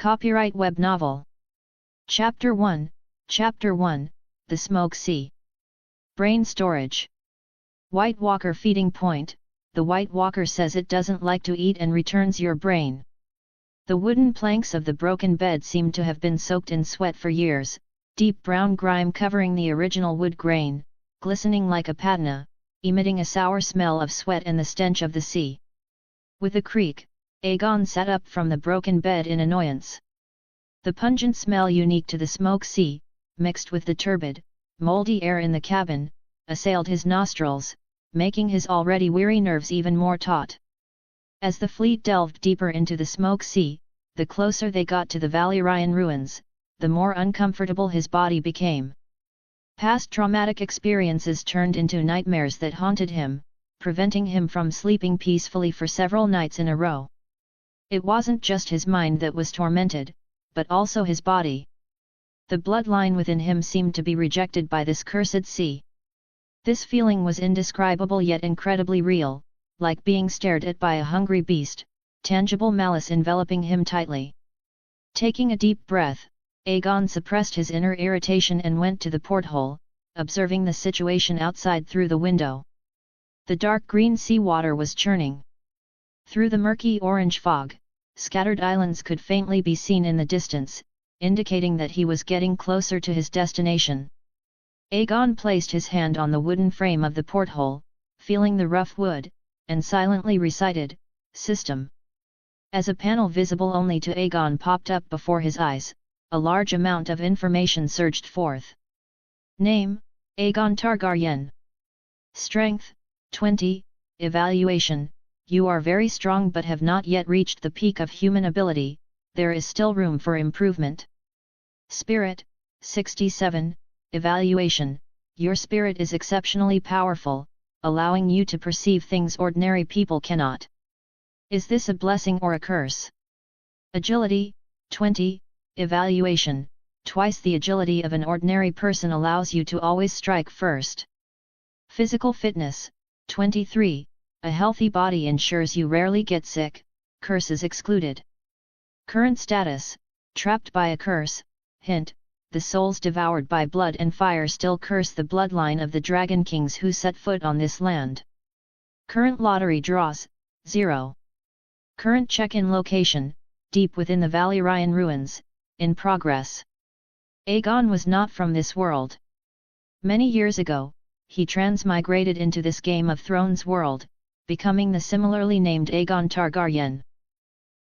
Copyright Web Novel. Chapter 1, The Smoke Sea. Brain Storage. White Walker Feeding Point. The White Walker says it doesn't like to eat and returns your brain. The wooden planks of the broken bed seemed to have been soaked in sweat for years, deep brown grime covering the original wood grain, glistening like a patina, emitting a sour smell of sweat and the stench of the sea. With a creak, Aegon sat up from the broken bed in annoyance. The pungent smell unique to the smoke sea, mixed with the turbid, moldy air in the cabin, assailed his nostrils, making his already weary nerves even more taut. As the fleet delved deeper into the smoke sea, the closer they got to the Valyrian Ruins, the more uncomfortable his body became. Past traumatic experiences turned into nightmares that haunted him, preventing him from sleeping peacefully for several nights in a row. It wasn't just his mind that was tormented, but also his body. The bloodline within him seemed to be rejected by this cursed sea. This feeling was indescribable yet incredibly real, like being stared at by a hungry beast, tangible malice enveloping him tightly. Taking a deep breath, Aegon suppressed his inner irritation and went to the porthole, observing the situation outside through the window. The dark green sea water was churning. Through the murky orange fog, scattered islands could faintly be seen in the distance, indicating that he was getting closer to his destination. Aegon placed his hand on the wooden frame of the porthole, feeling the rough wood, and silently recited, "System." As a panel visible only to Aegon popped up before his eyes, a large amount of information surged forth. Name: Aegon Targaryen. Strength: 20. Evaluation: you are very strong but have not yet reached the peak of human ability, there is still room for improvement. Spirit: 67. Evaluation: your spirit is exceptionally powerful, allowing you to perceive things ordinary people cannot. Is this a blessing or a curse? Agility: 20. Evaluation: twice the agility of an ordinary person allows you to always strike first. Physical fitness: 23. A healthy body ensures you rarely get sick, curses excluded. Current status: trapped by a curse. Hint: the souls devoured by blood and fire still curse the bloodline of the Dragon Kings who set foot on this land. Current lottery draws: 0. Current check-in location: deep within the Valyrian Ruins, in progress. Aegon was not from this world. Many years ago, he transmigrated into this Game of Thrones world, becoming the similarly named Aegon Targaryen.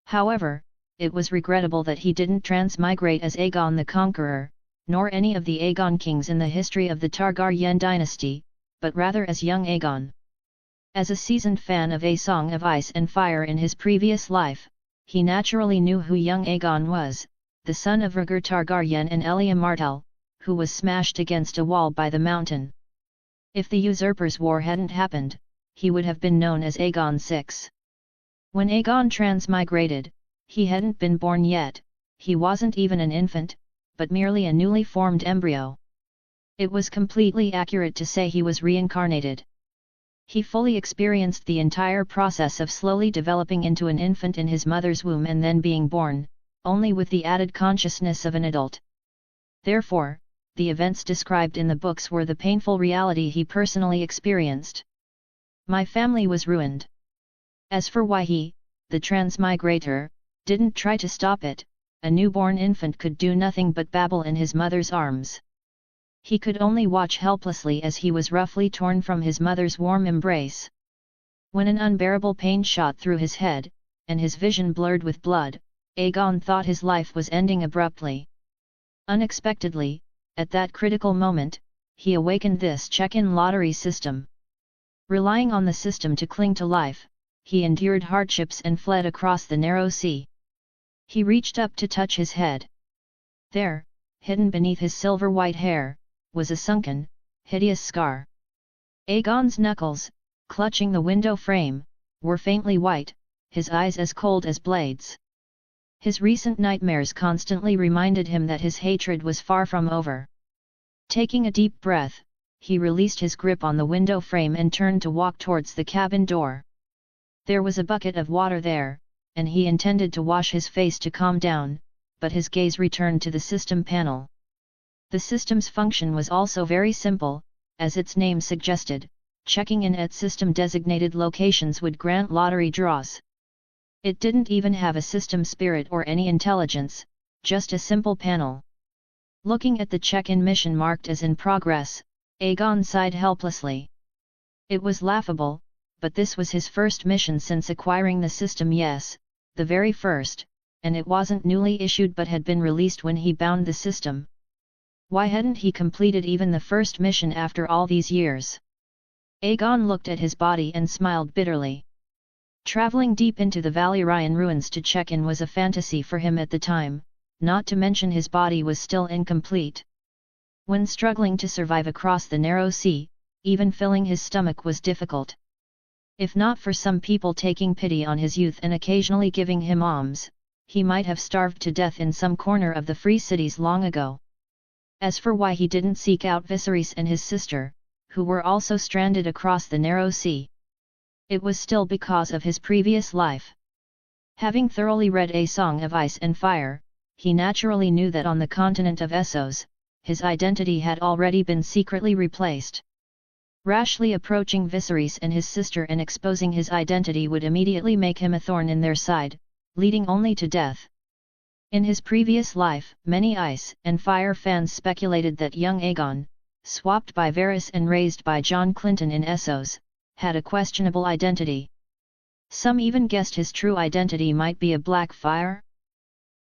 However, it was regrettable that he didn't transmigrate as Aegon the Conqueror, nor any of the Aegon kings in the history of the Targaryen dynasty, but rather as young Aegon. As a seasoned fan of A Song of Ice and Fire in his previous life, he naturally knew who young Aegon was, the son of Rhaegar Targaryen and Elia Martell, who was smashed against a wall by the mountain. If the Usurpers' War hadn't happened, he would have been known as Aegon VI. When Aegon transmigrated, he hadn't been born yet, he wasn't even an infant, but merely a newly formed embryo. It was completely accurate to say he was reincarnated. He fully experienced the entire process of slowly developing into an infant in his mother's womb and then being born, only with the added consciousness of an adult. Therefore, the events described in the books were the painful reality he personally experienced. My family was ruined. As for why he, the transmigrator, didn't try to stop it, a newborn infant could do nothing but babble in his mother's arms. He could only watch helplessly as he was roughly torn from his mother's warm embrace. When an unbearable pain shot through his head, and his vision blurred with blood, Aegon thought his life was ending abruptly. Unexpectedly, at that critical moment, he awakened this check-in lottery system. Relying on the system to cling to life, he endured hardships and fled across the narrow sea. He reached up to touch his head. There, hidden beneath his silver-white hair, was a sunken, hideous scar. Aegon's knuckles, clutching the window frame, were faintly white, his eyes as cold as blades. His recent nightmares constantly reminded him that his hatred was far from over. Taking a deep breath, he released his grip on the window frame and turned to walk towards the cabin door. There was a bucket of water there, and he intended to wash his face to calm down, but his gaze returned to the system panel. The system's function was also very simple, as its name suggested, checking in at system-designated locations would grant lottery draws. It didn't even have a system spirit or any intelligence, just a simple panel. Looking at the check-in mission marked as in progress, Aegon sighed helplessly. It was laughable, but this was his first mission since acquiring the system. Yes, the very first, and it wasn't newly issued but had been released when he bound the system. Why hadn't he completed even the first mission after all these years? Aegon looked at his body and smiled bitterly. Traveling deep into the Valyrian Ruins to check in was a fantasy for him at the time, not to mention his body was still incomplete. When struggling to survive across the narrow sea, even filling his stomach was difficult. If not for some people taking pity on his youth and occasionally giving him alms, he might have starved to death in some corner of the free cities long ago. As for why he didn't seek out Viserys and his sister, who were also stranded across the narrow sea, it was still because of his previous life. Having thoroughly read A Song of Ice and Fire, he naturally knew that on the continent of Essos, his identity had already been secretly replaced. Rashly approaching Viserys and his sister and exposing his identity would immediately make him a thorn in their side, leading only to death. In his previous life, many Ice and Fire fans speculated that young Aegon, swapped by Varys and raised by John Clinton in Essos, had a questionable identity. Some even guessed his true identity might be a black fire.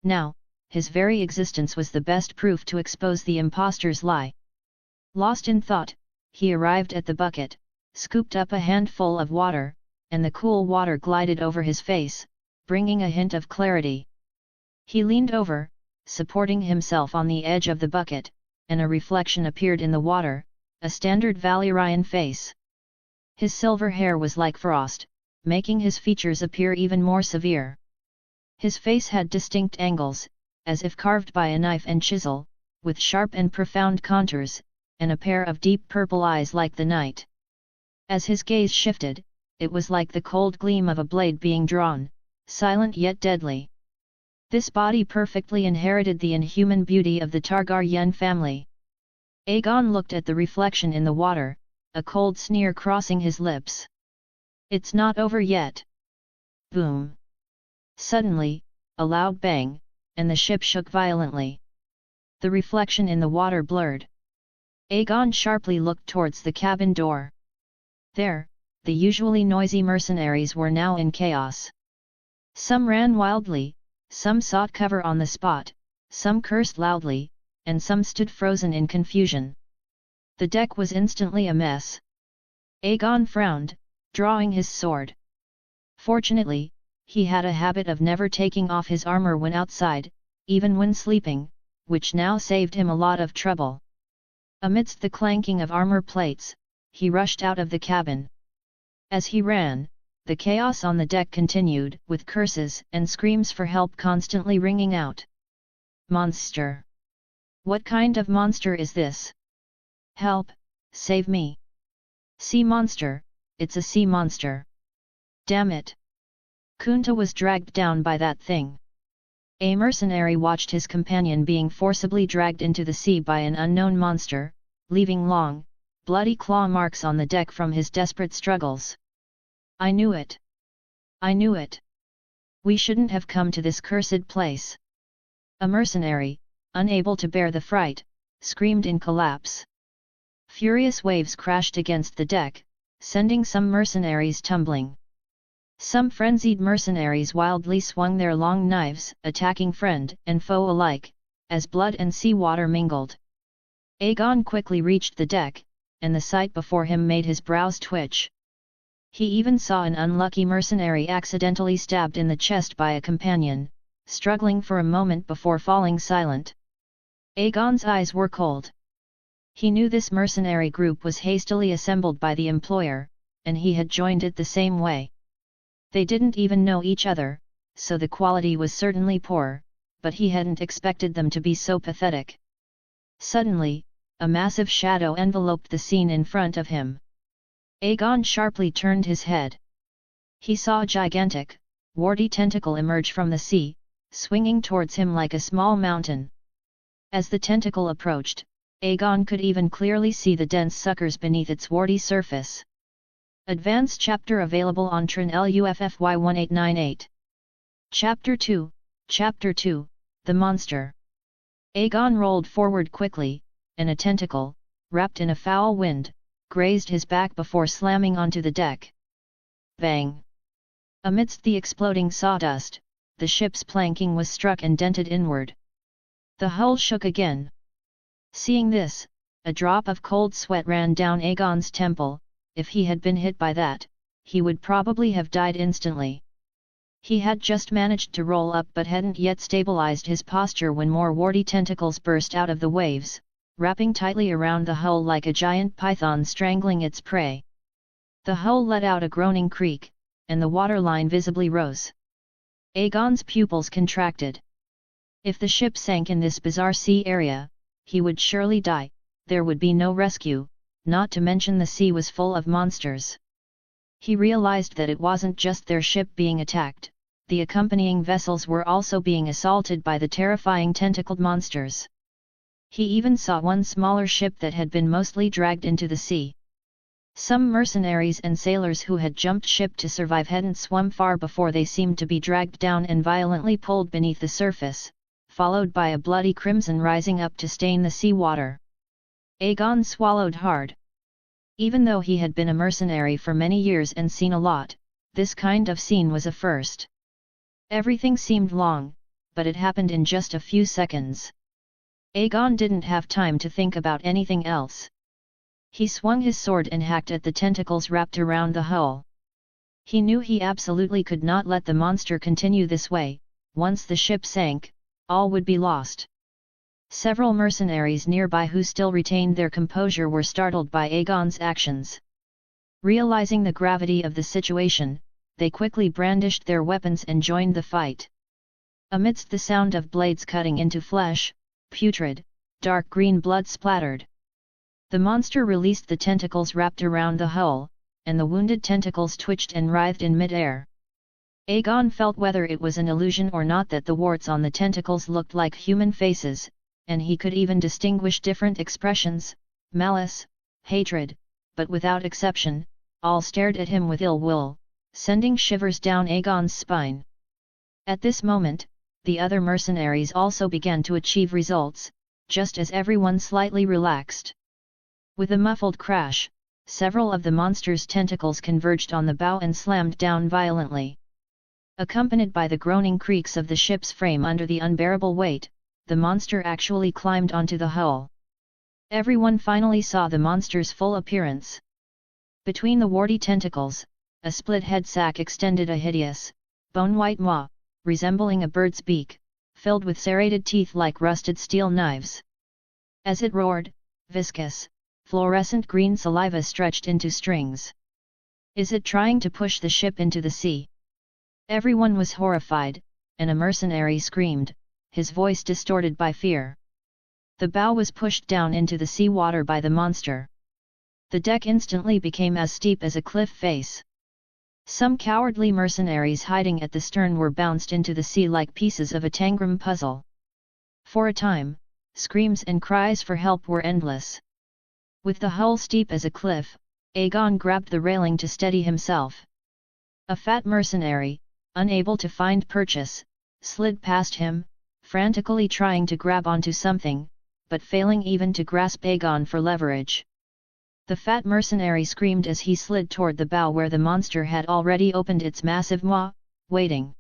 Now, his very existence was the best proof to expose the impostor's lie. Lost in thought, he arrived at the bucket, scooped up a handful of water, and the cool water glided over his face, bringing a hint of clarity. He leaned over, supporting himself on the edge of the bucket, and a reflection appeared in the water, a standard Valyrian face. His silver hair was like frost, making his features appear even more severe. His face had distinct angles, as if carved by a knife and chisel, with sharp and profound contours, and a pair of deep purple eyes like the night. As his gaze shifted, it was like the cold gleam of a blade being drawn, silent yet deadly. This body perfectly inherited the inhuman beauty of the Targaryen family. Aegon looked at the reflection in the water, a cold sneer crossing his lips. It's not over yet. Boom! Suddenly, a loud bang, and the ship shook violently. The reflection in the water blurred. Aegon sharply looked towards the cabin door. There, the usually noisy mercenaries were now in chaos. Some ran wildly, some sought cover on the spot, some cursed loudly, and some stood frozen in confusion. The deck was instantly a mess. Aegon frowned, drawing his sword. Fortunately, he had a habit of never taking off his armor when outside, even when sleeping, which now saved him a lot of trouble. Amidst the clanking of armor plates, he rushed out of the cabin. As he ran, the chaos on the deck continued, with curses and screams for help constantly ringing out. Monster! What kind of monster is this? Help! Save me! Sea monster! It's a sea monster! Damn it! Kunta was dragged down by that thing. A mercenary watched his companion being forcibly dragged into the sea by an unknown monster, leaving long, bloody claw marks on the deck from his desperate struggles. I knew it! I knew it! We shouldn't have come to this cursed place! A mercenary, unable to bear the fright, screamed in collapse. Furious waves crashed against the deck, sending some mercenaries tumbling. Some frenzied mercenaries wildly swung their long knives, attacking friend and foe alike, as blood and seawater mingled. Aegon quickly reached the deck, and the sight before him made his brows twitch. He even saw an unlucky mercenary accidentally stabbed in the chest by a companion, struggling for a moment before falling silent. Aegon's eyes were cold. He knew this mercenary group was hastily assembled by the employer, and he had joined it the same way. They didn't even know each other, so the quality was certainly poor, but he hadn't expected them to be so pathetic. Suddenly, a massive shadow enveloped the scene in front of him. Aegon sharply turned his head. He saw a gigantic, warty tentacle emerge from the sea, swinging towards him like a small mountain. As the tentacle approached, Aegon could even clearly see the dense suckers beneath its warty surface. Advanced chapter available on Tron LUFFY 1898. Chapter 2, Chapter 2, The Monster. Aegon rolled forward quickly, and a tentacle, wrapped in a foul wind, grazed his back before slamming onto the deck. Bang! Amidst the exploding sawdust, the ship's planking was struck and dented inward. The hull shook again. Seeing this, a drop of cold sweat ran down Aegon's temple. If he had been hit by that, he would probably have died instantly. He had just managed to roll up but hadn't yet stabilized his posture when more warty tentacles burst out of the waves, wrapping tightly around the hull like a giant python strangling its prey. The hull let out a groaning creak, and the waterline visibly rose. Aegon's pupils contracted. If the ship sank in this bizarre sea area, he would surely die. There would be no rescue, not to mention the sea was full of monsters. He realized that it wasn't just their ship being attacked, the accompanying vessels were also being assaulted by the terrifying tentacled monsters. He even saw one smaller ship that had been mostly dragged into the sea. Some mercenaries and sailors who had jumped ship to survive hadn't swum far before they seemed to be dragged down and violently pulled beneath the surface, followed by a bloody crimson rising up to stain the sea water. Aegon swallowed hard. Even though he had been a mercenary for many years and seen a lot, this kind of scene was a first. Everything seemed long, but it happened in just a few seconds. Aegon didn't have time to think about anything else. He swung his sword and hacked at the tentacles wrapped around the hull. He knew he absolutely could not let the monster continue this way. Once the ship sank, all would be lost. Several mercenaries nearby who still retained their composure were startled by Aegon's actions. Realizing the gravity of the situation, they quickly brandished their weapons and joined the fight. Amidst the sound of blades cutting into flesh, putrid, dark green blood splattered. The monster released the tentacles wrapped around the hull, and the wounded tentacles twitched and writhed in mid-air. Aegon felt whether it was an illusion or not that the warts on the tentacles looked like human faces, and he could even distinguish different expressions, malice, hatred, but without exception, all stared at him with ill will, sending shivers down Aegon's spine. At this moment, the other mercenaries also began to achieve results, just as everyone slightly relaxed. With a muffled crash, several of the monster's tentacles converged on the bow and slammed down violently. Accompanied by the groaning creaks of the ship's frame under the unbearable weight, the monster actually climbed onto the hull. Everyone finally saw the monster's full appearance. Between the warty tentacles, a split head sac extended a hideous, bone-white maw, resembling a bird's beak, filled with serrated teeth like rusted steel knives. As it roared, viscous, fluorescent green saliva stretched into strings. Is it trying to push the ship into the sea? Everyone was horrified, and a mercenary screamed, his voice distorted by fear. The bow was pushed down into the sea water by the monster. The deck instantly became as steep as a cliff face. Some cowardly mercenaries hiding at the stern were bounced into the sea like pieces of a tangram puzzle. For a time, screams and cries for help were endless. With the hull steep as a cliff, Aegon grabbed the railing to steady himself. A fat mercenary, unable to find purchase, slid past him, frantically trying to grab onto something, but failing even to grasp Aegon for leverage. The fat mercenary screamed as he slid toward the bow where the monster had already opened its massive maw, waiting.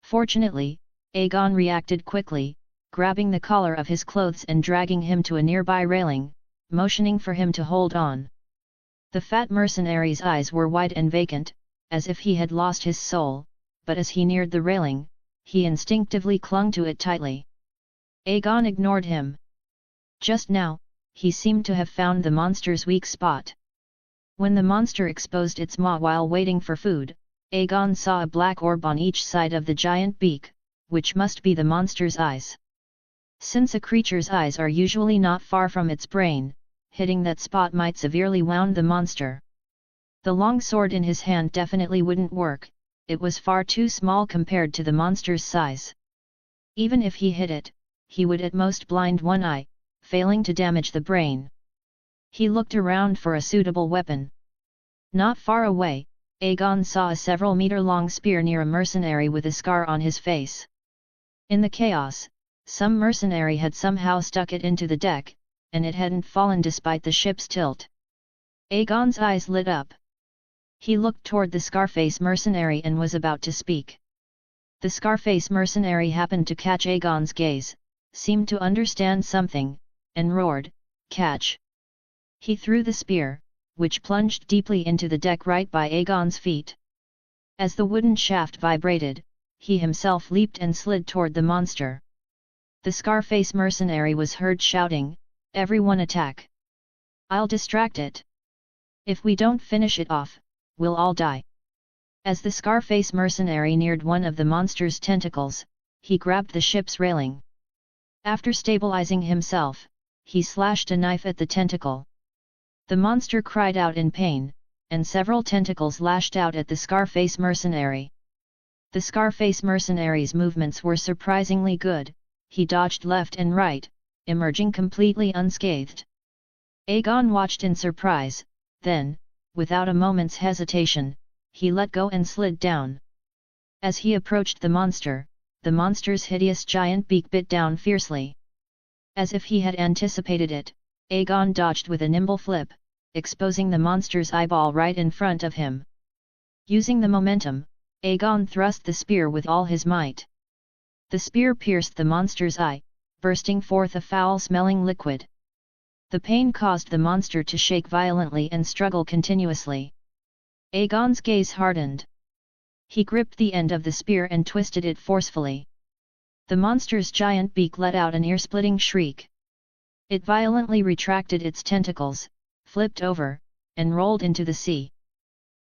Fortunately, Aegon reacted quickly, grabbing the collar of his clothes and dragging him to a nearby railing, motioning for him to hold on. The fat mercenary's eyes were wide and vacant, as if he had lost his soul, but as he neared the railing, he instinctively clung to it tightly. Aegon ignored him. Just now, he seemed to have found the monster's weak spot. When the monster exposed its maw while waiting for food, Aegon saw a black orb on each side of the giant beak, which must be the monster's eyes. Since a creature's eyes are usually not far from its brain, hitting that spot might severely wound the monster. The long sword in his hand definitely wouldn't work, it was far too small compared to the monster's size. Even if he hit it, he would at most blind one eye, failing to damage the brain. He looked around for a suitable weapon. Not far away, Aegon saw a several-meter-long spear near a mercenary with a scar on his face. In the chaos, some mercenary had somehow stuck it into the deck, and it hadn't fallen despite the ship's tilt. Aegon's eyes lit up. He looked toward the Scarface mercenary and was about to speak. The Scarface mercenary happened to catch Aegon's gaze, seemed to understand something, and roared, "Catch!" He threw the spear, which plunged deeply into the deck right by Aegon's feet. As the wooden shaft vibrated, he himself leaped and slid toward the monster. The Scarface mercenary was heard shouting, "Everyone attack! I'll distract it. If we don't finish it off, we'll all die." As the Scarface mercenary neared one of the monster's tentacles, he grabbed the ship's railing. After stabilizing himself, he slashed a knife at the tentacle. The monster cried out in pain, and several tentacles lashed out at the Scarface mercenary. The Scarface mercenary's movements were surprisingly good, he dodged left and right, emerging completely unscathed. Aegon watched in surprise, then, without a moment's hesitation, he let go and slid down. As he approached the monster's hideous giant beak bit down fiercely. As if he had anticipated it, Aegon dodged with a nimble flip, exposing the monster's eyeball right in front of him. Using the momentum, Aegon thrust the spear with all his might. The spear pierced the monster's eye, bursting forth a foul-smelling liquid. The pain caused the monster to shake violently and struggle continuously. Aegon's gaze hardened. He gripped the end of the spear and twisted it forcefully. The monster's giant beak let out an ear-splitting shriek. It violently retracted its tentacles, flipped over, and rolled into the sea.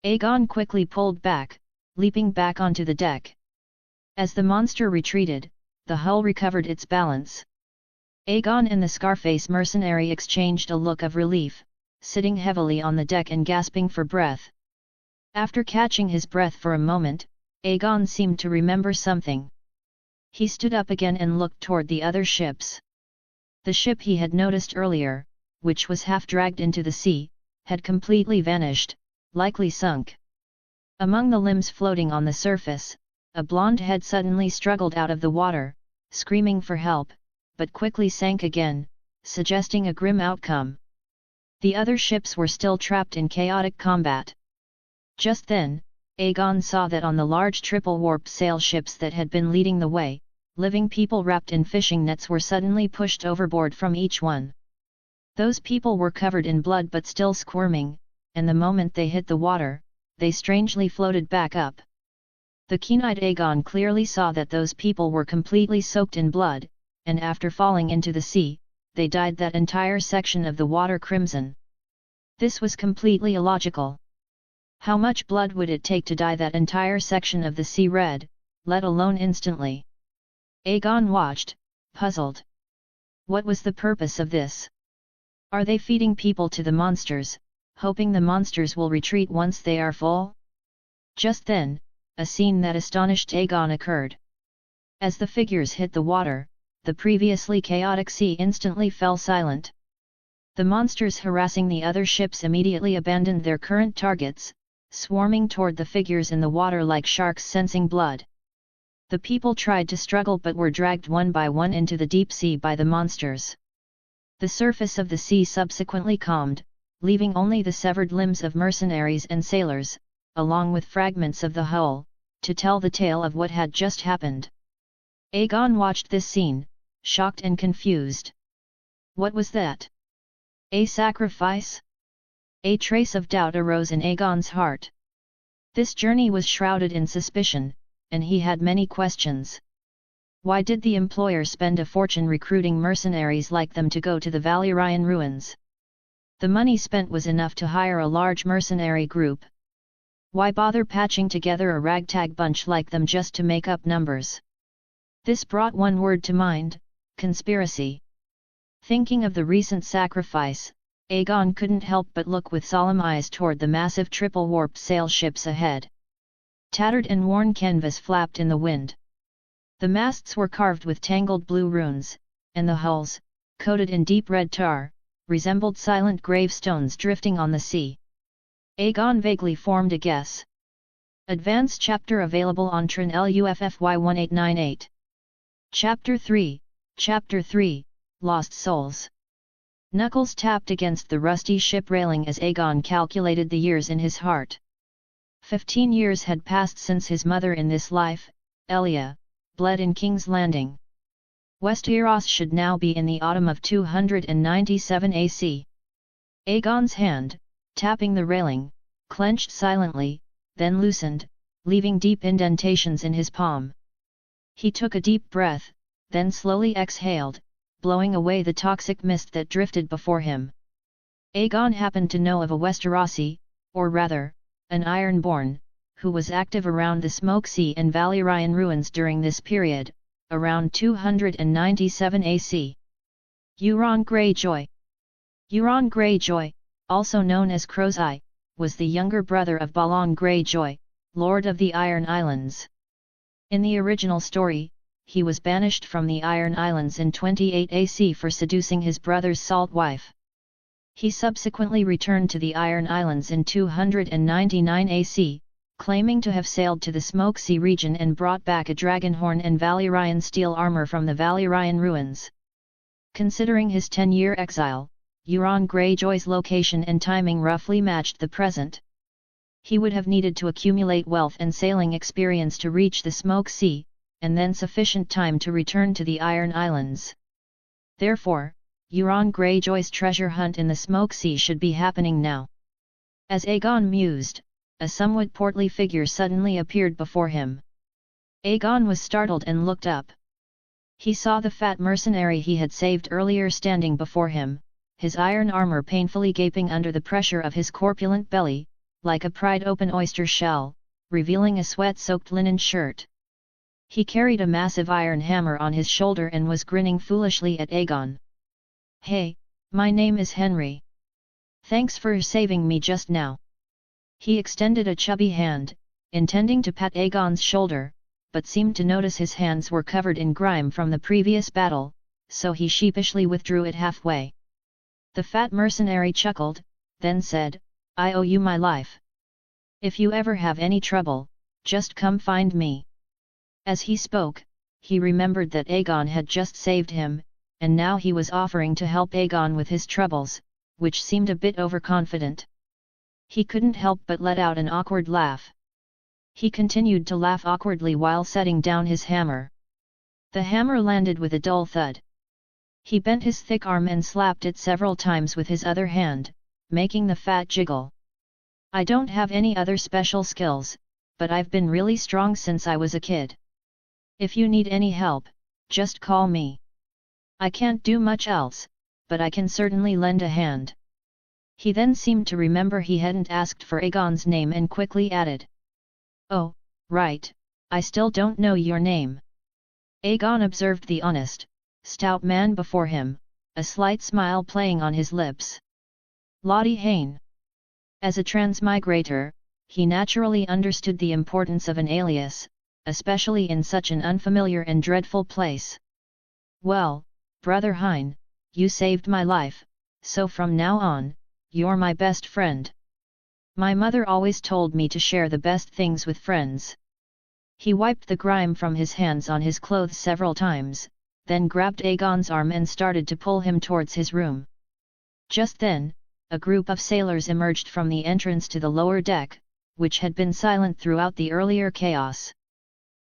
Aegon quickly pulled back, leaping back onto the deck. As the monster retreated, the hull recovered its balance. Aegon and the Scarface mercenary exchanged a look of relief, sitting heavily on the deck and gasping for breath. After catching his breath for a moment, Aegon seemed to remember something. He stood up again and looked toward the other ships. The ship he had noticed earlier, which was half dragged into the sea, had completely vanished, likely sunk. Among the limbs floating on the surface, a blonde head suddenly struggled out of the water, screaming for help, but quickly sank again, suggesting a grim outcome. The other ships were still trapped in chaotic combat. Just then, Aegon saw that on the large triple-warp sail ships that had been leading the way, living people wrapped in fishing nets were suddenly pushed overboard from each one. Those people were covered in blood but still squirming, and the moment they hit the water, they strangely floated back up. The keen-eyed Aegon clearly saw that those people were completely soaked in blood, and after falling into the sea, they dyed that entire section of the water crimson. This was completely illogical. How much blood would it take to dye that entire section of the sea red, let alone instantly? Aegon watched, puzzled. What was the purpose of this? Are they feeding people to the monsters, hoping the monsters will retreat once they are full? Just then, a scene that astonished Aegon occurred. As the figures hit the water, the previously chaotic sea instantly fell silent. The monsters harassing the other ships immediately abandoned their current targets, swarming toward the figures in the water like sharks sensing blood. The people tried to struggle but were dragged one by one into the deep sea by the monsters. The surface of the sea subsequently calmed, leaving only the severed limbs of mercenaries and sailors, along with fragments of the hull, to tell the tale of what had just happened. Aegon watched this scene, shocked and confused. What was that? A sacrifice? A trace of doubt arose in Aegon's heart. This journey was shrouded in suspicion, and he had many questions. Why did the employer spend a fortune recruiting mercenaries like them to go to the Valyrian Ruins? The money spent was enough to hire a large mercenary group. Why bother patching together a ragtag bunch like them just to make up numbers? This brought one word to mind: conspiracy. Thinking of the recent sacrifice, Aegon couldn't help but look with solemn eyes toward the massive triple-warp sail ships ahead. Tattered and worn canvas flapped in the wind. The masts were carved with tangled blue runes, and the hulls, coated in deep red tar, resembled silent gravestones drifting on the sea. Aegon vaguely formed a guess. Advanced chapter available on Tron LUFFY 1898. Chapter 3, Lost Souls. Knuckles tapped against the rusty ship railing as Aegon calculated the years in his heart. 15 years had passed since his mother in this life, Elia, bled in King's Landing. Westeros should now be in the autumn of 297 AC. Aegon's hand, tapping the railing, clenched silently, then loosened, leaving deep indentations in his palm. He took a deep breath, then slowly exhaled, blowing away the toxic mist that drifted before him. Aegon happened to know of a Westerosi, or rather, an Ironborn, who was active around the Smoke Sea and Valyrian Ruins during this period, around 297 AC. Euron Greyjoy. Euron Greyjoy, also known as Crow's Eye, was the younger brother of Balon Greyjoy, Lord of the Iron Islands. In the original story, he was banished from the Iron Islands in 28 AC for seducing his brother's salt wife. He subsequently returned to the Iron Islands in 299 AC, claiming to have sailed to the Smoke Sea region and brought back a dragon horn and Valyrian steel armor from the Valyrian Ruins. Considering his 10-year exile, Euron Greyjoy's location and timing roughly matched the present. He would have needed to accumulate wealth and sailing experience to reach the Smoke Sea, and then sufficient time to return to the Iron Islands. Therefore, Euron Greyjoy's treasure hunt in the Smoke Sea should be happening now. As Aegon mused, a somewhat portly figure suddenly appeared before him. Aegon was startled and looked up. He saw the fat mercenary he had saved earlier standing before him, his iron armor painfully gaping under the pressure of his corpulent belly, like a pried-open oyster shell, revealing a sweat-soaked linen shirt. He carried a massive iron hammer on his shoulder and was grinning foolishly at Aegon. "Hey, my name is Henry. Thanks for saving me just now." He extended a chubby hand, intending to pat Aegon's shoulder, but seemed to notice his hands were covered in grime from the previous battle, so he sheepishly withdrew it halfway. The fat mercenary chuckled, then said, "I owe you my life. If you ever have any trouble, just come find me." As he spoke, he remembered that Aegon had just saved him, and now he was offering to help Aegon with his troubles, which seemed a bit overconfident. He couldn't help but let out an awkward laugh. He continued to laugh awkwardly while setting down his hammer. The hammer landed with a dull thud. He bent his thick arm and slapped it several times with his other hand, making the fat jiggle. "I don't have any other special skills, but I've been really strong since I was a kid. If you need any help, just call me. I can't do much else, but I can certainly lend a hand." He then seemed to remember he hadn't asked for Aegon's name and quickly added, "Oh, right, I still don't know your name." Aegon observed the honest, stout man before him, a slight smile playing on his lips. Lottie Hayne. As a transmigrator, he naturally understood the importance of an alias, especially in such an unfamiliar and dreadful place. "Well, Brother Hein, you saved my life, so from now on, you're my best friend. My mother always told me to share the best things with friends." He wiped the grime from his hands on his clothes several times, then grabbed Aegon's arm and started to pull him towards his room. Just then, a group of sailors emerged from the entrance to the lower deck, which had been silent throughout the earlier chaos.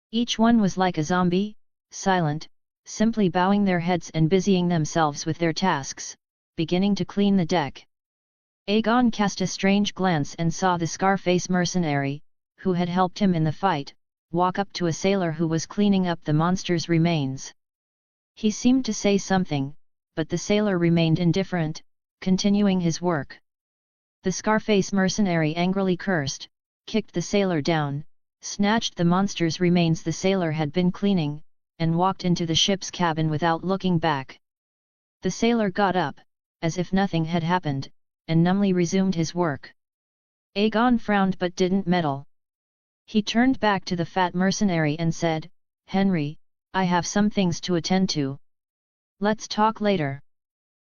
Each one was like a zombie, silent, simply bowing their heads and busying themselves with their tasks, beginning to clean the deck. Aegon cast a strange glance and saw the Scarface mercenary, who had helped him in the fight, walk up to a sailor who was cleaning up the monster's remains. He seemed to say something, but the sailor remained indifferent, continuing his work. The Scarface mercenary angrily cursed, kicked the sailor down, snatched the monster's remains the sailor had been cleaning, and walked into the ship's cabin without looking back. The sailor got up, as if nothing had happened, and numbly resumed his work. Aegon frowned but didn't meddle. He turned back to the fat mercenary and said, "Henry, I have some things to attend to. Let's talk later.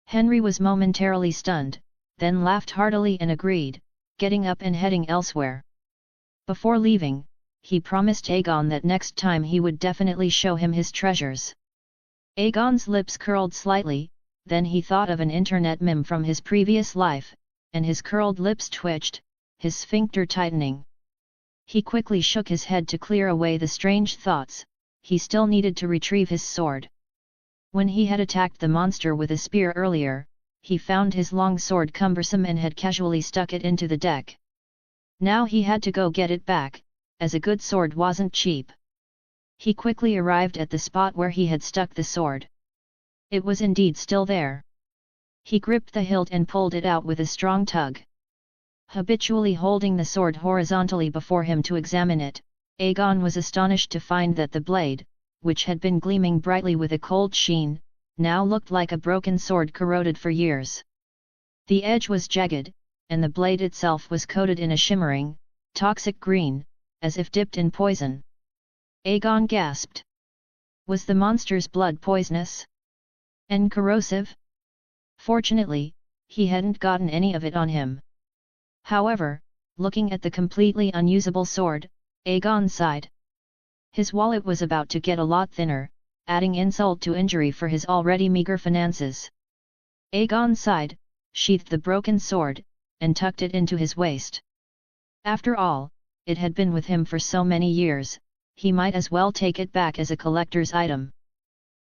Henry was momentarily stunned, then laughed heartily and agreed, getting up and heading elsewhere. Before leaving, he promised Aegon that next time he would definitely show him his treasures. Aegon's lips curled slightly, then he thought of an internet meme from his previous life, and his curled lips twitched, his sphincter tightening. He quickly shook his head to clear away the strange thoughts. He still needed to retrieve his sword. When he had attacked the monster with a spear earlier, he found his long sword cumbersome and had casually stuck it into the deck. Now he had to go get it back, as a good sword wasn't cheap. He quickly arrived at the spot where he had stuck the sword. It was indeed still there. He gripped the hilt and pulled it out with a strong tug. Habitually holding the sword horizontally before him to examine it, Aegon was astonished to find that the blade, which had been gleaming brightly with a cold sheen, now looked like a broken sword corroded for years. The edge was jagged, and the blade itself was coated in a shimmering, toxic green, as if dipped in poison. Aegon gasped. Was the monster's blood poisonous? And corrosive? Fortunately, he hadn't gotten any of it on him. However, looking at the completely unusable sword, Aegon sighed. His wallet was about to get a lot thinner, adding insult to injury for his already meager finances. Aegon sighed, sheathed the broken sword, and tucked it into his waist. After all, it had been with him for so many years, he might as well take it back as a collector's item.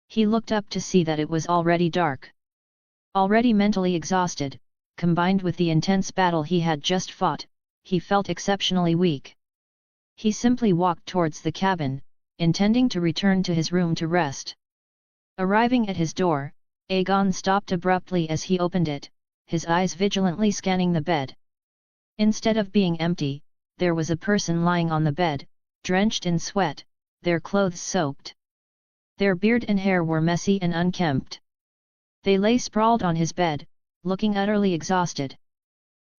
He looked up to see that it was already dark. Already mentally exhausted, combined with the intense battle he had just fought, he felt exceptionally weak. He simply walked towards the cabin, intending to return to his room to rest. Arriving at his door, Aegon stopped abruptly as he opened it, his eyes vigilantly scanning the bed. Instead of being empty, there was a person lying on the bed, drenched in sweat, their clothes soaked. Their beard and hair were messy and unkempt. They lay sprawled on his bed, looking utterly exhausted.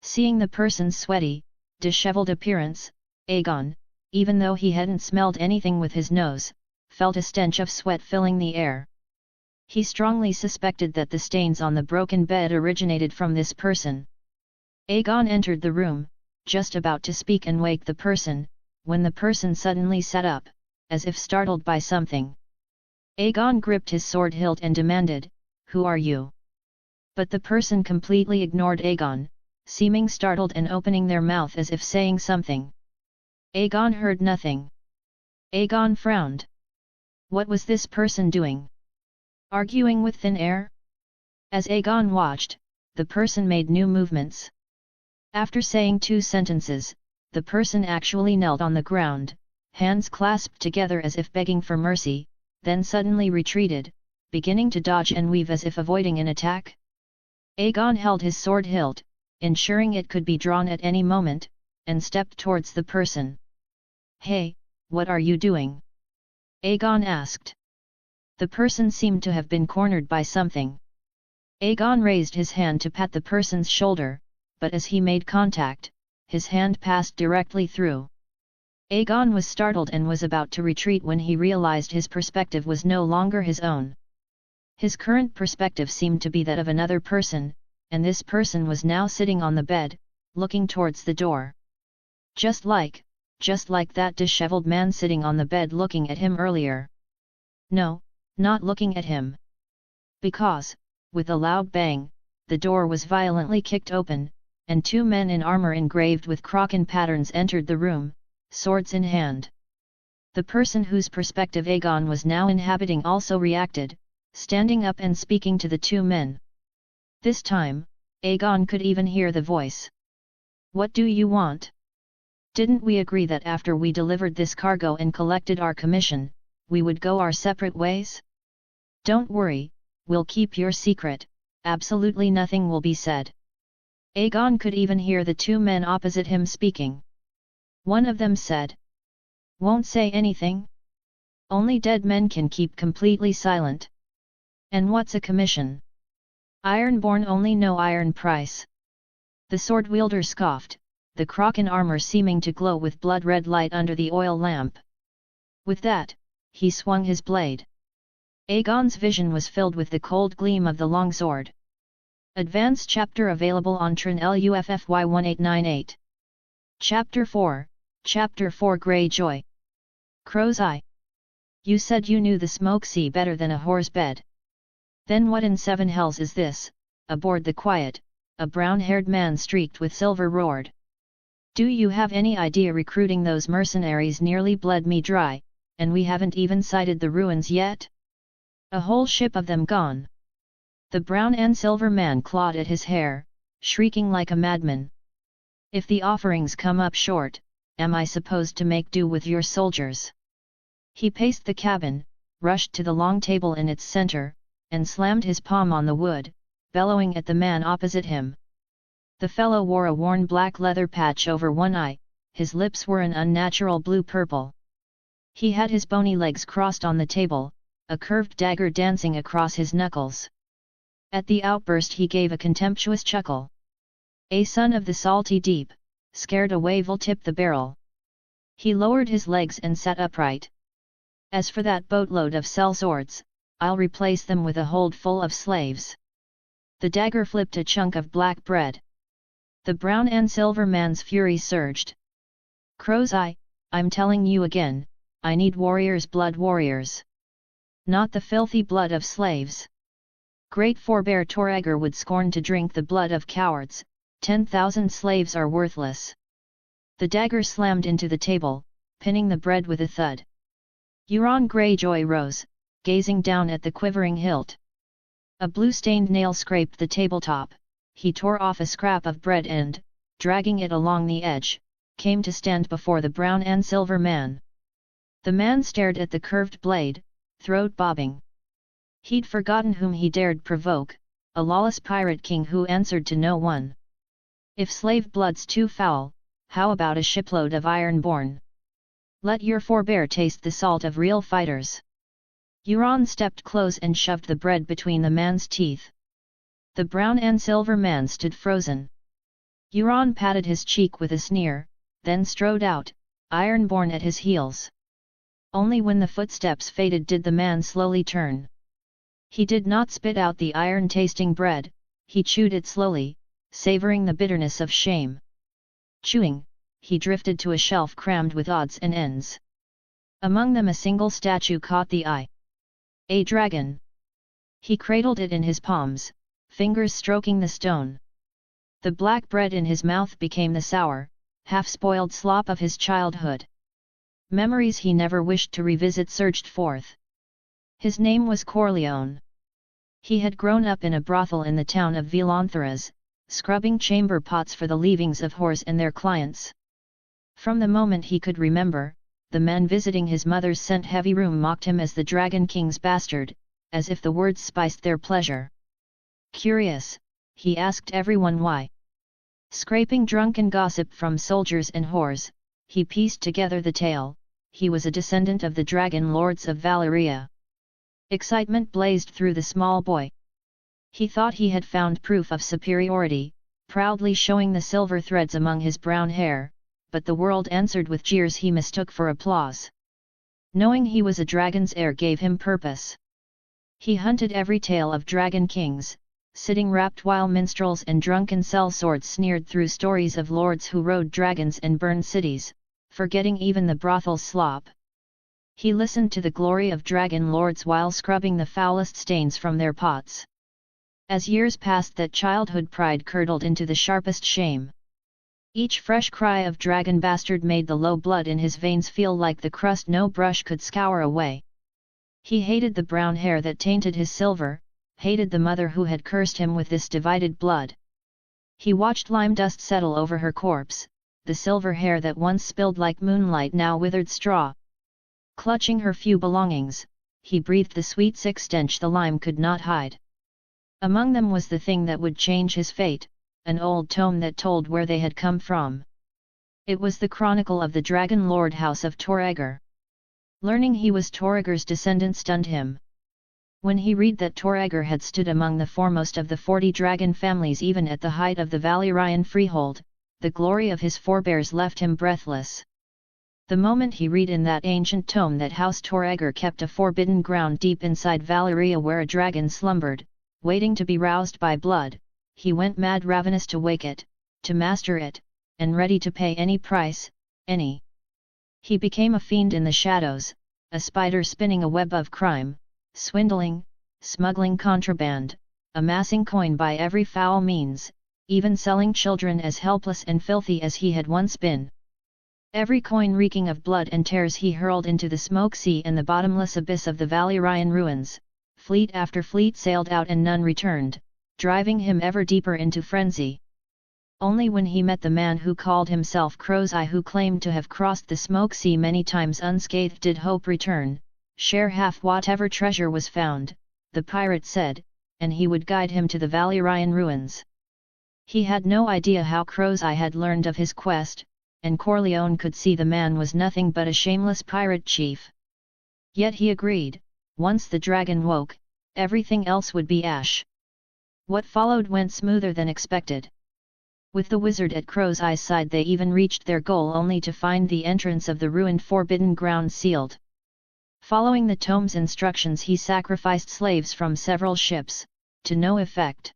Seeing the person's sweaty, disheveled appearance, Aegon, even though he hadn't smelled anything with his nose, felt a stench of sweat filling the air. He strongly suspected that the stains on the broken bed originated from this person. Aegon entered the room, just about to speak and wake the person, when the person suddenly sat up, as if startled by something. Aegon gripped his sword hilt and demanded, "Who are you?" But the person completely ignored Aegon, seeming startled and opening their mouth as if saying something. Aegon heard nothing. Aegon frowned. What was this person doing? Arguing with thin air? As Aegon watched, the person made new movements. After saying 2 sentences, the person actually knelt on the ground, hands clasped together as if begging for mercy, then suddenly retreated, beginning to dodge and weave as if avoiding an attack. Aegon held his sword hilt, ensuring it could be drawn at any moment, and stepped towards the person. "Hey, what are you doing?" Aegon asked. The person seemed to have been cornered by something. Aegon raised his hand to pat the person's shoulder, but as he made contact, his hand passed directly through. Aegon was startled and was about to retreat when he realized his perspective was no longer his own. His current perspective seemed to be that of another person, and this person was now sitting on the bed, looking towards the door. Just like that disheveled man sitting on the bed looking at him earlier. No, not looking at him. Because, with a loud bang, the door was violently kicked open, and 2 men in armor engraved with Kraken patterns entered the room, swords in hand. The person whose perspective Aegon was now inhabiting also reacted, standing up and speaking to the 2 men. This time, Aegon could even hear the voice. "What do you want? Didn't we agree that after we delivered this cargo and collected our commission, we would go our separate ways? Don't worry, we'll keep your secret, absolutely nothing will be said." Aegon could even hear the 2 men opposite him speaking. One of them said, "Won't say anything? Only dead men can keep completely silent. And what's a commission? Ironborn only know iron price." The sword wielder scoffed, the Kraken armor seeming to glow with blood-red light under the oil lamp. With that, he swung his blade. Aegon's vision was filled with the cold gleam of the longsword. Advanced chapter available on Tron LUFFY 1898. Chapter 4, Chapter 4 Greyjoy. Crow's Eye. You said you knew the smoke sea better than a whore's bed. Then what in seven hells is this? Aboard the Quiet, a brown-haired man streaked with silver roared. Do you have any idea recruiting those mercenaries nearly bled me dry, and we haven't even sighted the ruins yet? A whole ship of them gone. The brown and silver man clawed at his hair, shrieking like a madman. If the offerings come up short, am I supposed to make do with your soldiers? He paced the cabin, rushed to the long table in its center, and slammed his palm on the wood, bellowing at the man opposite him. The fellow wore a worn black leather patch over one eye, his lips were an unnatural blue-purple. He had his bony legs crossed on the table, a curved dagger dancing across his knuckles. At the outburst he gave a contemptuous chuckle. A son of the salty deep, scared away will tip the barrel. He lowered his legs and sat upright. As for that boatload of sellswords, I'll replace them with a hold full of slaves. The dagger flipped a chunk of black bread. The brown and silver man's fury surged. Crow's Eye, I'm telling you again, I need warriors' blood warriors. Not the filthy blood of slaves. Great forebear Toragor would scorn to drink the blood of cowards, 10,000 slaves are worthless. The dagger slammed into the table, pinning the bread with a thud. Euron Greyjoy rose, gazing down at the quivering hilt. A blue-stained nail scraped the tabletop, he tore off a scrap of bread and, dragging it along the edge, came to stand before the brown and silver man. The man stared at the curved blade, throat bobbing. He'd forgotten whom he dared provoke, a lawless pirate king who answered to no one. If slave blood's too foul, how about a shipload of iron-born? Let your forebear taste the salt of real fighters. Euron stepped close and shoved the bread between the man's teeth. The brown and silver man stood frozen. Euron patted his cheek with a sneer, then strode out, iron-born at his heels. Only when the footsteps faded did the man slowly turn. He did not spit out the iron-tasting bread, he chewed it slowly, savoring the bitterness of shame. Chewing, he drifted to a shelf crammed with odds and ends. Among them a single statue caught the eye. A dragon. He cradled it in his palms, fingers stroking the stone. The black bread in his mouth became the sour, half-spoiled slop of his childhood. Memories he never wished to revisit surged forth. His name was Corleone. He had grown up in a brothel in the town of Villanthras, scrubbing chamber pots for the leavings of whores and their clients. From the moment he could remember, the men visiting his mother's scent-heavy room mocked him as the Dragon King's bastard, as if the words spiced their pleasure. Curious, he asked everyone why. Scraping drunken gossip from soldiers and whores, he pieced together the tale. He was a descendant of the dragon lords of Valyria. Excitement blazed through the small boy. He thought he had found proof of superiority, proudly showing the silver threads among his brown hair, but the world answered with jeers he mistook for applause. Knowing he was a dragon's heir gave him purpose. He hunted every tale of dragon kings, sitting rapt while minstrels and drunken sellswords sneered through stories of lords who rode dragons and burned cities, forgetting even the brothel's slop. He listened to the glory of dragon lords while scrubbing the foulest stains from their pots. As years passed, that childhood pride curdled into the sharpest shame. Each fresh cry of dragon bastard made the low blood in his veins feel like the crust no brush could scour away. He hated the brown hair that tainted his silver, hated the mother who had cursed him with this divided blood. He watched lime dust settle over her corpse, the silver hair that once spilled like moonlight now withered straw. Clutching her few belongings, he breathed the sweet sick stench the lime could not hide. Among them was the thing that would change his fate, an old tome that told where they had come from. It was the chronicle of the dragon lord house of Toragor. Learning he was Toragor's descendant stunned him. When he read that Toragor had stood among the foremost of the 40 dragon families even at the height of the Valyrian freehold, the glory of his forebears left him breathless. The moment he read in that ancient tome that House Targaryen kept a forbidden ground deep inside Valyria where a dragon slumbered, waiting to be roused by blood, he went mad, ravenous to wake it, to master it, and ready to pay any price, any. He became a fiend in the shadows, a spider spinning a web of crime, swindling, smuggling contraband, amassing coin by every foul means, even selling children as helpless and filthy as he had once been. Every coin reeking of blood and tears he hurled into the smoke sea and the bottomless abyss of the Valyrian Ruins. Fleet after fleet sailed out and none returned, driving him ever deeper into frenzy. Only when he met the man who called himself Crow's Eye, who claimed to have crossed the smoke sea many times unscathed, did hope return, share half whatever treasure was found, the pirate said, and he would guide him to the Valyrian Ruins. He had no idea how Crow's Eye had learned of his quest, and Corleone could see the man was nothing but a shameless pirate chief. Yet he agreed, once the dragon woke, everything else would be ash. What followed went smoother than expected. With the wizard at Crow's Eye's side, they even reached their goal only to find the entrance of the ruined forbidden ground sealed. Following the tome's instructions, he sacrificed slaves from several ships, to no effect.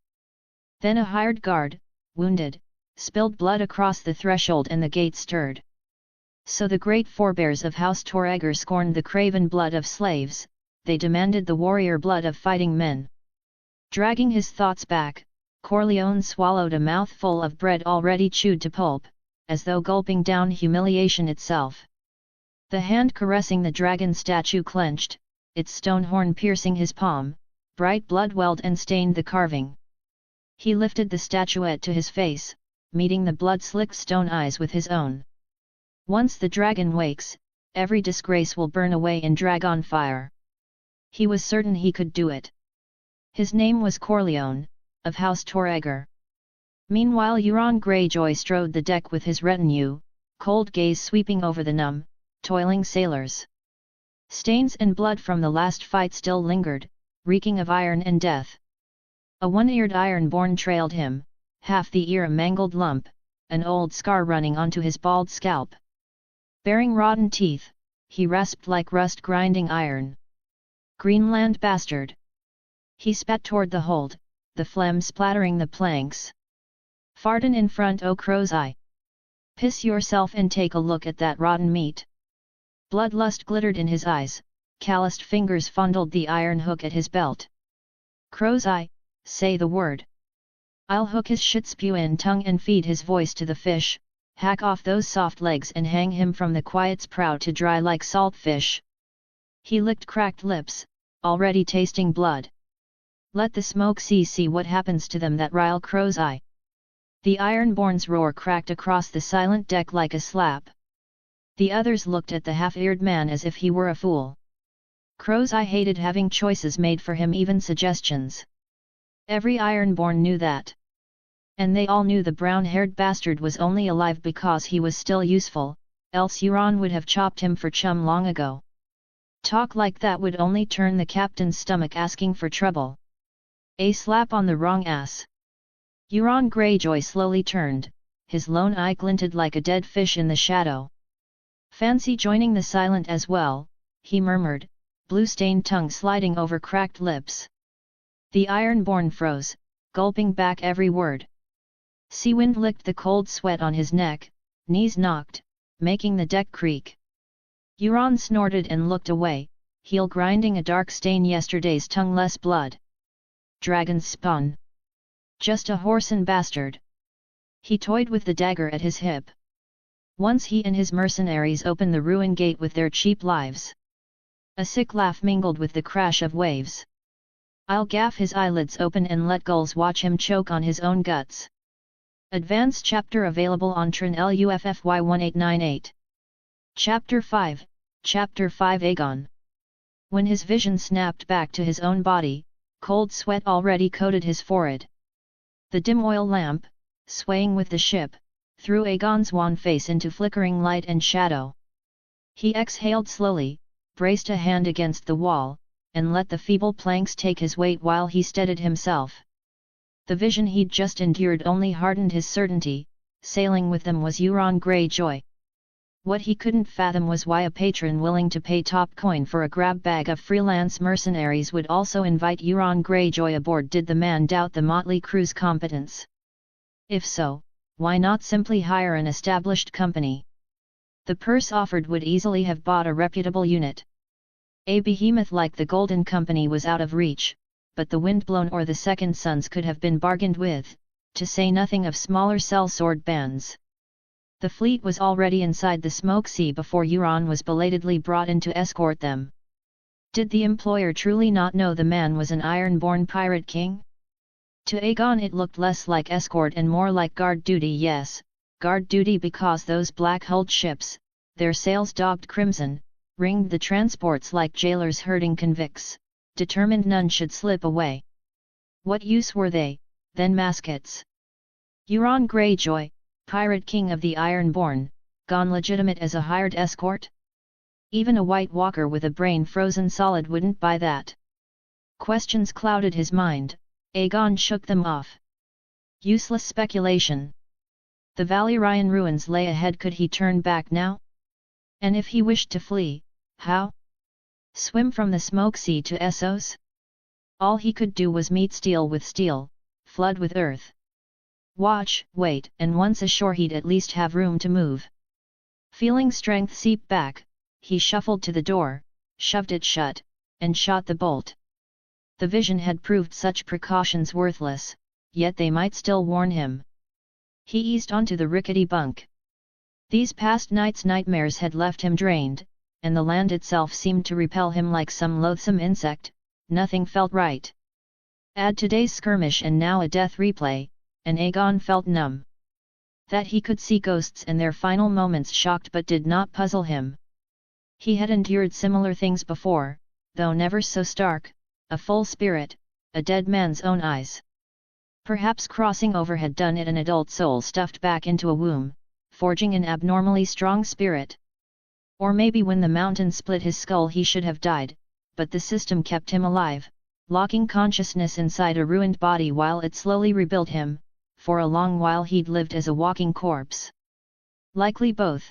Then a hired guard, wounded, spilled blood across the threshold and the gate stirred. So the great forebears of House Targaryen scorned the craven blood of slaves, they demanded the warrior blood of fighting men. Dragging his thoughts back, Corleone swallowed a mouthful of bread already chewed to pulp, as though gulping down humiliation itself. The hand caressing the dragon statue clenched, its stone horn piercing his palm, bright blood welled and stained the carving. He lifted the statuette to his face, meeting the blood-slicked stone eyes with his own. Once the dragon wakes, every disgrace will burn away in dragon fire. He was certain he could do it. His name was Corleone, of House Targaryen. Meanwhile Euron Greyjoy strode the deck with his retinue, cold gaze sweeping over the numb, toiling sailors. Stains and blood from the last fight still lingered, reeking of iron and death. A one-eared ironborn trailed him, half the ear a mangled lump, an old scar running onto his bald scalp. Bearing rotten teeth, he rasped like rust grinding iron. Greenland bastard! He spat toward the hold, the phlegm splattering the planks. Farden in front, O Crow's Eye! Piss yourself and take a look at that rotten meat. Bloodlust glittered in his eyes, calloused fingers fondled the iron hook at his belt. Crow's Eye, say the word. I'll hook his shit-spewin' tongue and feed his voice to the fish, hack off those soft legs and hang him from the quiet's prow to dry like salt fish. He licked cracked lips, already tasting blood. Let the smoke see what happens to them that rile Crow's Eye. The Ironborn's roar cracked across the silent deck like a slap. The others looked at the half-eared man as if he were a fool. Crow's Eye hated having choices made for him, even suggestions. Every Ironborn knew that. And they all knew the brown-haired bastard was only alive because he was still useful, else Euron would have chopped him for chum long ago. Talk like that would only turn the captain's stomach, asking for trouble. A slap on the wrong ass. Euron Greyjoy slowly turned, his lone eye glinted like a dead fish in the shadow. Fancy joining the silent as well, he murmured, blue-stained tongue sliding over cracked lips. The Ironborn froze, gulping back every word. Seawind licked the cold sweat on his neck, knees knocked, making the deck creak. Euron snorted and looked away, heel grinding a dark stain, yesterday's tongue less blood. Dragon's spawn. Just a whoreson bastard. He toyed with the dagger at his hip. Once he and his mercenaries opened the ruin gate with their cheap lives. A sick laugh mingled with the crash of waves. I'll gaff his eyelids open and let gulls watch him choke on his own guts. Advanced chapter available on Trin LUFFY 1898. Chapter 5, Chapter 5 Aegon. When his vision snapped back to his own body, cold sweat already coated his forehead. The dim oil lamp, swaying with the ship, threw Aegon's wan face into flickering light and shadow. He exhaled slowly, braced a hand against the wall, and let the feeble planks take his weight while he steadied himself. The vision he'd just endured only hardened his certainty, sailing with them was Euron Greyjoy. What he couldn't fathom was why a patron willing to pay top coin for a grab bag of freelance mercenaries would also invite Euron Greyjoy aboard. Did the man doubt the motley crew's competence? If so, why not simply hire an established company? The purse offered would easily have bought a reputable unit. A behemoth like the Golden Company was out of reach, but the Windblown or the Second Sons could have been bargained with, to say nothing of smaller sellsword bands. The fleet was already inside the Smoke Sea before Euron was belatedly brought in to escort them. Did the employer truly not know the man was an iron-born pirate king? To Aegon it looked less like escort and more like guard duty. Yes, guard duty, because those black-hulled ships, their sails daubed crimson, ringed the transports like jailers herding convicts, determined none should slip away. What use were they, then maskets? Euron Greyjoy, Pirate King of the Ironborn, gone legitimate as a hired escort? Even a White Walker with a brain frozen solid wouldn't buy that. Questions clouded his mind. Aegon shook them off. Useless speculation. The Valyrian ruins lay ahead. Could he turn back now? And if he wished to flee, how? Swim from the Smoke Sea to Essos? All he could do was meet steel with steel, flood with earth. Watch, wait, and once ashore he'd at least have room to move. Feeling strength seep back, he shuffled to the door, shoved it shut, and shot the bolt. The vision had proved such precautions worthless, yet they might still warn him. He eased onto the rickety bunk. These past night's nightmares had left him drained, and the land itself seemed to repel him like some loathsome insect. Nothing felt right. Add today's skirmish and now a death replay, and Aegon felt numb. That he could see ghosts and their final moments shocked but did not puzzle him. He had endured similar things before, though never so stark: a full spirit, a dead man's own eyes. Perhaps crossing over had done it, an adult soul stuffed back into a womb, forging an abnormally strong spirit. Or maybe when the mountain split his skull he should have died, but the system kept him alive, locking consciousness inside a ruined body while it slowly rebuilt him. For a long while he'd lived as a walking corpse. Likely both.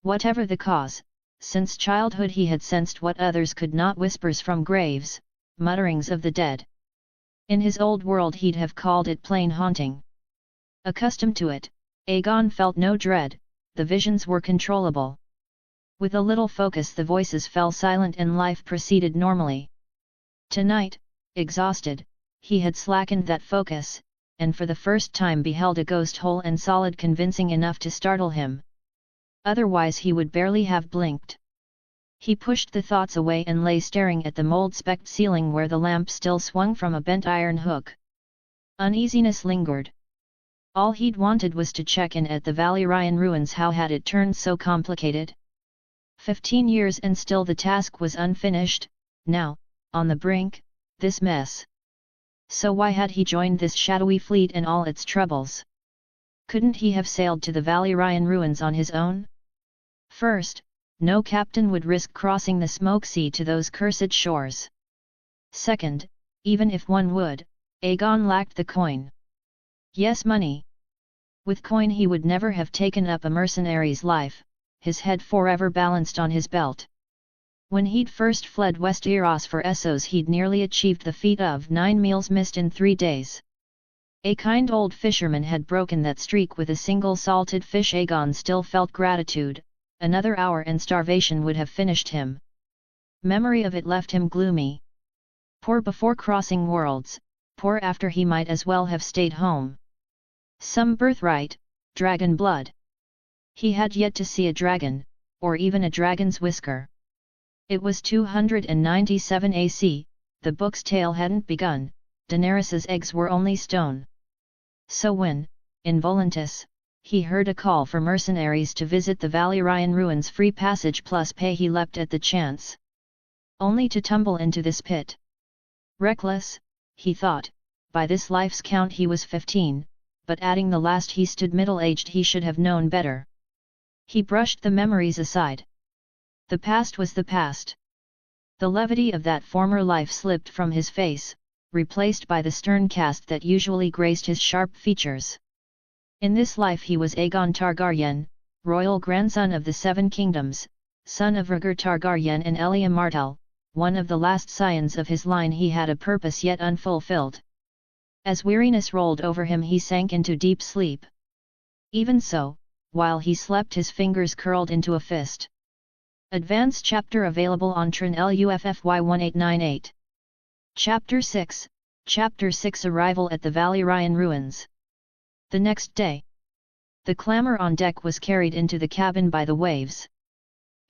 Whatever the cause, since childhood he had sensed what others could not: whispers from graves, mutterings of the dead. In his old world he'd have called it plain haunting. Accustomed to it, Aegon felt no dread. The visions were controllable. With a little focus the voices fell silent and life proceeded normally. Tonight, exhausted, he had slackened that focus, and for the first time beheld a ghost whole and solid, convincing enough to startle him. Otherwise he would barely have blinked. He pushed the thoughts away and lay staring at the mold-specked ceiling where the lamp still swung from a bent iron hook. Uneasiness lingered. All he'd wanted was to check in at the Valyrian ruins. How had it turned so complicated? 15 years and still the task was unfinished. Now, on the brink, this mess. So why had he joined this shadowy fleet and all its troubles? Couldn't he have sailed to the Valyrian ruins on his own? First, no captain would risk crossing the Smoke Sea to those cursed shores. Second, even if one would, Aegon lacked the coin. Yes, money. With coin he would never have taken up a mercenary's life, his head forever balanced on his belt. When he'd first fled Westeros for Essos he'd nearly achieved the feat of 9 meals missed in 3 days. A kind old fisherman had broken that streak with a single salted fish. Aegon still felt gratitude. Another hour and starvation would have finished him. Memory of it left him gloomy. Poor before crossing worlds, poor after. He might as well have stayed home. Some birthright, dragon blood. He had yet to see a dragon, or even a dragon's whisker. It was 297 AC, the book's tale hadn't begun, Daenerys's eggs were only stone. So when, in Volantis, he heard a call for mercenaries to visit the Valyrian ruins, free passage plus pay, he leapt at the chance. Only to tumble into this pit. Reckless, he thought. By this life's count he was 15, but adding the last he stood middle-aged. He should have known better. He brushed the memories aside. The past was the past. The levity of that former life slipped from his face, replaced by the stern cast that usually graced his sharp features. In this life he was Aegon Targaryen, royal grandson of the Seven Kingdoms, son of Rhaegar Targaryen and Elia Martell, one of the last scions of his line. He had a purpose yet unfulfilled. As weariness rolled over him he sank into deep sleep. Even so, while he slept his fingers curled into a fist. Advanced chapter available on Tron LUFFY 1898. Chapter 6, Chapter 6 Arrival at the Valyrian Ruins. The next day. The clamor on deck was carried into the cabin by the waves.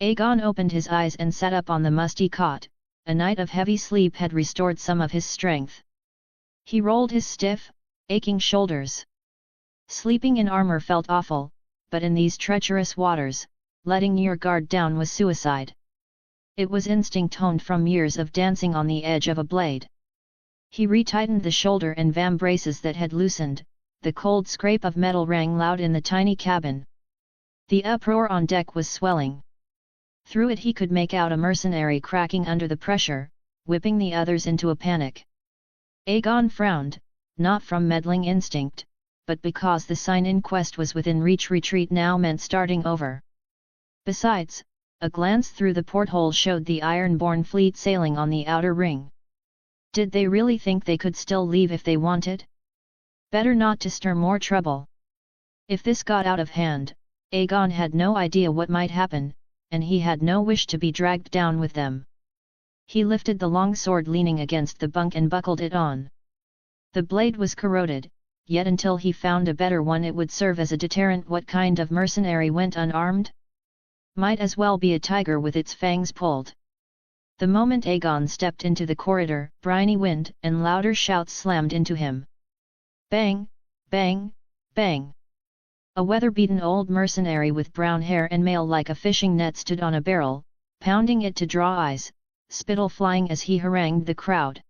Aegon opened his eyes and sat up on the musty cot. A night of heavy sleep had restored some of his strength. He rolled his stiff, aching shoulders. Sleeping in armor felt awful, but in these treacherous waters, letting your guard down was suicide. It was instinct honed from years of dancing on the edge of a blade. He retightened the shoulder and vambraces that had loosened. The cold scrape of metal rang loud in the tiny cabin. The uproar on deck was swelling. Through it he could make out a mercenary cracking under the pressure, whipping the others into a panic. Aegon frowned, not from meddling instinct, but because the sign in quest was within reach. Retreat now meant starting over. Besides, a glance through the porthole showed the Ironborn fleet sailing on the outer ring. Did they really think they could still leave if they wanted? Better not to stir more trouble. If this got out of hand, Aegon had no idea what might happen, and he had no wish to be dragged down with them. He lifted the long sword leaning against the bunk and buckled it on. The blade was corroded, yet until he found a better one it would serve as a deterrent. What kind of mercenary went unarmed? Might as well be a tiger with its fangs pulled. The moment Aegon stepped into the corridor, briny wind and louder shouts slammed into him. Bang, bang, bang. A weather-beaten old mercenary with brown hair and mail like a fishing net stood on a barrel, pounding it to draw eyes, spittle flying as he harangued the crowd.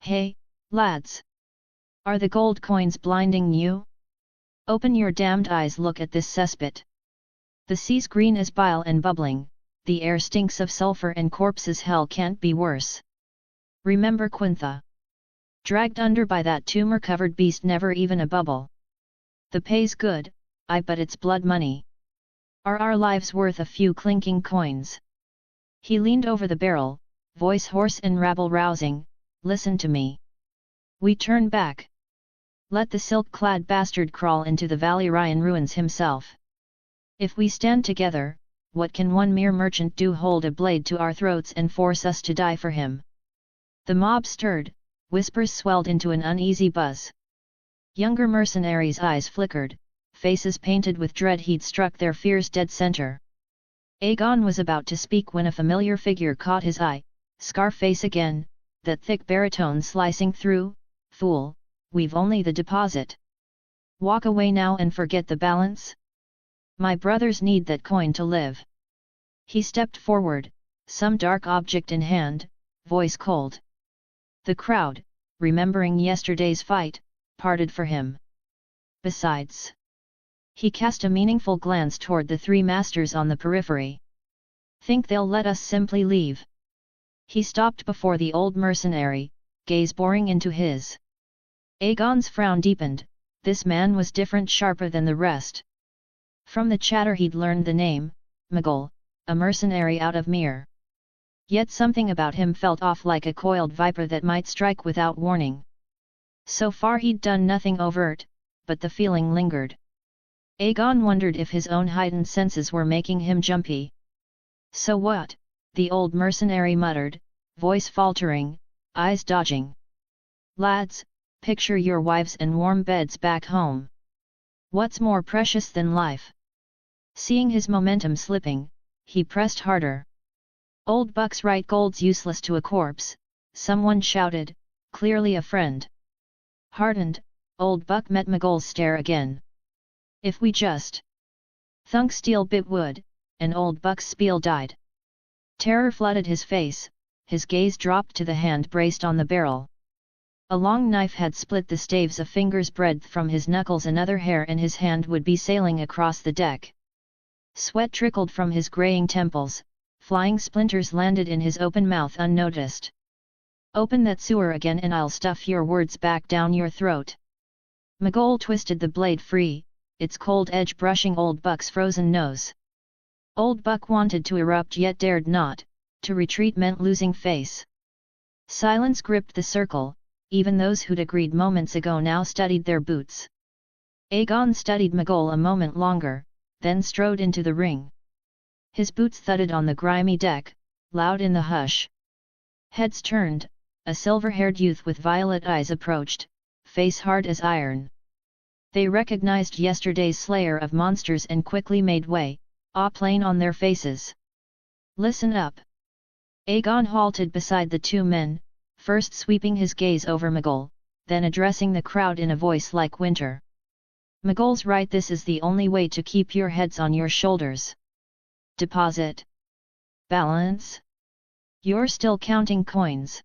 Hey, lads! Are the gold coins blinding you? Open your damned eyes, look at this cesspit. The sea's green as bile and bubbling, the air stinks of sulfur and corpses. Hell can't be worse. Remember Quintha? Dragged under by that tumor-covered beast, never even a bubble. The pay's good, but it's blood money. Are our lives worth a few clinking coins? He leaned over the barrel, voice hoarse and rabble-rousing. Listen to me. We turn back. Let the silk-clad bastard crawl into the Valyrian Ruins himself. If we stand together, what can one mere merchant do? Hold a blade to our throats and force us to die for him? The mob stirred. Whispers swelled into an uneasy buzz. Younger mercenaries' eyes flickered, faces painted with dread. He'd struck their fears dead center. Aegon was about to speak when a familiar figure caught his eye. Scarface again, that thick baritone slicing through. Fool, we've only the deposit. Walk away now and forget the balance? My brothers need that coin to live. He stepped forward, some dark object in hand, voice cold. The crowd, remembering yesterday's fight, parted for him. Besides, he cast a meaningful glance toward the three masters on the periphery. Think they'll let us simply leave? He stopped before the old mercenary, gaze boring into his. Aegon's frown deepened. This man was different, sharper than the rest. From the chatter he'd learned the name, Mogul, a mercenary out of Myr. Yet something about him felt off, like a coiled viper that might strike without warning. So far he'd done nothing overt, but the feeling lingered. Aegon wondered if his own heightened senses were making him jumpy. So what? The old mercenary muttered, voice faltering, eyes dodging. Lads, picture your wives and warm beds back home. What's more precious than life? Seeing his momentum slipping, he pressed harder. Old Buck's right, gold's useless to a corpse, someone shouted, clearly a friend. Hardened, Old Buck met Mogul's stare again. If we just thunk steel bit wood, and Old Buck's spiel died. Terror flooded his face, his gaze dropped to the hand braced on the barrel. A long knife had split the staves a finger's breadth from his knuckles. Another hair and his hand would be sailing across the deck. Sweat trickled from his graying temples, flying splinters landed in his open mouth unnoticed. Open that sewer again and I'll stuff your words back down your throat. Mogul twisted the blade free, its cold edge brushing Old Buck's frozen nose. Old Buck wanted to erupt yet dared not, to retreat meant losing face. Silence gripped the circle, even those who'd agreed moments ago now studied their boots. Aegon studied Mogul a moment longer, then strode into the ring. His boots thudded on the grimy deck, loud in the hush. Heads turned, a silver-haired youth with violet eyes approached, face hard as iron. They recognized yesterday's slayer of monsters and quickly made way, awe plain on their faces. "Listen up." Aegon halted beside the two men, first sweeping his gaze over Mogul, then addressing the crowd in a voice like winter. "Mogul's right, this is the only way to keep your heads on your shoulders. Deposit. Balance. You're still counting coins."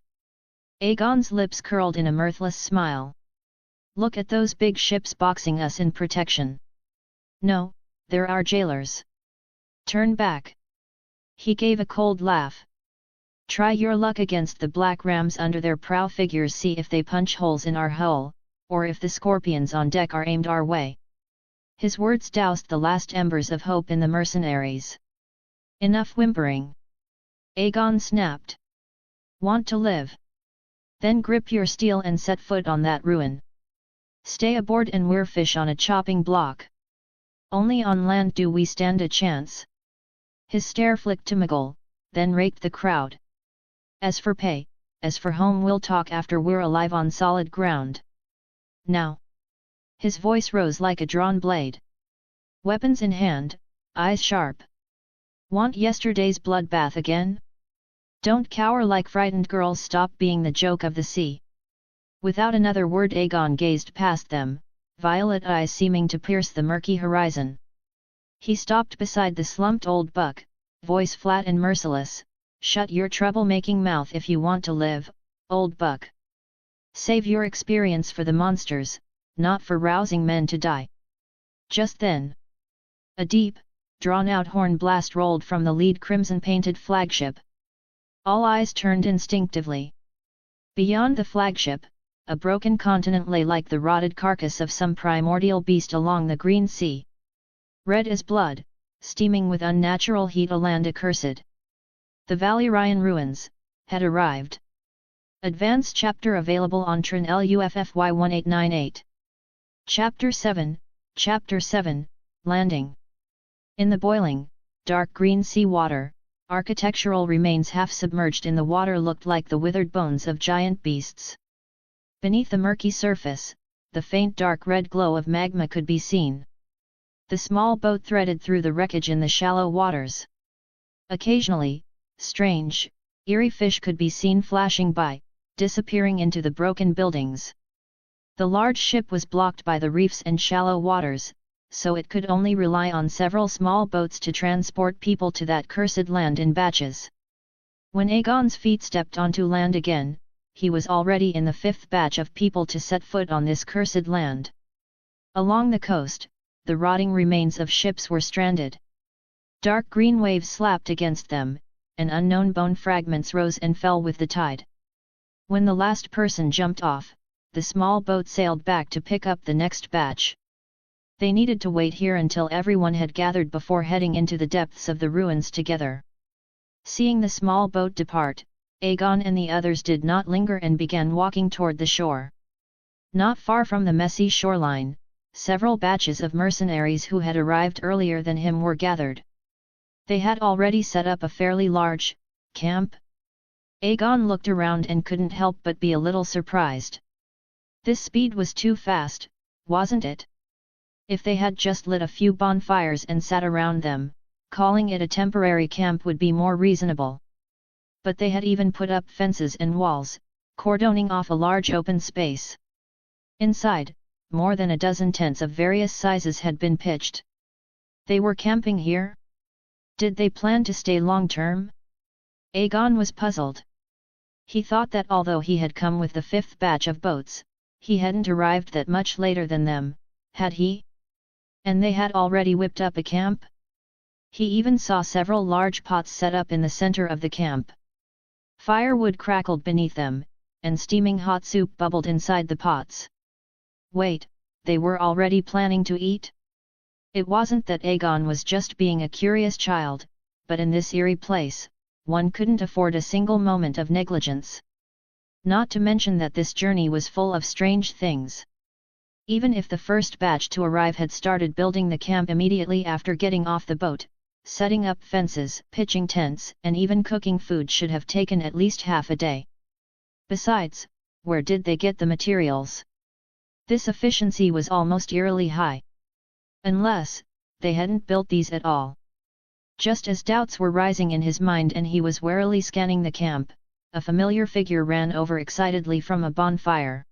Aegon's lips curled in a mirthless smile. "Look at those big ships boxing us in protection. No, they're our jailers. Turn back." He gave a cold laugh. "Try your luck against the black rams under their prow figures, see if they punch holes in our hull, or if the scorpions on deck are aimed our way." His words doused the last embers of hope in the mercenaries. "Enough whimpering!" Aegon snapped. "Want to live? Then grip your steel and set foot on that ruin. Stay aboard and we're fish on a chopping block. Only on land do we stand a chance." His stare flicked to Mogul, then raked the crowd. "As for pay, as for home, we'll talk after we're alive on solid ground. Now." His voice rose like a drawn blade. Weapons in hand, eyes sharp. "Want yesterday's bloodbath again? Don't cower like frightened girls, stop being the joke of the sea." Without another word Aegon gazed past them, violet eyes seeming to pierce the murky horizon. He stopped beside the slumped Old Buck, voice flat and merciless. "Shut your trouble-making mouth if you want to live, Old Buck. Save your experience for the monsters, not for rousing men to die." Just then, a deep, drawn-out horn blast rolled from the lead crimson-painted flagship. All eyes turned instinctively. Beyond the flagship, a broken continent lay like the rotted carcass of some primordial beast along the green sea. Red as blood, steaming with unnatural heat, a land accursed. The Valyrian Ruins had arrived. Advanced chapter available on Tron LUFFY 1898. Chapter 7, Landing. In the boiling, dark green sea water, architectural remains half submerged in the water looked like the withered bones of giant beasts. Beneath the murky surface, the faint dark red glow of magma could be seen. The small boat threaded through the wreckage in the shallow waters. Occasionally, strange, eerie fish could be seen flashing by, disappearing into the broken buildings. The large ship was blocked by the reefs and shallow waters, so it could only rely on several small boats to transport people to that cursed land in batches. When Aegon's feet stepped onto land again, he was already in the fifth batch of people to set foot on this cursed land. Along the coast, the rotting remains of ships were stranded. Dark green waves slapped against them, and unknown bone fragments rose and fell with the tide. When the last person jumped off, the small boat sailed back to pick up the next batch. They needed to wait here until everyone had gathered before heading into the depths of the ruins together. Seeing the small boat depart, Aegon and the others did not linger and began walking toward the shore. Not far from the messy shoreline, several batches of mercenaries who had arrived earlier than him were gathered. They had already set up a fairly large camp. Aegon looked around and couldn't help but be a little surprised. This speed was too fast, wasn't it? If they had just lit a few bonfires and sat around them, calling it a temporary camp would be more reasonable. But they had even put up fences and walls, cordoning off a large open space. Inside, more than a dozen tents of various sizes had been pitched. They were camping here? Did they plan to stay long-term? Aegon was puzzled. He thought that although he had come with the fifth batch of boats, he hadn't arrived that much later than them, had he? And they had already whipped up a camp? He even saw several large pots set up in the center of the camp. Firewood crackled beneath them, and steaming hot soup bubbled inside the pots. Wait, they were already planning to eat? It wasn't that Aegon was just being a curious child, but in this eerie place, one couldn't afford a single moment of negligence. Not to mention that this journey was full of strange things. Even if the first batch to arrive had started building the camp immediately after getting off the boat, setting up fences, pitching tents, and even cooking food should have taken at least half a day. Besides, where did they get the materials? This efficiency was almost eerily high. Unless, they hadn't built these at all. Just as doubts were rising in his mind and he was warily scanning the camp, a familiar figure ran over excitedly from a bonfire.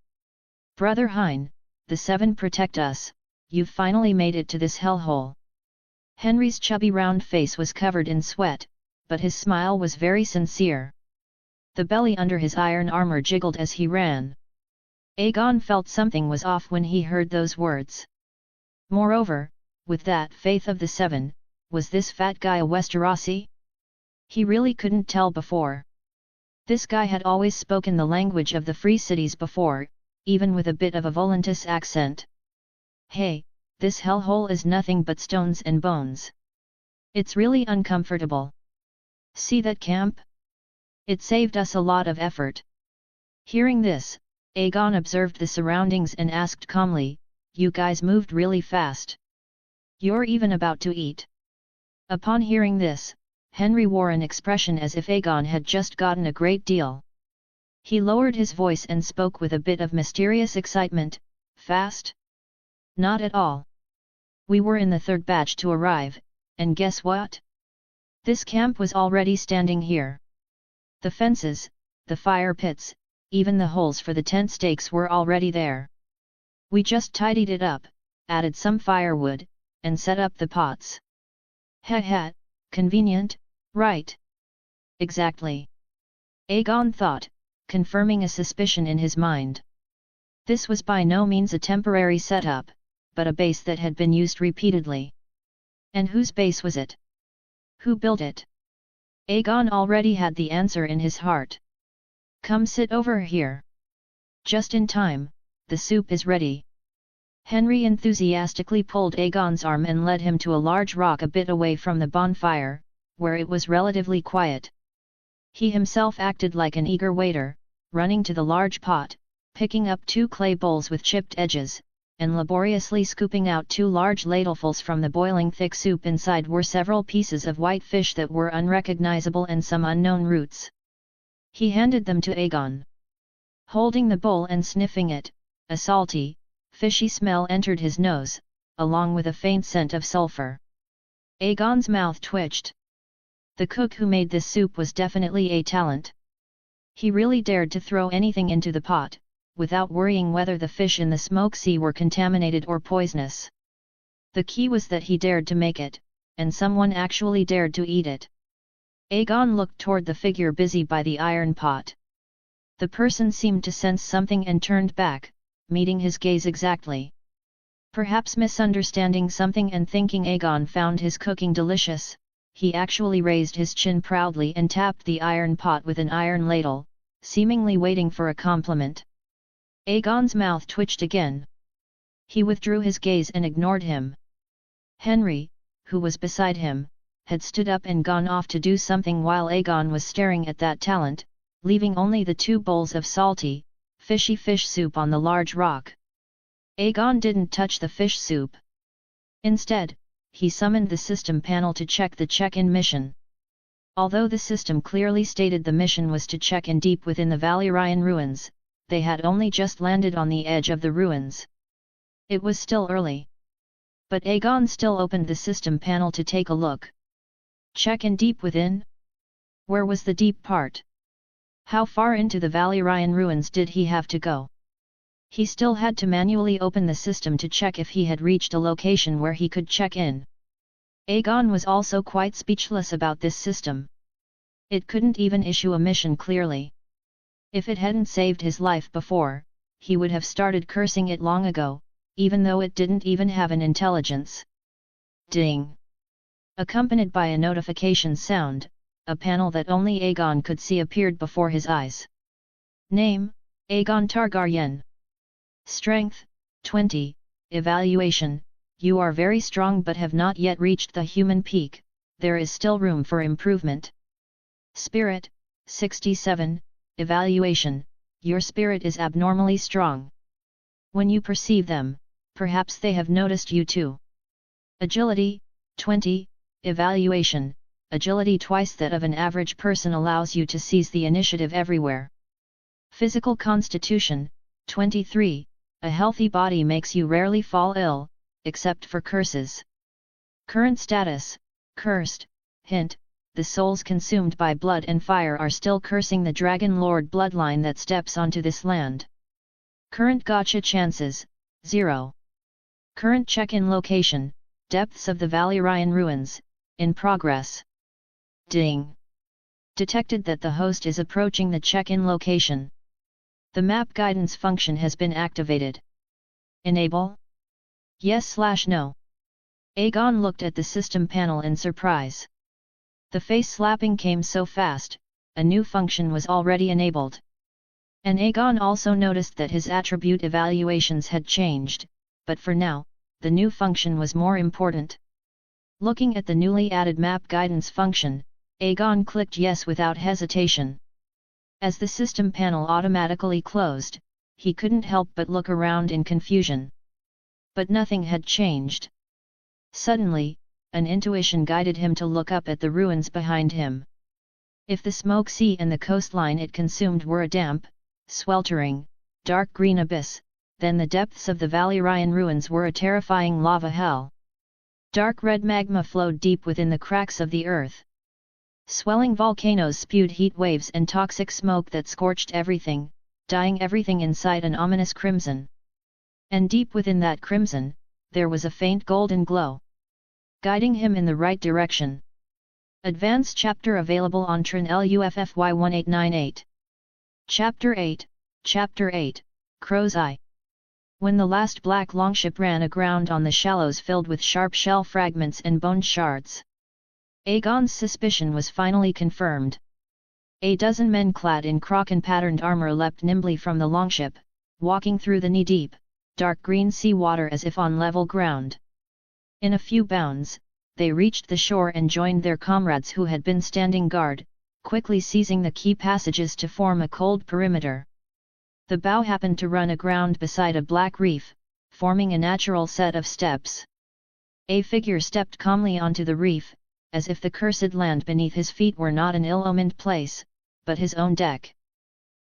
"Brother Hein, the Seven protect us, you've finally made it to this hellhole." Henry's chubby round face was covered in sweat, but his smile was very sincere. The belly under his iron armor jiggled as he ran. Aegon felt something was off when he heard those words. Moreover, with that faith of the Seven, was this fat guy a Westerosi? He really couldn't tell before. This guy had always spoken the language of the Free Cities before, even with a bit of a Volantis accent. "Hey, this hellhole is nothing but stones and bones. It's really uncomfortable. See that camp? It saved us a lot of effort." Hearing this, Aegon observed the surroundings and asked calmly, "You guys moved really fast. You're even about to eat?" Upon hearing this, Henry wore an expression as if Aegon had just gotten a great deal. He lowered his voice and spoke with a bit of mysterious excitement. "Fast? Not at all. We were in the third batch to arrive, and guess what? This camp was already standing here. The fences, the fire pits, even the holes for the tent stakes were already there. We just tidied it up, added some firewood, and set up the pots." "Heh, convenient, right?" "Exactly," Aegon thought, confirming a suspicion in his mind. This was by no means a temporary setup, but a base that had been used repeatedly. And whose base was it? Who built it? Aegon already had the answer in his heart. "Come sit over here. Just in time, the soup is ready." Henry enthusiastically pulled Aegon's arm and led him to a large rock a bit away from the bonfire, where it was relatively quiet. He himself acted like an eager waiter, running to the large pot, picking up 2 clay bowls with chipped edges, and laboriously scooping out 2 large ladlefuls from the boiling thick soup. Inside were several pieces of white fish that were unrecognizable and some unknown roots. He handed them to Aegon. Holding the bowl and sniffing it, a salty, fishy smell entered his nose, along with a faint scent of sulfur. Aegon's mouth twitched. The cook who made this soup was definitely a talent. He really dared to throw anything into the pot, without worrying whether the fish in the smoke sea were contaminated or poisonous. The key was that he dared to make it, and someone actually dared to eat it. Aegon looked toward the figure busy by the iron pot. The person seemed to sense something and turned back, meeting his gaze exactly. Perhaps misunderstanding something and thinking Aegon found his cooking delicious, he actually raised his chin proudly and tapped the iron pot with an iron ladle, seemingly waiting for a compliment. Aegon's mouth twitched again. He withdrew his gaze and ignored him. Henry, who was beside him, had stood up and gone off to do something while Aegon was staring at that talent, leaving only the 2 bowls of salty, fishy fish soup on the large rock. Aegon didn't touch the fish soup. Instead, he summoned the system panel to check the check-in mission. Although the system clearly stated the mission was to check in deep within the Valyrian Ruins, they had only just landed on the edge of the ruins. It was still early. But Aegon still opened the system panel to take a look. Check in deep within? Where was the deep part? How far into the Valyrian Ruins did he have to go? He still had to manually open the system to check if he had reached a location where he could check in. Aegon was also quite speechless about this system. It couldn't even issue a mission clearly. If it hadn't saved his life before, he would have started cursing it long ago, even though it didn't even have an intelligence. Ding! Accompanied by a notification sound, a panel that only Aegon could see appeared before his eyes. Name, Aegon Targaryen. Strength, 20, Evaluation, you are very strong but have not yet reached the human peak, there is still room for improvement. Spirit, 67, Evaluation, your spirit is abnormally strong. When you perceive them, perhaps they have noticed you too. Agility, 20, Evaluation, agility twice that of an average person allows you to seize the initiative everywhere. Physical constitution, 23, a healthy body makes you rarely fall ill, except for curses. Current status, cursed, hint, the souls consumed by blood and fire are still cursing the Dragon Lord bloodline that steps onto this land. Current gacha chances, 0. Current check-in location, depths of the Valyrian Ruins, in progress. Ding! Detected that the host is approaching the check-in location. The map guidance function has been activated. Enable? Yes/no. Aegon looked at the system panel in surprise. The face slapping came so fast, a new function was already enabled. And Aegon also noticed that his attribute evaluations had changed, but for now, the new function was more important. Looking at the newly added map guidance function, Aegon clicked yes without hesitation. As the system panel automatically closed, he couldn't help but look around in confusion. But nothing had changed. Suddenly, an intuition guided him to look up at the ruins behind him. If the smoke sea and the coastline it consumed were a damp, sweltering, dark green abyss, then the depths of the Valyrian Ruins were a terrifying lava hell. Dark red magma flowed deep within the cracks of the earth. Swelling volcanoes spewed heat waves and toxic smoke that scorched everything, dyeing everything inside an ominous crimson. And deep within that crimson, there was a faint golden glow, guiding him in the right direction. Advanced chapter available on TRN-LUFFY1898. Chapter 8, Chapter 8, Crow's Eye. When the last black longship ran aground on the shallows filled with sharp shell fragments and bone shards, Aegon's suspicion was finally confirmed. A dozen men clad in Kraken-patterned armor leapt nimbly from the longship, walking through the knee-deep, dark green sea water as if on level ground. In a few bounds, they reached the shore and joined their comrades who had been standing guard, quickly seizing the key passages to form a cold perimeter. The bow happened to run aground beside a black reef, forming a natural set of steps. A figure stepped calmly onto the reef, as if the cursed land beneath his feet were not an ill-omened place, but his own deck.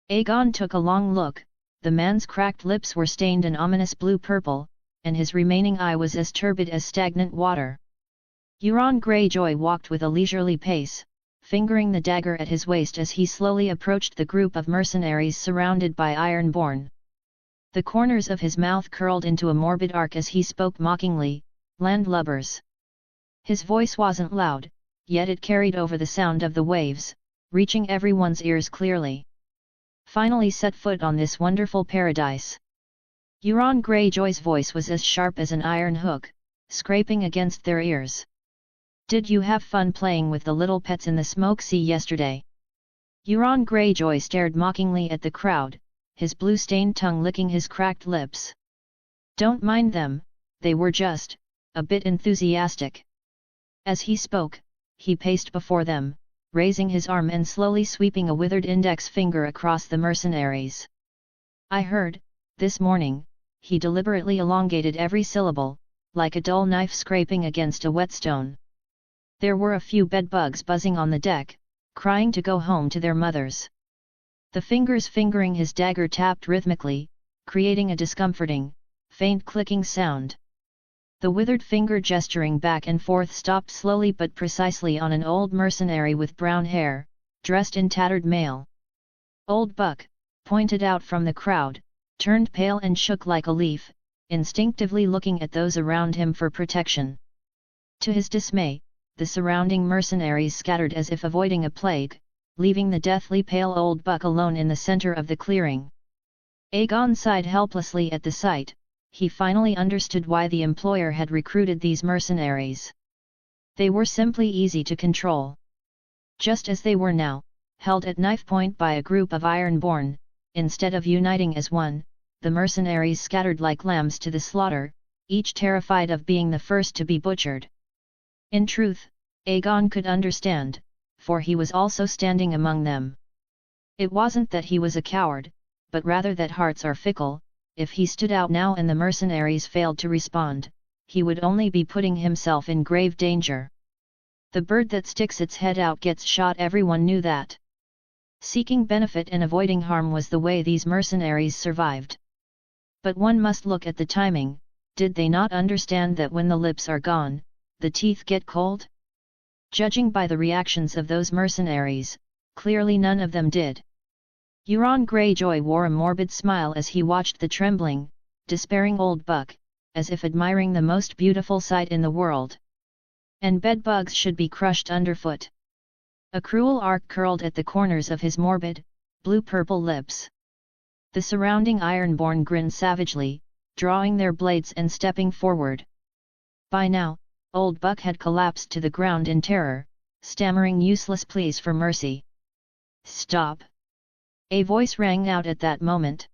Aegon took a long look. The man's cracked lips were stained an ominous blue-purple, and his remaining eye was as turbid as stagnant water. Euron Greyjoy walked with a leisurely pace, fingering the dagger at his waist as he slowly approached the group of mercenaries surrounded by Ironborn. The corners of his mouth curled into a morbid arc as he spoke mockingly, "Landlubbers." His voice wasn't loud, yet it carried over the sound of the waves, reaching everyone's ears clearly. "Finally set foot on this wonderful paradise." Euron Greyjoy's voice was as sharp as an iron hook, scraping against their ears. "Did you have fun playing with the little pets in the smoke sea yesterday?" Euron Greyjoy stared mockingly at the crowd, his blue-stained tongue licking his cracked lips. "Don't mind them, they were just a bit enthusiastic." As he spoke, he paced before them, raising his arm and slowly sweeping a withered index finger across the mercenaries. "I heard, this morning," he deliberately elongated every syllable, like a dull knife scraping against a whetstone. "There were a few bedbugs buzzing on the deck, crying to go home to their mothers." The fingers fingering his dagger tapped rhythmically, creating a discomforting, faint clicking sound. The withered finger gesturing back and forth stopped slowly but precisely on an old mercenary with brown hair, dressed in tattered mail. Old Buck, pointed out from the crowd, turned pale and shook like a leaf, instinctively looking at those around him for protection. To his dismay, the surrounding mercenaries scattered as if avoiding a plague, leaving the deathly pale Old Buck alone in the center of the clearing. Aegon sighed helplessly at the sight. He finally understood why the employer had recruited these mercenaries. They were simply easy to control. Just as they were now, held at knife point by a group of Ironborn, instead of uniting as one, the mercenaries scattered like lambs to the slaughter, each terrified of being the first to be butchered. In truth, Aegon could understand, for he was also standing among them. It wasn't that he was a coward, but rather that hearts are fickle. If he stood out now and the mercenaries failed to respond, he would only be putting himself in grave danger. The bird that sticks its head out gets shot, everyone knew that. Seeking benefit and avoiding harm was the way these mercenaries survived. But one must look at the timing. Did they not understand that when the lips are gone, the teeth get cold? Judging by the reactions of those mercenaries, clearly none of them did. Euron Greyjoy wore a morbid smile as he watched the trembling, despairing old buck, as if admiring the most beautiful sight in the world. And bedbugs should be crushed underfoot. A cruel arc curled at the corners of his morbid, blue-purple lips. The surrounding Ironborn grinned savagely, drawing their blades and stepping forward. By now, old buck had collapsed to the ground in terror, stammering useless pleas for mercy. "Stop!" A voice rang out at that moment.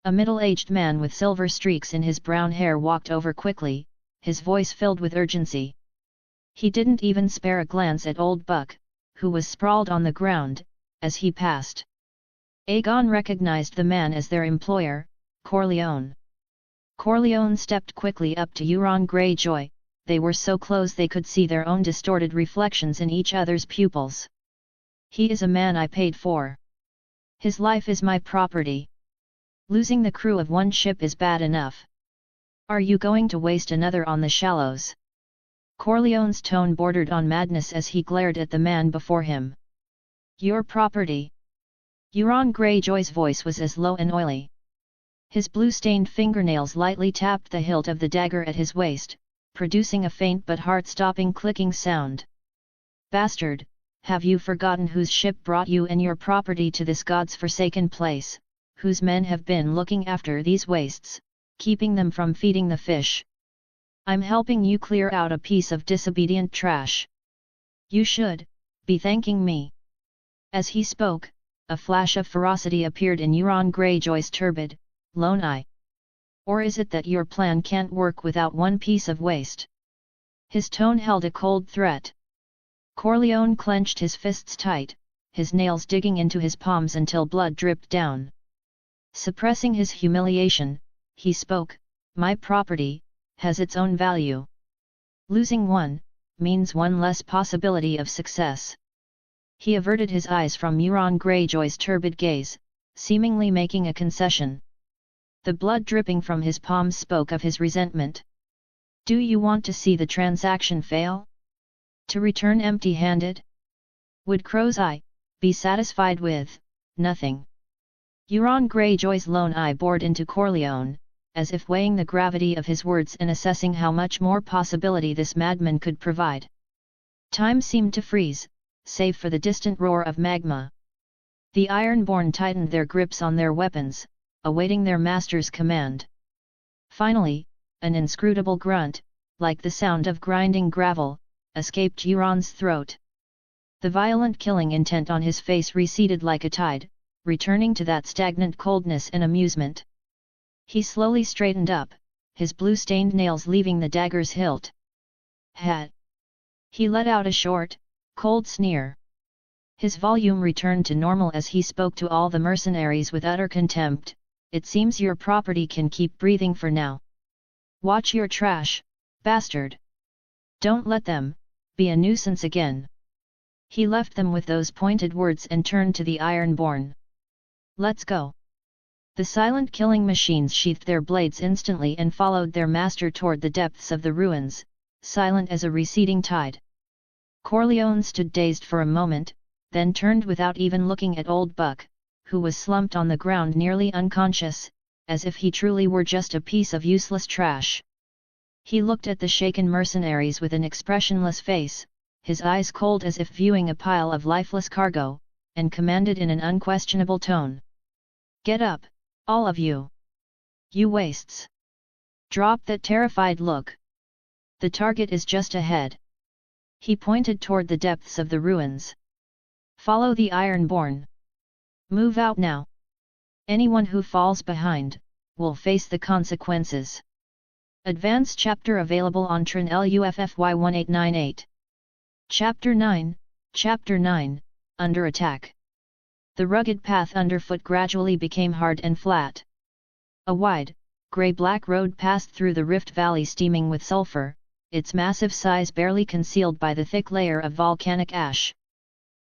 A middle-aged man with silver streaks in his brown hair walked over quickly, his voice filled with urgency. He didn't even spare a glance at old buck, who was sprawled on the ground, as he passed. Aegon recognized the man as their employer, Corleone. Corleone stepped quickly up to Euron Greyjoy. They were so close they could see their own distorted reflections in each other's pupils. "He is a man I paid for. His life is my property. Losing the crew of one ship is bad enough. Are you going to waste another on the shallows?" Corleone's tone bordered on madness as he glared at the man before him. "Your property?" Euron Greyjoy's voice was as low and oily. His blue-stained fingernails lightly tapped the hilt of the dagger at his waist, producing a faint but heart-stopping clicking sound. "Bastard, have you forgotten whose ship brought you and your property to this god's-forsaken place, whose men have been looking after these wastes, keeping them from feeding the fish? I'm helping you clear out a piece of disobedient trash. You should be thanking me." As he spoke, a flash of ferocity appeared in Euron Greyjoy's turbid, lone eye. "Or is it that your plan can't work without one piece of waste?" His tone held a cold threat. Corleone clenched his fists tight, his nails digging into his palms until blood dripped down. Suppressing his humiliation, he spoke, "My property has its own value. Losing one means one less possibility of success." He averted his eyes from Euron Greyjoy's turbid gaze, seemingly making a concession. The blood dripping from his palms spoke of his resentment. "Do you want to see the transaction fail? To return empty-handed? Would Crow's Eye be satisfied with nothing?" Euron Greyjoy's lone eye bored into Corleone, as if weighing the gravity of his words and assessing how much more possibility this madman could provide. Time seemed to freeze, save for the distant roar of magma. The Ironborn tightened their grips on their weapons, awaiting their master's command. Finally, an inscrutable grunt, like the sound of grinding gravel, escaped Euron's throat. The violent killing intent on his face receded like a tide, returning to that stagnant coldness and amusement. He slowly straightened up, his blue-stained nails leaving the dagger's hilt. "Hat!" He let out a short, cold sneer. His volume returned to normal as he spoke to all the mercenaries with utter contempt. "It seems your property can keep breathing for now. Watch your trash, bastard! Don't let them be a nuisance again." He left them with those pointed words and turned to the Ironborn. "Let's go." The silent killing machines sheathed their blades instantly and followed their master toward the depths of the ruins, silent as a receding tide. Corleone stood dazed for a moment, then turned without even looking at old Buck, who was slumped on the ground nearly unconscious, as if he truly were just a piece of useless trash. He looked at the shaken mercenaries with an expressionless face, his eyes cold as if viewing a pile of lifeless cargo, and commanded in an unquestionable tone. "Get up, all of you! You wastes! Drop that terrified look! The target is just ahead." He pointed toward the depths of the ruins. "Follow the Ironborn. Move out now. Anyone who falls behind will face the consequences." Advanced chapter available on Trin LUFFY 1898. Chapter 9, Under Attack. The rugged path underfoot gradually became hard and flat. A wide, grey-black road passed through the Rift Valley steaming with sulfur, its massive size barely concealed by the thick layer of volcanic ash.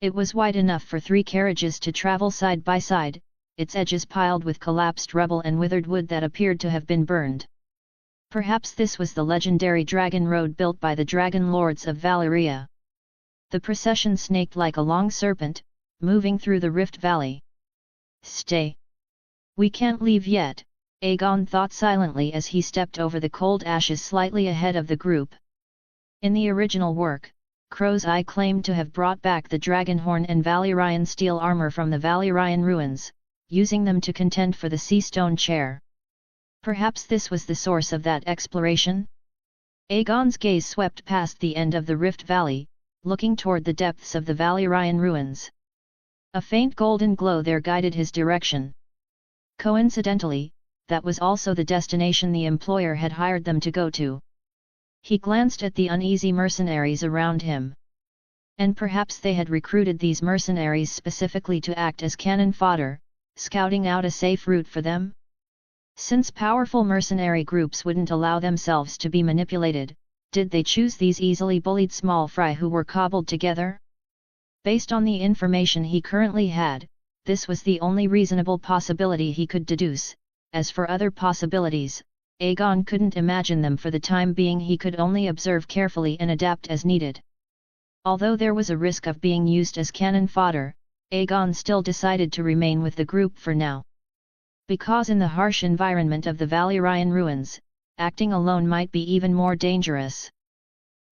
It was wide enough for 3 carriages to travel side by side, its edges piled with collapsed rubble and withered wood that appeared to have been burned. Perhaps this was the legendary Dragon Road built by the Dragon Lords of Valyria. The procession snaked like a long serpent, moving through the Rift Valley. "Stay! We can't leave yet," Aegon thought silently as he stepped over the cold ashes slightly ahead of the group. In the original work, Crow's Eye claimed to have brought back the dragon horn and Valyrian steel armor from the Valyrian Ruins, using them to contend for the sea stone chair. Perhaps this was the source of that exploration? Aegon's gaze swept past the end of the Rift Valley, looking toward the depths of the Valyrian Ruins. A faint golden glow there guided his direction. Coincidentally, that was also the destination the employer had hired them to go to. He glanced at the uneasy mercenaries around him. And perhaps they had recruited these mercenaries specifically to act as cannon fodder, scouting out a safe route for them? Since powerful mercenary groups wouldn't allow themselves to be manipulated, did they choose these easily bullied small fry who were cobbled together? Based on the information he currently had, this was the only reasonable possibility he could deduce. As for other possibilities, Aegon couldn't imagine them for the time being. He could only observe carefully and adapt as needed. Although there was a risk of being used as cannon fodder, Aegon still decided to remain with the group for now. Because in the harsh environment of the Valyrian Ruins, acting alone might be even more dangerous.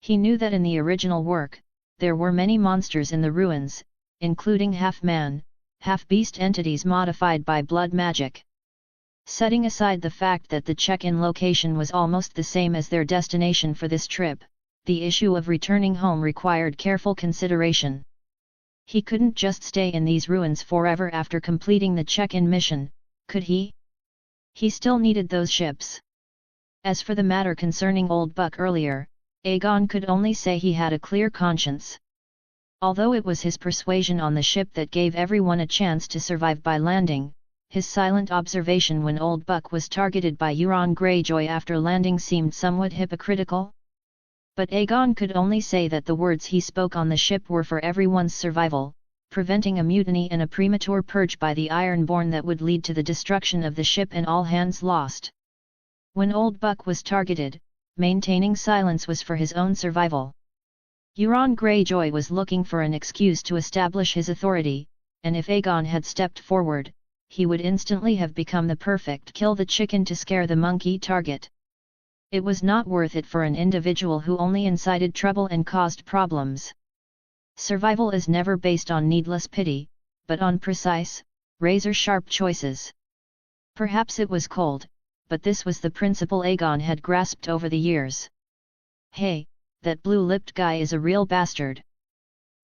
He knew that in the original work, there were many monsters in the ruins, including half-man, half-beast entities modified by blood magic. Setting aside the fact that the check-in location was almost the same as their destination for this trip, the issue of returning home required careful consideration. He couldn't just stay in these ruins forever after completing the check-in mission, could he? He still needed those ships. As for the matter concerning Old Buck earlier, Aegon could only say he had a clear conscience. Although it was his persuasion on the ship that gave everyone a chance to survive by landing, his silent observation when Old Buck was targeted by Euron Greyjoy after landing seemed somewhat hypocritical. But Aegon could only say that the words he spoke on the ship were for everyone's survival, preventing a mutiny and a premature purge by the Ironborn that would lead to the destruction of the ship and all hands lost. When Old Buck was targeted, maintaining silence was for his own survival. Euron Greyjoy was looking for an excuse to establish his authority, and if Aegon had stepped forward, he would instantly have become the perfect kill the chicken to scare the monkey target. It was not worth it for an individual who only incited trouble and caused problems. Survival is never based on needless pity, but on precise, razor-sharp choices. Perhaps it was cold, but this was the principle Aegon had grasped over the years. "Hey, that blue-lipped guy is a real bastard."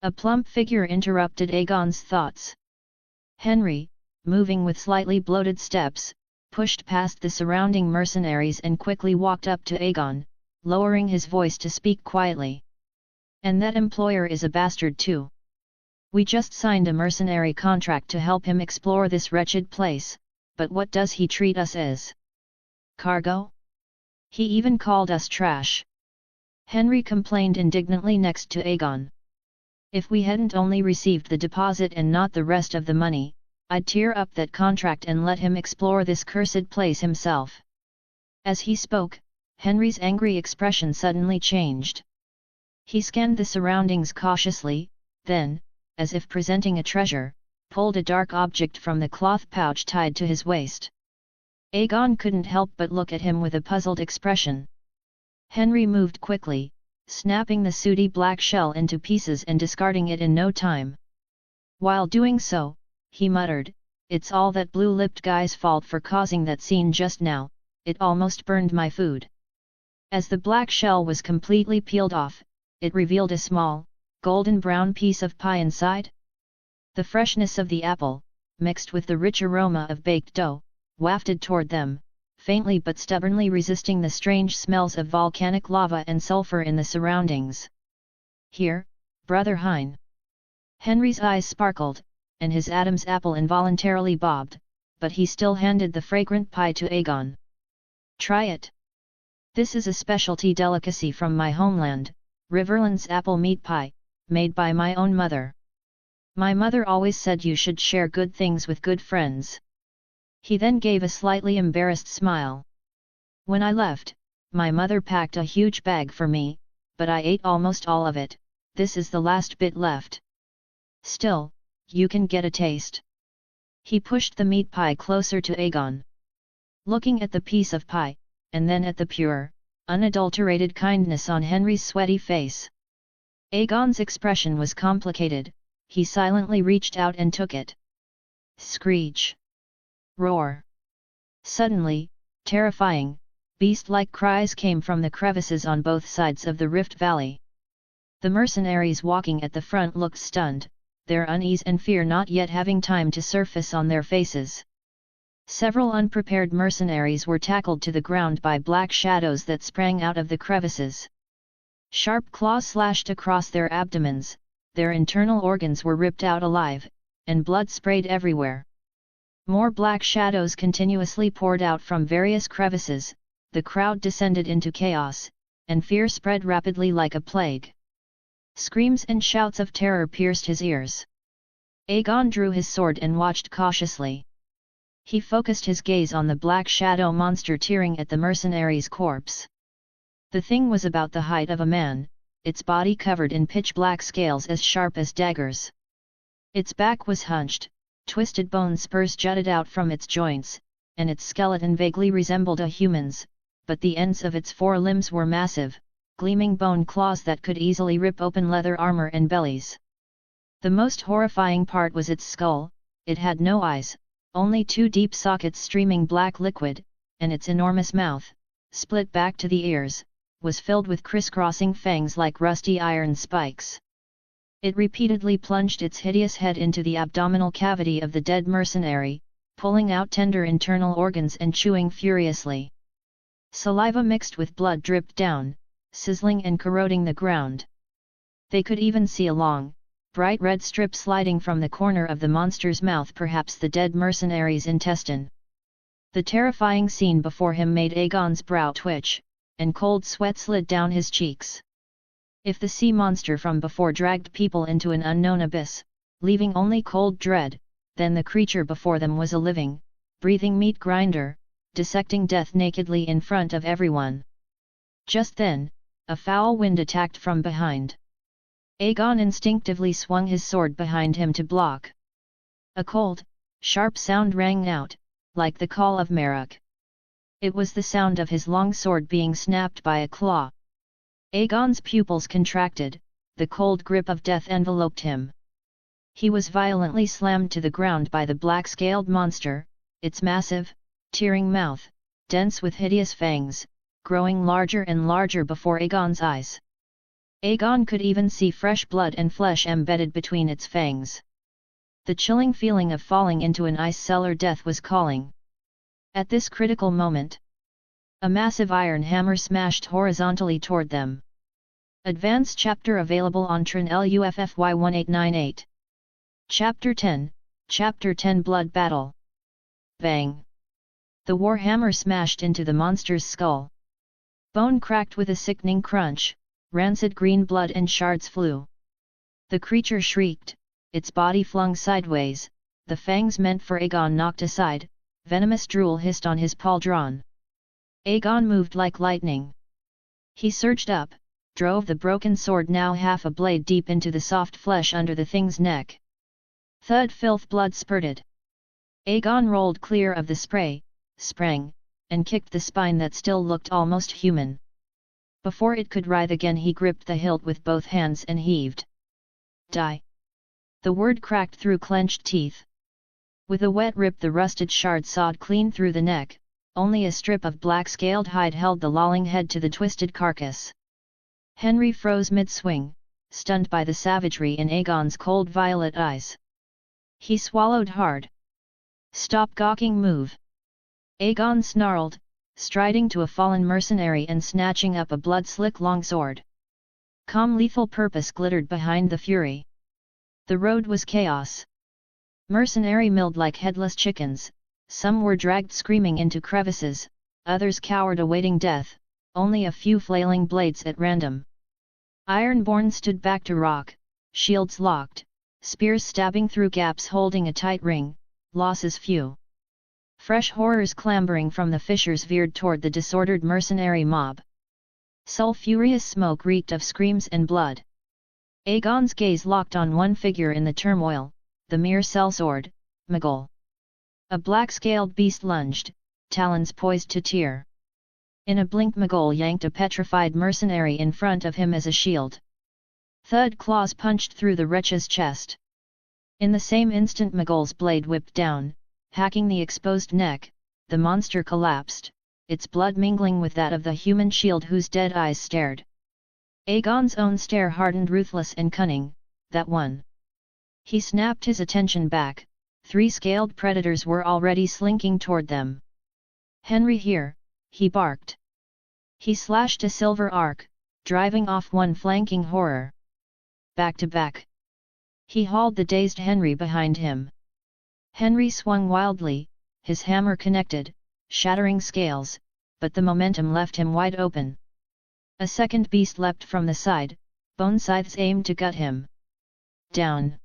A plump figure interrupted Aegon's thoughts. Henry, moving with slightly bloated steps, pushed past the surrounding mercenaries and quickly walked up to Aegon, lowering his voice to speak quietly. "And that employer is a bastard too. We just signed a mercenary contract to help him explore this wretched place, but what does he treat us as? Cargo? He even called us trash." Henry complained indignantly next to Aegon. "If we hadn't only received the deposit and not the rest of the money, I'd tear up that contract and let him explore this cursed place himself." As he spoke, Henry's angry expression suddenly changed. He scanned the surroundings cautiously, then, as if presenting a treasure, pulled a dark object from the cloth pouch tied to his waist. Aegon couldn't help but look at him with a puzzled expression. Henry moved quickly, snapping the sooty black shell into pieces and discarding it in no time. While doing so, he muttered, "It's all that blue-lipped guy's fault for causing that scene just now, it almost burned my food." As the black shell was completely peeled off, it revealed a small, golden-brown piece of pie inside. The freshness of the apple, mixed with the rich aroma of baked dough, wafted toward them, faintly but stubbornly resisting the strange smells of volcanic lava and sulfur in the surroundings. "Here, Brother Hein." Henry's eyes sparkled, and his Adam's apple involuntarily bobbed, but he still handed the fragrant pie to Aegon. "Try it. This is a specialty delicacy from my homeland, Riverland's apple meat pie, made by my own mother. My mother always said you should share good things with good friends." He then gave a slightly embarrassed smile. "When I left, my mother packed a huge bag for me, but I ate almost all of it. This is the last bit left. Still, you can get a taste." He pushed the meat pie closer to Aegon. Looking at the piece of pie, and then at the pure, unadulterated kindness on Henry's sweaty face. Aegon's expression was complicated. He silently reached out and took it. Screech! Roar! Suddenly, terrifying, beast-like cries came from the crevices on both sides of the Rift Valley. The mercenaries walking at the front looked stunned, their unease and fear not yet having time to surface on their faces. Several unprepared mercenaries were tackled to the ground by black shadows that sprang out of the crevices. Sharp claws slashed across their abdomens, their internal organs were ripped out alive, and blood sprayed everywhere. More black shadows continuously poured out from various crevices. The crowd descended into chaos, and fear spread rapidly like a plague. Screams and shouts of terror pierced his ears. Aegon drew his sword and watched cautiously. He focused his gaze on the black shadow monster tearing at the mercenary's corpse. The thing was about the height of a man, its body covered in pitch-black scales as sharp as daggers. Its back was hunched, twisted bone spurs jutted out from its joints, and its skeleton vaguely resembled a human's, but the ends of its four limbs were massive, gleaming bone claws that could easily rip open leather armor and bellies. The most horrifying part was its skull. It had no eyes, only two deep sockets streaming black liquid, and its enormous mouth, split back to the ears, was filled with crisscrossing fangs like rusty iron spikes. It repeatedly plunged its hideous head into the abdominal cavity of the dead mercenary, pulling out tender internal organs and chewing furiously. Saliva mixed with blood dripped down, sizzling and corroding the ground. They could even see a long, bright red strip sliding from the corner of the monster's mouth, perhaps the dead mercenary's intestine. The terrifying scene before him made Aegon's brow twitch, and cold sweat slid down his cheeks. If the sea monster from before dragged people into an unknown abyss, leaving only cold dread, then the creature before them was a living, breathing meat grinder, dissecting death nakedly in front of everyone. Just then, a foul wind attacked from behind. Aegon instinctively swung his sword behind him to block. A cold, sharp sound rang out, like the call of Maruk. It was the sound of his long sword being snapped by a claw. Aegon's pupils contracted, the cold grip of death enveloped him. He was violently slammed to the ground by the black-scaled monster, its massive, tearing mouth, dense with hideous fangs, growing larger and larger before Aegon's eyes. Aegon could even see fresh blood and flesh embedded between its fangs. The chilling feeling of falling into an ice cellar death was calling. At this critical moment, a massive iron hammer smashed horizontally toward them. Advanced chapter available on Tron LUFFY 1898. Chapter 10, Chapter 10 Blood Battle. Bang! The war hammer smashed into the monster's skull. Bone cracked with a sickening crunch, rancid green blood and shards flew. The creature shrieked, its body flung sideways, the fangs meant for Aegon knocked aside, venomous drool hissed on his pauldron. Aegon moved like lightning. He surged up, drove the broken sword now half a blade deep into the soft flesh under the thing's neck. Thud! Filth blood spurted. Aegon rolled clear of the spray, sprang, and kicked the spine that still looked almost human. Before it could writhe again he gripped the hilt with both hands and heaved. Die! The word cracked through clenched teeth. With a wet rip the rusted shard sawed clean through the neck, only a strip of black-scaled hide held the lolling head to the twisted carcass. Henry froze mid-swing, stunned by the savagery in Aegon's cold violet eyes. He swallowed hard. Stop gawking, move! Aegon snarled, striding to a fallen mercenary and snatching up a blood-slick longsword. Calm lethal purpose glittered behind the fury. The road was chaos. Mercenary milled like headless chickens, some were dragged screaming into crevices, others cowered awaiting death, only a few flailing blades at random. Ironborn stood back to rock, shields locked, spears stabbing through gaps holding a tight ring, losses few. Fresh horrors clambering from the fissures veered toward the disordered mercenary mob. Sulphurous smoke reeked of screams and blood. Aegon's gaze locked on one figure in the turmoil, the mere sellsword, Mogul. A black-scaled beast lunged, talons poised to tear. In a blink Mogul yanked a petrified mercenary in front of him as a shield. Thud claws punched through the wretch's chest. In the same instant Mogul's blade whipped down, hacking the exposed neck, the monster collapsed, its blood mingling with that of the human shield whose dead eyes stared. Aegon's own stare hardened ruthless and cunning, that one. He snapped his attention back, 3 scaled predators were already slinking toward them. Henry here, he barked. He slashed a silver arc, driving off one flanking horror. Back to back. He hauled the dazed Henry behind him. Henry swung wildly, his hammer connected, shattering scales, but the momentum left him wide open. A second beast leapt from the side, bone scythes aimed to gut him. Down!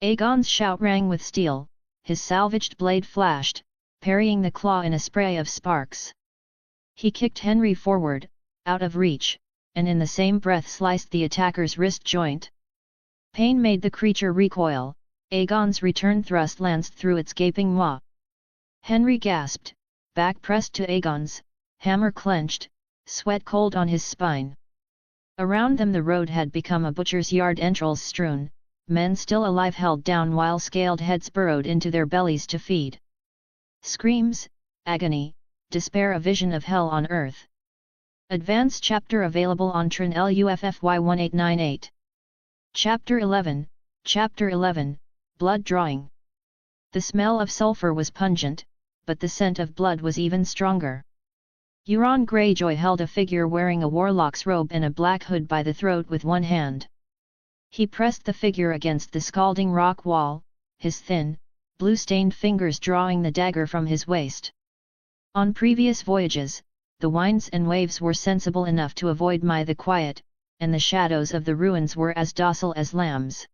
Aegon's shout rang with steel, his salvaged blade flashed, parrying the claw in a spray of sparks. He kicked Henry forward, out of reach, and in the same breath sliced the attacker's wrist joint. Pain made the creature recoil, Aegon's return thrust lanced through its gaping maw. Henry gasped, back pressed to Aegon's, hammer clenched, sweat cold on his spine. Around them the road had become a butcher's yard, entrails strewn, men still alive held down while scaled heads burrowed into their bellies to feed. Screams, agony, despair, a vision of hell on earth. Advanced chapter available on Tron LUFFY 1898. Chapter 11, Chapter 11, Blood Drawing. The smell of sulfur was pungent, but the scent of blood was even stronger. Euron Greyjoy held a figure wearing a warlock's robe and a black hood by the throat with one hand. He pressed the figure against the scalding rock wall, his thin, blue-stained fingers drawing the dagger from his waist. On previous voyages, the winds and waves were sensible enough to avoid the quiet, and the shadows of the ruins were as docile as lambs.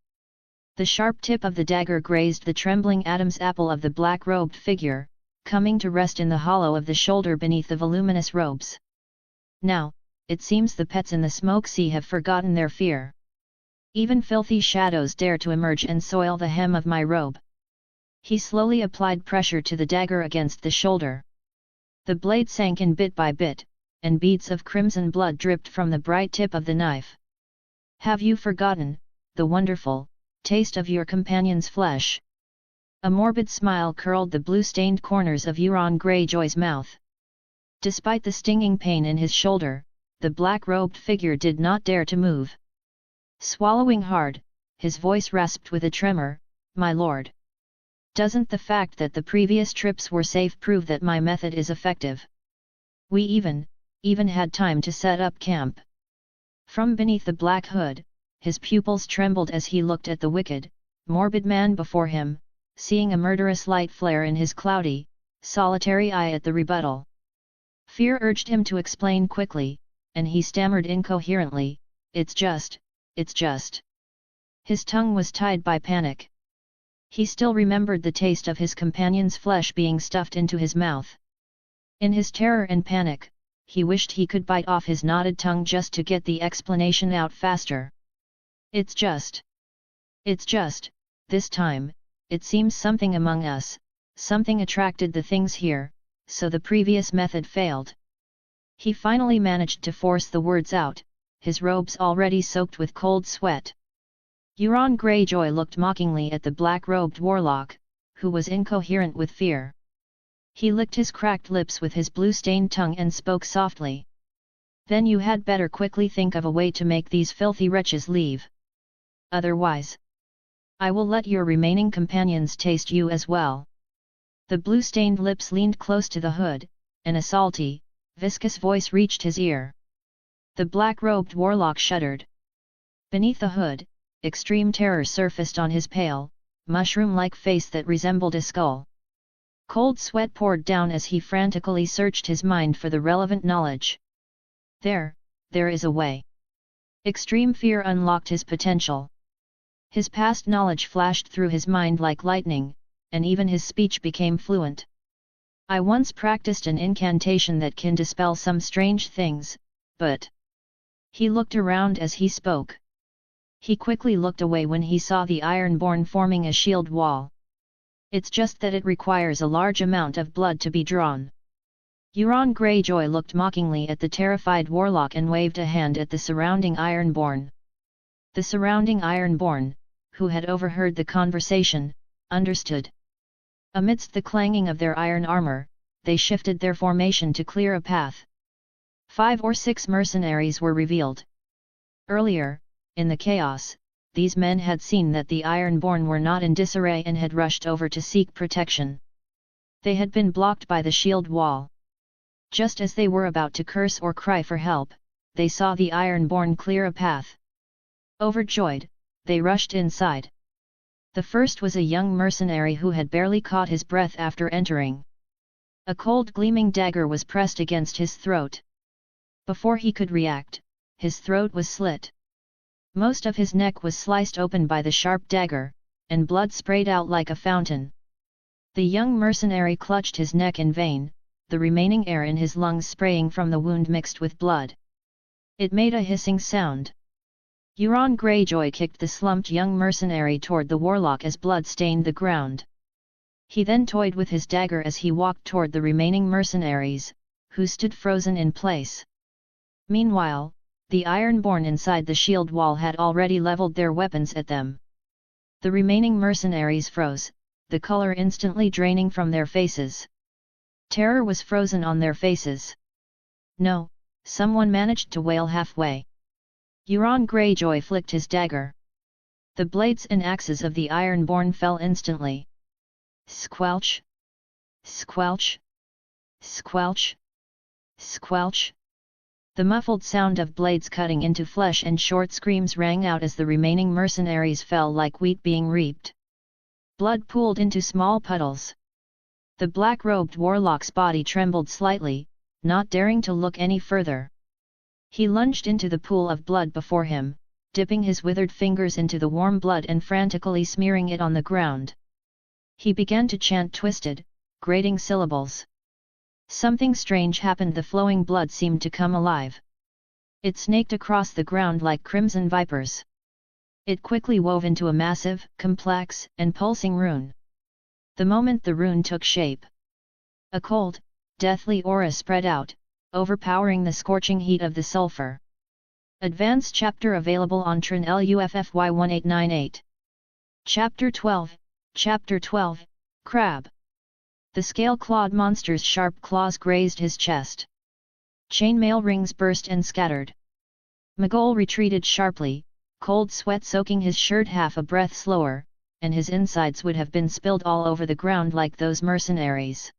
The sharp tip of the dagger grazed the trembling Adam's apple of the black-robed figure, coming to rest in the hollow of the shoulder beneath the voluminous robes. Now, it seems the pets in the smoke sea have forgotten their fear. Even filthy shadows dare to emerge and soil the hem of my robe. He slowly applied pressure to the dagger against the shoulder. The blade sank in bit by bit, and beads of crimson blood dripped from the bright tip of the knife. Have you forgotten the wonderful taste of your companion's flesh? A morbid smile curled the blue-stained corners of Euron Greyjoy's mouth. Despite the stinging pain in his shoulder, the black-robed figure did not dare to move. Swallowing hard, his voice rasped with a tremor, "My lord. Doesn't the fact that the previous trips were safe prove that my method is effective? We even had time to set up camp." From beneath the black hood, his pupils trembled as he looked at the wicked, morbid man before him, seeing a murderous light flare in his cloudy, solitary eye at the rebuttal. Fear urged him to explain quickly, and he stammered incoherently, it's just. His tongue was tied by panic. He still remembered the taste of his companion's flesh being stuffed into his mouth. In his terror and panic, he wished he could bite off his knotted tongue just to get the explanation out faster. It's just, this time, it seems something among us, something attracted the things here, so the previous method failed. He finally managed to force the words out, his robes already soaked with cold sweat. Euron Greyjoy looked mockingly at the black-robed warlock, who was incoherent with fear. He licked his cracked lips with his blue-stained tongue and spoke softly. "Then you had better quickly think of a way to make these filthy wretches leave. Otherwise, I will let your remaining companions taste you as well." The blue-stained lips leaned close to the hood, and a salty, viscous voice reached his ear. The black-robed warlock shuddered. Beneath the hood, extreme terror surfaced on his pale, mushroom-like face that resembled a skull. Cold sweat poured down as he frantically searched his mind for the relevant knowledge. There is a way. Extreme fear unlocked his potential. His past knowledge flashed through his mind like lightning, and even his speech became fluent. I once practiced an incantation that can dispel some strange things, but... He looked around as he spoke. He quickly looked away when he saw the Ironborn forming a shield wall. It's just that it requires a large amount of blood to be drawn. Euron Greyjoy looked mockingly at the terrified warlock and waved a hand at the surrounding Ironborn. The surrounding Ironborn, who had overheard the conversation, understood. Amidst the clanging of their iron armor, they shifted their formation to clear a path. 5 or 6 mercenaries were revealed. Earlier, in the chaos, these men had seen that the Ironborn were not in disarray and had rushed over to seek protection. They had been blocked by the shield wall. Just as they were about to curse or cry for help, they saw the Ironborn clear a path. Overjoyed, they rushed inside. The first was a young mercenary who had barely caught his breath after entering. A cold gleaming dagger was pressed against his throat. Before he could react, his throat was slit. Most of his neck was sliced open by the sharp dagger, and blood sprayed out like a fountain. The young mercenary clutched his neck in vain, the remaining air in his lungs spraying from the wound mixed with blood. It made a hissing sound. Euron Greyjoy kicked the slumped young mercenary toward the warlock as blood stained the ground. He then toyed with his dagger as he walked toward the remaining mercenaries, who stood frozen in place. Meanwhile, the Ironborn inside the shield wall had already leveled their weapons at them. The remaining mercenaries froze, the color instantly draining from their faces. Terror was frozen on their faces. No, someone managed to wail halfway. Euron Greyjoy flicked his dagger. The blades and axes of the Ironborn fell instantly. Squelch! Squelch! Squelch! Squelch! The muffled sound of blades cutting into flesh and short screams rang out as the remaining mercenaries fell like wheat being reaped. Blood pooled into small puddles. The black-robed warlock's body trembled slightly, not daring to look any further. He lunged into the pool of blood before him, dipping his withered fingers into the warm blood and frantically smearing it on the ground. He began to chant twisted, grating syllables. Something strange happened. The flowing blood seemed to come alive. It snaked across the ground like crimson vipers. It quickly wove into a massive, complex, and pulsing rune. The moment the rune took shape, a cold, deathly aura spread out, overpowering the scorching heat of the sulfur. Advanced chapter available on Trin LUFFY 1898. Chapter 12, Chapter 12, Crab. The scale-clawed monster's sharp claws grazed his chest. Chainmail rings burst and scattered. Mogul retreated sharply, cold sweat soaking his shirt half a breath slower, and his insides would have been spilled all over the ground like those mercenaries.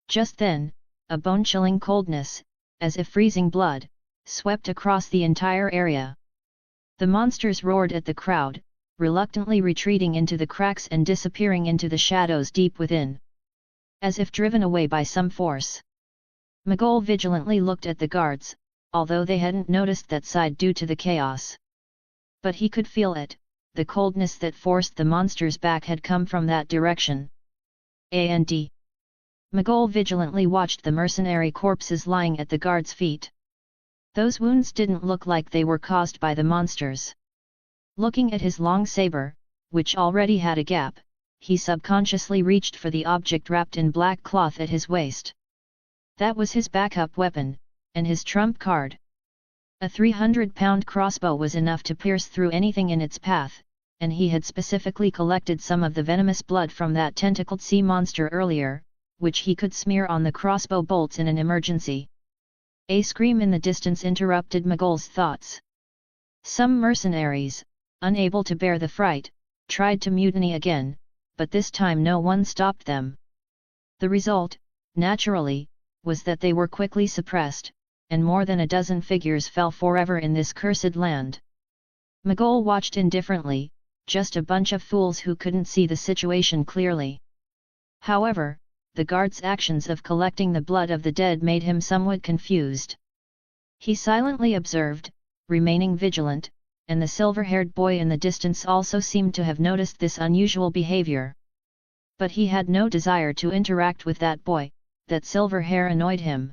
Just then, a bone-chilling coldness, as if freezing blood, swept across the entire area. The monsters roared at the crowd, reluctantly retreating into the cracks and disappearing into the shadows deep within. As if driven away by some force. Mogul vigilantly looked at the guards, although they hadn't noticed that side due to the chaos. But he could feel it, the coldness that forced the monsters back had come from that direction. And Mogul vigilantly watched the mercenary corpses lying at the guards' feet. Those wounds didn't look like they were caused by the monsters. Looking at his long saber, which already had a gap, he subconsciously reached for the object wrapped in black cloth at his waist. That was his backup weapon, and his trump card. A 300-pound crossbow was enough to pierce through anything in its path, and he had specifically collected some of the venomous blood from that tentacled sea monster earlier, which he could smear on the crossbow bolts in an emergency. A scream in the distance interrupted Mogul's thoughts. Some mercenaries, unable to bear the fright, tried to mutiny again, but this time no one stopped them. The result, naturally, was that they were quickly suppressed, and more than a dozen figures fell forever in this cursed land. Mogul watched indifferently, just a bunch of fools who couldn't see the situation clearly. However, the guard's actions of collecting the blood of the dead made him somewhat confused. He silently observed, remaining vigilant, and the silver-haired boy in the distance also seemed to have noticed this unusual behavior. But he had no desire to interact with that boy, that silver hair annoyed him.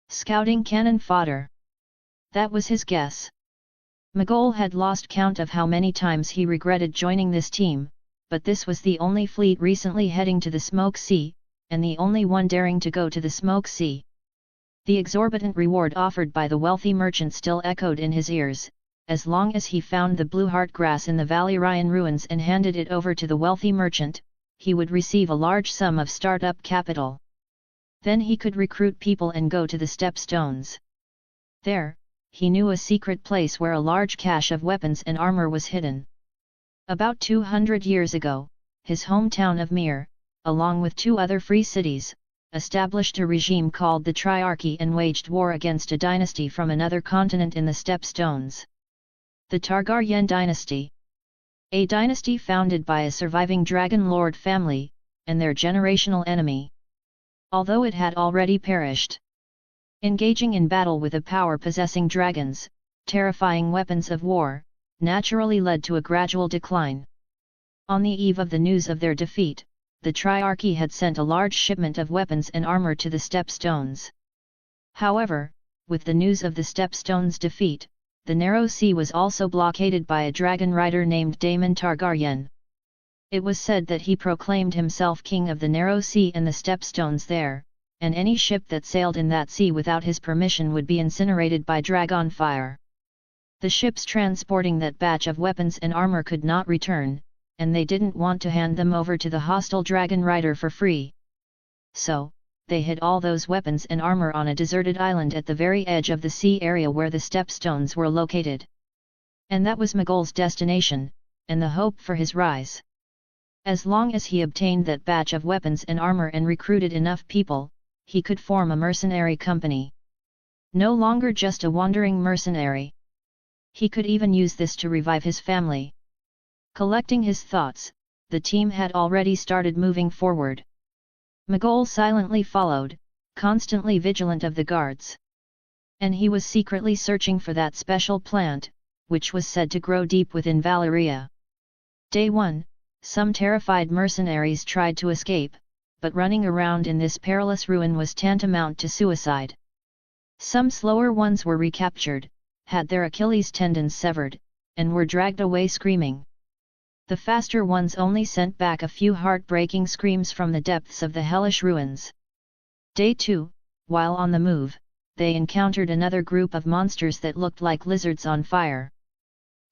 Scouting cannon fodder. That was his guess. Mogul had lost count of how many times he regretted joining this team, but this was the only fleet recently heading to the Smoke Sea, and the only one daring to go to the Smoke Sea. The exorbitant reward offered by the wealthy merchant still echoed in his ears. As long as he found the blue heart grass in the Valyrian Ruins and handed it over to the wealthy merchant, he would receive a large sum of start-up capital. Then he could recruit people and go to the Stepstones. There, he knew a secret place where a large cache of weapons and armor was hidden. About 200 years ago, his hometown of Myr, along with 2 other free cities, established a regime called the Triarchy and waged war against a dynasty from another continent in the Stepstones. The Targaryen dynasty. A dynasty founded by a surviving dragon lord family, and their generational enemy. Although it had already perished. Engaging in battle with a power-possessing dragons, terrifying weapons of war, naturally led to a gradual decline. On the eve of the news of their defeat, the Triarchy had sent a large shipment of weapons and armor to the Stepstones. However, with the news of the Stepstones' defeat, the narrow sea was also blockaded by a dragon rider named Aegon Targaryen. It was said that he proclaimed himself king of the narrow sea and the Stepstones there, and any ship that sailed in that sea without his permission would be incinerated by dragon fire. The ships transporting that batch of weapons and armor could not return, and they didn't want to hand them over to the hostile dragon rider for free. So, they hid all those weapons and armor on a deserted island at the very edge of the sea area where the Stepstones were located. And that was Mogul's destination, and the hope for his rise. As long as he obtained that batch of weapons and armor and recruited enough people, he could form a mercenary company. No longer just a wandering mercenary. He could even use this to revive his family. Collecting his thoughts, the team had already started moving forward. Mogul silently followed, constantly vigilant of the guards. And he was secretly searching for that special plant, which was said to grow deep within Valyria. Day 1, some terrified mercenaries tried to escape, but running around in this perilous ruin was tantamount to suicide. Some slower ones were recaptured, had their Achilles tendons severed, and were dragged away screaming. The faster ones only sent back a few heartbreaking screams from the depths of the hellish ruins. Day 2, while on the move, they encountered another group of monsters that looked like lizards on fire.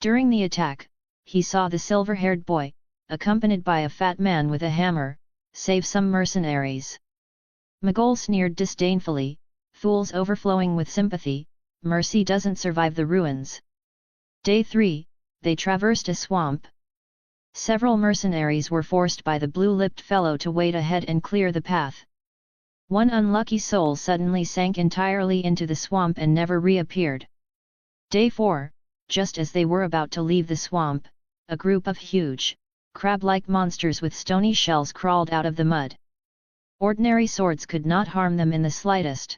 During the attack, he saw the silver-haired boy, accompanied by a fat man with a hammer, save some mercenaries. Mogul sneered disdainfully, "Fools overflowing with sympathy, mercy doesn't survive the ruins." Day 3, they traversed a swamp. Several mercenaries were forced by the blue-lipped fellow to wait ahead and clear the path. One unlucky soul suddenly sank entirely into the swamp and never reappeared. Day 4, just as they were about to leave the swamp, a group of huge, crab-like monsters with stony shells crawled out of the mud. Ordinary swords could not harm them in the slightest.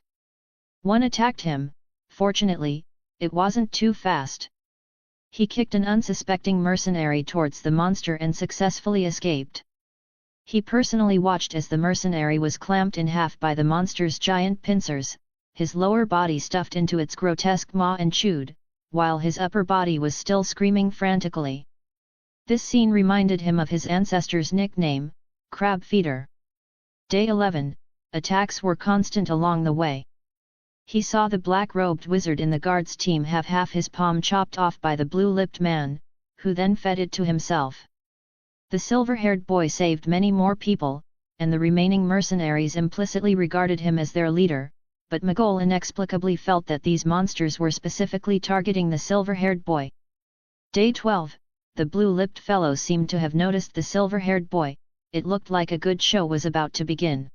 One attacked him, fortunately, it wasn't too fast. He kicked an unsuspecting mercenary towards the monster and successfully escaped. He personally watched as the mercenary was clamped in half by the monster's giant pincers, his lower body stuffed into its grotesque maw and chewed, while his upper body was still screaming frantically. This scene reminded him of his ancestor's nickname, Crab Feeder. Day 11, attacks were constant along the way. He saw the black-robed wizard in the guards team have half his palm chopped off by the blue-lipped man, who then fed it to himself. The silver-haired boy saved many more people, and the remaining mercenaries implicitly regarded him as their leader, but Mogul inexplicably felt that these monsters were specifically targeting the silver-haired boy. Day 12, the blue-lipped fellow seemed to have noticed the silver-haired boy. It looked like a good show was about to begin.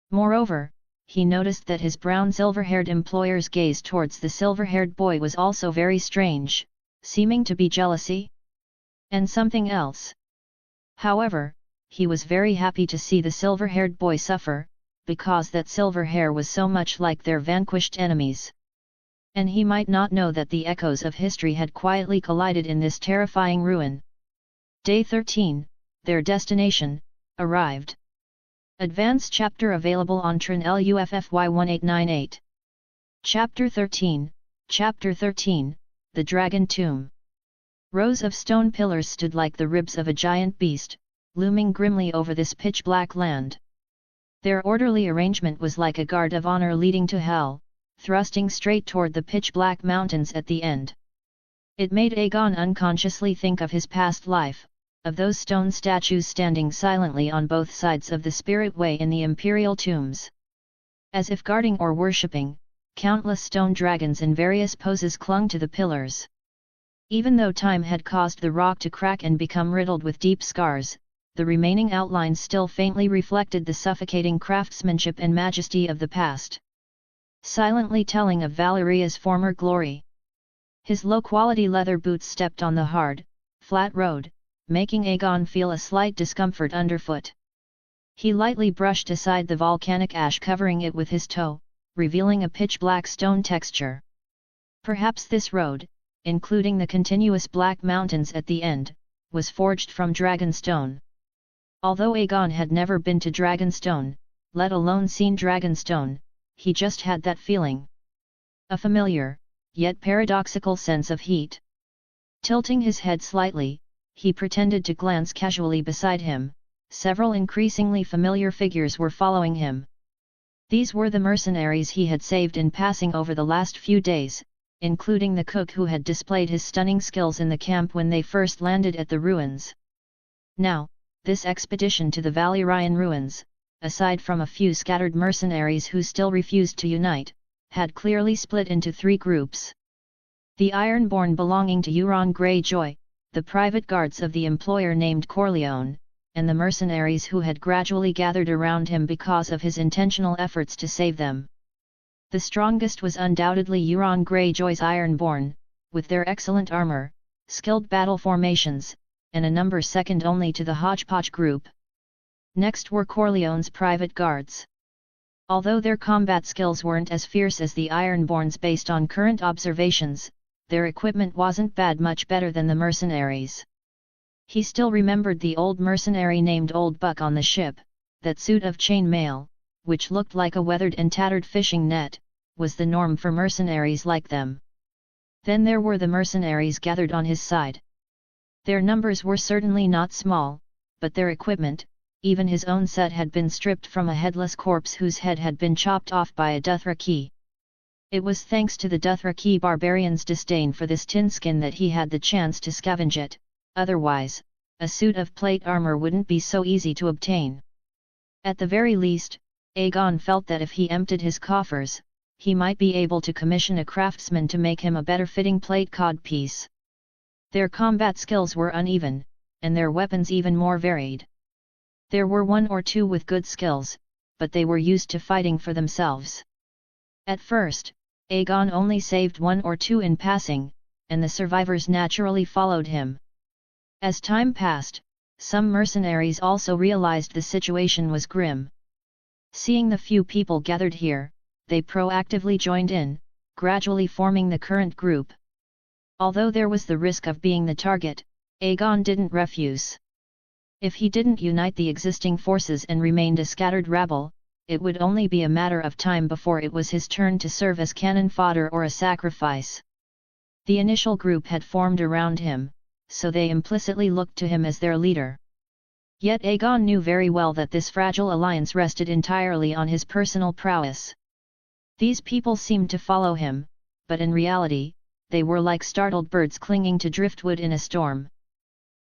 Moreover, he noticed that his brown silver-haired employer's gaze towards the silver-haired boy was also very strange, seeming to be jealousy and something else. However, he was very happy to see the silver-haired boy suffer, because that silver hair was so much like their vanquished enemies. And he might not know that the echoes of history had quietly collided in this terrifying ruin. Day 13, their destination, arrived. Advanced chapter available on Tron LUFFY 1898. Chapter 13, Chapter 13, The Dragon Tomb. Rows of stone pillars stood like the ribs of a giant beast, looming grimly over this pitch-black land. Their orderly arrangement was like a guard of honor leading to hell, thrusting straight toward the pitch-black mountains at the end. It made Aegon unconsciously think of his past life, of those stone statues standing silently on both sides of the spirit way in the imperial tombs. As if guarding or worshipping, countless stone dragons in various poses clung to the pillars. Even though time had caused the rock to crack and become riddled with deep scars, the remaining outlines still faintly reflected the suffocating craftsmanship and majesty of the past, silently telling of Valyria's former glory. His low-quality leather boots stepped on the hard, flat road, making Aegon feel a slight discomfort underfoot. He lightly brushed aside the volcanic ash covering it with his toe, revealing a pitch-black stone texture. Perhaps this road, including the continuous black mountains at the end, was forged from dragonstone. Although Aegon had never been to Dragonstone, let alone seen Dragonstone, he just had that feeling. A familiar, yet paradoxical sense of heat. Tilting his head slightly, he pretended to glance casually beside him. Several increasingly familiar figures were following him. These were the mercenaries he had saved in passing over the last few days, including the cook who had displayed his stunning skills in the camp when they first landed at the ruins. Now, this expedition to the Valyrian Ruins, aside from a few scattered mercenaries who still refused to unite, had clearly split into three groups. The Ironborn belonging to Euron Greyjoy, the private guards of the employer named Corleone, and the mercenaries who had gradually gathered around him because of his intentional efforts to save them. The strongest was undoubtedly Euron Greyjoy's Ironborn, with their excellent armor, skilled battle formations, and a number second only to the hodgepodge group. Next were Corleone's private guards. Although their combat skills weren't as fierce as the Ironborn's based on current observations, their equipment wasn't bad, much better than the mercenaries. He still remembered the old mercenary named Old Buck on the ship. That suit of chain mail, which looked like a weathered and tattered fishing net, was the norm for mercenaries like them. Then there were the mercenaries gathered on his side. Their numbers were certainly not small, but their equipment, even his own set, had been stripped from a headless corpse whose head had been chopped off by a Dothraki. It was thanks to the Dothraki barbarians' disdain for this tin skin that he had the chance to scavenge it, otherwise, a suit of plate armor wouldn't be so easy to obtain. At the very least, Aegon felt that if he emptied his coffers, he might be able to commission a craftsman to make him a better-fitting plate codpiece. Their combat skills were uneven, and their weapons even more varied. There were one or two with good skills, but they were used to fighting for themselves. At first, Aegon only saved one or two in passing, and the survivors naturally followed him. As time passed, some mercenaries also realized the situation was grim. Seeing the few people gathered here, they proactively joined in, gradually forming the current group. Although there was the risk of being the target, Aegon didn't refuse. If he didn't unite the existing forces and remained a scattered rabble, it would only be a matter of time before it was his turn to serve as cannon fodder or a sacrifice. The initial group had formed around him, so they implicitly looked to him as their leader. Yet Aegon knew very well that this fragile alliance rested entirely on his personal prowess. These people seemed to follow him, but in reality, they were like startled birds clinging to driftwood in a storm.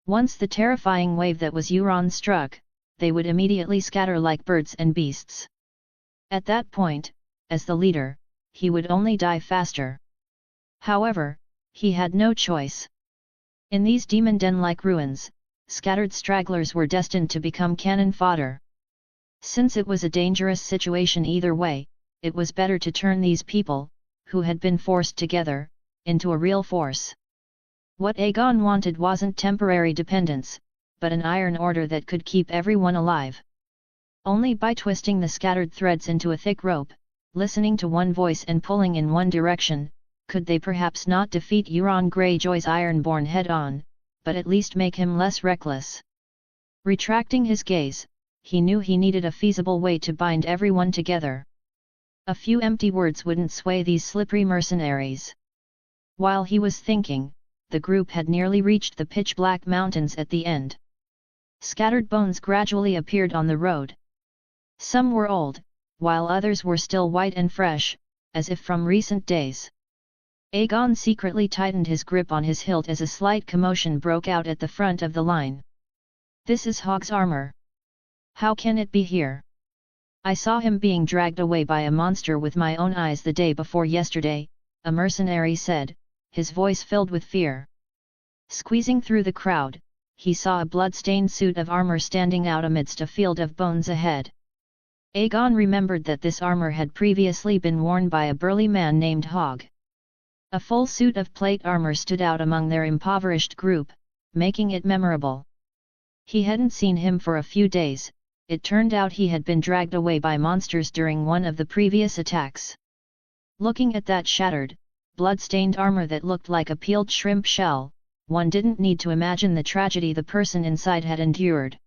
Once the terrifying wave that was Euron struck, they would immediately scatter like birds and beasts. At that point, as the leader, he would only die faster. However, he had no choice. In these demon den-like ruins, scattered stragglers were destined to become cannon fodder. Since it was a dangerous situation either way, it was better to turn these people, who had been forced together, into a real force. What Aegon wanted wasn't temporary dependence, but an iron order that could keep everyone alive. Only by twisting the scattered threads into a thick rope, listening to one voice and pulling in one direction, could they perhaps not defeat Euron Greyjoy's Ironborn head-on, but at least make him less reckless. Retracting his gaze, he knew he needed a feasible way to bind everyone together. A few empty words wouldn't sway these slippery mercenaries. While he was thinking, the group had nearly reached the pitch-black mountains at the end. Scattered bones gradually appeared on the road. Some were old, while others were still white and fresh, as if from recent days. Aegon secretly tightened his grip on his hilt as a slight commotion broke out at the front of the line. "This is Hogg's armor. How can it be here? I saw him being dragged away by a monster with my own eyes the day before yesterday," a mercenary said, his voice filled with fear. Squeezing through the crowd, he saw a blood-stained suit of armor standing out amidst a field of bones ahead. Aegon remembered that this armor had previously been worn by a burly man named Hogg. A full suit of plate armor stood out among their impoverished group, making it memorable. He hadn't seen him for a few days. It turned out he had been dragged away by monsters during one of the previous attacks. Looking at that shattered, blood-stained armor that looked like a peeled shrimp shell, one didn't need to imagine the tragedy the person inside had endured.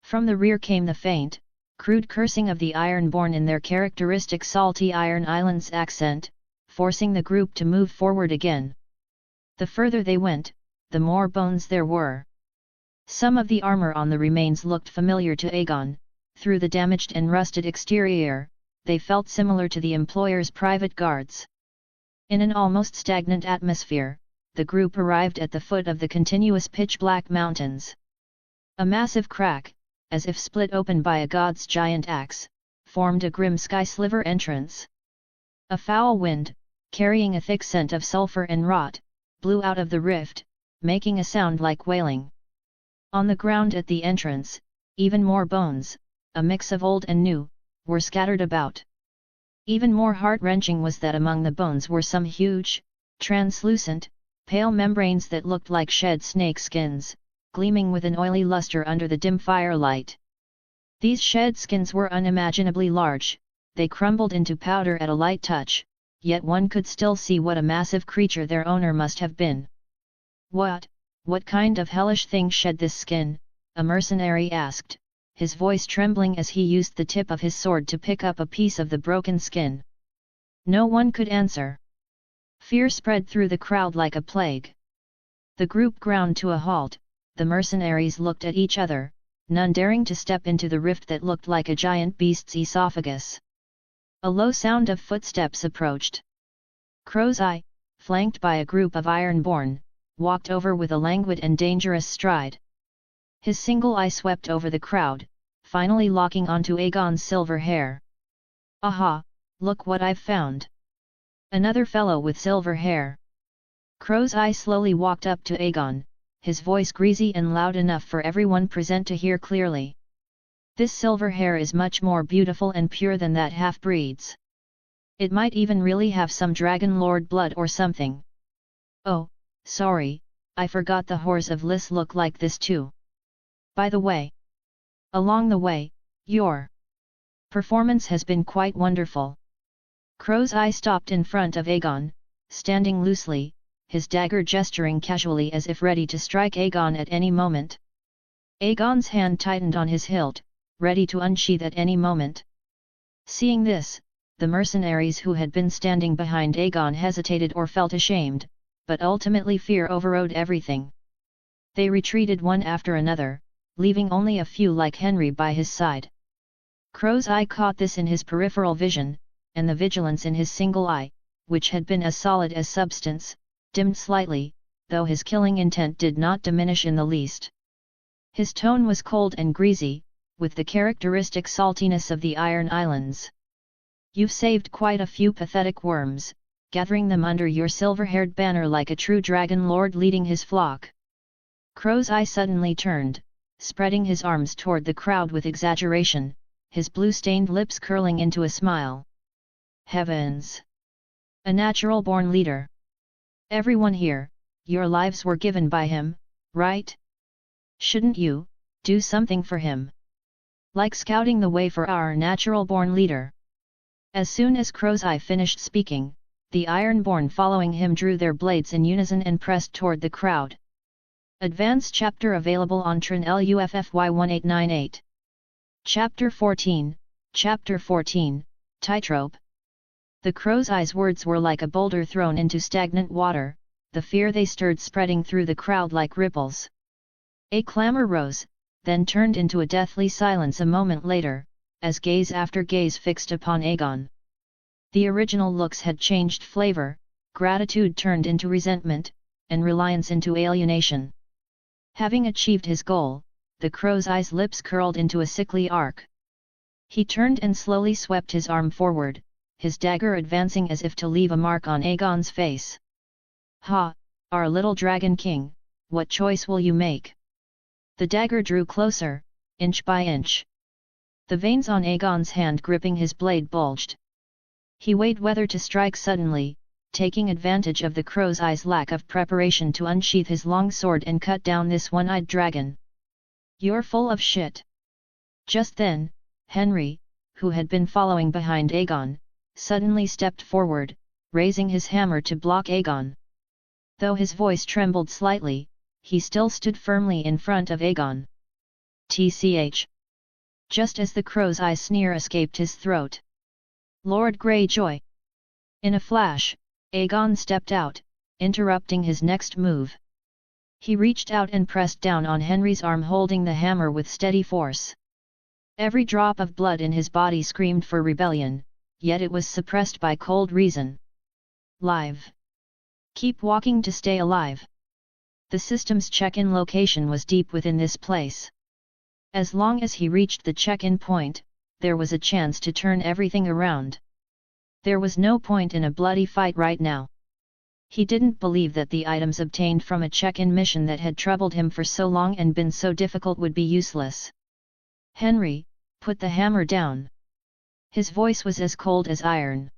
From the rear came the faint, crude cursing of the Ironborn in their characteristic salty Iron Islands accent, forcing the group to move forward again. The further they went, the more bones there were. Some of the armor on the remains looked familiar to Aegon. Through the damaged and rusted exterior, they felt similar to the Employer's private guards. In an almost stagnant atmosphere, the group arrived at the foot of the continuous pitch-black mountains. A massive crack, as if split open by a god's giant axe, formed a grim sky-sliver entrance. A foul wind, carrying a thick scent of sulfur and rot, blew out of the rift, making a sound like wailing. On the ground at the entrance, even more bones, a mix of old and new, were scattered about. Even more heart-wrenching was that among the bones were some huge, translucent, pale membranes that looked like shed snake skins, gleaming with an oily luster under the dim firelight. These shed skins were unimaginably large, they crumbled into powder at a light touch, yet one could still see what a massive creature their owner must have been. What kind of hellish thing shed this skin?" a mercenary asked, his voice trembling as he used the tip of his sword to pick up a piece of the broken skin. No one could answer. Fear spread through the crowd like a plague. The group ground to a halt. The mercenaries looked at each other, none daring to step into the rift that looked like a giant beast's esophagus. A low sound of footsteps approached. Crow's Eye, flanked by a group of Ironborn, walked over with a languid and dangerous stride. His single eye swept over the crowd, finally locking onto Aegon's silver hair. "Aha, look what I've found! Another fellow with silver hair." Crow's Eye slowly walked up to Aegon, his voice greasy and loud enough for everyone present to hear clearly. "This silver hair is much more beautiful and pure than that half-breed's. It might even really have some dragon lord blood or something. Oh, sorry, I forgot the whores of Lys look like this too. By the way. Along the way, your performance has been quite wonderful." Crow's Eye stopped in front of Aegon, standing loosely, his dagger gesturing casually as if ready to strike Aegon at any moment. Aegon's hand tightened on his hilt, ready to unsheath at any moment. Seeing this, the mercenaries who had been standing behind Aegon hesitated or felt ashamed, but ultimately fear overrode everything. They retreated one after another, leaving only a few like Henry by his side. Crow's Eye caught this in his peripheral vision, and the vigilance in his single eye, which had been as solid as substance, dimmed slightly, though his killing intent did not diminish in the least. His tone was cold and greasy, with the characteristic saltiness of the Iron Islands. "You've saved quite a few pathetic worms, gathering them under your silver-haired banner like a true dragon lord leading his flock." Crow's Eye suddenly turned, spreading his arms toward the crowd with exaggeration, his blue-stained lips curling into a smile. Heavens! A natural-born leader. Everyone here, your lives were given by him, right? Shouldn't you do something for him? Like scouting the way for our natural-born leader. As soon as Crow's Eye finished speaking, the Ironborn following him drew their blades in unison and pressed toward the crowd. Advanced chapter available on Trin LUFFY 1898. Chapter 14, Chapter 14, Tightrope. The Crow's Eye's words were like a boulder thrown into stagnant water, the fear they stirred spreading through the crowd like ripples. A clamor rose, then turned into a deathly silence a moment later, as gaze after gaze fixed upon Aegon. The original looks had changed flavor, gratitude turned into resentment, and reliance into alienation. Having achieved his goal, the Crow's Eye's lips curled into a sickly arc. He turned and slowly swept his arm forward, his dagger advancing as if to leave a mark on Aegon's face. "Ha, our little Dragon King, what choice will you make?" The dagger drew closer, inch by inch. The veins on Aegon's hand gripping his blade bulged. He weighed whether to strike suddenly, taking advantage of the Crow's Eye's lack of preparation to unsheath his long sword and cut down this one-eyed dragon. "You're full of shit." Just then, Henry, who had been following behind Aegon, suddenly stepped forward, raising his hammer to block Aegon. Though his voice trembled slightly, he still stood firmly in front of Aegon. "Tch!" Just as the Crow's Eye sneer escaped his throat. "Lord Greyjoy!" In a flash, Aegon stepped out, interrupting his next move. He reached out and pressed down on Henry's arm, holding the hammer with steady force. Every drop of blood in his body screamed for rebellion, yet it was suppressed by cold reason. "Live. Keep walking to stay alive." The system's check-in location was deep within this place. As long as he reached the check-in point, there was a chance to turn everything around. There was no point in a bloody fight right now. He didn't believe that the items obtained from a check-in mission that had troubled him for so long and been so difficult would be useless. "Henry, put the hammer down." His voice was as cold as iron.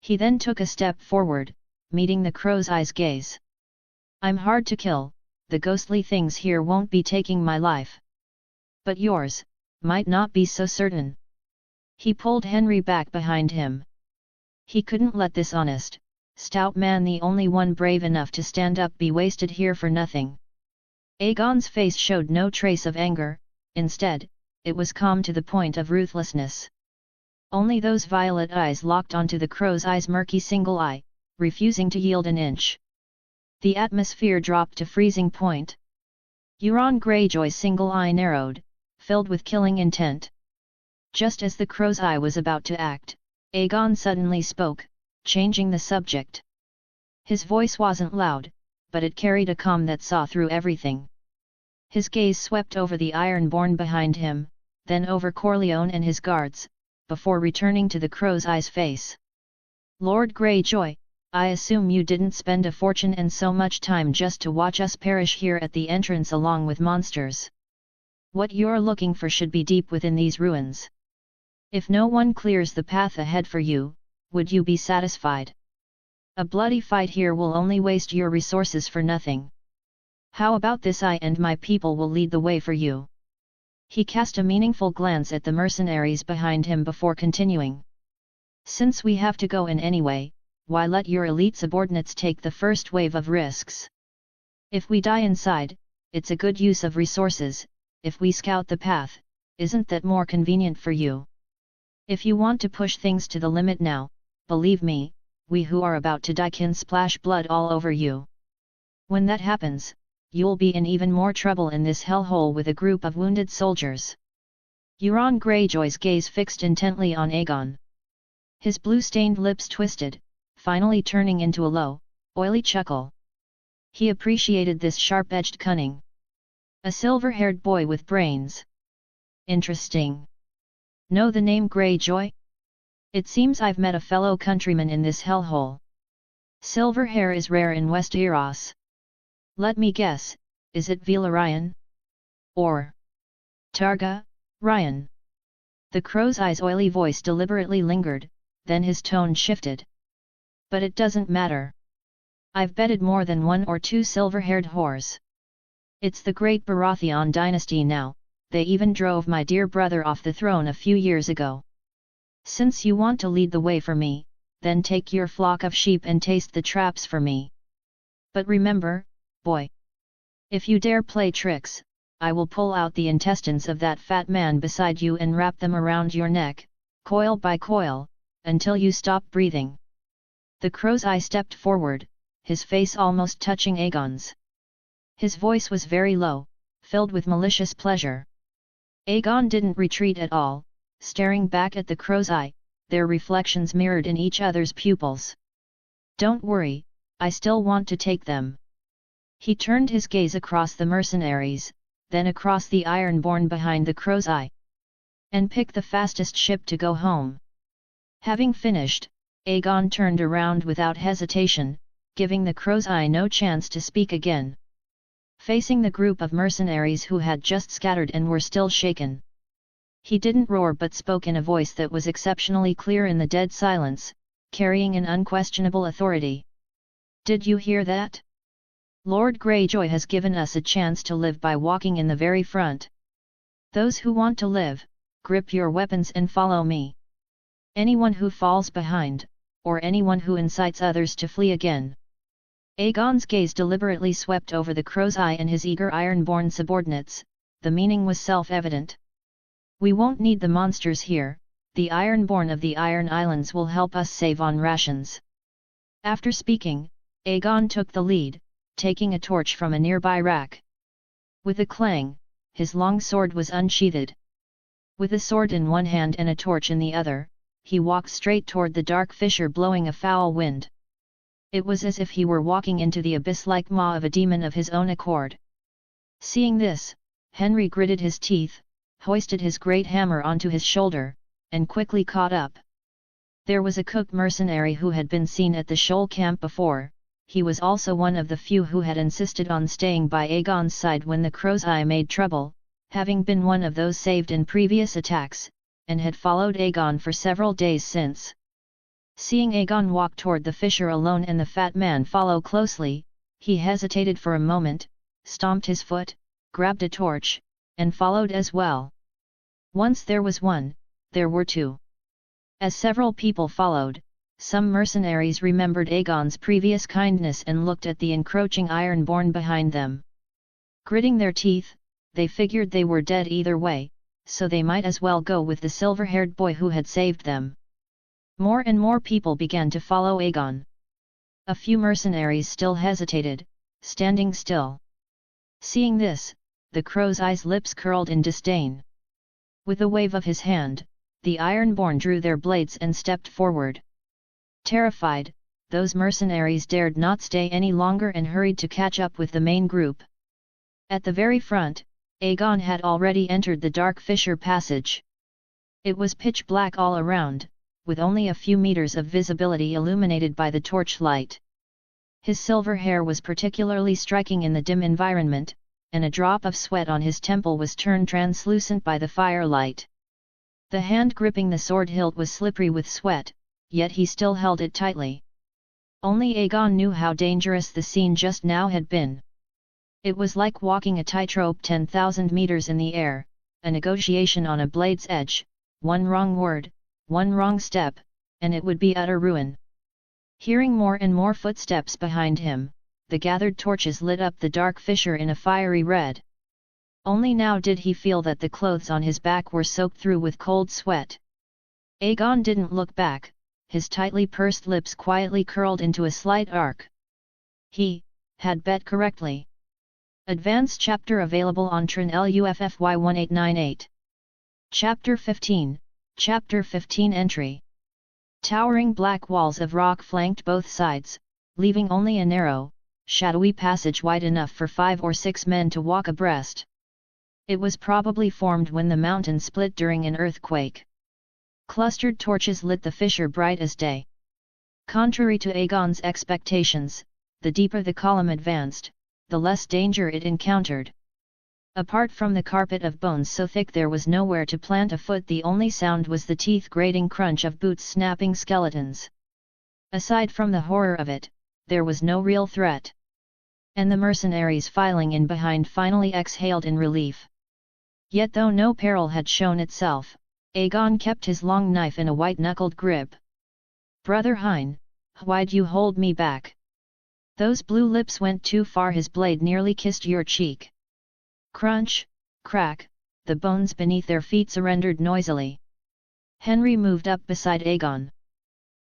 He then took a step forward, meeting the Crow's Eye's gaze. "I'm hard to kill, the ghostly things here won't be taking my life. But yours, might not be so certain." He pulled Henry back behind him. He couldn't let this honest, stout man, the only one brave enough to stand up, be wasted here for nothing. Aegon's face showed no trace of anger, instead, it was calm to the point of ruthlessness. Only those violet eyes locked onto the Crow's Eye's murky single eye, refusing to yield an inch. The atmosphere dropped to freezing point. Euron Greyjoy's single eye narrowed, filled with killing intent. Just as the Crow's Eye was about to act, Aegon suddenly spoke, changing the subject. His voice wasn't loud, but it carried a calm that saw through everything. His gaze swept over the Ironborn behind him, then over Corleone and his guards, before returning to the Crow's Eye's face. "Lord Greyjoy, I assume you didn't spend a fortune and so much time just to watch us perish here at the entrance along with monsters. What you're looking for should be deep within these ruins. If no one clears the path ahead for you, would you be satisfied? A bloody fight here will only waste your resources for nothing. How about this? I and my people will lead the way for you." He cast a meaningful glance at the mercenaries behind him before continuing. "Since we have to go in anyway, why let your elite subordinates take the first wave of risks? If we die inside, it's a good use of resources. If we scout the path, isn't that more convenient for you? If you want to push things to the limit now, believe me, we who are about to die can splash blood all over you. When that happens, you'll be in even more trouble in this hellhole with a group of wounded soldiers." Euron Greyjoy's gaze fixed intently on Aegon. His blue-stained lips twisted, finally turning into a low, oily chuckle. He appreciated this sharp-edged cunning. A silver-haired boy with brains. Interesting. Know the name Greyjoy? It seems I've met a fellow countryman in this hellhole. Silver hair is rare in Westeros. Let me guess, is it Valyrian? Or Targaryen? The Crow's Eye's oily voice deliberately lingered, then his tone shifted. But it doesn't matter. I've bedded more than 1 or 2 silver-haired whores. It's the great Baratheon dynasty now, they even drove my dear brother off the throne a few years ago. Since you want to lead the way for me, then take your flock of sheep and taste the traps for me. But remember, boy, if you dare play tricks, I will pull out the intestines of that fat man beside you and wrap them around your neck, coil by coil, until you stop breathing. The crow's eye stepped forward, his face almost touching Aegon's. His voice was very low, filled with malicious pleasure. Aegon didn't retreat at all, staring back at the crow's eye, their reflections mirrored in each other's pupils. Don't worry, I still want to take them. He turned his gaze across the mercenaries, then across the Ironborn behind the crow's eye. And pick the fastest ship to go home. Having finished, Aegon turned around without hesitation, giving the crow's eye no chance to speak again. Facing the group of mercenaries who had just scattered and were still shaken, he didn't roar but spoke in a voice that was exceptionally clear in the dead silence, carrying an unquestionable authority. Did you hear that? Lord Greyjoy has given us a chance to live by walking in the very front. Those who want to live, grip your weapons and follow me. Anyone who falls behind, or anyone who incites others to flee again. Aegon's gaze deliberately swept over the crow's eye and his eager Ironborn subordinates, the meaning was self-evident. We won't need the monsters here, the Ironborn of the Iron Islands will help us save on rations. After speaking, Aegon took the lead, taking a torch from a nearby rack. With a clang, his long sword was unsheathed. With a sword in one hand and a torch in the other, he walked straight toward the dark fissure blowing a foul wind. It was as if he were walking into the abyss-like maw of a demon of his own accord. Seeing this, Henry gritted his teeth, hoisted his great hammer onto his shoulder, and quickly caught up. There was a cook mercenary who had been seen at the Shoal camp before. He was also one of the few who had insisted on staying by Aegon's side when the crow's eye made trouble, having been one of those saved in previous attacks, and had followed Aegon for several days since. Seeing Aegon walk toward the fissure alone and the fat man follow closely, he hesitated for a moment, stomped his foot, grabbed a torch, and followed as well. Once there was one, there were two. As several people followed, some mercenaries remembered Aegon's previous kindness and looked at the encroaching Ironborn behind them. Gritting their teeth, they figured they were dead either way, so they might as well go with the silver-haired boy who had saved them. More and more people began to follow Aegon. A few mercenaries still hesitated, standing still. Seeing this, the crow's eye's lips curled in disdain. With a wave of his hand, the Ironborn drew their blades and stepped forward. Terrified, those mercenaries dared not stay any longer and hurried to catch up with the main group. At the very front, Aegon had already entered the dark fissure passage. It was pitch black all around, with only a few meters of visibility illuminated by the torchlight. His silver hair was particularly striking in the dim environment, and a drop of sweat on his temple was turned translucent by the firelight. The hand gripping the sword hilt was slippery with sweat, yet he still held it tightly. Only Aegon knew how dangerous the scene just now had been. It was like walking a tightrope 10,000 meters in the air, a negotiation on a blade's edge. One wrong word, one wrong step, and it would be utter ruin. Hearing more and more footsteps behind him, the gathered torches lit up the dark fissure in a fiery red. Only now did he feel that the clothes on his back were soaked through with cold sweat. Aegon didn't look back, his tightly pursed lips quietly curled into a slight arc. He had bet correctly. Advanced chapter available on TRIN-LUFFY1898. Chapter 15, Chapter 15 Entry. Towering black walls of rock flanked both sides, leaving only a narrow, shadowy passage wide enough for 5 or 6 men to walk abreast. It was probably formed when the mountain split during an earthquake. Clustered torches lit the fissure bright as day. Contrary to Aegon's expectations, the deeper the column advanced, the less danger it encountered. Apart from the carpet of bones so thick there was nowhere to plant a foot, the only sound was the teeth-grating crunch of boots snapping skeletons. Aside from the horror of it, there was no real threat. And the mercenaries filing in behind finally exhaled in relief. Yet though no peril had shown itself, Aegon kept his long knife in a white-knuckled grip. "Brother Hein, why'd you hold me back? Those blue lips went too far, his blade nearly kissed your cheek." Crunch, crack, the bones beneath their feet surrendered noisily. Henry moved up beside Aegon.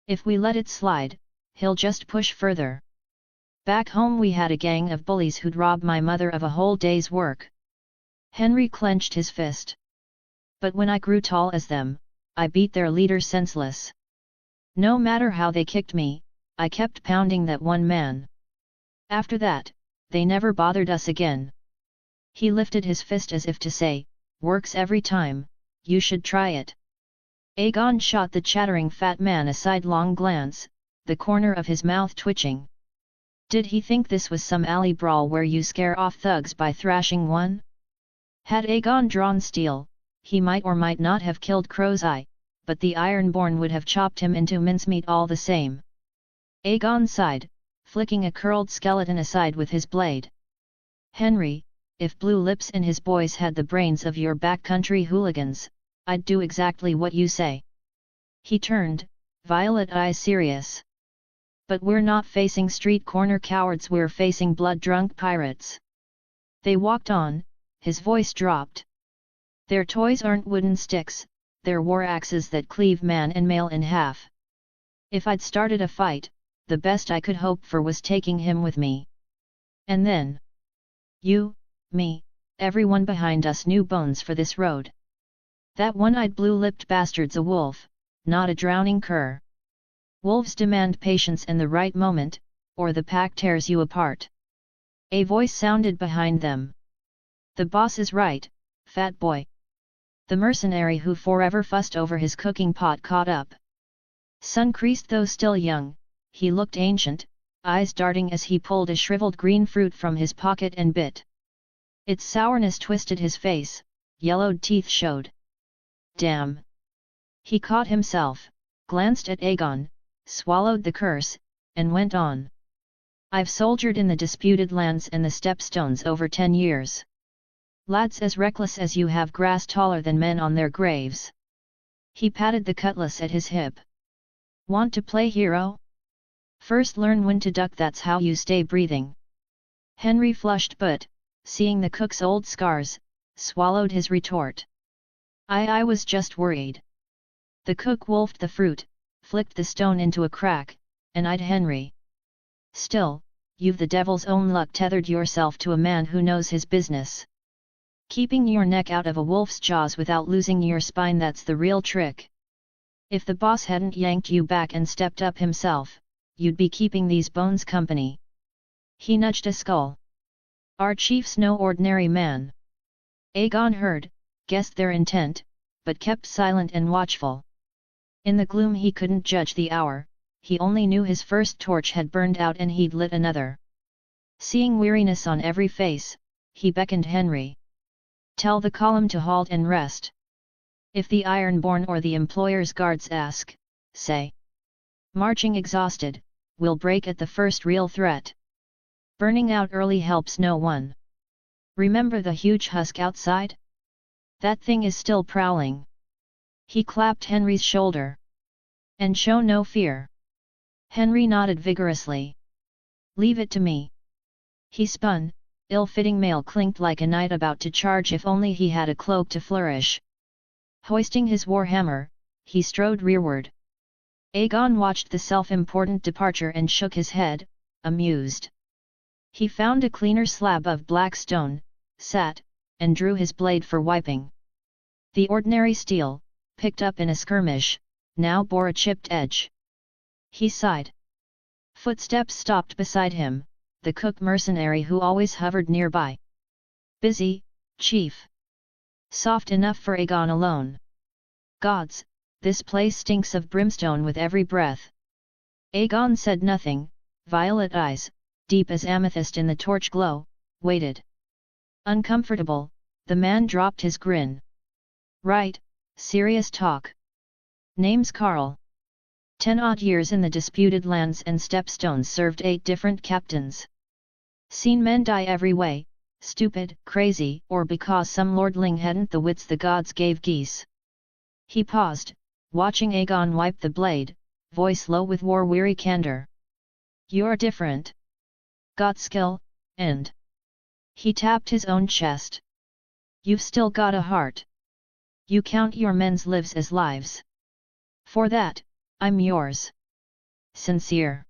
"If we let it slide, he'll just push further. Back home we had a gang of bullies who'd rob my mother of a whole day's work." Henry clenched his fist. "But when I grew tall as them, I beat their leader senseless. No matter how they kicked me, I kept pounding that one man. After that, they never bothered us again." He lifted his fist as if to say, "Works every time, you should try it." Aegon shot the chattering fat man a sidelong glance, the corner of his mouth twitching. Did he think this was some alley brawl where you scare off thugs by thrashing one? Had Aegon drawn steel, he might or might not have killed Crow's Eye, but the Ironborn would have chopped him into mincemeat all the same. Aegon sighed, flicking a curled skeleton aside with his blade. "Henry, if Blue Lips and his boys had the brains of your backcountry hooligans, I'd do exactly what you say." He turned, violet eyes serious. "But we're not facing street corner cowards, we're facing blood-drunk pirates." They walked on, his voice dropped. "Their toys aren't wooden sticks, they're war axes that cleave man and male in half. If I'd started a fight, the best I could hope for was taking him with me. And then you, me, everyone behind us knew bones for this road. That one-eyed blue-lipped bastard's a wolf, not a drowning cur. Wolves demand patience and the right moment, or the pack tears you apart." A voice sounded behind them. "The boss is right, fat boy." The mercenary who forever fussed over his cooking pot caught up. Sun-creased though still young, he looked ancient, eyes darting as he pulled a shriveled green fruit from his pocket and bit. Its sourness twisted his face, yellowed teeth showed. "Damn!" He caught himself, glanced at Aegon, swallowed the curse, and went on. "I've soldiered in the disputed lands and the stepstones over 10 years. Lads as reckless as you have grass taller than men on their graves." He patted the cutlass at his hip. "Want to play hero? First learn when to duck, that's how you stay breathing." Henry flushed but, seeing the cook's old scars, swallowed his retort. I was just worried." The cook wolfed the fruit, flicked the stone into a crack, and eyed Henry. "Still, you've the devil's own luck tethered yourself to a man who knows his business. Keeping your neck out of a wolf's jaws without losing your spine, that's the real trick. If the boss hadn't yanked you back and stepped up himself, you'd be keeping these bones company." He nudged a skull. "Our chief's no ordinary man." Aegon heard, guessed their intent, but kept silent and watchful. In the gloom he couldn't judge the hour, he only knew his first torch had burned out and he'd lit another. Seeing weariness on every face, he beckoned Henry. "Tell the column to halt and rest. If the Ironborn or the employer's guards ask, say, marching exhausted, we'll break at the first real threat. Burning out early helps no one. Remember the huge husk outside? That thing is still prowling." He clapped Henry's shoulder. "And show no fear." Henry nodded vigorously. "Leave it to me." He spun, ill-fitting mail clinked like a knight about to charge if only he had a cloak to flourish. Hoisting his warhammer, he strode rearward. Aegon watched the self-important departure and shook his head, amused. He found a cleaner slab of black stone, sat, and drew his blade for wiping. The ordinary steel, picked up in a skirmish, now bore a chipped edge. He sighed. Footsteps stopped beside him, the cook mercenary who always hovered nearby. "Busy, chief?" Soft enough for Aegon alone. "Gods, this place stinks of brimstone with every breath." Aegon said nothing, violet eyes, deep as amethyst in the torch glow, waited. Uncomfortable, The man dropped his grin. Right, serious talk. Name's Carl. 10 odd years in the disputed lands and stepstones, served 8 different captains. Seen men die every way, stupid, crazy, or because some lordling hadn't the wits the gods gave geese. He paused, watching Aegon wipe the blade, voice low with war-weary candor. You're different. Got skill, and... He tapped his own chest. You've still got a heart. You count your men's lives as lives. For that, I'm yours. Sincere.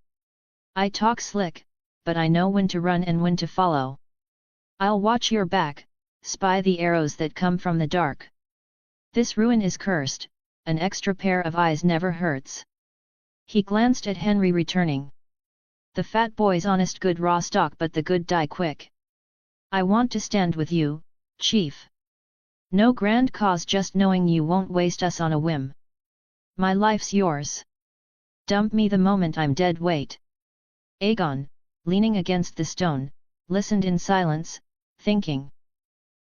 I talk slick, but I know when to run and when to follow. I'll watch your back, spy the arrows that come from the dark. This ruin is cursed, an extra pair of eyes never hurts. He glanced at Henry returning. The fat boy's honest good raw stock, but the good die quick. I want to stand with you, chief. No grand cause, just knowing you won't waste us on a whim. My life's yours. Dump me the moment I'm dead. Wait. Aegon, leaning against the stone, listened in silence, thinking.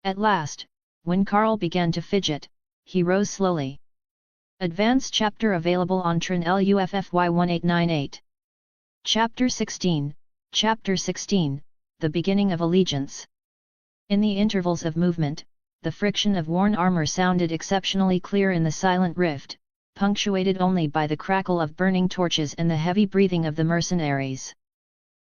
At last, when Carl began to fidget, he rose slowly. Advanced chapter available on Tron LUFFY 1898. Chapter 16, Chapter 16, The Beginning of Allegiance. In the intervals of movement, the friction of worn armor sounded exceptionally clear in the silent rift, punctuated only by the crackle of burning torches and the heavy breathing of the mercenaries.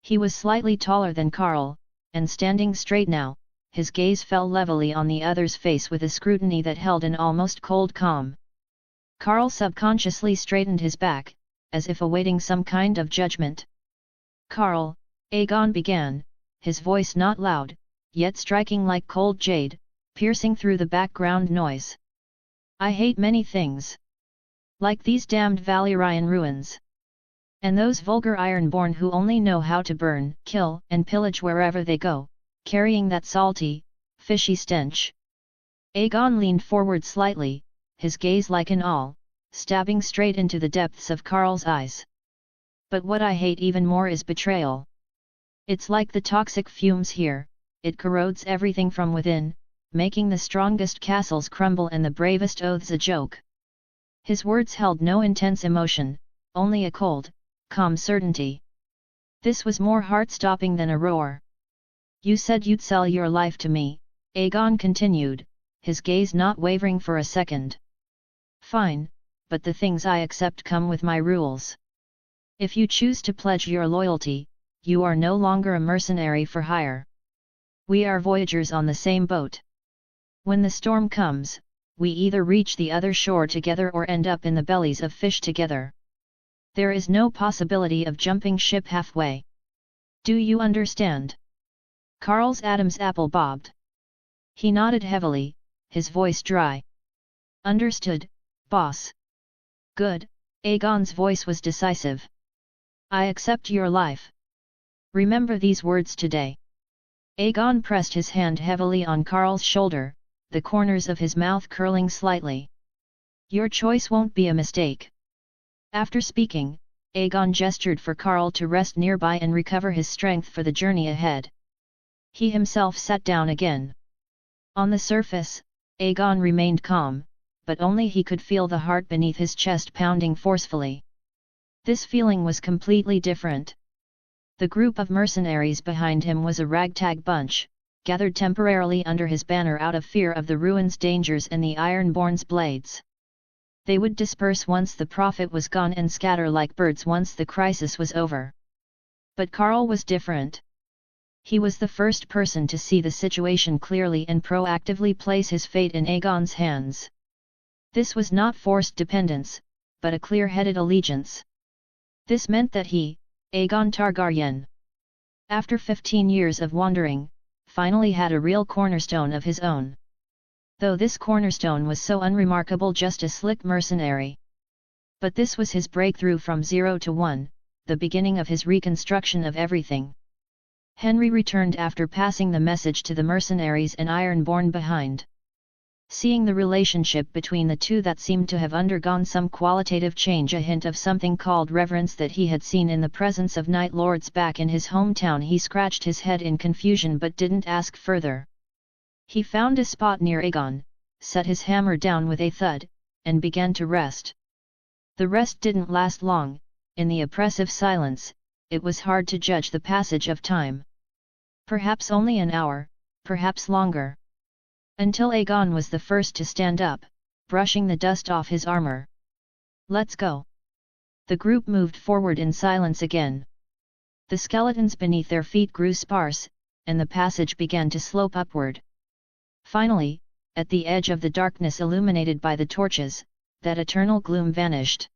He was slightly taller than Carl, and standing straight now, his gaze fell levelly on the other's face with a scrutiny that held an almost cold calm. Carl subconsciously straightened his back, as if awaiting some kind of judgment. Carl, Aegon began, his voice not loud, yet striking like cold jade, piercing through the background noise. I hate many things. Like these damned Valyrian ruins. And those vulgar ironborn who only know how to burn, kill, and pillage wherever they go, carrying that salty, fishy stench. Aegon leaned forward slightly, his gaze like an awl, stabbing straight into the depths of Carl's eyes. But what I hate even more is betrayal. It's like the toxic fumes here, it corrodes everything from within, making the strongest castles crumble and the bravest oaths a joke. His words held no intense emotion, only a cold, calm certainty. This was more heart-stopping than a roar. You said you'd sell your life to me, Aegon continued, his gaze not wavering for a second. Fine, but the things I accept come with my rules. If you choose to pledge your loyalty, you are no longer a mercenary for hire. We are voyagers on the same boat. When the storm comes, we either reach the other shore together or end up in the bellies of fish together. There is no possibility of jumping ship halfway. Do you understand? Carl's Adam's apple bobbed. He nodded heavily, his voice dry. Understood, boss. Good, Aegon's voice was decisive. I accept your life. Remember these words today. Aegon pressed his hand heavily on Carl's shoulder, the corners of his mouth curling slightly. Your choice won't be a mistake. After speaking, Aegon gestured for Carl to rest nearby and recover his strength for the journey ahead. He himself sat down again. On the surface, Aegon remained calm, but only he could feel the heart beneath his chest pounding forcefully. This feeling was completely different. The group of mercenaries behind him was a ragtag bunch, gathered temporarily under his banner out of fear of the ruins' dangers and the Ironborn's blades. They would disperse once the prophet was gone and scatter like birds once the crisis was over. But Carl was different. He was the first person to see the situation clearly and proactively place his fate in Aegon's hands. This was not forced dependence, but a clear-headed allegiance. This meant that he, Aegon Targaryen, after 15 years of wandering, finally had a real cornerstone of his own. Though this cornerstone was so unremarkable, just a slick mercenary. But this was his breakthrough from 0 to 1, the beginning of his reconstruction of everything. Henry returned after passing the message to the mercenaries and Ironborn behind. Seeing the relationship between the two that seemed to have undergone some qualitative change, a hint of something called reverence that he had seen in the presence of Night Lords back in his hometown, he scratched his head in confusion but didn't ask further. He found a spot near Aegon, set his hammer down with a thud, and began to rest. The rest didn't last long. In the oppressive silence, it was hard to judge the passage of time. Perhaps only an hour, perhaps longer. Until Aegon was the first to stand up, brushing the dust off his armor. "Let's go." The group moved forward in silence again. The skeletons beneath their feet grew sparse, and the passage began to slope upward. Finally, at the edge of the darkness illuminated by the torches, that eternal gloom vanished.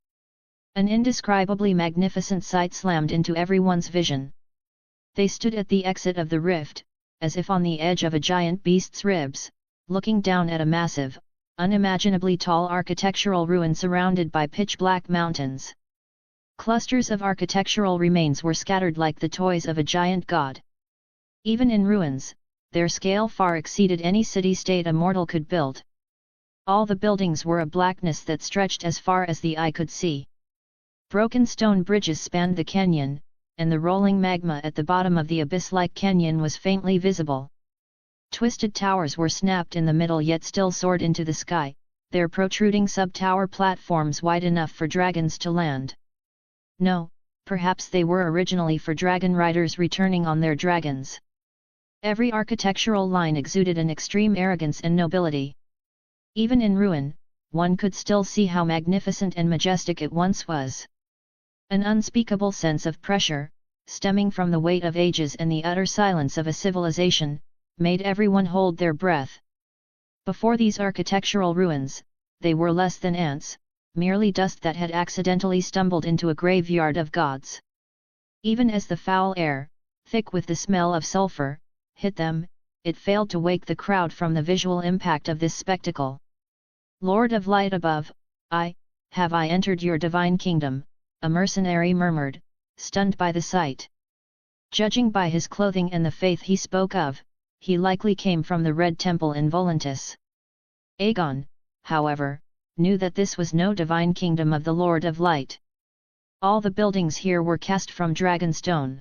An indescribably magnificent sight slammed into everyone's vision. They stood at the exit of the rift, as if on the edge of a giant beast's ribs, looking down at a massive, unimaginably tall architectural ruin surrounded by pitch-black mountains. Clusters of architectural remains were scattered like the toys of a giant god. Even in ruins, their scale far exceeded any city-state a mortal could build. All the buildings were a blackness that stretched as far as the eye could see. Broken stone bridges spanned the canyon, and the rolling magma at the bottom of the abyss-like canyon was faintly visible. Twisted towers were snapped in the middle yet still soared into the sky, their protruding sub-tower platforms wide enough for dragons to land. No, perhaps they were originally for dragon riders returning on their dragons. Every architectural line exuded an extreme arrogance and nobility. Even in ruin, one could still see how magnificent and majestic it once was. An unspeakable sense of pressure, stemming from the weight of ages and the utter silence of a civilization, made everyone hold their breath. Before these architectural ruins, they were less than ants, merely dust that had accidentally stumbled into a graveyard of gods. Even as the foul air, thick with the smell of sulfur, hit them, it failed to wake the crowd from the visual impact of this spectacle. "Lord of light above, have I entered your divine kingdom?" a mercenary murmured, stunned by the sight. Judging by his clothing and the faith he spoke of, he likely came from the Red Temple in Volantis. Aegon, however, knew that this was no divine kingdom of the Lord of Light. All the buildings here were cast from dragonstone.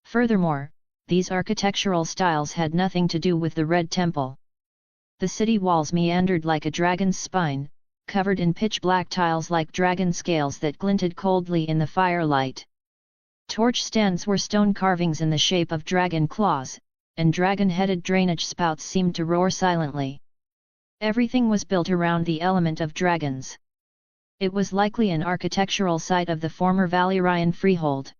Furthermore, these architectural styles had nothing to do with the Red Temple. The city walls meandered like a dragon's spine, covered in pitch-black tiles like dragon scales that glinted coldly in the firelight. Torch stands were stone carvings in the shape of dragon claws, and dragon-headed drainage spouts seemed to roar silently. Everything was built around the element of dragons. It was likely an architectural site of the former Valyrian freehold.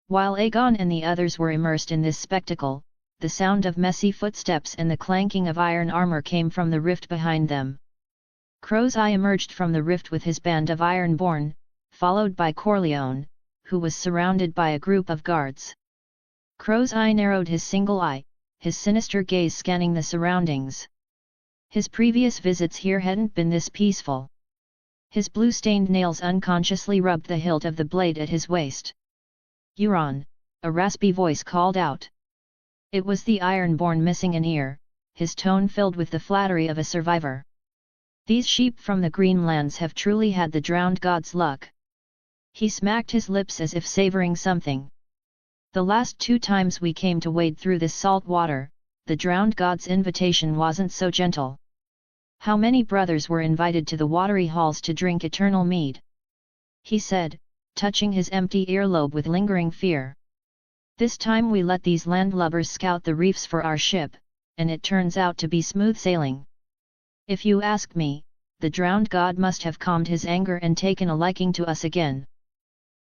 While Aegon and the others were immersed in this spectacle, the sound of messy footsteps and the clanking of iron armor came from the rift behind them. Crow's Eye emerged from the rift with his band of Ironborn, followed by Corleone, who was surrounded by a group of guards. Crow's Eye narrowed his single eye, his sinister gaze scanning the surroundings. His previous visits here hadn't been this peaceful. His blue-stained nails unconsciously rubbed the hilt of the blade at his waist. "Euron," a raspy voice called out. It was the Ironborn missing an ear, his tone filled with the flattery of a survivor. "These sheep from the Greenlands have truly had the drowned god's luck." He smacked his lips as if savoring something. "The last 2 times we came to wade through this salt water, the drowned god's invitation wasn't so gentle. How many brothers were invited to the watery halls to drink eternal mead?" he said, touching his empty earlobe with lingering fear. "This time we let these landlubbers scout the reefs for our ship, and it turns out to be smooth sailing. If you ask me, the drowned god must have calmed his anger and taken a liking to us again.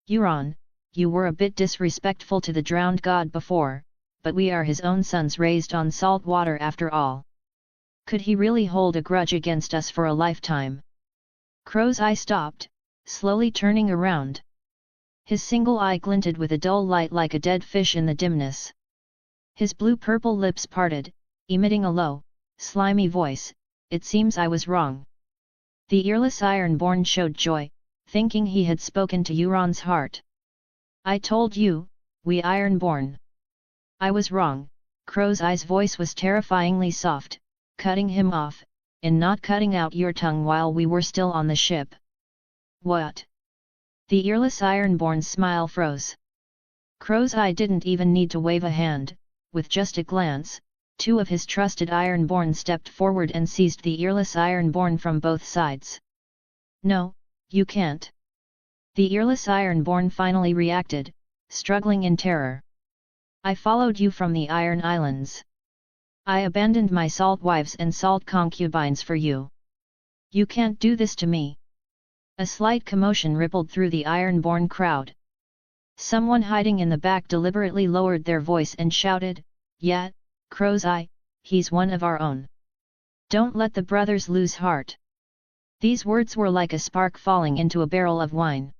Euron, you were a bit disrespectful to the drowned god before, but we are his own sons raised on salt water after all. Could he really hold a grudge against us for a lifetime?" Crow's Eye stopped, slowly turning around. His single eye glinted with a dull light like a dead fish in the dimness. His blue-purple lips parted, emitting a low, slimy voice, "It seems I was wrong." The earless Ironborn showed joy, thinking he had spoken to Euron's heart. "I told you, we Ironborn. I was wrong." Crow's Eye's voice was terrifyingly soft, cutting him off, "in not cutting out your tongue while we were still on the ship." "What?" The earless Ironborn's smile froze. Crow's Eye didn't even need to wave a hand, with just a glance, two of his trusted Ironborn stepped forward and seized the earless Ironborn from both sides. "No, you can't." The earless Ironborn finally reacted, struggling in terror. "I followed you from the Iron Islands. I abandoned my salt wives and salt concubines for you. You can't do this to me." A slight commotion rippled through the Ironborn crowd. Someone hiding in the back deliberately lowered their voice and shouted, "Yeah, Crow's Eye, he's one of our own. Don't let the brothers lose heart." These words were like a spark falling into a barrel of wine.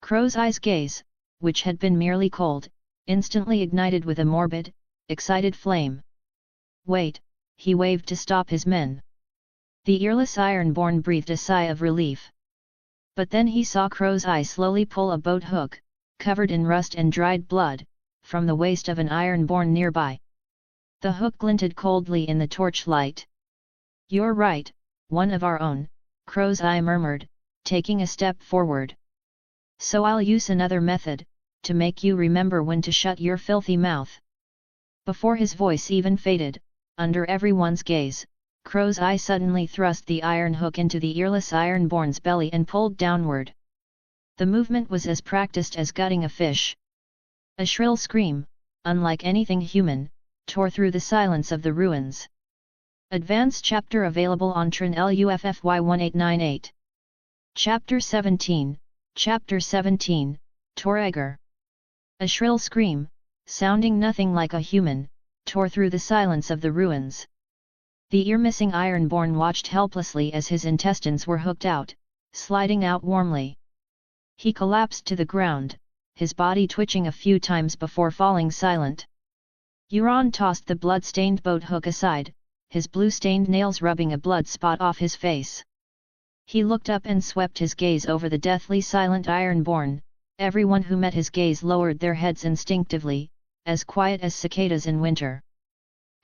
Crow's Eye's gaze, which had been merely cold, instantly ignited with a morbid, excited flame. "Wait," he waved to stop his men. The earless Ironborn breathed a sigh of relief. But then he saw Crow's Eye slowly pull a boat hook, covered in rust and dried blood, from the waist of an Ironborn nearby. The hook glinted coldly in the torchlight. "You're right, one of our own," Crow's Eye murmured, taking a step forward. "So I'll use another method, to make you remember when to shut your filthy mouth." Before his voice even faded, under everyone's gaze, Crow's Eye suddenly thrust the iron hook into the earless Ironborn's belly and pulled downward. The movement was as practiced as gutting a fish. A shrill scream, unlike anything human, tore through the silence of the ruins. Advanced chapter available on TRIN-LUFFY 1898. Chapter 17, Torregar. A shrill scream, sounding nothing like a human, tore through the silence of the ruins. The ear-missing Ironborn watched helplessly as his intestines were hooked out, sliding out warmly. He collapsed to the ground, his body twitching a few times before falling silent. Euron tossed the blood-stained boat hook aside, his blue-stained nails rubbing a blood spot off his face. He looked up and swept his gaze over the deathly silent Ironborn. Everyone who met his gaze lowered their heads instinctively, as quiet as cicadas in winter.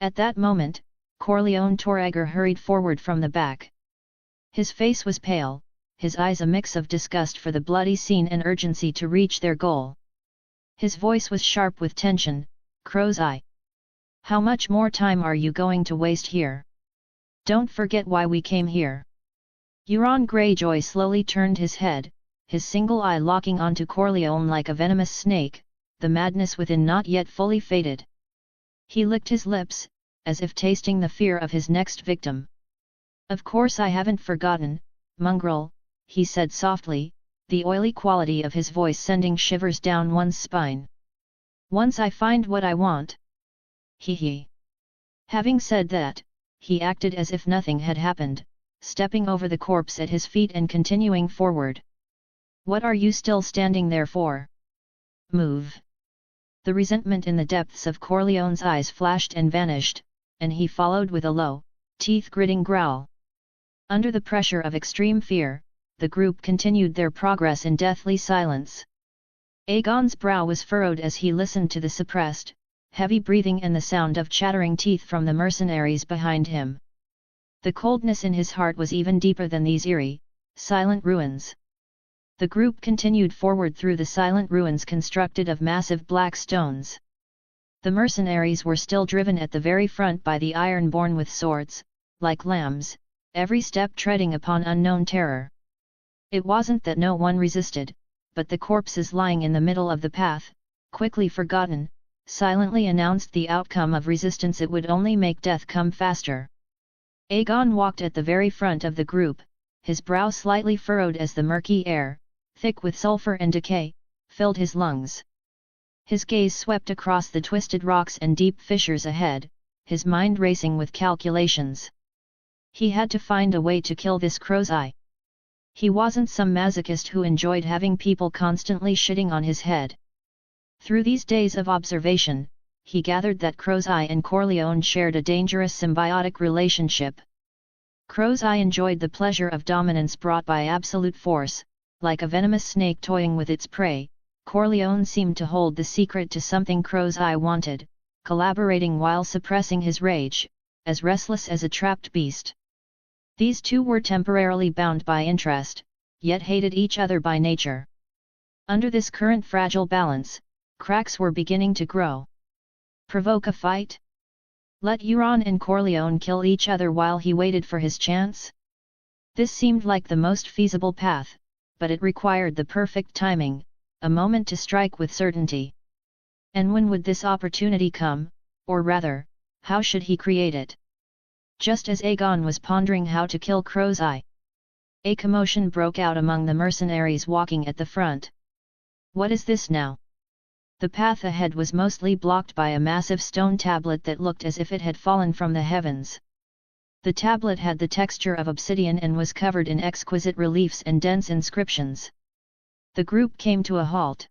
At that moment, Corleone Torregar hurried forward from the back. His face was pale, his eyes a mix of disgust for the bloody scene and urgency to reach their goal. His voice was sharp with tension. "Crow's Eye, how much more time are you going to waste here? Don't forget why we came here." Euron Greyjoy slowly turned his head, his single eye locking onto Corleone like a venomous snake, the madness within not yet fully faded. He licked his lips, as if tasting the fear of his next victim. "Of course I haven't forgotten, mongrel," he said softly, the oily quality of his voice sending shivers down one's spine. "Once I find what I want." He. Having said that, he acted as if nothing had happened, stepping over the corpse at his feet and continuing forward. "What are you still standing there for? Move!" The resentment in the depths of Corleone's eyes flashed and vanished, and he followed with a low, teeth-gritting growl. Under the pressure of extreme fear, the group continued their progress in deathly silence. Aegon's brow was furrowed as he listened to the suppressed, heavy breathing and the sound of chattering teeth from the mercenaries behind him. The coldness in his heart was even deeper than these eerie, silent ruins. The group continued forward through the silent ruins constructed of massive black stones. The mercenaries were still driven at the very front by the Ironborn with swords, like lambs, every step treading upon unknown terror. It wasn't that no one resisted, but the corpses lying in the middle of the path, quickly forgotten, silently announced the outcome of resistance. It would only make death come faster. Aegon walked at the very front of the group, his brow slightly furrowed as the murky air, thick with sulfur and decay, filled his lungs. His gaze swept across the twisted rocks and deep fissures ahead, his mind racing with calculations. He had to find a way to kill this Crow's Eye. He wasn't some masochist who enjoyed having people constantly shitting on his head. Through these days of observation, he gathered that Crow's Eye and Corleone shared a dangerous symbiotic relationship. Crow's Eye enjoyed the pleasure of dominance brought by absolute force, like a venomous snake toying with its prey. Corleone seemed to hold the secret to something Crow's Eye wanted, collaborating while suppressing his rage, as restless as a trapped beast. These two were temporarily bound by interest, yet hated each other by nature. Under this current fragile balance, cracks were beginning to grow. Provoke a fight? Let Euron and Corleone kill each other while he waited for his chance? This seemed like the most feasible path, but it required the perfect timing, a moment to strike with certainty. And when would this opportunity come, or rather, how should he create it? Just as Aegon was pondering how to kill Crow's Eye, a commotion broke out among the mercenaries walking at the front. What is this now? The path ahead was mostly blocked by a massive stone tablet that looked as if it had fallen from the heavens. The tablet had the texture of obsidian and was covered in exquisite reliefs and dense inscriptions. The group came to a halt.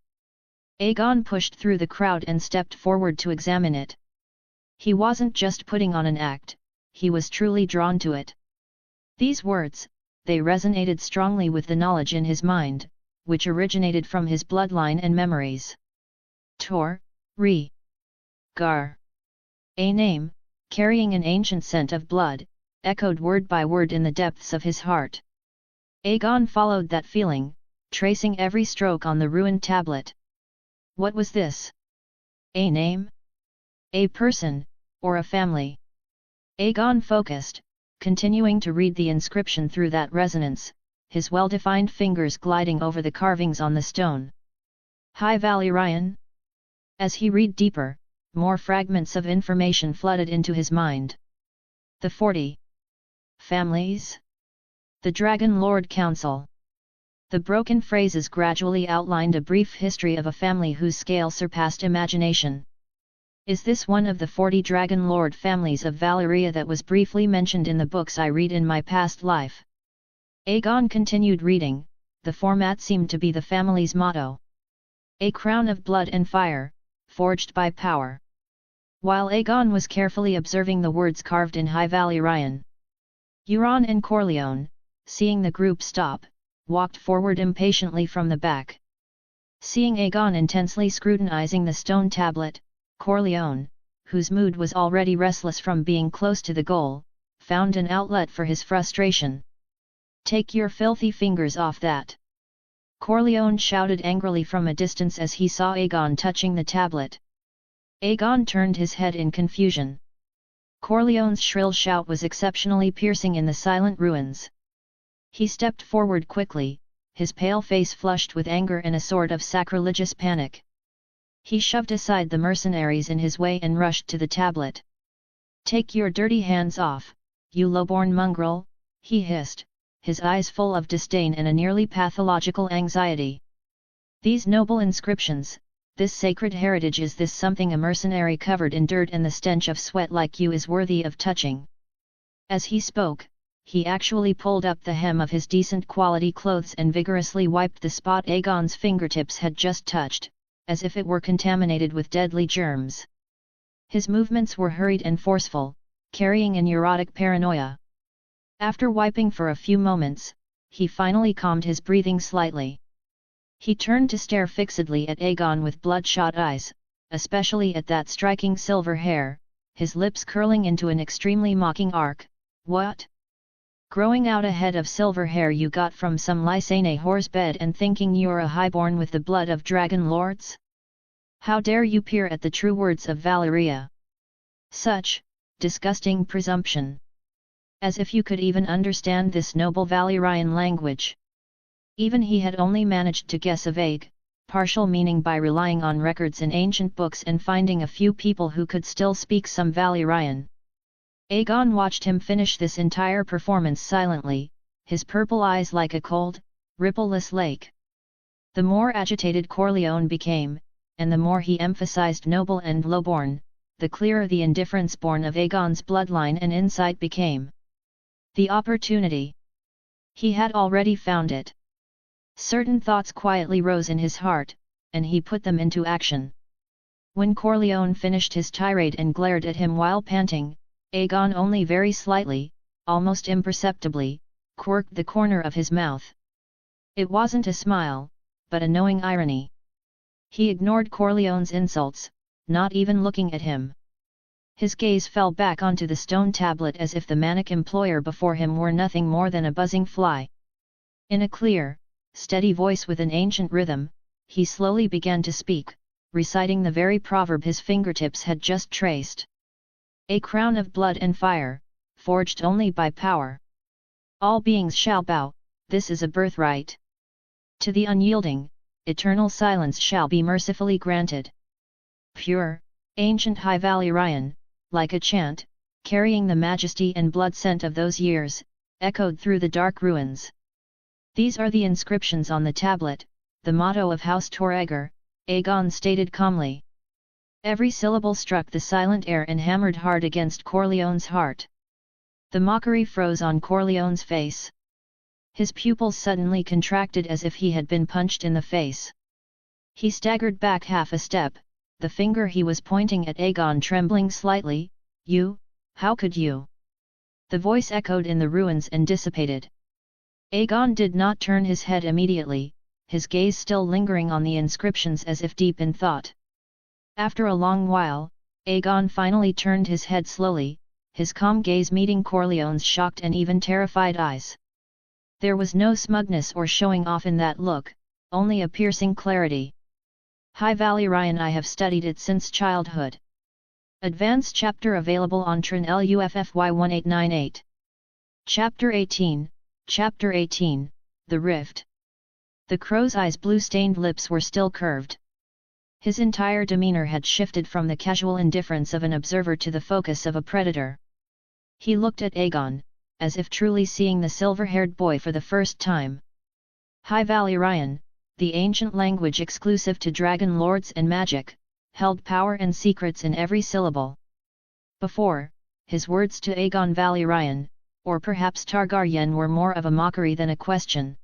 Aegon pushed through the crowd and stepped forward to examine it. He wasn't just putting on an act, he was truly drawn to it. These words, they resonated strongly with the knowledge in his mind, which originated from his bloodline and memories. Tor, Re. Gar. A name, carrying an ancient scent of blood, echoed word by word in the depths of his heart. Aegon followed that feeling, tracing every stroke on the ruined tablet. What was this? A name? A person, or a family? Aegon focused, continuing to read the inscription through that resonance, his well-defined fingers gliding over the carvings on the stone. High Valyrian? As he read deeper, more fragments of information flooded into his mind. The 40 families? The Dragon Lord Council. The broken phrases gradually outlined a brief history of a family whose scale surpassed imagination. Is this one of the 40 Dragon Lord families of Valyria that was briefly mentioned in the books I read in my past life? Aegon continued reading. The format seemed to be the family's motto. A crown of blood and fire, forged by power. While Aegon was carefully observing the words carved in High Valyrian, Euron and Corleone, seeing the group stop, walked forward impatiently from the back. Seeing Aegon intensely scrutinizing the stone tablet, Corleone, whose mood was already restless from being close to the goal, found an outlet for his frustration. "Take your filthy fingers off that!" Corleone shouted angrily from a distance as he saw Aegon touching the tablet. Aegon turned his head in confusion. Corleone's shrill shout was exceptionally piercing in the silent ruins. He stepped forward quickly, his pale face flushed with anger and a sort of sacrilegious panic. He shoved aside the mercenaries in his way and rushed to the tablet. "Take your dirty hands off, you low-born mongrel," he hissed, his eyes full of disdain and a nearly pathological anxiety. "These noble inscriptions, this sacred heritage, is this something a mercenary covered in dirt and the stench of sweat like you is worthy of touching?" As he spoke, he actually pulled up the hem of his decent quality clothes and vigorously wiped the spot Aegon's fingertips had just touched, as if it were contaminated with deadly germs. His movements were hurried and forceful, carrying an neurotic paranoia. After wiping for a few moments, he finally calmed his breathing slightly. He turned to stare fixedly at Aegon with bloodshot eyes, especially at that striking silver hair, his lips curling into an extremely mocking arc. "What? Growing out a head of silver hair you got from some Lysane whore's bed and thinking you're a highborn with the blood of dragon lords? How dare you peer at the true words of Valyria? Such disgusting presumption! As if you could even understand this noble Valyrian language." Even he had only managed to guess a vague, partial meaning by relying on records in ancient books and finding a few people who could still speak some Valyrian. Aegon watched him finish this entire performance silently, his purple eyes like a cold, rippleless lake. The more agitated Corleone became, and the more he emphasized noble and lowborn, the clearer the indifference born of Aegon's bloodline and insight became. The opportunity. He had already found it. Certain thoughts quietly rose in his heart, and he put them into action. When Corleone finished his tirade and glared at him while panting, Aegon only very slightly, almost imperceptibly, quirked the corner of his mouth. It wasn't a smile, but a knowing irony. He ignored Corleone's insults, not even looking at him. His gaze fell back onto the stone tablet as if the manic employer before him were nothing more than a buzzing fly. In a clear, steady voice with an ancient rhythm, he slowly began to speak, reciting the very proverb his fingertips had just traced. A crown of blood and fire, forged only by power. All beings shall bow, this is a birthright. To the unyielding, eternal silence shall be mercifully granted. Pure, ancient High Valyrian, like a chant, carrying the majesty and blood scent of those years, echoed through the dark ruins. These are the inscriptions on the tablet, the motto of House Targaryen, Aegon stated calmly. Every syllable struck the silent air and hammered hard against Corleone's heart. The mockery froze on Corleone's face. His pupils suddenly contracted as if he had been punched in the face. He staggered back half a step, the finger he was pointing at Aegon trembling slightly. "You, how could you?" The voice echoed in the ruins and dissipated. Aegon did not turn his head immediately, his gaze still lingering on the inscriptions as if deep in thought. After a long while, Aegon finally turned his head slowly, his calm gaze meeting Corleone's shocked and even terrified eyes. There was no smugness or showing off in that look, only a piercing clarity. High Valyrian, I have studied it since childhood. Advanced chapter available on TRN-LUFFY1898. Chapter 18, Chapter 18, The Rift. The crow's eyes' blue-stained lips were still curved. His entire demeanor had shifted from the casual indifference of an observer to the focus of a predator. He looked at Aegon, as if truly seeing the silver-haired boy for the first time. High Valyrian, the ancient language exclusive to dragon lords and magic, held power and secrets in every syllable. Before, his words to Aegon Valyrian, or perhaps Targaryen, were more of a mockery than a question.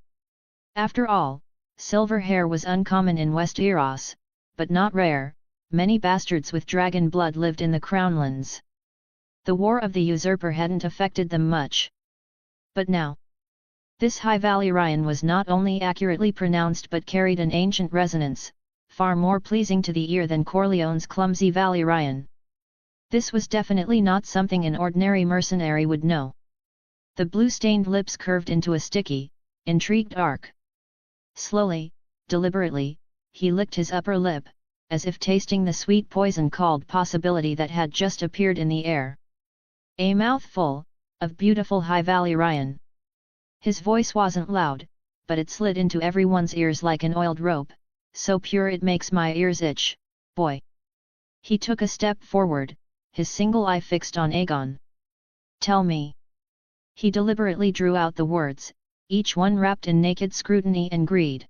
After all, silver hair was uncommon in Westeros, but not rare. Many bastards with dragon blood lived in the Crownlands. The war of the usurper hadn't affected them much. But now, this High Valyrian was not only accurately pronounced but carried an ancient resonance, far more pleasing to the ear than Corleone's clumsy Valyrian. This was definitely not something an ordinary mercenary would know. The blue-stained lips curved into a sticky, intrigued arc. Slowly, deliberately, he licked his upper lip, as if tasting the sweet poison called possibility that had just appeared in the air. A mouthful, of beautiful High Valyrian. His voice wasn't loud, but it slid into everyone's ears like an oiled rope, so pure it makes my ears itch, boy. He took a step forward, his single eye fixed on Aegon. Tell me. He deliberately drew out the words, each one wrapped in naked scrutiny and greed.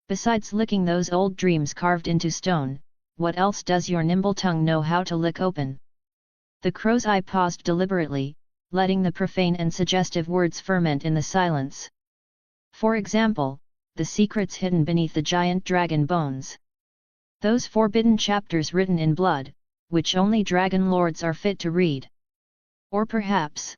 Besides licking those old dreams carved into stone, what else does your nimble tongue know how to lick open? The crow's eye paused deliberately, letting the profane and suggestive words ferment in the silence. For example, the secrets hidden beneath the giant dragon bones. Those forbidden chapters written in blood, which only dragon lords are fit to read. Or perhaps...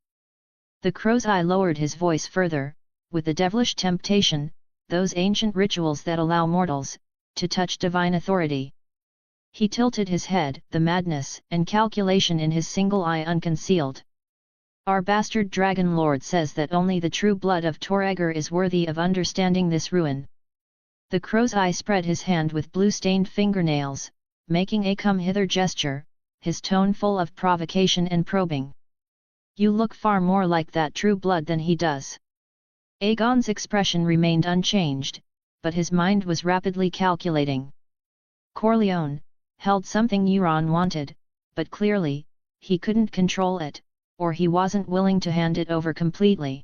The crow's eye lowered his voice further, with the devilish temptation, those ancient rituals that allow mortals to touch divine authority. He tilted his head, the madness and calculation in his single eye unconcealed. Our bastard dragon lord says that only the true blood of Targaryen is worthy of understanding this ruin. The crow's eye spread his hand with blue-stained fingernails, making a come-hither gesture, his tone full of provocation and probing. You look far more like that true blood than he does. Aegon's expression remained unchanged, but his mind was rapidly calculating. Corleone held something Euron wanted, but clearly, he couldn't control it, or he wasn't willing to hand it over completely.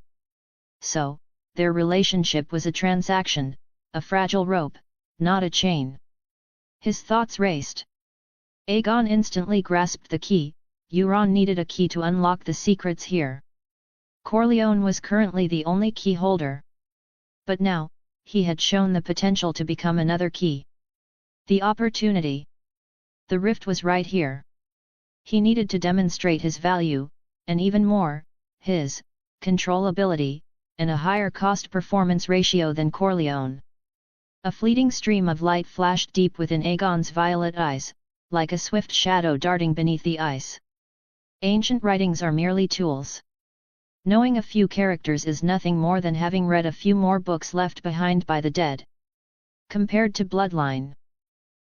So, their relationship was a transaction, a fragile rope, not a chain. His thoughts raced. Aegon instantly grasped the key. Euron needed a key to unlock the secrets here. Corleone was currently the only key holder. But now, he had shown the potential to become another key. The opportunity. The rift was right here. He needed to demonstrate his value, and even more, his controllability, and a higher cost-performance ratio than Corleone. A fleeting stream of light flashed deep within Aegon's violet eyes, like a swift shadow darting beneath the ice. Ancient writings are merely tools. Knowing a few characters is nothing more than having read a few more books left behind by the dead. Compared to bloodline.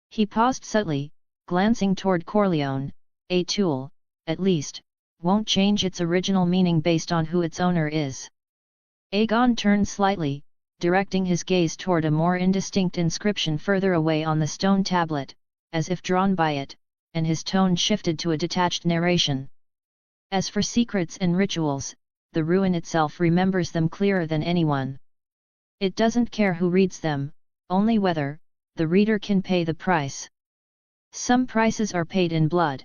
He paused subtly, glancing toward Corleone, a tool, at least, won't change its original meaning based on who its owner is. Aegon turned slightly, directing his gaze toward a more indistinct inscription further away on the stone tablet, as if drawn by it, and his tone shifted to a detached narration. As for secrets and rituals, the ruin itself remembers them clearer than anyone. It doesn't care who reads them, only whether the reader can pay the price. Some prices are paid in blood.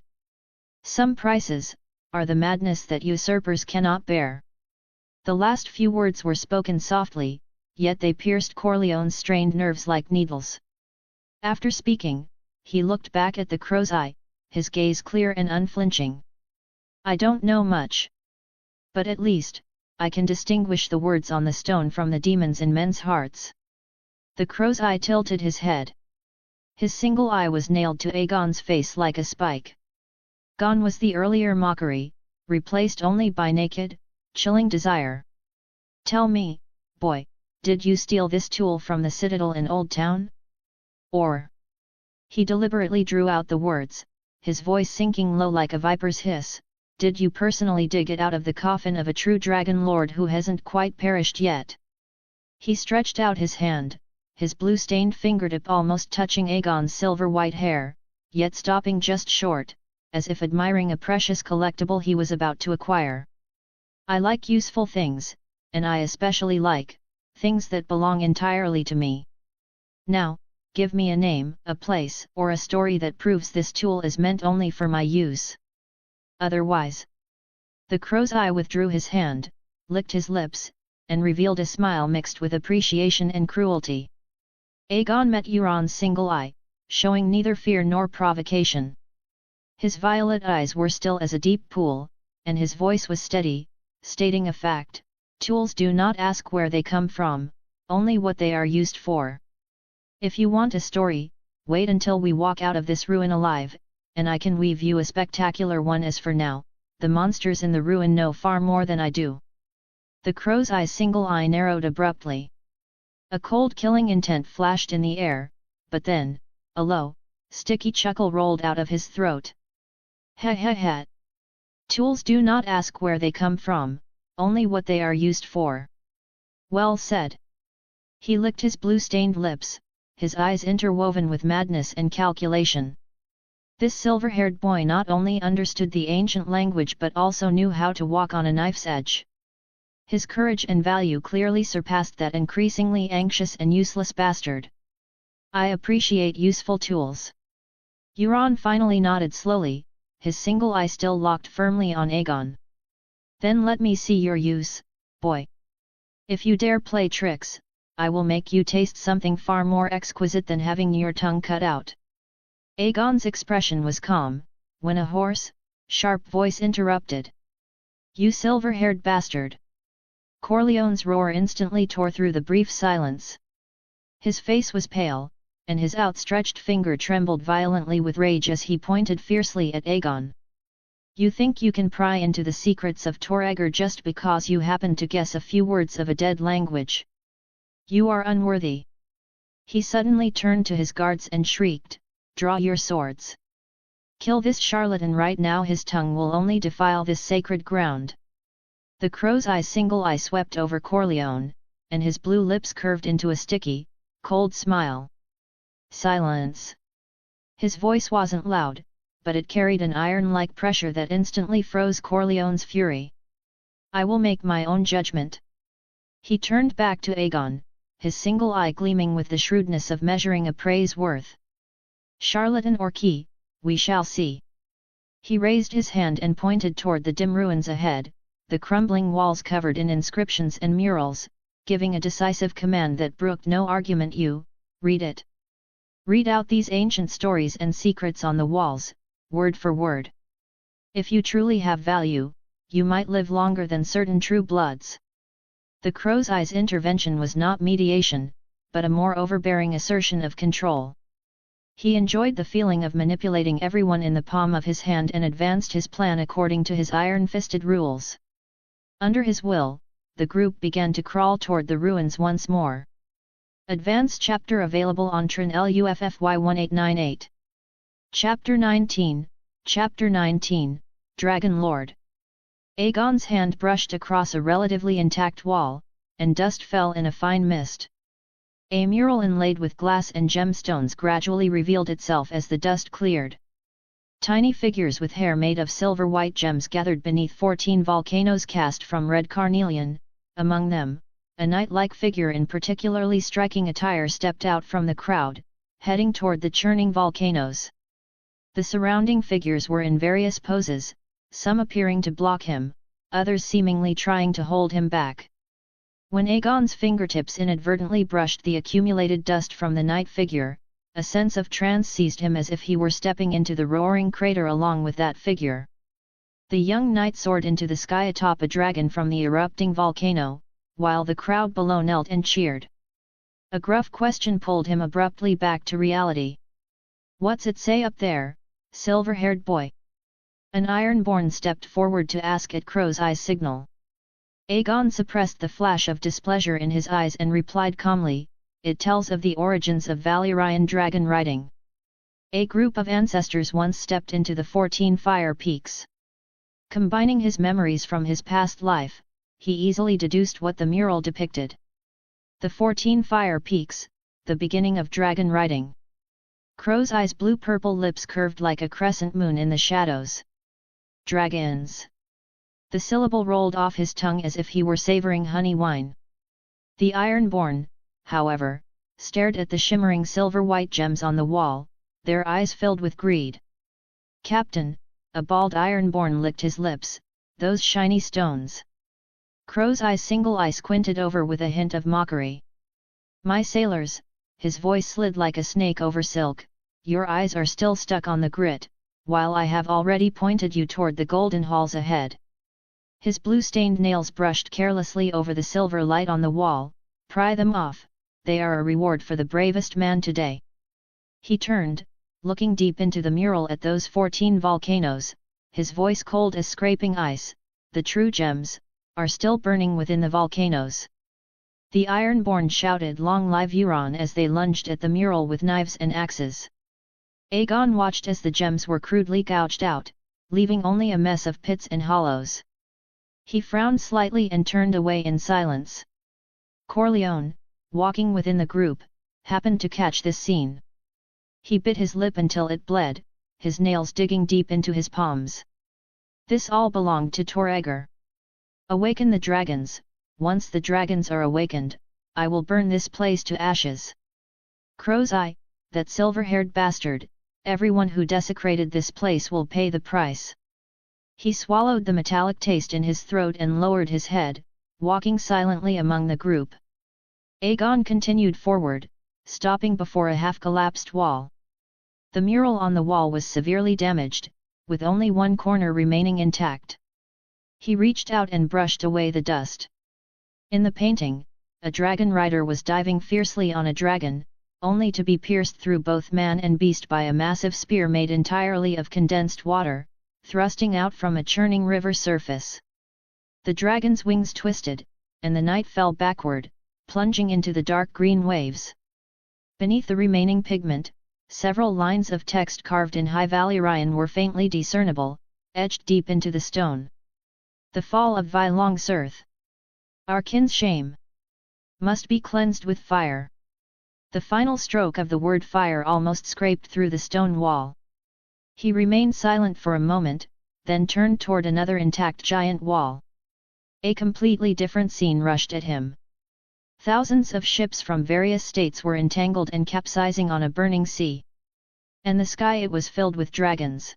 Some prices are the madness that usurpers cannot bear. The last few words were spoken softly, yet they pierced Corleone's strained nerves like needles. After speaking, he looked back at the crow's eye, his gaze clear and unflinching. I don't know much. But at least, I can distinguish the words on the stone from the demons in men's hearts. The crow's eye tilted his head. His single eye was nailed to Aegon's face like a spike. Gone was the earlier mockery, replaced only by naked, chilling desire. Tell me, boy, did you steal this tool from the citadel in Old Town? Or? He deliberately drew out the words, his voice sinking low like a viper's hiss. Did you personally dig it out of the coffin of a true dragon lord who hasn't quite perished yet? He stretched out his hand, his blue-stained fingertip almost touching Aegon's silver-white hair, yet stopping just short, as if admiring a precious collectible he was about to acquire. I like useful things, and I especially like things that belong entirely to me. Now, give me a name, a place, or a story that proves this tool is meant only for my use. Otherwise. The crow's eye withdrew his hand, licked his lips, and revealed a smile mixed with appreciation and cruelty. Aegon met Euron's single eye, showing neither fear nor provocation. His violet eyes were still as a deep pool, and his voice was steady, stating a fact: tools do not ask where they come from, only what they are used for. If you want a story, wait until we walk out of this ruin alive, and I can weave you a spectacular one. As for now, the monsters in the ruin know far more than I do. The crow's eye's single eye narrowed abruptly. A cold killing intent flashed in the air, but then, a low, sticky chuckle rolled out of his throat. Ha ha ha! Tools do not ask where they come from, only what they are used for. Well said. He licked his blue-stained lips, his eyes interwoven with madness and calculation. This silver-haired boy not only understood the ancient language but also knew how to walk on a knife's edge. His courage and value clearly surpassed that increasingly anxious and useless bastard. I appreciate useful tools. Euron finally nodded slowly, his single eye still locked firmly on Aegon. Then let me see your use, boy. If you dare play tricks, I will make you taste something far more exquisite than having your tongue cut out. Aegon's expression was calm, when a hoarse, sharp voice interrupted. You silver-haired bastard! Corleone's roar instantly tore through the brief silence. His face was pale, and his outstretched finger trembled violently with rage as he pointed fiercely at Aegon. You think you can pry into the secrets of Torregar just because you happen to guess a few words of a dead language? You are unworthy! He suddenly turned to his guards and shrieked, Draw your swords! Kill this charlatan right now, his tongue will only defile this sacred ground. The crow's eye's single eye swept over Corleone, and his blue lips curved into a sticky, cold smile. Silence! His voice wasn't loud, but it carried an iron-like pressure that instantly froze Corleone's fury. I will make my own judgment. He turned back to Aegon, his single eye gleaming with the shrewdness of measuring a prey's worth. Charlatan or key, we shall see. He raised his hand and pointed toward the dim ruins ahead, the crumbling walls covered in inscriptions and murals, giving a decisive command that brooked no argument. You, read it. Read out these ancient stories and secrets on the walls, word for word. If you truly have value, you might live longer than certain true bloods. The crow's eye's intervention was not mediation, but a more overbearing assertion of control. He enjoyed the feeling of manipulating everyone in the palm of his hand and advanced his plan according to his iron-fisted rules. Under his will, the group began to crawl toward the ruins once more. Advanced chapter available on Tron LUFFY 1898. Chapter 19, Dragon Lord. Aegon's hand brushed across a relatively intact wall, and dust fell in a fine mist. A mural inlaid with glass and gemstones gradually revealed itself as the dust cleared. Tiny figures with hair made of silver-white gems gathered beneath 14 volcanoes cast from red carnelian. Among them, a knight-like figure in particularly striking attire stepped out from the crowd, heading toward the churning volcanoes. The surrounding figures were in various poses, some appearing to block him, others seemingly trying to hold him back. When Aegon's fingertips inadvertently brushed the accumulated dust from the knight figure, a sense of trance seized him as if he were stepping into the roaring crater along with that figure. The young knight soared into the sky atop a dragon from the erupting volcano, while the crowd below knelt and cheered. A gruff question pulled him abruptly back to reality. "What's it say up there, silver-haired boy?" An Ironborn stepped forward to ask at Crow's Eye's signal. Aegon suppressed the flash of displeasure in his eyes and replied calmly, "It tells of the origins of Valyrian dragon riding. A group of ancestors once stepped into the 14 fire peaks." Combining his memories from his past life, he easily deduced what the mural depicted. The 14 fire peaks, the beginning of dragon riding. Crow's Eye's blue-purple lips curved like a crescent moon in the shadows. Dragons. The syllable rolled off his tongue as if he were savoring honey wine. The Ironborn, however, stared at the shimmering silver-white gems on the wall, their eyes filled with greed. "Captain," a bald Ironborn licked his lips, "those shiny stones." Crow's Eye's single eye squinted over with a hint of mockery. "My sailors," his voice slid like a snake over silk, "your eyes are still stuck on the grit, while I have already pointed you toward the golden halls ahead." His blue-stained nails brushed carelessly over the silver light on the wall. "Pry them off, they are a reward for the bravest man today." He turned, looking deep into the mural at those 14 volcanoes, his voice cold as scraping ice. "The true gems are still burning within the volcanoes." The Ironborn shouted "Long live Euron" as they lunged at the mural with knives and axes. Aegon watched as the gems were crudely gouged out, leaving only a mess of pits and hollows. He frowned slightly and turned away in silence. Corleone, walking within the group, happened to catch this scene. He bit his lip until it bled, his nails digging deep into his palms. This all belonged to Torrhaegar. "Awaken the dragons. Once the dragons are awakened, I will burn this place to ashes." Crow's Eye, that silver-haired bastard, everyone who desecrated this place will pay the price. He swallowed the metallic taste in his throat and lowered his head, walking silently among the group. Aegon continued forward, stopping before a half-collapsed wall. The mural on the wall was severely damaged, with only one corner remaining intact. He reached out and brushed away the dust. In the painting, a dragon rider was diving fiercely on a dragon, only to be pierced through both man and beast by a massive spear made entirely of condensed water, thrusting out from a churning river surface. The dragon's wings twisted, and the knight fell backward, plunging into the dark green waves. Beneath the remaining pigment, several lines of text carved in High Valyrian were faintly discernible, etched deep into the stone. "The fall of Vylong Cirth. Arkin's shame. Must be cleansed with fire." The final stroke of the word fire almost scraped through the stone wall. He remained silent for a moment, then turned toward another intact giant wall. A completely different scene rushed at him. Thousands of ships from various states were entangled and capsizing on a burning sea. And the sky it was filled with dragons.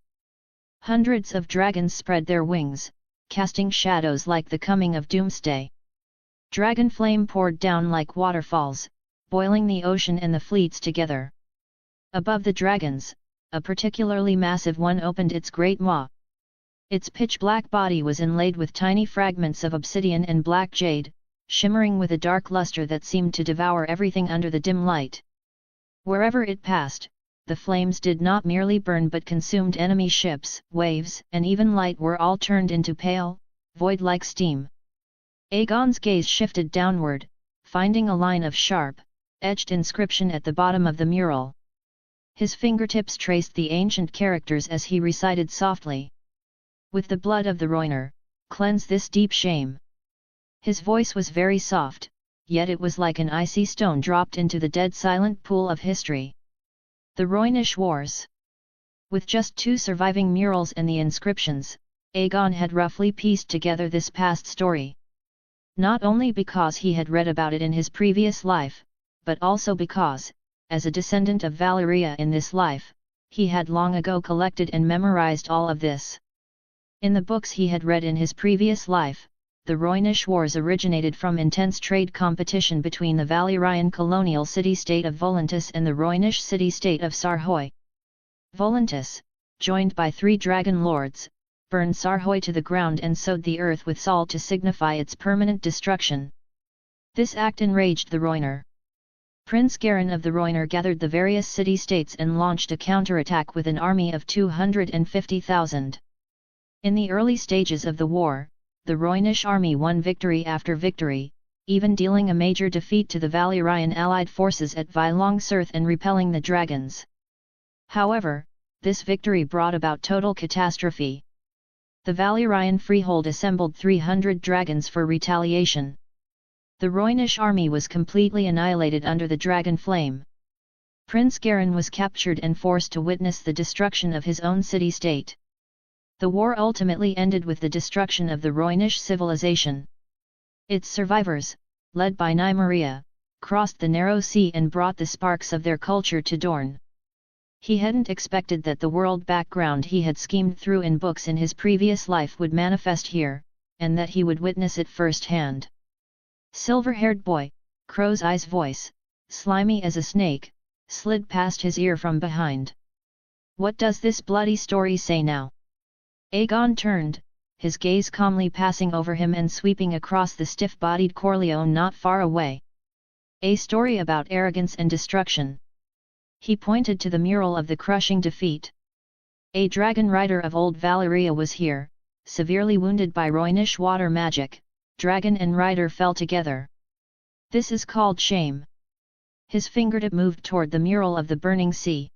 Hundreds of dragons spread their wings, casting shadows like the coming of doomsday. Dragon flame poured down like waterfalls, boiling the ocean and the fleets together. Above the dragons, a particularly massive one opened its great maw. Its pitch-black body was inlaid with tiny fragments of obsidian and black jade, shimmering with a dark luster that seemed to devour everything under the dim light. Wherever it passed, the flames did not merely burn but consumed enemy ships, waves, and even light were all turned into pale, void-like steam. Aegon's gaze shifted downward, finding a line of sharp, etched inscription at the bottom of the mural. His fingertips traced the ancient characters as he recited softly. With the blood of the Rhoynar, cleanse this deep shame. His voice was very soft, yet it was like an icy stone dropped into the dead silent pool of history. The Rhoynish Wars. With just 2 surviving murals and the inscriptions, Aegon had roughly pieced together this past story. Not only because he had read about it in his previous life, but also because, as a descendant of Valyria in this life, he had long ago collected and memorized all of this. In the books he had read in his previous life, the Rhoynish Wars originated from intense trade competition between the Valyrian colonial city-state of Volantis and the Rhoynish city-state of Sarhoy. Volantis, joined by 3 dragon lords, burned Sarhoy to the ground and sowed the earth with salt to signify its permanent destruction. This act enraged the Rhoynar. Prince Garin of the Rhoynar gathered the various city-states and launched a counterattack with an army of 250,000. In the early stages of the war, the Rhoynish army won victory after victory, even dealing a major defeat to the Valyrian allied forces at Vylong Cirth and repelling the dragons. However, this victory brought about total catastrophe. The Valyrian freehold assembled 300 dragons for retaliation. The Rhoynish army was completely annihilated under the dragon flame. Prince Garin was captured and forced to witness the destruction of his own city-state. The war ultimately ended with the destruction of the Rhoynish civilization. Its survivors, led by Nymeria, crossed the narrow sea and brought the sparks of their culture to Dorne. He hadn't expected that the world background he had schemed through in books in his previous life would manifest here, and that he would witness it firsthand. Silver-haired boy, Crow's Eye's voice, slimy as a snake, slid past his ear from behind. What does this bloody story say now? Aegon turned, his gaze calmly passing over him and sweeping across the stiff-bodied Corleone not far away. A story about arrogance and destruction. He pointed to the mural of the crushing defeat. A dragon rider of old Valyria was here, severely wounded by Rhoynish water magic. Dragon and rider fell together. This is called shame. His fingertip moved toward the mural of the burning sea.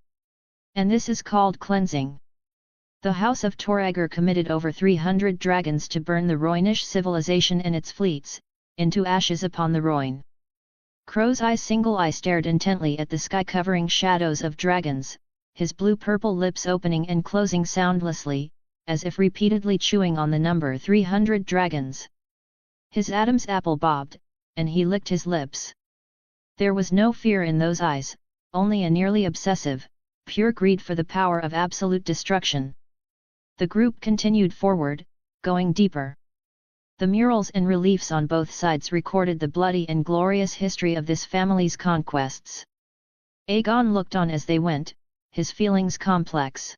And this is called cleansing. The House of Toragor committed over 300 dragons to burn the Rhoynish civilization and its fleets, into ashes upon the Rhoyne. Crow's Eye's single eye stared intently at the sky-covering shadows of dragons, his blue-purple lips opening and closing soundlessly, as if repeatedly chewing on the number 300 dragons. His Adam's apple bobbed, and he licked his lips. There was no fear in those eyes, only a nearly obsessive, pure greed for the power of absolute destruction. The group continued forward, going deeper. The murals and reliefs on both sides recorded the bloody and glorious history of this family's conquests. Aegon looked on as they went, his feelings complex.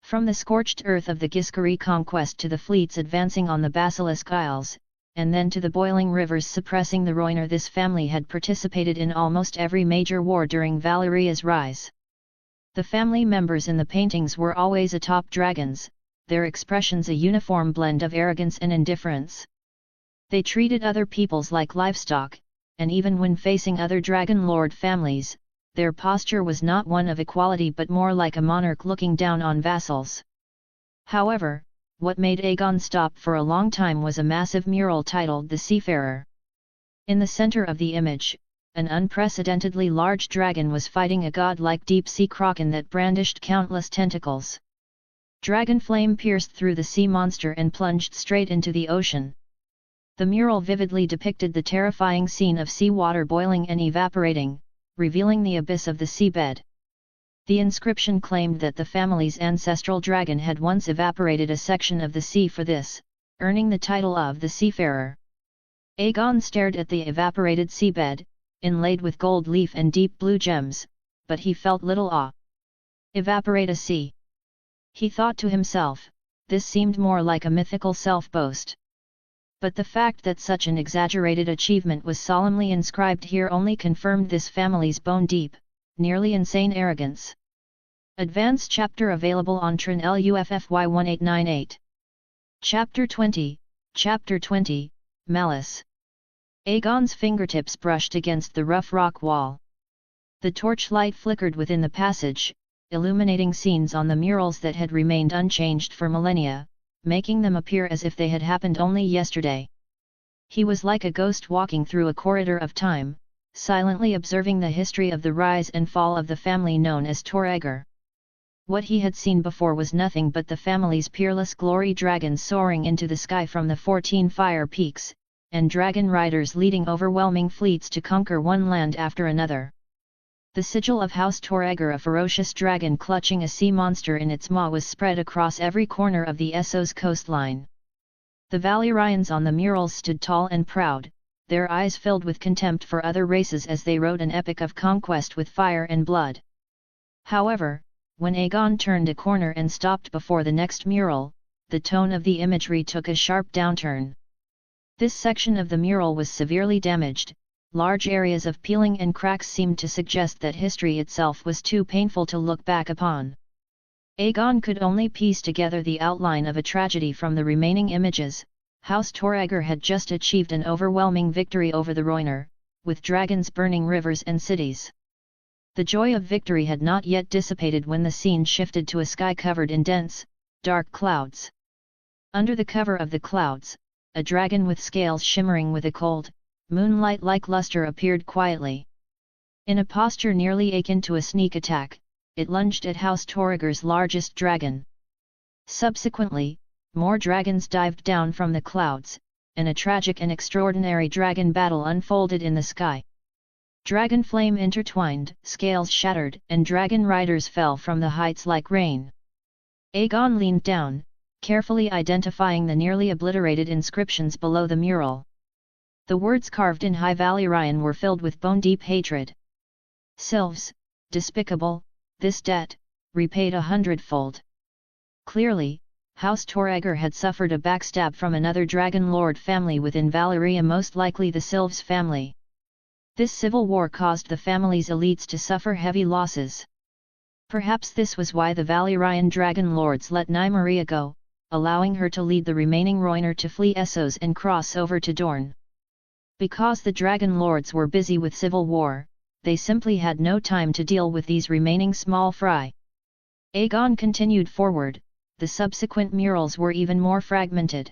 From the scorched earth of the Giscari conquest to the fleets advancing on the Basilisk Isles, and then to the boiling rivers suppressing the Rhoynar, this family had participated in almost every major war during Valyria's rise. The family members in the paintings were always atop dragons, their expressions a uniform blend of arrogance and indifference. They treated other peoples like livestock, and even when facing other dragon lord families, their posture was not one of equality but more like a monarch looking down on vassals. However, what made Aegon stop for a long time was a massive mural titled The Seafarer. In the center of the image, an unprecedentedly large dragon was fighting a godlike deep-sea kraken that brandished countless tentacles. Dragon flame pierced through the sea monster and plunged straight into the ocean. The mural vividly depicted the terrifying scene of seawater boiling and evaporating, revealing the abyss of the seabed. The inscription claimed that the family's ancestral dragon had once evaporated a section of the sea for this, earning the title of the Seafarer. Aegon stared at the evaporated seabed, inlaid with gold leaf and deep blue gems, but he felt little awe. Evaporate a sea. He thought to himself, this seemed more like a mythical self-boast. But the fact that such an exaggerated achievement was solemnly inscribed here only confirmed this family's bone-deep, nearly insane arrogance. Advanced chapter available on Tron LUFFY 1898. Chapter 20, Malice. Aegon's fingertips brushed against the rough rock wall. The torchlight flickered within the passage, illuminating scenes on the murals that had remained unchanged for millennia, making them appear as if they had happened only yesterday. He was like a ghost walking through a corridor of time, silently observing the history of the rise and fall of the family known as Targaryen. What he had seen before was nothing but the family's peerless glory, dragons soaring into the sky from the 14 fire peaks, and dragon riders leading overwhelming fleets to conquer one land after another. The sigil of House Targaryen, a ferocious dragon clutching a sea monster in its maw, was spread across every corner of the Essos coastline. The Valyrians on the murals stood tall and proud, their eyes filled with contempt for other races as they wrote an epic of conquest with fire and blood. However, when Aegon turned a corner and stopped before the next mural, the tone of the imagery took a sharp downturn. This section of the mural was severely damaged. Large areas of peeling and cracks seemed to suggest that history itself was too painful to look back upon. Aegon could only piece together the outline of a tragedy from the remaining images. House Targaryen had just achieved an overwhelming victory over the Rhoynar, with dragons burning rivers and cities. The joy of victory had not yet dissipated when the scene shifted to a sky covered in dense, dark clouds. Under the cover of the clouds, a dragon with scales shimmering with a cold, moonlight-like luster appeared quietly. In a posture nearly akin to a sneak attack, it lunged at House Targaryen's largest dragon. Subsequently, more dragons dived down from the clouds, and a tragic and extraordinary dragon battle unfolded in the sky. Dragon flame intertwined, scales shattered, and dragon riders fell from the heights like rain. Aegon leaned down, carefully identifying the nearly obliterated inscriptions below the mural. The words carved in High Valyrian were filled with bone-deep hatred. Sylves, despicable, this debt, repaid 100-fold. Clearly, House Targaryen had suffered a backstab from another dragon lord family within Valyria, most likely the Sylves family. This civil war caused the family's elites to suffer heavy losses. Perhaps this was why the Valyrian dragon lords let Nymeria go, allowing her to lead the remaining Rhoynar to flee Essos and cross over to Dorne. Because the dragon lords were busy with civil war, they simply had no time to deal with these remaining small fry. Aegon continued forward. The subsequent murals were even more fragmented.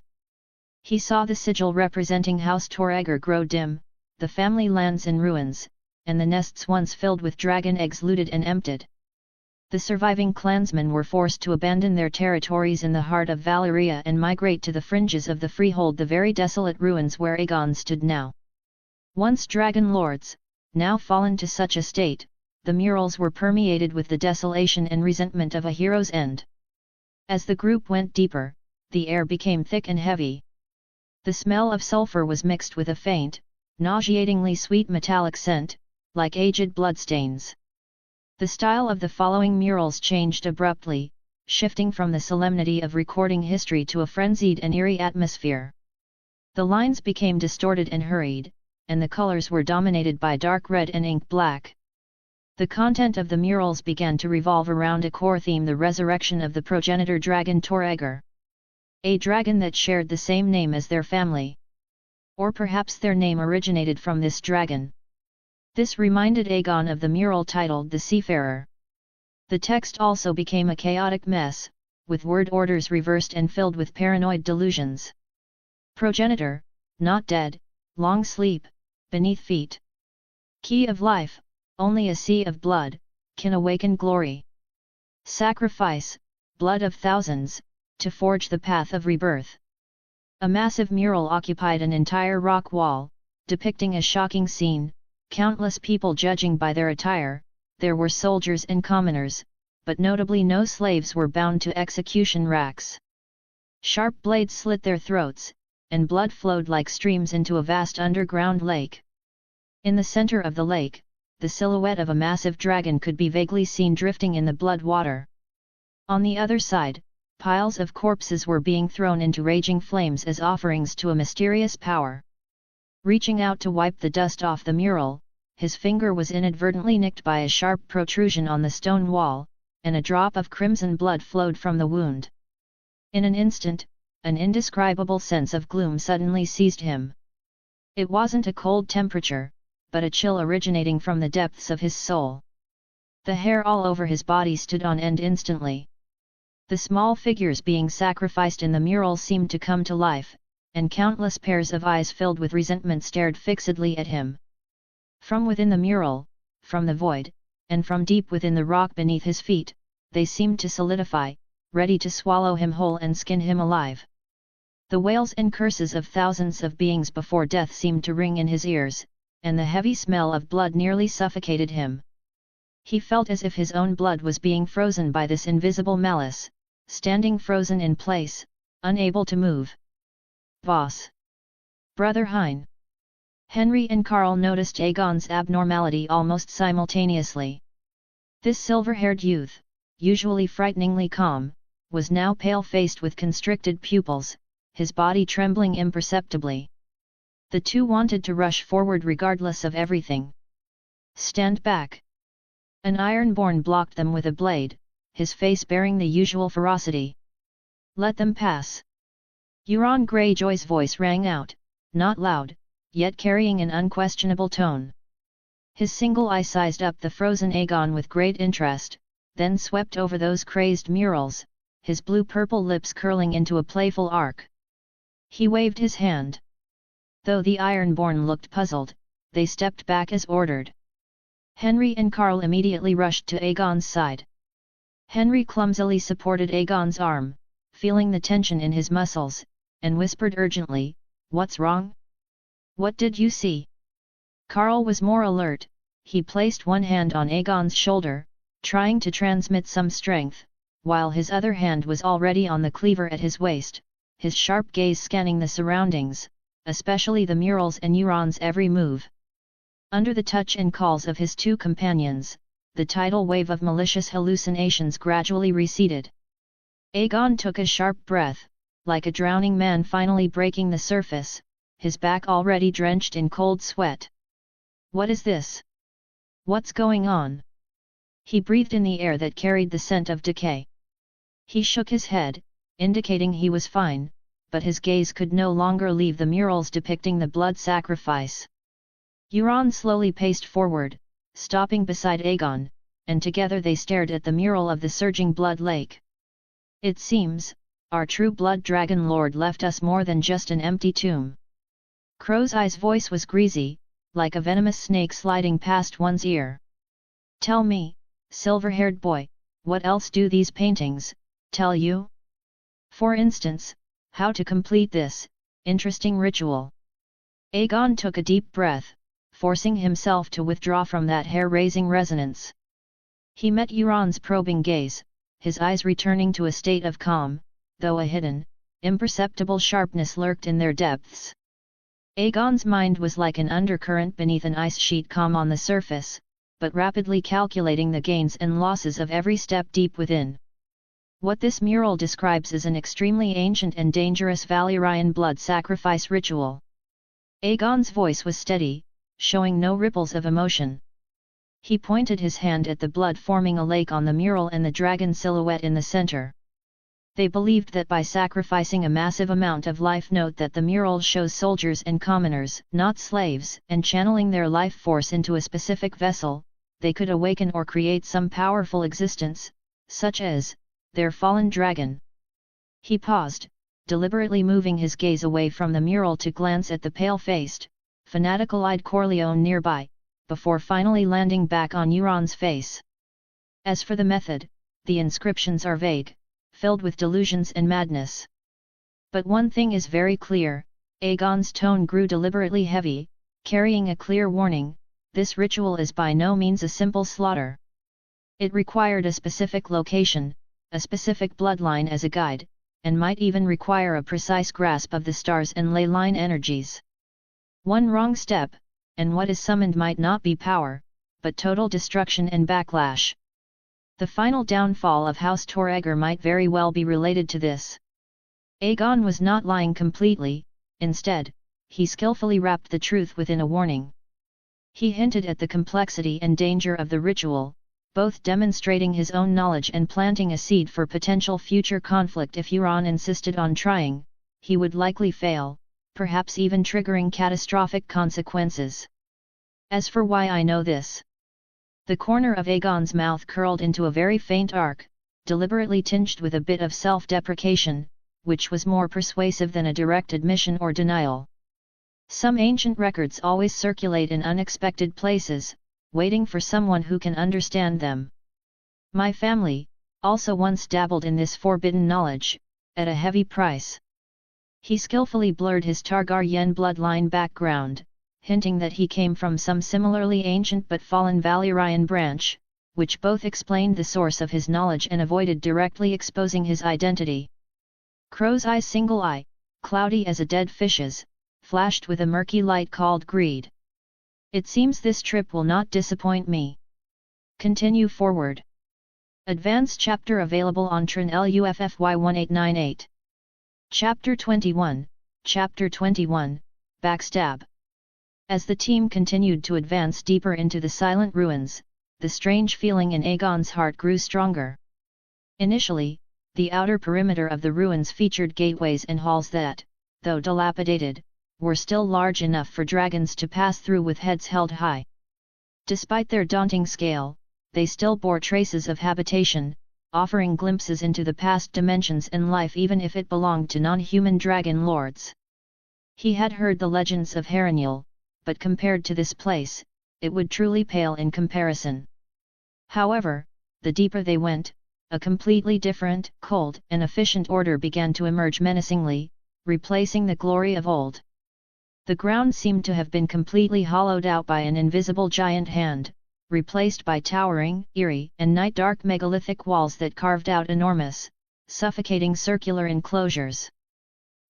He saw the sigil representing House Targaryen grow dim, the family lands in ruins, and the nests once filled with dragon eggs looted and emptied. The surviving clansmen were forced to abandon their territories in the heart of Valyria and migrate to the fringes of the freehold, the very desolate ruins where Aegon stood now. Once dragon lords, now fallen to such a state, the murals were permeated with the desolation and resentment of a hero's end. As the group went deeper, the air became thick and heavy. The smell of sulfur was mixed with a faint, nauseatingly sweet metallic scent, like aged bloodstains. The style of the following murals changed abruptly, shifting from the solemnity of recording history to a frenzied and eerie atmosphere. The lines became distorted and hurried, and the colors were dominated by dark red and ink black. The content of the murals began to revolve around a core theme: the resurrection of the progenitor dragon Targaryen. A dragon that shared the same name as their family. Or perhaps their name originated from this dragon. This reminded Aegon of the mural titled The Seafarer. The text also became a chaotic mess, with word orders reversed and filled with paranoid delusions. Progenitor, not dead, long sleep, beneath feet. Key of life, only a sea of blood, can awaken glory. Sacrifice, blood of thousands, to forge the path of rebirth. A massive mural occupied an entire rock wall, depicting a shocking scene, countless people judging by their attire. There were soldiers and commoners, but notably no slaves were bound to execution racks. Sharp blades slit their throats, and blood flowed like streams into a vast underground lake. In the center of the lake, the silhouette of a massive dragon could be vaguely seen drifting in the blood water. On the other side, piles of corpses were being thrown into raging flames as offerings to a mysterious power. Reaching out to wipe the dust off the mural, his finger was inadvertently nicked by a sharp protrusion on the stone wall, and a drop of crimson blood flowed from the wound. In an instant, an indescribable sense of gloom suddenly seized him. It wasn't a cold temperature, but a chill originating from the depths of his soul. The hair all over his body stood on end instantly. The small figures being sacrificed in the mural seemed to come to life, and countless pairs of eyes filled with resentment stared fixedly at him. From within the mural, from the void, and from deep within the rock beneath his feet, they seemed to solidify, ready to swallow him whole and skin him alive. The wails and curses of thousands of beings before death seemed to ring in his ears, and the heavy smell of blood nearly suffocated him. He felt as if his own blood was being frozen by this invisible malice, standing frozen in place, unable to move. Voss! Brother Hein! Henry and Carl noticed Aegon's abnormality almost simultaneously. This silver-haired youth, usually frighteningly calm, was now pale-faced with constricted pupils, his body trembling imperceptibly. The two wanted to rush forward regardless of everything. Stand back! An Ironborn blocked them with a blade, his face bearing the usual ferocity. Let them pass! Euron Greyjoy's voice rang out, not loud, yet carrying an unquestionable tone. His single eye sized up the frozen Aegon with great interest, then swept over those crazed murals, his blue-purple lips curling into a playful arc. He waved his hand. Though the Ironborn looked puzzled, they stepped back as ordered. Henry and Carl immediately rushed to Aegon's side. Henry clumsily supported Aegon's arm, feeling the tension in his muscles, and whispered urgently, "What's wrong? What did you see?" Carl was more alert, he placed one hand on Aegon's shoulder, trying to transmit some strength, while his other hand was already on the cleaver at his waist, his sharp gaze scanning the surroundings, especially the murals and Euron's every move. Under the touch and calls of his two companions, the tidal wave of malicious hallucinations gradually receded. Aegon took a sharp breath, like a drowning man finally breaking the surface, his back already drenched in cold sweat. "What is this? What's going on?" He breathed in the air that carried the scent of decay. He shook his head, indicating he was fine, but his gaze could no longer leave the murals depicting the blood sacrifice. Euron slowly paced forward, stopping beside Aegon, and together they stared at the mural of the surging blood lake. "It seems, our true blood dragon lord left us more than just an empty tomb." Crow's Eye's voice was greasy, like a venomous snake sliding past one's ear. "Tell me, silver-haired boy, what else do these paintings tell you? For instance, how to complete this interesting ritual?" Aegon took a deep breath, forcing himself to withdraw from that hair-raising resonance. He met Euron's probing gaze, his eyes returning to a state of calm, though a hidden, imperceptible sharpness lurked in their depths. Aegon's mind was like an undercurrent beneath an ice sheet, calm on the surface, but rapidly calculating the gains and losses of every step deep within. What this mural describes is an extremely ancient and dangerous Valyrian blood sacrifice ritual. Aegon's voice was steady, showing no ripples of emotion. He pointed his hand at the blood forming a lake on the mural and the dragon silhouette in the center. They believed that by sacrificing a massive amount of life, note that the mural shows soldiers and commoners, not slaves, and channeling their life force into a specific vessel, they could awaken or create some powerful existence, such as their fallen dragon. He paused, deliberately moving his gaze away from the mural to glance at the pale-faced, fanatical-eyed Corleone nearby, before finally landing back on Euron's face. As for the method, the inscriptions are vague, filled with delusions and madness. But one thing is very clear, Aegon's tone grew deliberately heavy, carrying a clear warning: this ritual is by no means a simple slaughter. It required a specific location, a specific bloodline as a guide, and might even require a precise grasp of the stars and ley line energies. One wrong step, and what is summoned might not be power, but total destruction and backlash. The final downfall of House Torreger might very well be related to this. Aegon was not lying completely, instead, he skillfully wrapped the truth within a warning. He hinted at the complexity and danger of the ritual, both demonstrating his own knowledge and planting a seed for potential future conflict. If Euron insisted on trying, he would likely fail, perhaps even triggering catastrophic consequences. As for why I know this. The corner of Aegon's mouth curled into a very faint arc, deliberately tinged with a bit of self-deprecation, which was more persuasive than a direct admission or denial. Some ancient records always circulate in unexpected places, waiting for someone who can understand them. My family also once dabbled in this forbidden knowledge, at a heavy price. He skillfully blurred his Targaryen bloodline background, hinting that he came from some similarly ancient but fallen Valyrian branch, which both explained the source of his knowledge and avoided directly exposing his identity. Crow's eye's single eye, cloudy as a dead fish's, flashed with a murky light called greed. It seems this trip will not disappoint me. Continue forward. Advanced chapter available on Tron LUFFY 1898. Chapter 21, Chapter 21, Backstab. As the team continued to advance deeper into the silent ruins, the strange feeling in Aegon's heart grew stronger. Initially, the outer perimeter of the ruins featured gateways and halls that, though dilapidated, were still large enough for dragons to pass through with heads held high. Despite their daunting scale, they still bore traces of habitation, offering glimpses into the past dimensions and life even if it belonged to non-human dragon lords. He had heard the legends of Harrenhal, but compared to this place, it would truly pale in comparison. However, the deeper they went, a completely different, cold and efficient order began to emerge menacingly, replacing the glory of old. The ground seemed to have been completely hollowed out by an invisible giant hand, replaced by towering, eerie and night-dark megalithic walls that carved out enormous, suffocating circular enclosures.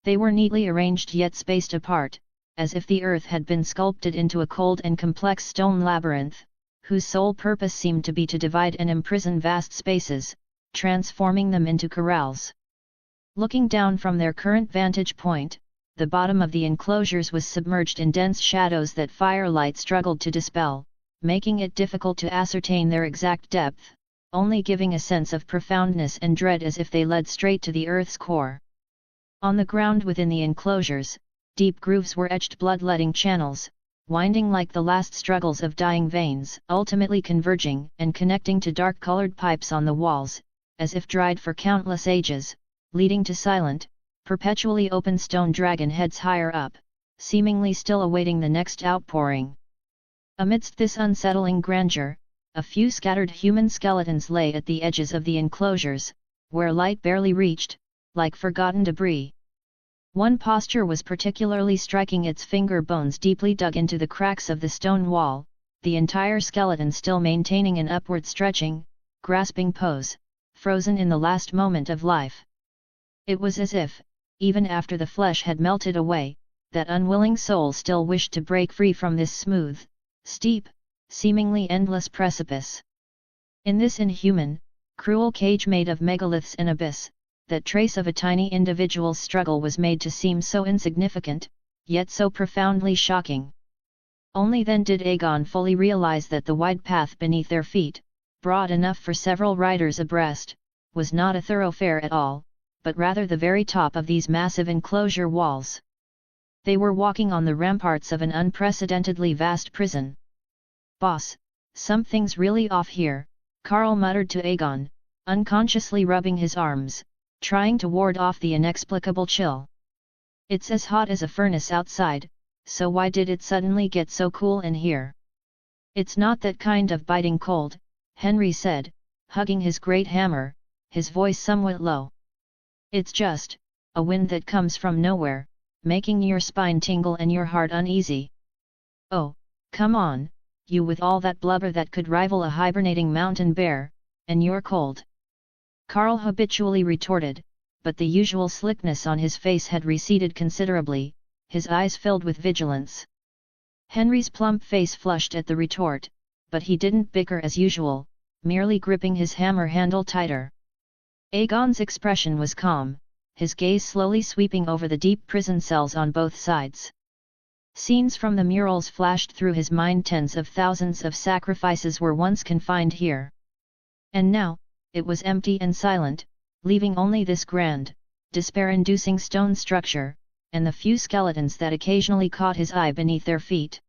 They were neatly arranged yet spaced apart, as if the earth had been sculpted into a cold and complex stone labyrinth, whose sole purpose seemed to be to divide and imprison vast spaces, transforming them into corrals. Looking down from their current vantage point, the bottom of the enclosures was submerged in dense shadows that firelight struggled to dispel, making it difficult to ascertain their exact depth, only giving a sense of profoundness and dread as if they led straight to the earth's core. On the ground within the enclosures, deep grooves were etched bloodletting channels, winding like the last struggles of dying veins, ultimately converging and connecting to dark-colored pipes on the walls, as if dried for countless ages, leading to silent, perpetually open stone dragon heads higher up, seemingly still awaiting the next outpouring. Amidst this unsettling grandeur, a few scattered human skeletons lay at the edges of the enclosures, where light barely reached, like forgotten debris. One posture was particularly striking, its finger bones deeply dug into the cracks of the stone wall, the entire skeleton still maintaining an upward stretching, grasping pose, frozen in the last moment of life. It was as if, even after the flesh had melted away, that unwilling soul still wished to break free from this smooth, steep, seemingly endless precipice. In this inhuman, cruel cage made of megaliths and abyss, that trace of a tiny individual's struggle was made to seem so insignificant, yet so profoundly shocking. Only then did Aegon fully realize that the wide path beneath their feet, broad enough for several riders abreast, was not a thoroughfare at all, but rather the very top of these massive enclosure walls. They were walking on the ramparts of an unprecedentedly vast prison. "Boss, something's really off here," Carl muttered to Aegon, unconsciously rubbing his arms, trying to ward off the inexplicable chill. "It's as hot as a furnace outside, so why did it suddenly get so cool in here?" "It's not that kind of biting cold," Henry said, hugging his great hammer, his voice somewhat low. "It's just a wind that comes from nowhere, making your spine tingle and your heart uneasy." "Oh, come on, you with all that blubber that could rival a hibernating mountain bear, and you're cold," Carl habitually retorted, but the usual slickness on his face had receded considerably, his eyes filled with vigilance. Henry's plump face flushed at the retort, but he didn't bicker as usual, merely gripping his hammer handle tighter. Aegon's expression was calm, his gaze slowly sweeping over the deep prison cells on both sides. Scenes from the murals flashed through his mind. Tens of thousands of sacrifices were once confined here. And now, it was empty and silent, leaving only this grand, despair-inducing stone structure, and the few skeletons that occasionally caught his eye beneath their feet.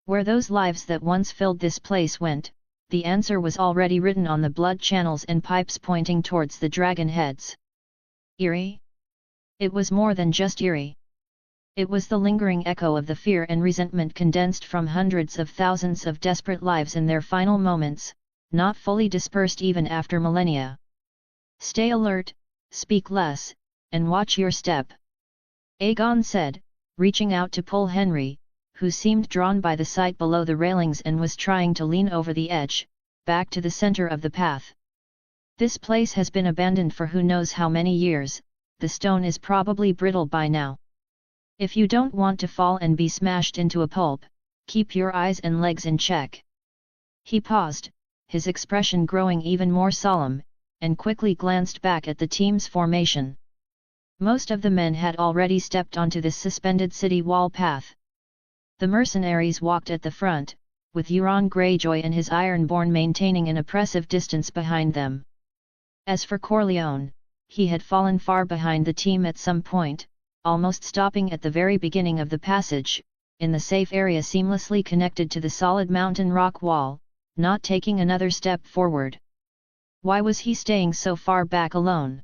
Where those lives that once filled this place went, the answer was already written on the blood channels and pipes pointing towards the dragon heads. Eerie? It was more than just eerie. It was the lingering echo of the fear and resentment condensed from hundreds of thousands of desperate lives in their final moments, not fully dispersed even after millennia. Stay alert, speak less, and watch your step, Aegon said, reaching out to pull Henry, who seemed drawn by the sight below the railings and was trying to lean over the edge, back to the center of the path. This place has been abandoned for who knows how many years, the stone is probably brittle by now. If you don't want to fall and be smashed into a pulp, keep your eyes and legs in check. He paused, his expression growing even more solemn, and quickly glanced back at the team's formation. Most of the men had already stepped onto this suspended city wall path. The mercenaries walked at the front, with Euron Greyjoy and his Ironborn maintaining an oppressive distance behind them. As for Corleone, he had fallen far behind the team at some point, almost stopping at the very beginning of the passage, in the safe area seamlessly connected to the solid mountain rock wall, not taking another step forward. Why was he staying so far back alone?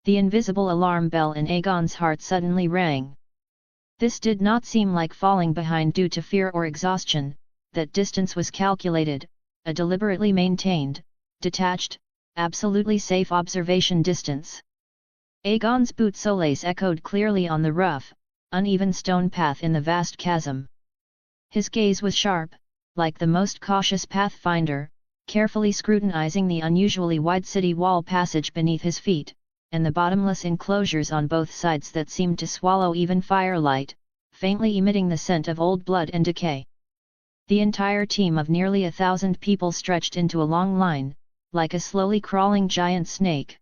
The invisible alarm bell in Aegon's heart suddenly rang. This did not seem like falling behind due to fear or exhaustion, that distance was calculated, a deliberately maintained, detached, absolutely safe observation distance. Aegon's boot soles echoed clearly on the rough, uneven stone path in the vast chasm. His gaze was sharp, like the most cautious pathfinder, carefully scrutinizing the unusually wide city wall passage beneath his feet, and the bottomless enclosures on both sides that seemed to swallow even firelight, faintly emitting the scent of old blood and decay. The entire team of nearly 1,000 people stretched into a long line, like a slowly crawling giant snake.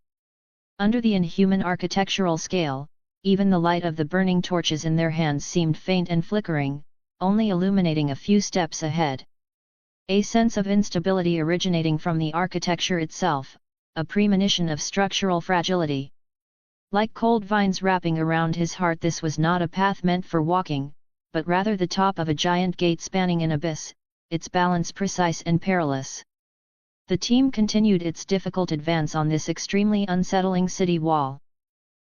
Under the inhuman architectural scale, even the light of the burning torches in their hands seemed faint and flickering, only illuminating a few steps ahead. A sense of instability originating from the architecture itself, a premonition of structural fragility. Like cold vines wrapping around his heart, this was not a path meant for walking, but rather the top of a giant gate spanning an abyss, its balance precise and perilous. The team continued its difficult advance on this extremely unsettling city wall.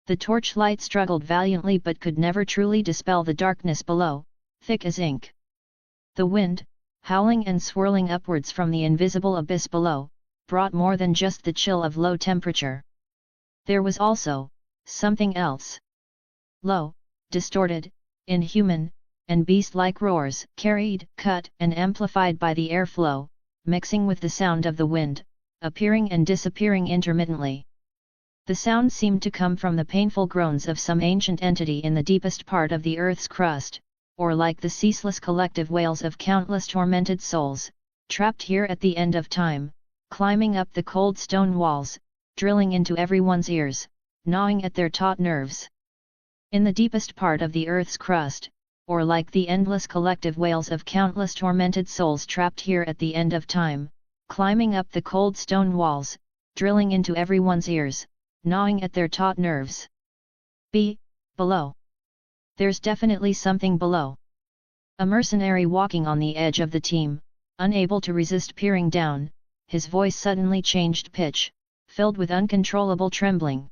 The torchlight struggled valiantly but could never truly dispel the darkness below, thick as ink. The wind, howling and swirling upwards from the invisible abyss below, brought more than just the chill of low temperature. There was also something else. Low, distorted, inhuman, and beast-like roars, carried, cut, and amplified by the airflow, mixing with the sound of the wind, appearing and disappearing intermittently. The sound seemed to come from the painful groans of some ancient entity in the deepest part of the earth's crust, or like the ceaseless collective wails of countless tormented souls, trapped here at the end of time, climbing up the cold stone walls, drilling into everyone's ears, gnawing at their taut nerves. In the deepest part of the earth's crust, or like the endless collective wails of countless tormented souls trapped here at the end of time, climbing up the cold stone walls, drilling into everyone's ears, gnawing at their taut nerves. Below. There's definitely something below. A mercenary walking on the edge of the team, unable to resist peering down, his voice suddenly changed pitch, filled with uncontrollable trembling.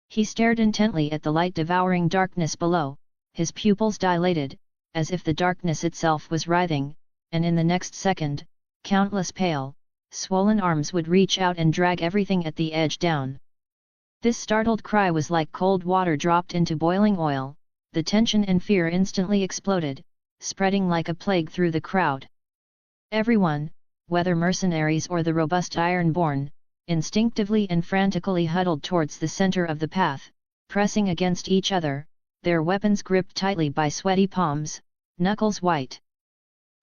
He stared intently at the light-devouring darkness below, his pupils dilated, as if the darkness itself was writhing, and in the next second, countless pale, swollen arms would reach out and drag everything at the edge down. This startled cry was like cold water dropped into boiling oil, the tension and fear instantly exploded, spreading like a plague through the crowd. Everyone, whether mercenaries or the robust Ironborn, instinctively and frantically huddled towards the center of the path, pressing against each other, their weapons gripped tightly by sweaty palms, knuckles white.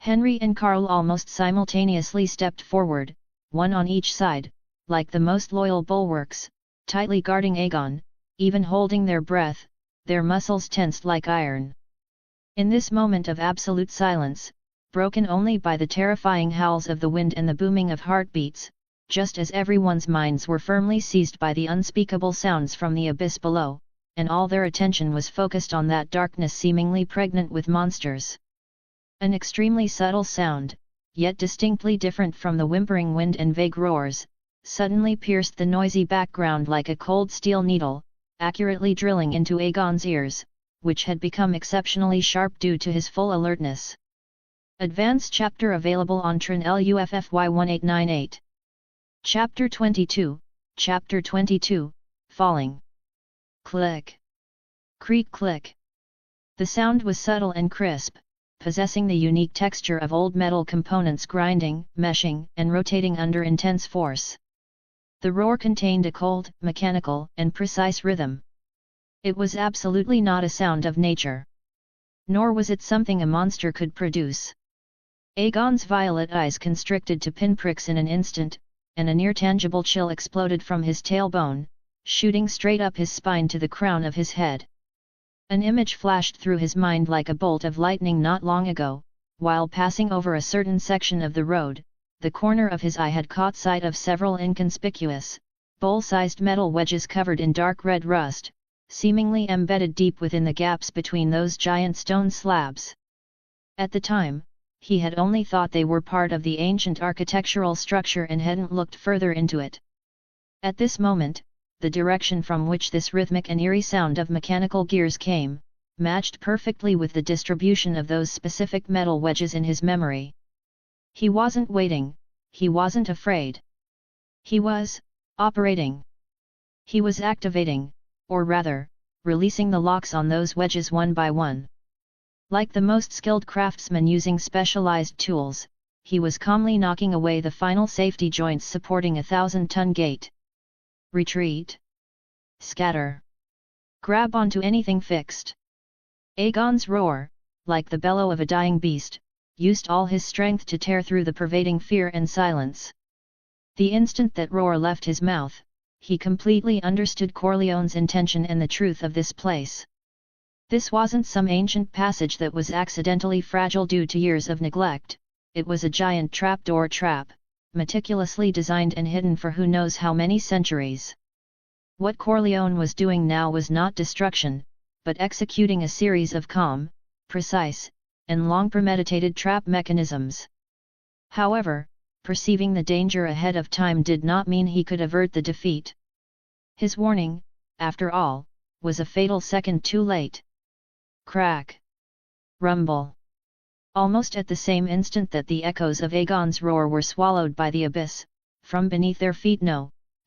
Henry and Carl almost simultaneously stepped forward, one on each side, like the most loyal bulwarks, tightly guarding Aegon, even holding their breath, their muscles tensed like iron. In this moment of absolute silence, broken only by the terrifying howls of the wind and the booming of heartbeats, just as everyone's minds were firmly seized by the unspeakable sounds from the abyss below, and all their attention was focused on that darkness seemingly pregnant with monsters. An extremely subtle sound, yet distinctly different from the whimpering wind and vague roars, suddenly pierced the noisy background like a cold steel needle, accurately drilling into Aegon's ears, which had become exceptionally sharp due to his full alertness. Advanced chapter available on Trin LUFFY 1898. Chapter 22, Chapter 22, Falling. Click. Creak click. The sound was subtle and crisp, possessing the unique texture of old metal components grinding, meshing, and rotating under intense force. The roar contained a cold, mechanical, and precise rhythm. It was absolutely not a sound of nature. Nor was it something a monster could produce. Aegon's violet eyes constricted to pinpricks in an instant, and a near-tangible chill exploded from his tailbone, shooting straight up his spine to the crown of his head. An image flashed through his mind like a bolt of lightning not long ago, while passing over a certain section of the road. The corner of his eye had caught sight of several inconspicuous, bowl-sized metal wedges covered in dark red rust, seemingly embedded deep within the gaps between those giant stone slabs. At the time, he had only thought they were part of the ancient architectural structure and hadn't looked further into it. At this moment, the direction from which this rhythmic and eerie sound of mechanical gears came, matched perfectly with the distribution of those specific metal wedges in his memory. He wasn't waiting, he wasn't afraid. He was operating. He was activating, or rather, releasing the locks on those wedges one by one. Like the most skilled craftsman using specialized tools, he was calmly knocking away the final safety joints supporting a 1,000-ton gate. Retreat. Scatter. Grab onto anything fixed. Aegon's roar, like the bellow of a dying beast, used all his strength to tear through the pervading fear and silence. The instant that roar left his mouth, he completely understood Corleone's intention and the truth of this place. This wasn't some ancient passage that was accidentally fragile due to years of neglect, it was a giant trapdoor trap, meticulously designed and hidden for who knows how many centuries. What Corleone was doing now was not destruction, but executing a series of calm, precise, and long premeditated trap mechanisms. However, perceiving the danger ahead of time did not mean he could avert the defeat. His warning, after all, was a fatal second too late. Crack. Rumble. Almost at the same instant that the echoes of Aegon's roar were swallowed by the abyss, from beneath their feet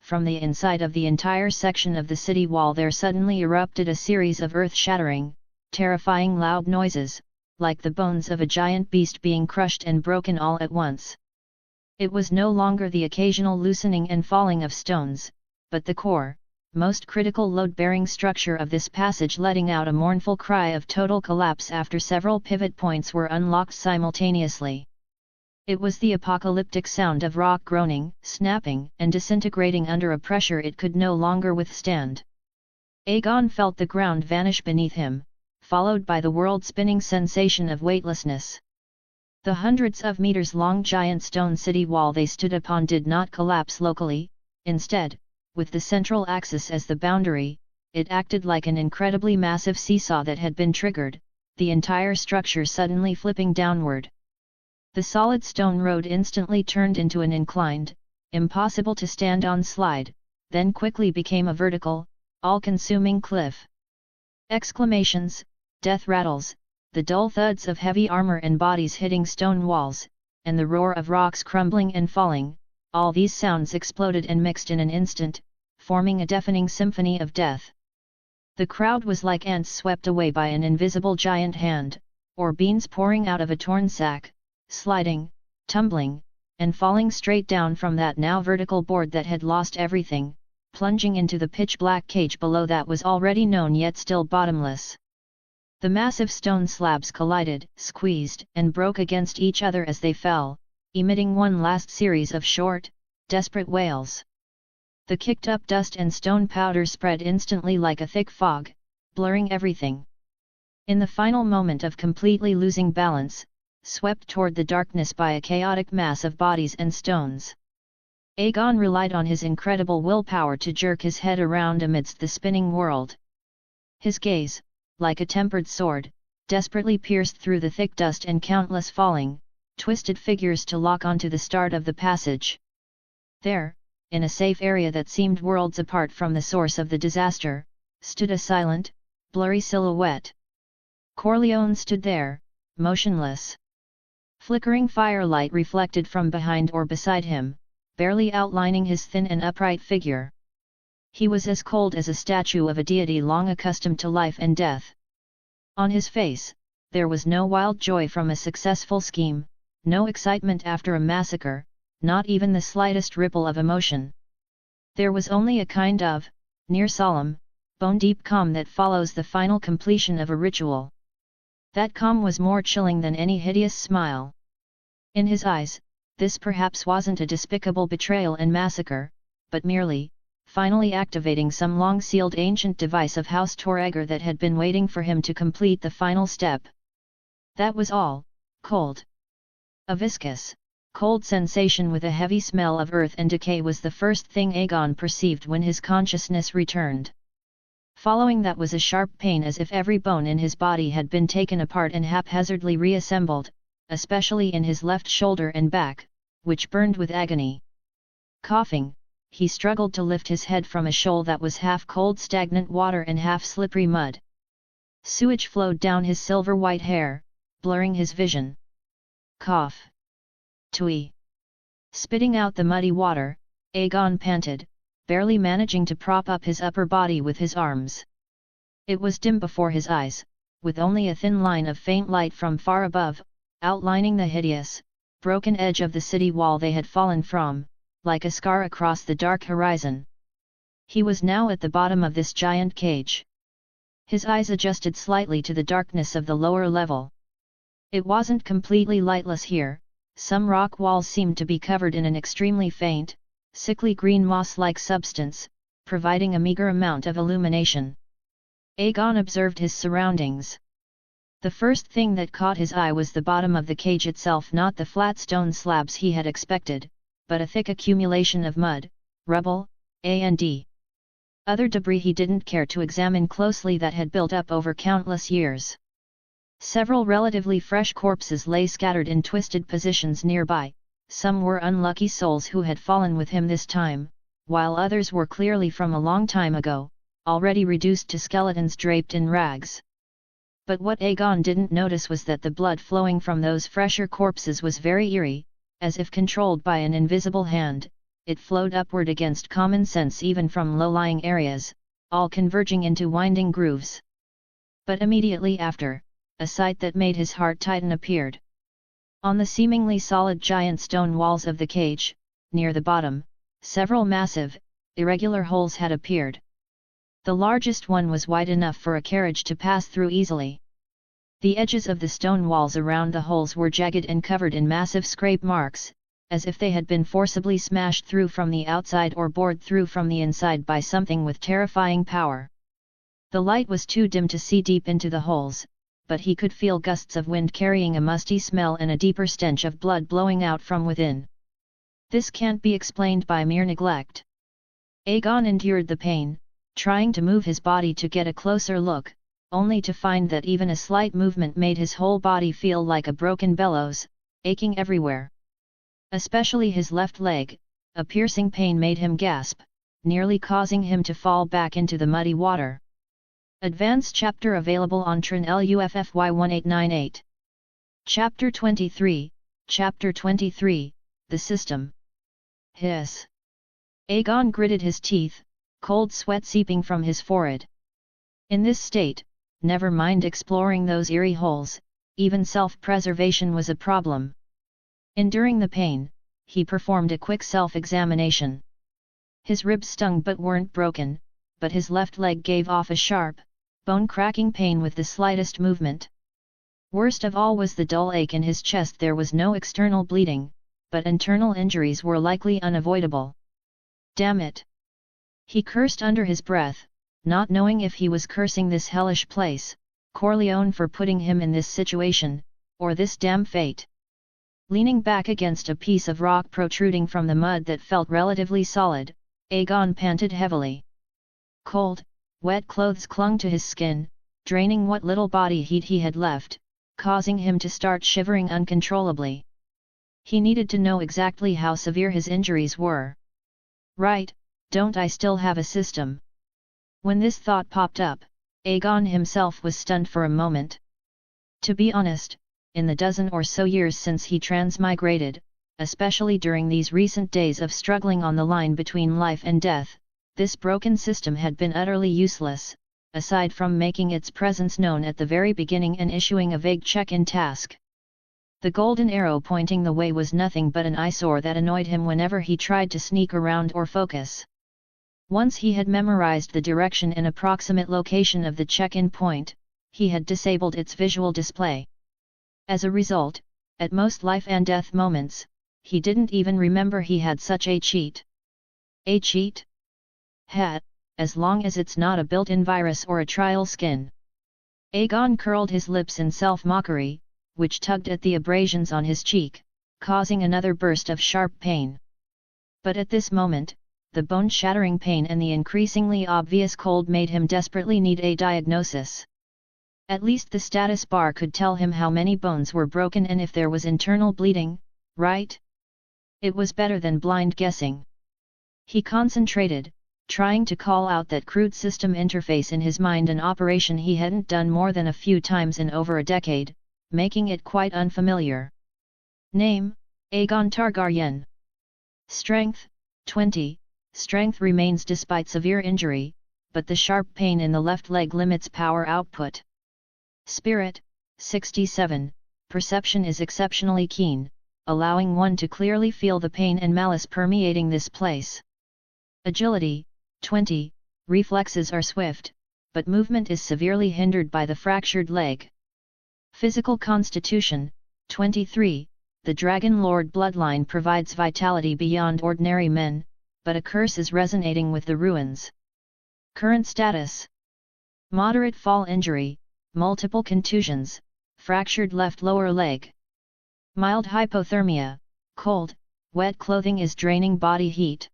from the inside of the entire section of the city wall there suddenly erupted a series of earth-shattering, terrifying loud noises, like the bones of a giant beast being crushed and broken all at once. It was no longer the occasional loosening and falling of stones, but the core, most critical load-bearing structure of this passage letting out a mournful cry of total collapse after several pivot points were unlocked simultaneously. It was the apocalyptic sound of rock groaning, snapping, and disintegrating under a pressure it could no longer withstand. Aegon felt the ground vanish beneath him, followed by the world-spinning sensation of weightlessness. The hundreds of meters-long giant stone city wall they stood upon did not collapse locally, instead, with the central axis as the boundary, it acted like an incredibly massive seesaw that had been triggered, the entire structure suddenly flipping downward. The solid stone road instantly turned into an inclined, impossible to stand on slide, then quickly became a vertical, all-consuming cliff. Exclamations, death rattles, the dull thuds of heavy armor and bodies hitting stone walls, and the roar of rocks crumbling and falling, all these sounds exploded and mixed in an instant, forming a deafening symphony of death. The crowd was like ants swept away by an invisible giant hand, or beans pouring out of a torn sack, sliding, tumbling, and falling straight down from that now vertical board that had lost everything, plunging into the pitch-black cage below that was already known yet still bottomless. The massive stone slabs collided, squeezed, and broke against each other as they fell, emitting one last series of short, desperate wails. The kicked-up dust and stone powder spread instantly like a thick fog, blurring everything. In the final moment of completely losing balance, swept toward the darkness by a chaotic mass of bodies and stones. Aegon relied on his incredible willpower to jerk his head around amidst the spinning world. His gaze, like a tempered sword, desperately pierced through the thick dust and countless falling, twisted figures to lock onto the start of the passage. There, in a safe area that seemed worlds apart from the source of the disaster, stood a silent, blurry silhouette. Corleone stood there, motionless. Flickering firelight reflected from behind or beside him, barely outlining his thin and upright figure. He was as cold as a statue of a deity long accustomed to life and death. On his face, there was no wild joy from a successful scheme, no excitement after a massacre, not even the slightest ripple of emotion. There was only a kind of, near solemn, bone-deep calm that follows the final completion of a ritual. That calm was more chilling than any hideous smile. In his eyes, this perhaps wasn't a despicable betrayal and massacre, but merely, finally activating some long-sealed ancient device of House Targaryen that had been waiting for him to complete the final step. That was all, cold. A viscous, cold sensation with a heavy smell of earth and decay was the first thing Aegon perceived when his consciousness returned. Following that was a sharp pain as if every bone in his body had been taken apart and haphazardly reassembled, especially in his left shoulder and back, which burned with agony. Coughing, he struggled to lift his head from a shoal that was half cold stagnant water and half slippery mud. Sewage flowed down his silver-white hair, blurring his vision. Cough. Tui. Spitting out the muddy water, Aegon panted, barely managing to prop up his upper body with his arms. It was dim before his eyes, with only a thin line of faint light from far above, outlining the hideous, broken edge of the city wall they had fallen from, like a scar across the dark horizon. He was now at the bottom of this giant cage. His eyes adjusted slightly to the darkness of the lower level. It wasn't completely lightless here, some rock walls seemed to be covered in an extremely faint, sickly green moss-like substance, providing a meager amount of illumination. Aegon observed his surroundings. The first thing that caught his eye was the bottom of the cage itself, not the flat stone slabs he had expected, but a thick accumulation of mud, rubble, and other debris he didn't care to examine closely that had built up over countless years. Several relatively fresh corpses lay scattered in twisted positions nearby. Some were unlucky souls who had fallen with him this time, while others were clearly from a long time ago, already reduced to skeletons draped in rags. But what Aegon didn't notice was that the blood flowing from those fresher corpses was very eerie, as if controlled by an invisible hand. It flowed upward against common sense even from low-lying areas, all converging into winding grooves. But immediately after, a sight that made his heart tighten appeared. On the seemingly solid giant stone walls of the cage, near the bottom, several massive, irregular holes had appeared. The largest one was wide enough for a carriage to pass through easily. The edges of the stone walls around the holes were jagged and covered in massive scrape marks, as if they had been forcibly smashed through from the outside or bored through from the inside by something with terrifying power. The light was too dim to see deep into the holes, but he could feel gusts of wind carrying a musty smell and a deeper stench of blood blowing out from within. This can't be explained by mere neglect. Aegon endured the pain, trying to move his body to get a closer look, only to find that even a slight movement made his whole body feel like a broken bellows, aching everywhere. Especially his left leg, a piercing pain made him gasp, nearly causing him to fall back into the muddy water. Advanced chapter available on TRN-LUFFY1898. Chapter 23, Chapter 23, The System. Hiss. Aegon gritted his teeth, cold sweat seeping from his forehead. In this state, never mind exploring those eerie holes, even self-preservation was a problem. Enduring the pain, he performed a quick self-examination. His ribs stung but weren't broken, but his left leg gave off a sharp, bone-cracking pain with the slightest movement. Worst of all was the dull ache in his chest. There was no external bleeding, but internal injuries were likely unavoidable. Damn it! He cursed under his breath, not knowing if he was cursing this hellish place, Corleone for putting him in this situation, or this damn fate. Leaning back against a piece of rock protruding from the mud that felt relatively solid, Aegon panted heavily. Cold, wet clothes clung to his skin, draining what little body heat he had left, causing him to start shivering uncontrollably. He needed to know exactly how severe his injuries were. Right, don't I still have a system? When this thought popped up, Aegon himself was stunned for a moment. To be honest, in the dozen or so years since he transmigrated, especially during these recent days of struggling on the line between life and death, this broken system had been utterly useless, aside from making its presence known at the very beginning and issuing a vague check-in task. The golden arrow pointing the way was nothing but an eyesore that annoyed him whenever he tried to sneak around or focus. Once he had memorized the direction and approximate location of the check-in point, he had disabled its visual display. As a result, at most life and death moments, he didn't even remember he had such a cheat. A cheat? Had, as long as it's not a built-in virus or a trial skin. Aegon curled his lips in self-mockery, which tugged at the abrasions on his cheek, causing another burst of sharp pain. But at this moment, the bone-shattering pain and the increasingly obvious cold made him desperately need a diagnosis. At least the status bar could tell him how many bones were broken and if there was internal bleeding, right? It was better than blind guessing. He concentrated, trying to call out that crude system interface in his mind, an operation he hadn't done more than a few times in over a decade, making it quite unfamiliar. Name, Aegon Targaryen. Strength, 20, strength remains despite severe injury, but the sharp pain in the left leg limits power output. Spirit, 67, perception is exceptionally keen, allowing one to clearly feel the pain and malice permeating this place. Agility, 20, reflexes are swift, but movement is severely hindered by the fractured leg. Physical constitution, 23, the Dragon Lord bloodline provides vitality beyond ordinary men, but a curse is resonating with the ruins. Current status: moderate fall injury, multiple contusions, fractured left lower leg. Mild hypothermia, cold, wet clothing is draining body heat.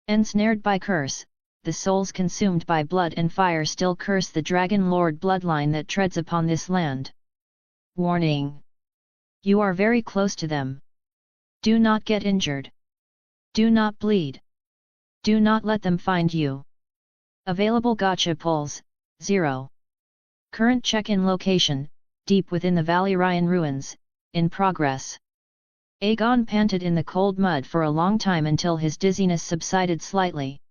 Ensnared by curse, the souls consumed by blood and fire still curse the Dragon Lord bloodline that treads upon this land. Warning! You are very close to them. Do not get injured. Do not bleed. Do not let them find you. Available gotcha pulls, 0. Current check-in location, deep within the Valyrian Ruins, in progress. Aegon panted in the cold mud for a long time until his dizziness subsided slightly.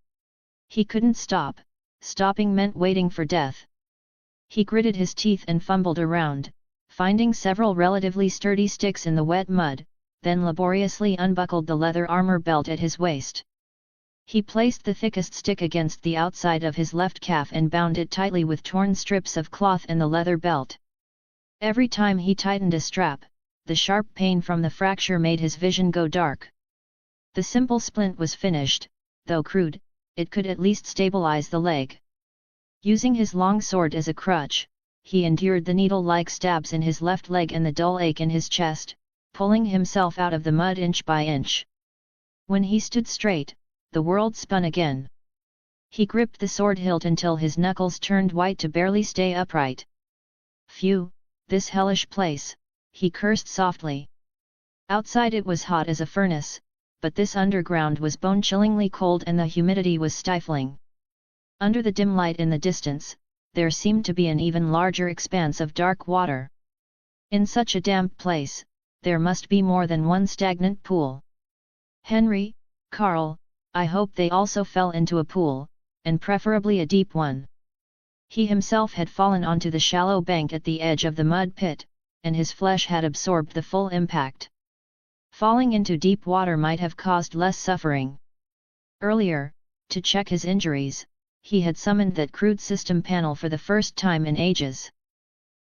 He couldn't stop, stopping meant waiting for death. He gritted his teeth and fumbled around, finding several relatively sturdy sticks in the wet mud, then laboriously unbuckled the leather armor belt at his waist. He placed the thickest stick against the outside of his left calf and bound it tightly with torn strips of cloth and the leather belt. Every time he tightened a strap, the sharp pain from the fracture made his vision go dark. The simple splint was finished, though crude, it could at least stabilize the leg. Using his long sword as a crutch, he endured the needle-like stabs in his left leg and the dull ache in his chest, pulling himself out of the mud inch by inch. When he stood straight, the world spun again. He gripped the sword hilt until his knuckles turned white to barely stay upright. Phew, this hellish place, he cursed softly. Outside it was hot as a furnace, but this underground was bone-chillingly cold and the humidity was stifling. Under the dim light in the distance, there seemed to be an even larger expanse of dark water. In such a damp place, there must be more than one stagnant pool. Henry, Carl, I hope they also fell into a pool, and preferably a deep one. He himself had fallen onto the shallow bank at the edge of the mud pit, and his flesh had absorbed the full impact. Falling into deep water might have caused less suffering. Earlier, to check his injuries, he had summoned that crude system panel for the first time in ages.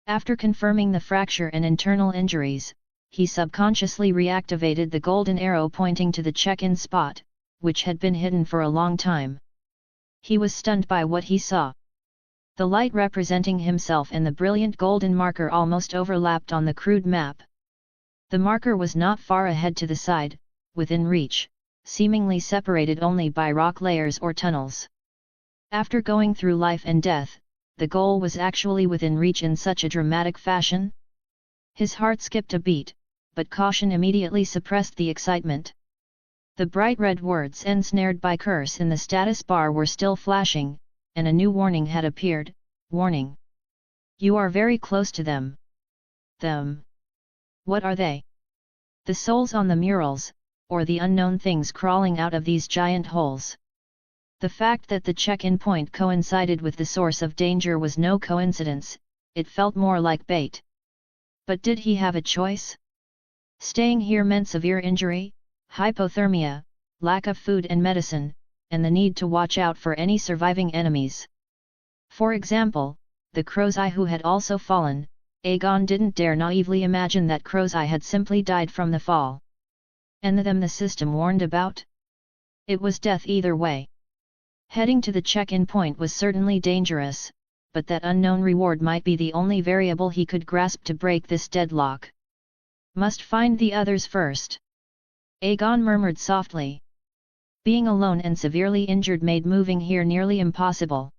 After confirming the fracture and internal injuries, he subconsciously reactivated the golden arrow pointing to the check-in spot, which had been hidden for a long time. He was stunned by what he saw. The light representing himself and the brilliant golden marker almost overlapped on the crude map. The marker was not far ahead to the side, within reach, seemingly separated only by rock layers or tunnels. After going through life and death, the goal was actually within reach in such a dramatic fashion? His heart skipped a beat, but caution immediately suppressed the excitement. The bright red words "ensnared by curse" in the status bar were still flashing, and a new warning had appeared: warning. You are very close to them. Them. What are they? The souls on the murals, or the unknown things crawling out of these giant holes? The fact that the check-in point coincided with the source of danger was no coincidence, it felt more like bait. But did he have a choice? Staying here meant severe injury, hypothermia, lack of food and medicine, and the need to watch out for any surviving enemies. For example, the Crow's Eye who had also fallen. Aegon didn't dare naively imagine that Crow's Eye had simply died from the fall. And them the system warned about? It was death either way. Heading to the check-in point was certainly dangerous, but that unknown reward might be the only variable he could grasp to break this deadlock. Must find the others first. Aegon murmured softly. Being alone and severely injured made moving here nearly impossible.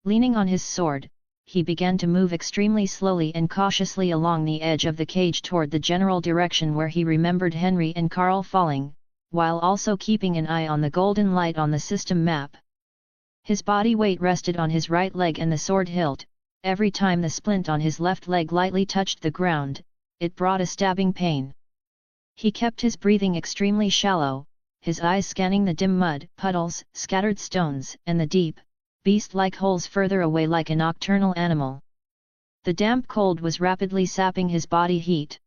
Leaning on his sword, he began to move extremely slowly and cautiously along the edge of the cage toward the general direction where he remembered Henry and Carl falling, while also keeping an eye on the golden light on the system map. His body weight rested on his right leg and the sword hilt. Every time the splint on his left leg lightly touched the ground, it brought a stabbing pain. He kept his breathing extremely shallow, his eyes scanning the dim mud, puddles, scattered stones, and the deep, beast-like holes further away like a nocturnal animal. The damp cold was rapidly sapping his body heat.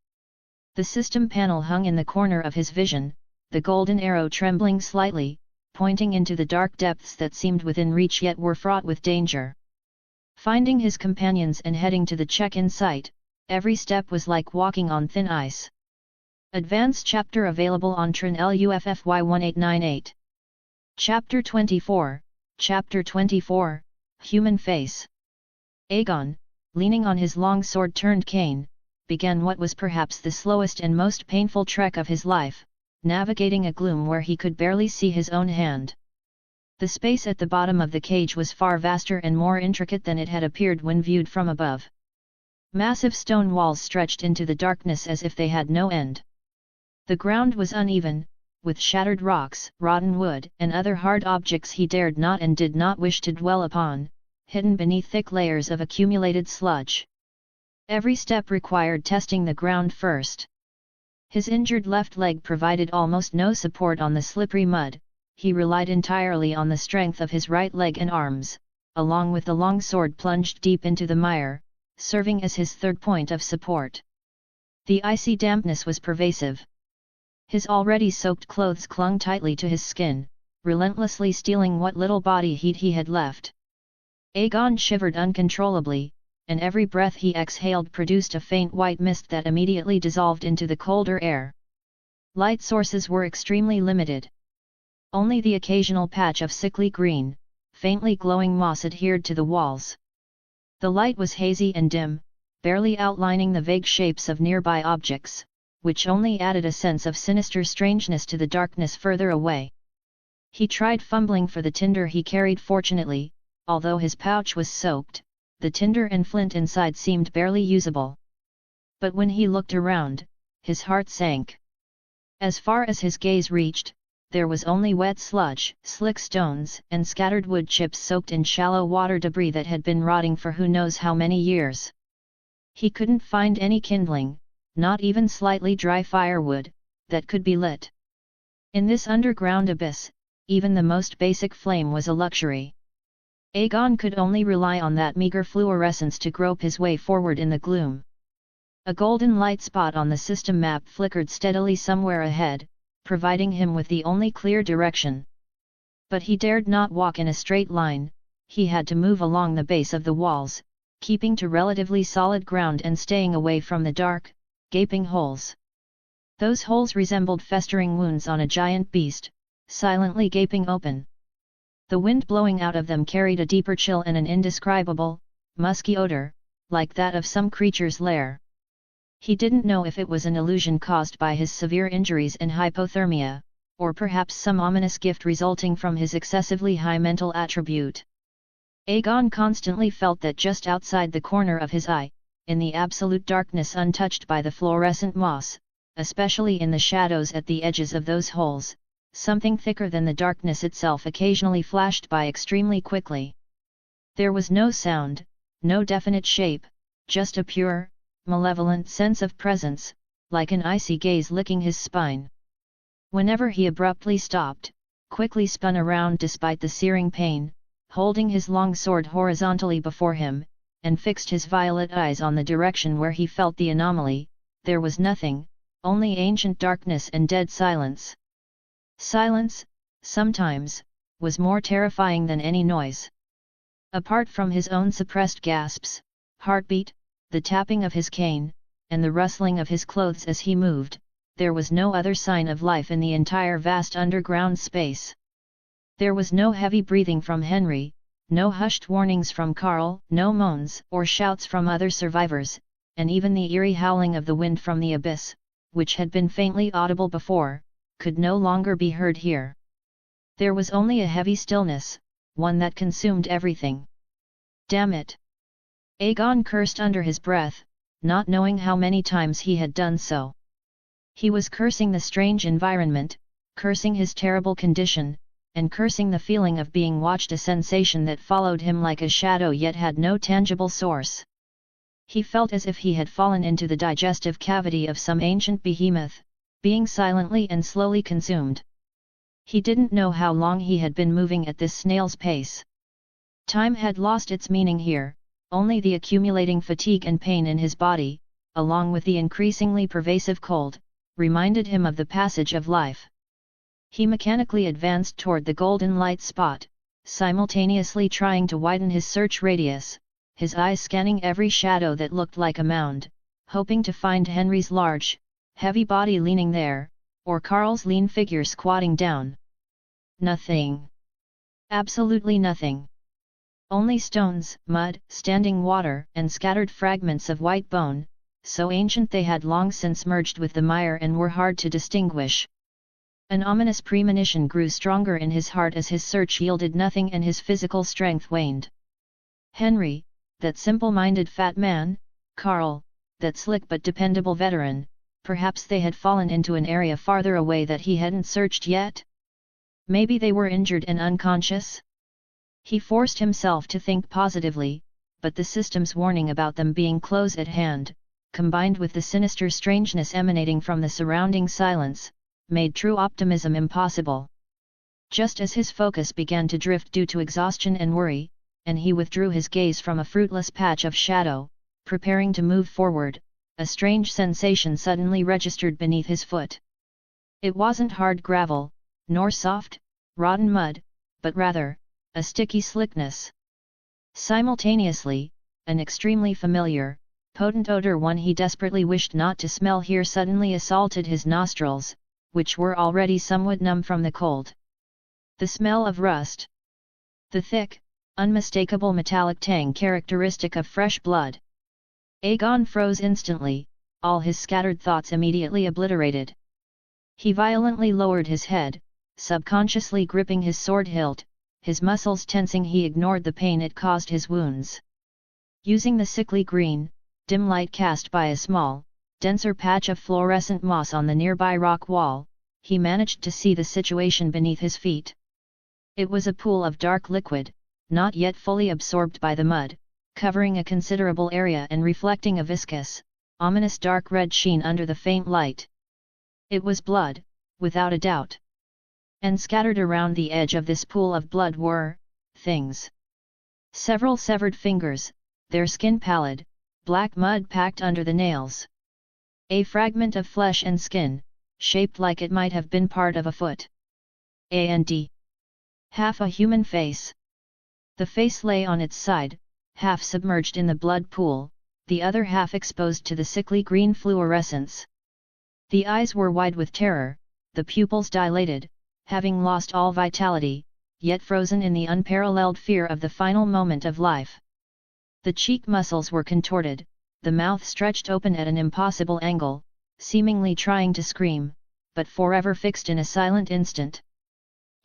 The system panel hung in the corner of his vision, the golden arrow trembling slightly, pointing into the dark depths that seemed within reach yet were fraught with danger. Finding his companions and heading to the check-in site, every step was like walking on thin ice. Advanced chapter available on Tron LUFFY 1898. Chapter 24, Chapter 24, Human Face. Aegon, leaning on his long sword-turned cane, began what was perhaps the slowest and most painful trek of his life, navigating a gloom where he could barely see his own hand. The space at the bottom of the cage was far vaster and more intricate than it had appeared when viewed from above. Massive stone walls stretched into the darkness as if they had no end. The ground was uneven, with shattered rocks, rotten wood, and other hard objects he dared not and did not wish to dwell upon, hidden beneath thick layers of accumulated sludge. Every step required testing the ground first. His injured left leg provided almost no support on the slippery mud. He relied entirely on the strength of his right leg and arms, along with the long sword plunged deep into the mire, serving as his third point of support. The icy dampness was pervasive. His already soaked clothes clung tightly to his skin, relentlessly stealing what little body heat he had left. Aegon shivered uncontrollably, and every breath he exhaled produced a faint white mist that immediately dissolved into the colder air. Light sources were extremely limited. Only the occasional patch of sickly green, faintly glowing moss adhered to the walls. The light was hazy and dim, barely outlining the vague shapes of nearby objects, which only added a sense of sinister strangeness to the darkness further away. He tried fumbling for the tinder he carried. Fortunately, although his pouch was soaked, the tinder and flint inside seemed barely usable. But when he looked around, his heart sank. As far as his gaze reached, there was only wet sludge, slick stones, and scattered wood chips soaked in shallow water debris that had been rotting for who knows how many years. He couldn't find any kindling, not even slightly dry firewood, that could be lit. In this underground abyss, even the most basic flame was a luxury. Aegon could only rely on that meager fluorescence to grope his way forward in the gloom. A golden light spot on the system map flickered steadily somewhere ahead, providing him with the only clear direction. But he dared not walk in a straight line, he had to move along the base of the walls, keeping to relatively solid ground and staying away from the dark, gaping holes. Those holes resembled festering wounds on a giant beast, silently gaping open. The wind blowing out of them carried a deeper chill and an indescribable, musky odor, like that of some creature's lair. He didn't know if it was an illusion caused by his severe injuries and hypothermia, or perhaps some ominous gift resulting from his excessively high mental attribute. Aegon constantly felt that just outside the corner of his eye, in the absolute darkness untouched by the fluorescent moss, especially in the shadows at the edges of those holes. Something thicker than the darkness itself occasionally flashed by extremely quickly. There was no sound, no definite shape, just a pure, malevolent sense of presence, like an icy gaze licking his spine. Whenever he abruptly stopped, quickly spun around despite the searing pain, holding his long sword horizontally before him, and fixed his violet eyes on the direction where he felt the anomaly, there was nothing, only ancient darkness and dead silence. Silence, sometimes, was more terrifying than any noise. Apart from his own suppressed gasps, heartbeat, the tapping of his cane, and the rustling of his clothes as he moved, there was no other sign of life in the entire vast underground space. There was no heavy breathing from Henry, no hushed warnings from Carl, no moans or shouts from other survivors, and even the eerie howling of the wind from the abyss, which had been faintly audible before, could no longer be heard here. There was only a heavy stillness, one that consumed everything. Damn it! Aegon cursed under his breath, not knowing how many times he had done so. He was cursing the strange environment, cursing his terrible condition, and cursing the feeling of being watched, a sensation that followed him like a shadow yet had no tangible source. He felt as if he had fallen into the digestive cavity of some ancient behemoth, being silently and slowly consumed. He didn't know how long he had been moving at this snail's pace. Time had lost its meaning here, only the accumulating fatigue and pain in his body, along with the increasingly pervasive cold, reminded him of the passage of life. He mechanically advanced toward the golden light spot, simultaneously trying to widen his search radius, his eyes scanning every shadow that looked like a mound, hoping to find Henry's large, heavy body leaning there, or Carl's lean figure squatting down. Nothing. Absolutely nothing. Only stones, mud, standing water, and scattered fragments of white bone, so ancient they had long since merged with the mire and were hard to distinguish. An ominous premonition grew stronger in his heart as his search yielded nothing and his physical strength waned. Henry, that simple-minded fat man, Carl, that slick but dependable veteran, perhaps they had fallen into an area farther away that he hadn't searched yet? Maybe they were injured and unconscious? He forced himself to think positively, but the system's warning about them being close at hand, combined with the sinister strangeness emanating from the surrounding silence, made true optimism impossible. Just as his focus began to drift due to exhaustion and worry, and he withdrew his gaze from a fruitless patch of shadow, preparing to move forward, a strange sensation suddenly registered beneath his foot. It wasn't hard gravel, nor soft, rotten mud, but rather, a sticky slickness. Simultaneously, an extremely familiar, potent odor, one he desperately wished not to smell here, suddenly assaulted his nostrils, which were already somewhat numb from the cold. The smell of rust. The thick, unmistakable metallic tang characteristic of fresh blood. Aegon froze instantly, all his scattered thoughts immediately obliterated. He violently lowered his head, subconsciously gripping his sword hilt, his muscles tensing. He ignored the pain it caused his wounds. Using the sickly green, dim light cast by a small, denser patch of fluorescent moss on the nearby rock wall, he managed to see the situation beneath his feet. It was a pool of dark liquid, not yet fully absorbed by the mud, covering a considerable area and reflecting a viscous, ominous dark red sheen under the faint light. It was blood, without a doubt. And scattered around the edge of this pool of blood were things. Several severed fingers, their skin pallid, black mud packed under the nails. A fragment of flesh and skin, shaped like it might have been part of a foot. And half a human face. The face lay on its side, half submerged in the blood pool, the other half exposed to the sickly green fluorescence. The eyes were wide with terror, the pupils dilated, having lost all vitality, yet frozen in the unparalleled fear of the final moment of life. The cheek muscles were contorted, the mouth stretched open at an impossible angle, seemingly trying to scream, but forever fixed in a silent instant.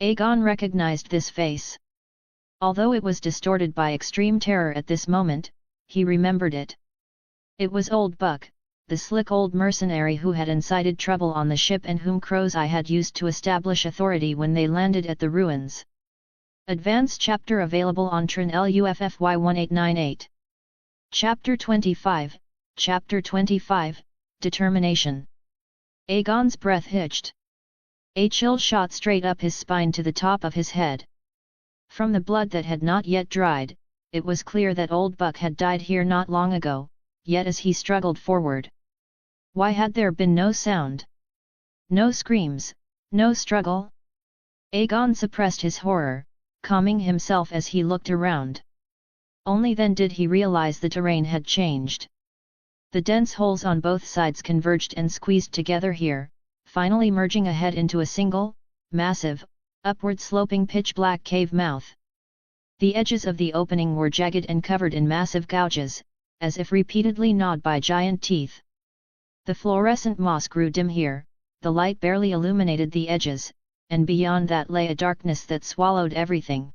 Aegon recognized this face. Although it was distorted by extreme terror at this moment, he remembered it. It was Old Buck, the slick old mercenary who had incited trouble on the ship and whom Crow's Eye had used to establish authority when they landed at the ruins. Advanced chapter available on Tron LUFFY 1898. Chapter 25, Chapter 25, Determination. Aegon's breath hitched. A chill shot straight up his spine to the top of his head. From the blood that had not yet dried, it was clear that old Buck had died here not long ago, yet as he struggled forward, why had there been no sound? No screams, no struggle? Aegon suppressed his horror, calming himself as he looked around. Only then did he realize the terrain had changed. The dense holes on both sides converged and squeezed together here, finally merging ahead into a single, massive, upward-sloping pitch-black cave mouth. The edges of the opening were jagged and covered in massive gouges, as if repeatedly gnawed by giant teeth. The fluorescent moss grew dim here, the light barely illuminated the edges, and beyond that lay a darkness that swallowed everything.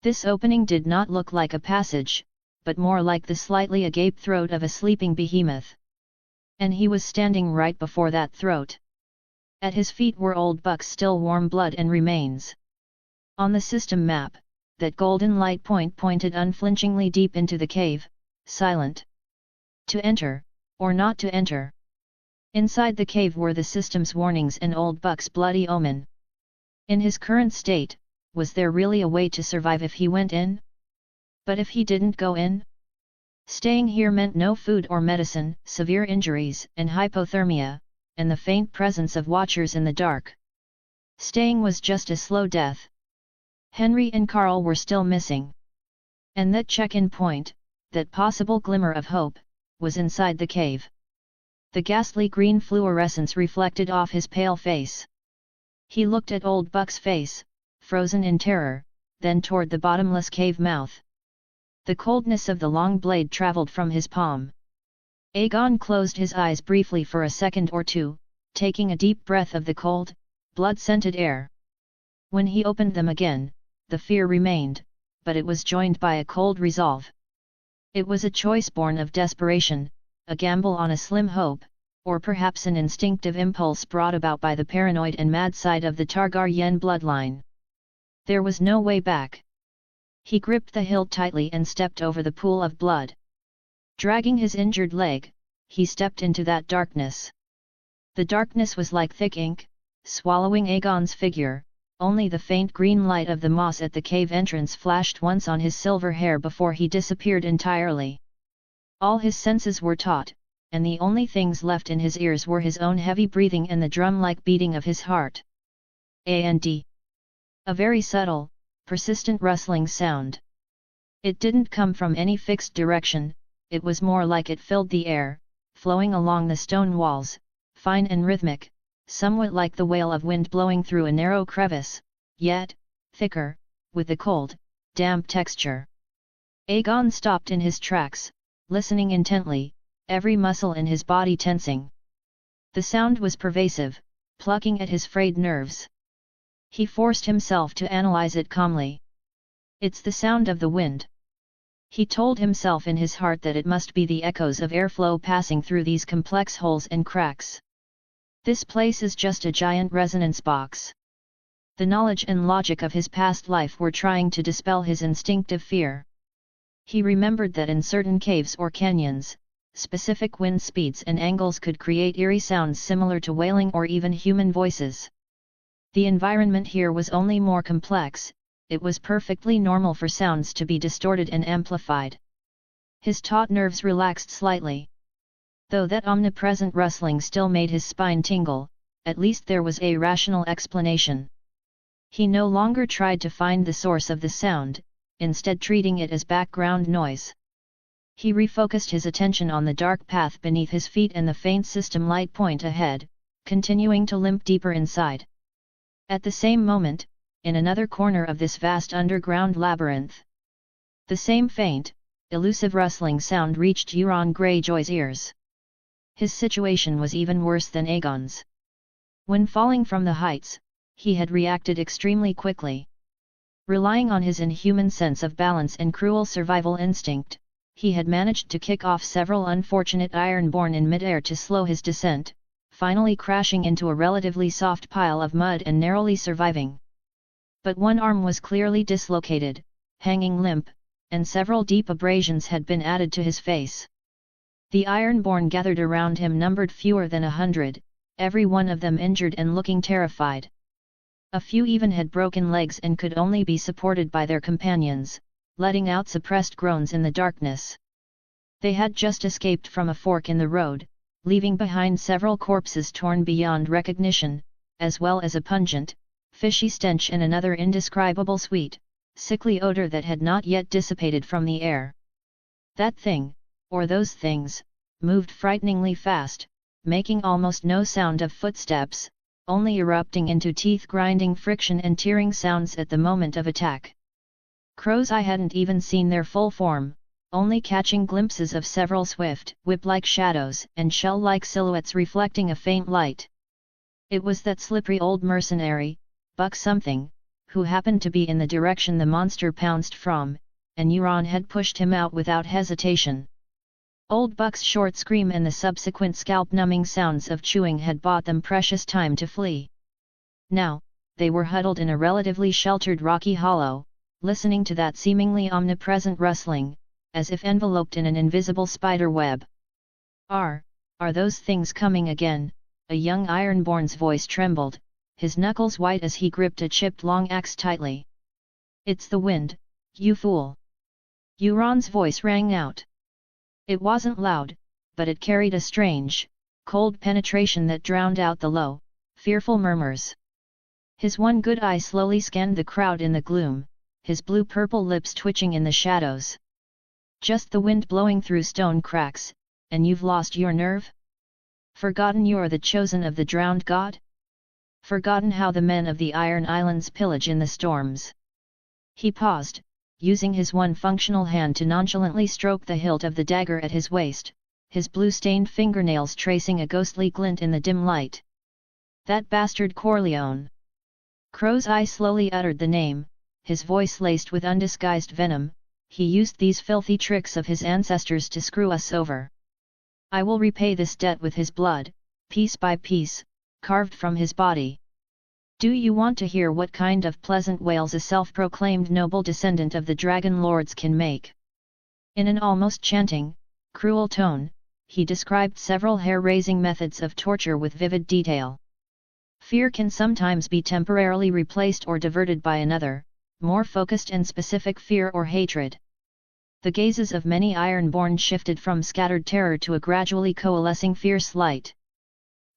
This opening did not look like a passage, but more like the slightly agape throat of a sleeping behemoth. And he was standing right before that throat. At his feet were old Buck's still warm blood and remains. On the system map, that golden light point pointed unflinchingly deep into the cave, silent. To enter, or not to enter. Inside the cave were the system's warnings and old Buck's bloody omen. In his current state, was there really a way to survive if he went in? But if he didn't go in? Staying here meant no food or medicine, severe injuries and hypothermia, and the faint presence of watchers in the dark. Staying was just a slow death. Henry and Carl were still missing. And that check-in point, that possible glimmer of hope, was inside the cave. The ghastly green fluorescence reflected off his pale face. He looked at old Buck's face, frozen in terror, then toward the bottomless cave mouth. The coldness of the long blade traveled from his palm. Aegon closed his eyes briefly for a second or two, taking a deep breath of the cold, blood-scented air. When he opened them again, the fear remained, but it was joined by a cold resolve. It was a choice born of desperation, a gamble on a slim hope, or perhaps an instinctive impulse brought about by the paranoid and mad side of the Targaryen bloodline. There was no way back. He gripped the hilt tightly and stepped over the pool of blood. Dragging his injured leg, he stepped into that darkness. The darkness was like thick ink, swallowing Aegon's figure. Only the faint green light of the moss at the cave entrance flashed once on his silver hair before he disappeared entirely. All his senses were taut, and the only things left in his ears were his own heavy breathing and the drum-like beating of his heart. A very subtle, persistent rustling sound. It didn't come from any fixed direction, it was more like it filled the air, flowing along the stone walls, fine and rhythmic, somewhat like the wail of wind blowing through a narrow crevice, yet thicker, with a cold, damp texture. Aegon stopped in his tracks, listening intently, every muscle in his body tensing. The sound was pervasive, plucking at his frayed nerves. He forced himself to analyze it calmly. It's the sound of the wind. He told himself in his heart that it must be the echoes of airflow passing through these complex holes and cracks. This place is just a giant resonance box. The knowledge and logic of his past life were trying to dispel his instinctive fear. He remembered that in certain caves or canyons, specific wind speeds and angles could create eerie sounds similar to wailing or even human voices. The environment here was only more complex, it was perfectly normal for sounds to be distorted and amplified. His taut nerves relaxed slightly. Though that omnipresent rustling still made his spine tingle, at least there was a rational explanation. He no longer tried to find the source of the sound, instead treating it as background noise. He refocused his attention on the dark path beneath his feet and the faint system light point ahead, continuing to limp deeper inside. At the same moment, in another corner of this vast underground labyrinth, the same faint, elusive rustling sound reached Euron Greyjoy's ears. His situation was even worse than Aegon's. When falling from the heights, he had reacted extremely quickly. Relying on his inhuman sense of balance and cruel survival instinct, he had managed to kick off several unfortunate Ironborn in midair to slow his descent, finally crashing into a relatively soft pile of mud and narrowly surviving. But one arm was clearly dislocated, hanging limp, and several deep abrasions had been added to his face. The Ironborn gathered around him numbered fewer than 100, every one of them injured and looking terrified. A few even had broken legs and could only be supported by their companions, letting out suppressed groans in the darkness. They had just escaped from a fork in the road, leaving behind several corpses torn beyond recognition, as well as a pungent, fishy stench and another indescribable sweet, sickly odor that had not yet dissipated from the air. That thing, or those things, moved frighteningly fast, making almost no sound of footsteps, only erupting into teeth-grinding friction and tearing sounds at the moment of attack. Crow's Eye hadn't even seen their full form, only catching glimpses of several swift, whip-like shadows and shell-like silhouettes reflecting a faint light. It was that slippery old mercenary, Buck something, who happened to be in the direction the monster pounced from, and Euron had pushed him out without hesitation. Old Buck's short scream and the subsequent scalp-numbing sounds of chewing had bought them precious time to flee. Now, they were huddled in a relatively sheltered rocky hollow, listening to that seemingly omnipresent rustling, as if enveloped in an invisible spider web. Are those things coming again?" A young Ironborn's voice trembled, his knuckles white as he gripped a chipped long axe tightly. "It's the wind, you fool!" Euron's voice rang out. It wasn't loud, but it carried a strange, cold penetration that drowned out the low, fearful murmurs. His one good eye slowly scanned the crowd in the gloom, his blue-purple lips twitching in the shadows. "Just the wind blowing through stone cracks, and you've lost your nerve? Forgotten you're the chosen of the drowned god? Forgotten how the men of the Iron Islands pillage in the storms?" He paused, using his one functional hand to nonchalantly stroke the hilt of the dagger at his waist, his blue-stained fingernails tracing a ghostly glint in the dim light. "That bastard Corleone!" Crow's Eye slowly uttered the name, his voice laced with undisguised venom. "He used these filthy tricks of his ancestors to screw us over. I will repay this debt with his blood, piece by piece, carved from his body. Do you want to hear what kind of pleasant wails a self-proclaimed noble descendant of the Dragon Lords can make?" In an almost chanting, cruel tone, he described several hair-raising methods of torture with vivid detail. Fear can sometimes be temporarily replaced or diverted by another, more focused and specific fear or hatred. The gazes of many Ironborn shifted from scattered terror to a gradually coalescing fierce light.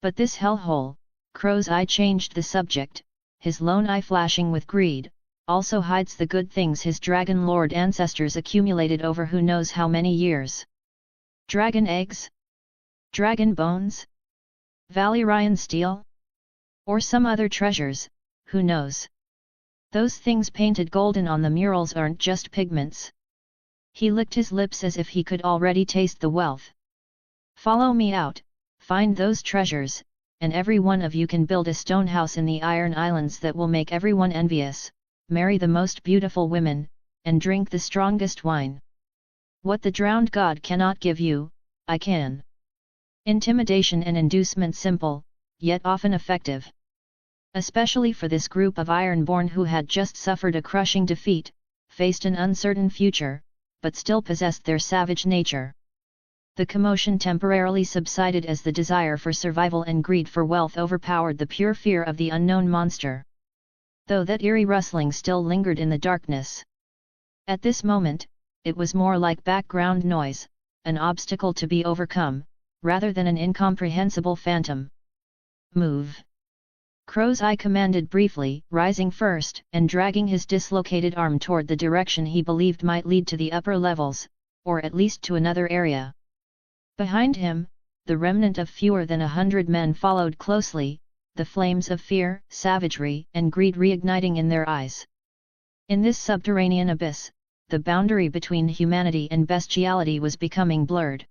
But this hellhole, Crow's Eye changed the subject, his lone eye flashing with greed, also hides the good things his Dragon Lord ancestors accumulated over who knows how many years. Dragon eggs? Dragon bones? Valyrian steel? Or some other treasures, who knows? Those things painted golden on the murals aren't just pigments. He licked his lips as if he could already taste the wealth. "Follow me out, find those treasures, and every one of you can build a stone house in the Iron Islands that will make everyone envious, marry the most beautiful women, and drink the strongest wine. What the drowned god cannot give you, I can." Intimidation and inducement simple, yet often effective. Especially for this group of Ironborn who had just suffered a crushing defeat, faced an uncertain future, but still possessed their savage nature. The commotion temporarily subsided as the desire for survival and greed for wealth overpowered the pure fear of the unknown monster. Though that eerie rustling still lingered in the darkness. At this moment, it was more like background noise, an obstacle to be overcome, rather than an incomprehensible phantom. "Move!" Crow's Eye commanded briefly, rising first and dragging his dislocated arm toward the direction he believed might lead to the upper levels, or at least to another area. Behind him, the remnant of fewer than 100 men followed closely, the flames of fear, savagery, and greed reigniting in their eyes. In this subterranean abyss, the boundary between humanity and bestiality was becoming blurred.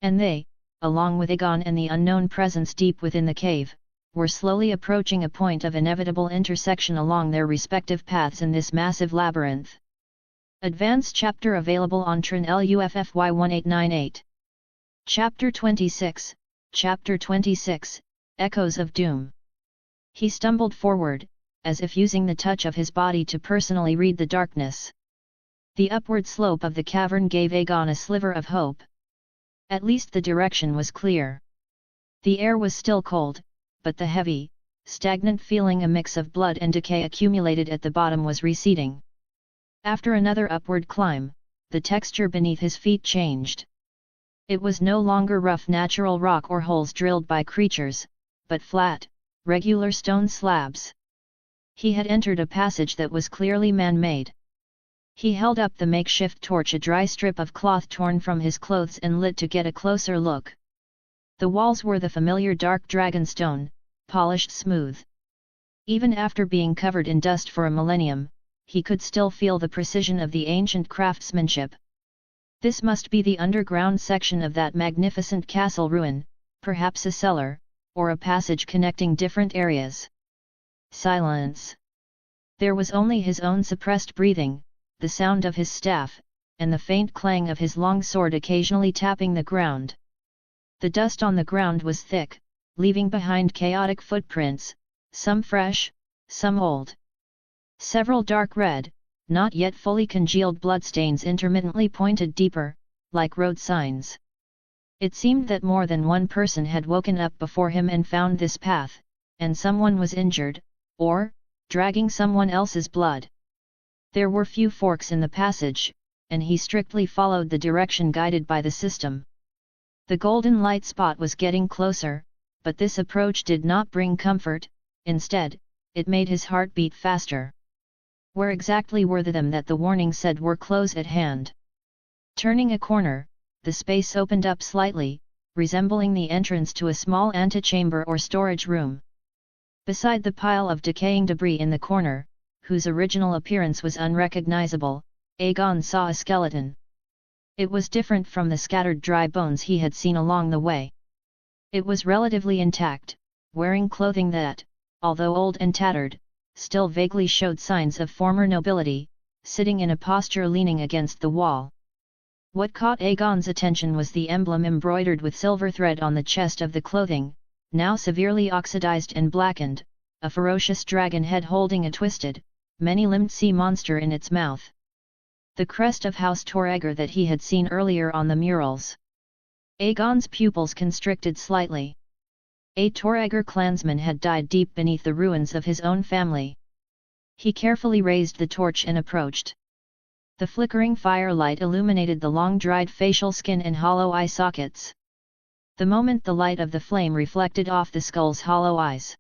And they, along with Aegon and the unknown presence deep within the cave, were slowly approaching a point of inevitable intersection along their respective paths in this massive labyrinth. Advanced chapter available on TRIN-LUFFY1898. Chapter 26, Chapter 26, Echoes of Doom. He stumbled forward, as if using the touch of his body to personally read the darkness. The upward slope of the cavern gave Aegon a sliver of hope. At least the direction was clear. The air was still cold, but the heavy, stagnant feeling, a mix of blood and decay accumulated at the bottom, was receding. After another upward climb, the texture beneath his feet changed. It was no longer rough natural rock or holes drilled by creatures, but flat, regular stone slabs. He had entered a passage that was clearly man-made. He held up the makeshift torch, a dry strip of cloth torn from his clothes, and lit to get a closer look. The walls were the familiar dark dragonstone, polished smooth. Even after being covered in dust for a millennium, he could still feel the precision of the ancient craftsmanship. This must be the underground section of that magnificent castle ruin, perhaps a cellar, or a passage connecting different areas. Silence. There was only his own suppressed breathing, the sound of his staff, and the faint clang of his long sword occasionally tapping the ground. The dust on the ground was thick, leaving behind chaotic footprints, some fresh, some old. Several dark red, not yet fully congealed bloodstains intermittently pointed deeper, like road signs. It seemed that more than one person had woken up before him and found this path, and someone was injured, or dragging someone else's blood. There were few forks in the passage, and he strictly followed the direction guided by the system. The golden light spot was getting closer, but this approach did not bring comfort. Instead, it made his heart beat faster. Where exactly were them that the warning said were close at hand? Turning a corner, the space opened up slightly, resembling the entrance to a small antechamber or storage room. Beside the pile of decaying debris in the corner, whose original appearance was unrecognizable, Aegon saw a skeleton. It was different from the scattered dry bones he had seen along the way. It was relatively intact, wearing clothing that, although old and tattered, still vaguely showed signs of former nobility, sitting in a posture leaning against the wall. What caught Aegon's attention was the emblem embroidered with silver thread on the chest of the clothing, now severely oxidized and blackened, a ferocious dragon head holding a twisted, many-limbed sea monster in its mouth. The crest of House Targaryen that he had seen earlier on the murals. Aegon's pupils constricted slightly. A Targaryen clansman had died deep beneath the ruins of his own family. He carefully raised the torch and approached. The flickering firelight illuminated the long-dried facial skin and hollow eye sockets. The moment the light of the flame reflected off the skull's hollow eyes.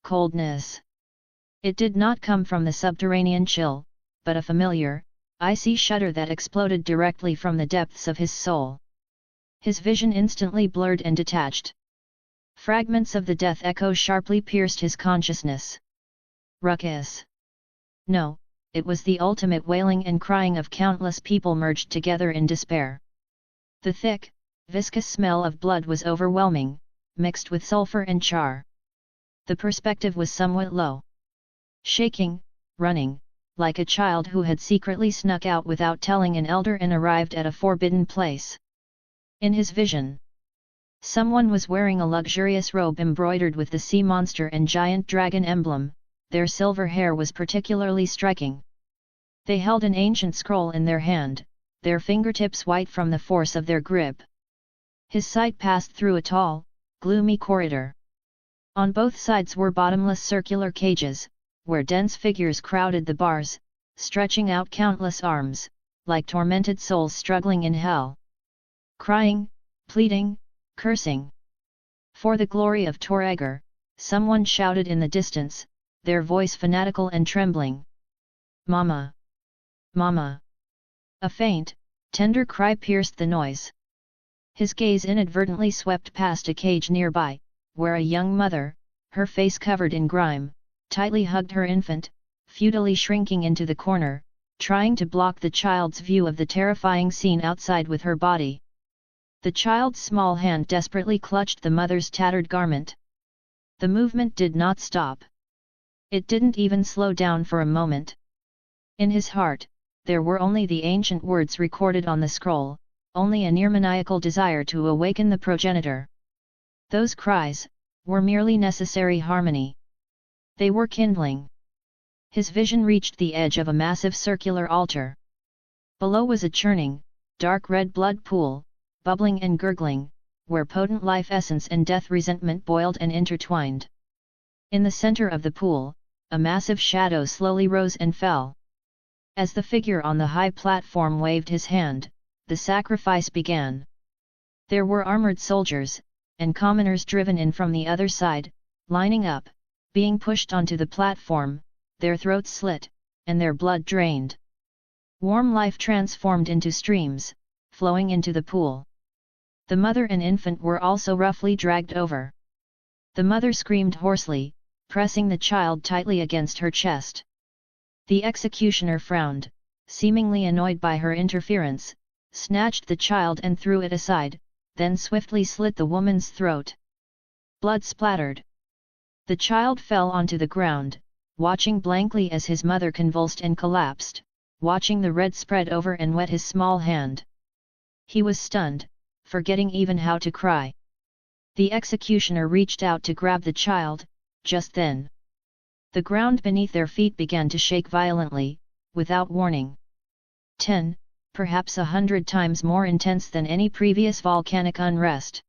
Coldness. It did not come from the subterranean chill, but a familiar, icy shudder that exploded directly from the depths of his soul. His vision instantly blurred and detached. Fragments of the death echo sharply pierced his consciousness. Ruckus. No, it was the ultimate wailing and crying of countless people merged together in despair. The thick, viscous smell of blood was overwhelming, mixed with sulfur and char. The perspective was somewhat low. Shaking, running, like a child who had secretly snuck out without telling an elder and arrived at a forbidden place. In his vision, someone was wearing a luxurious robe embroidered with the sea monster and giant dragon emblem. Their silver hair was particularly striking. They held an ancient scroll in their hand, their fingertips white from the force of their grip. His sight passed through a tall, gloomy corridor. On both sides were bottomless circular cages, where dense figures crowded the bars, stretching out countless arms, like tormented souls struggling in hell. Crying, pleading, cursing. For the glory of Targaryen, someone shouted in the distance, their voice fanatical and trembling. Mama! Mama! A faint, tender cry pierced the noise. His gaze inadvertently swept past a cage nearby, where a young mother, her face covered in grime, tightly hugged her infant, futilely shrinking into the corner, trying to block the child's view of the terrifying scene outside with her body. The child's small hand desperately clutched the mother's tattered garment. The movement did not stop. It didn't even slow down for a moment. In his heart, there were only the ancient words recorded on the scroll, only a near-maniacal desire to awaken the progenitor. Those cries were merely necessary harmony. They were kindling. His vision reached the edge of a massive circular altar. Below was a churning, dark red blood pool, bubbling and gurgling, where potent life essence and death resentment boiled and intertwined. In the center of the pool, a massive shadow slowly rose and fell. As the figure on the high platform waved his hand, the sacrifice began. There were armored soldiers, and commoners driven in from the other side, lining up, being pushed onto the platform, their throats slit, and their blood drained. Warm life transformed into streams, flowing into the pool. The mother and infant were also roughly dragged over. The mother screamed hoarsely, pressing the child tightly against her chest. The executioner frowned, seemingly annoyed by her interference, snatched the child and threw it aside, then swiftly slit the woman's throat. Blood splattered. The child fell onto the ground, watching blankly as his mother convulsed and collapsed, watching the red spread over and wet his small hand. He was stunned, forgetting even how to cry. The executioner reached out to grab the child, just then. The ground beneath their feet began to shake violently, without warning. 10, perhaps 100 times more intense than any previous volcanic unrest.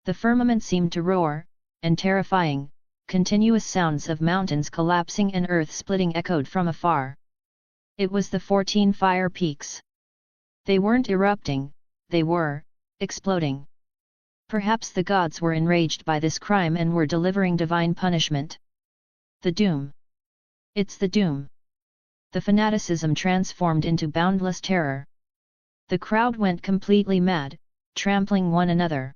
The firmament seemed to roar, and terrifying, continuous sounds of mountains collapsing and earth splitting echoed from afar. It was the 14 fire peaks. They weren't erupting, they were exploding. Perhaps the gods were enraged by this crime and were delivering divine punishment. The doom. It's the doom. The fanaticism transformed into boundless terror. The crowd went completely mad, trampling one another.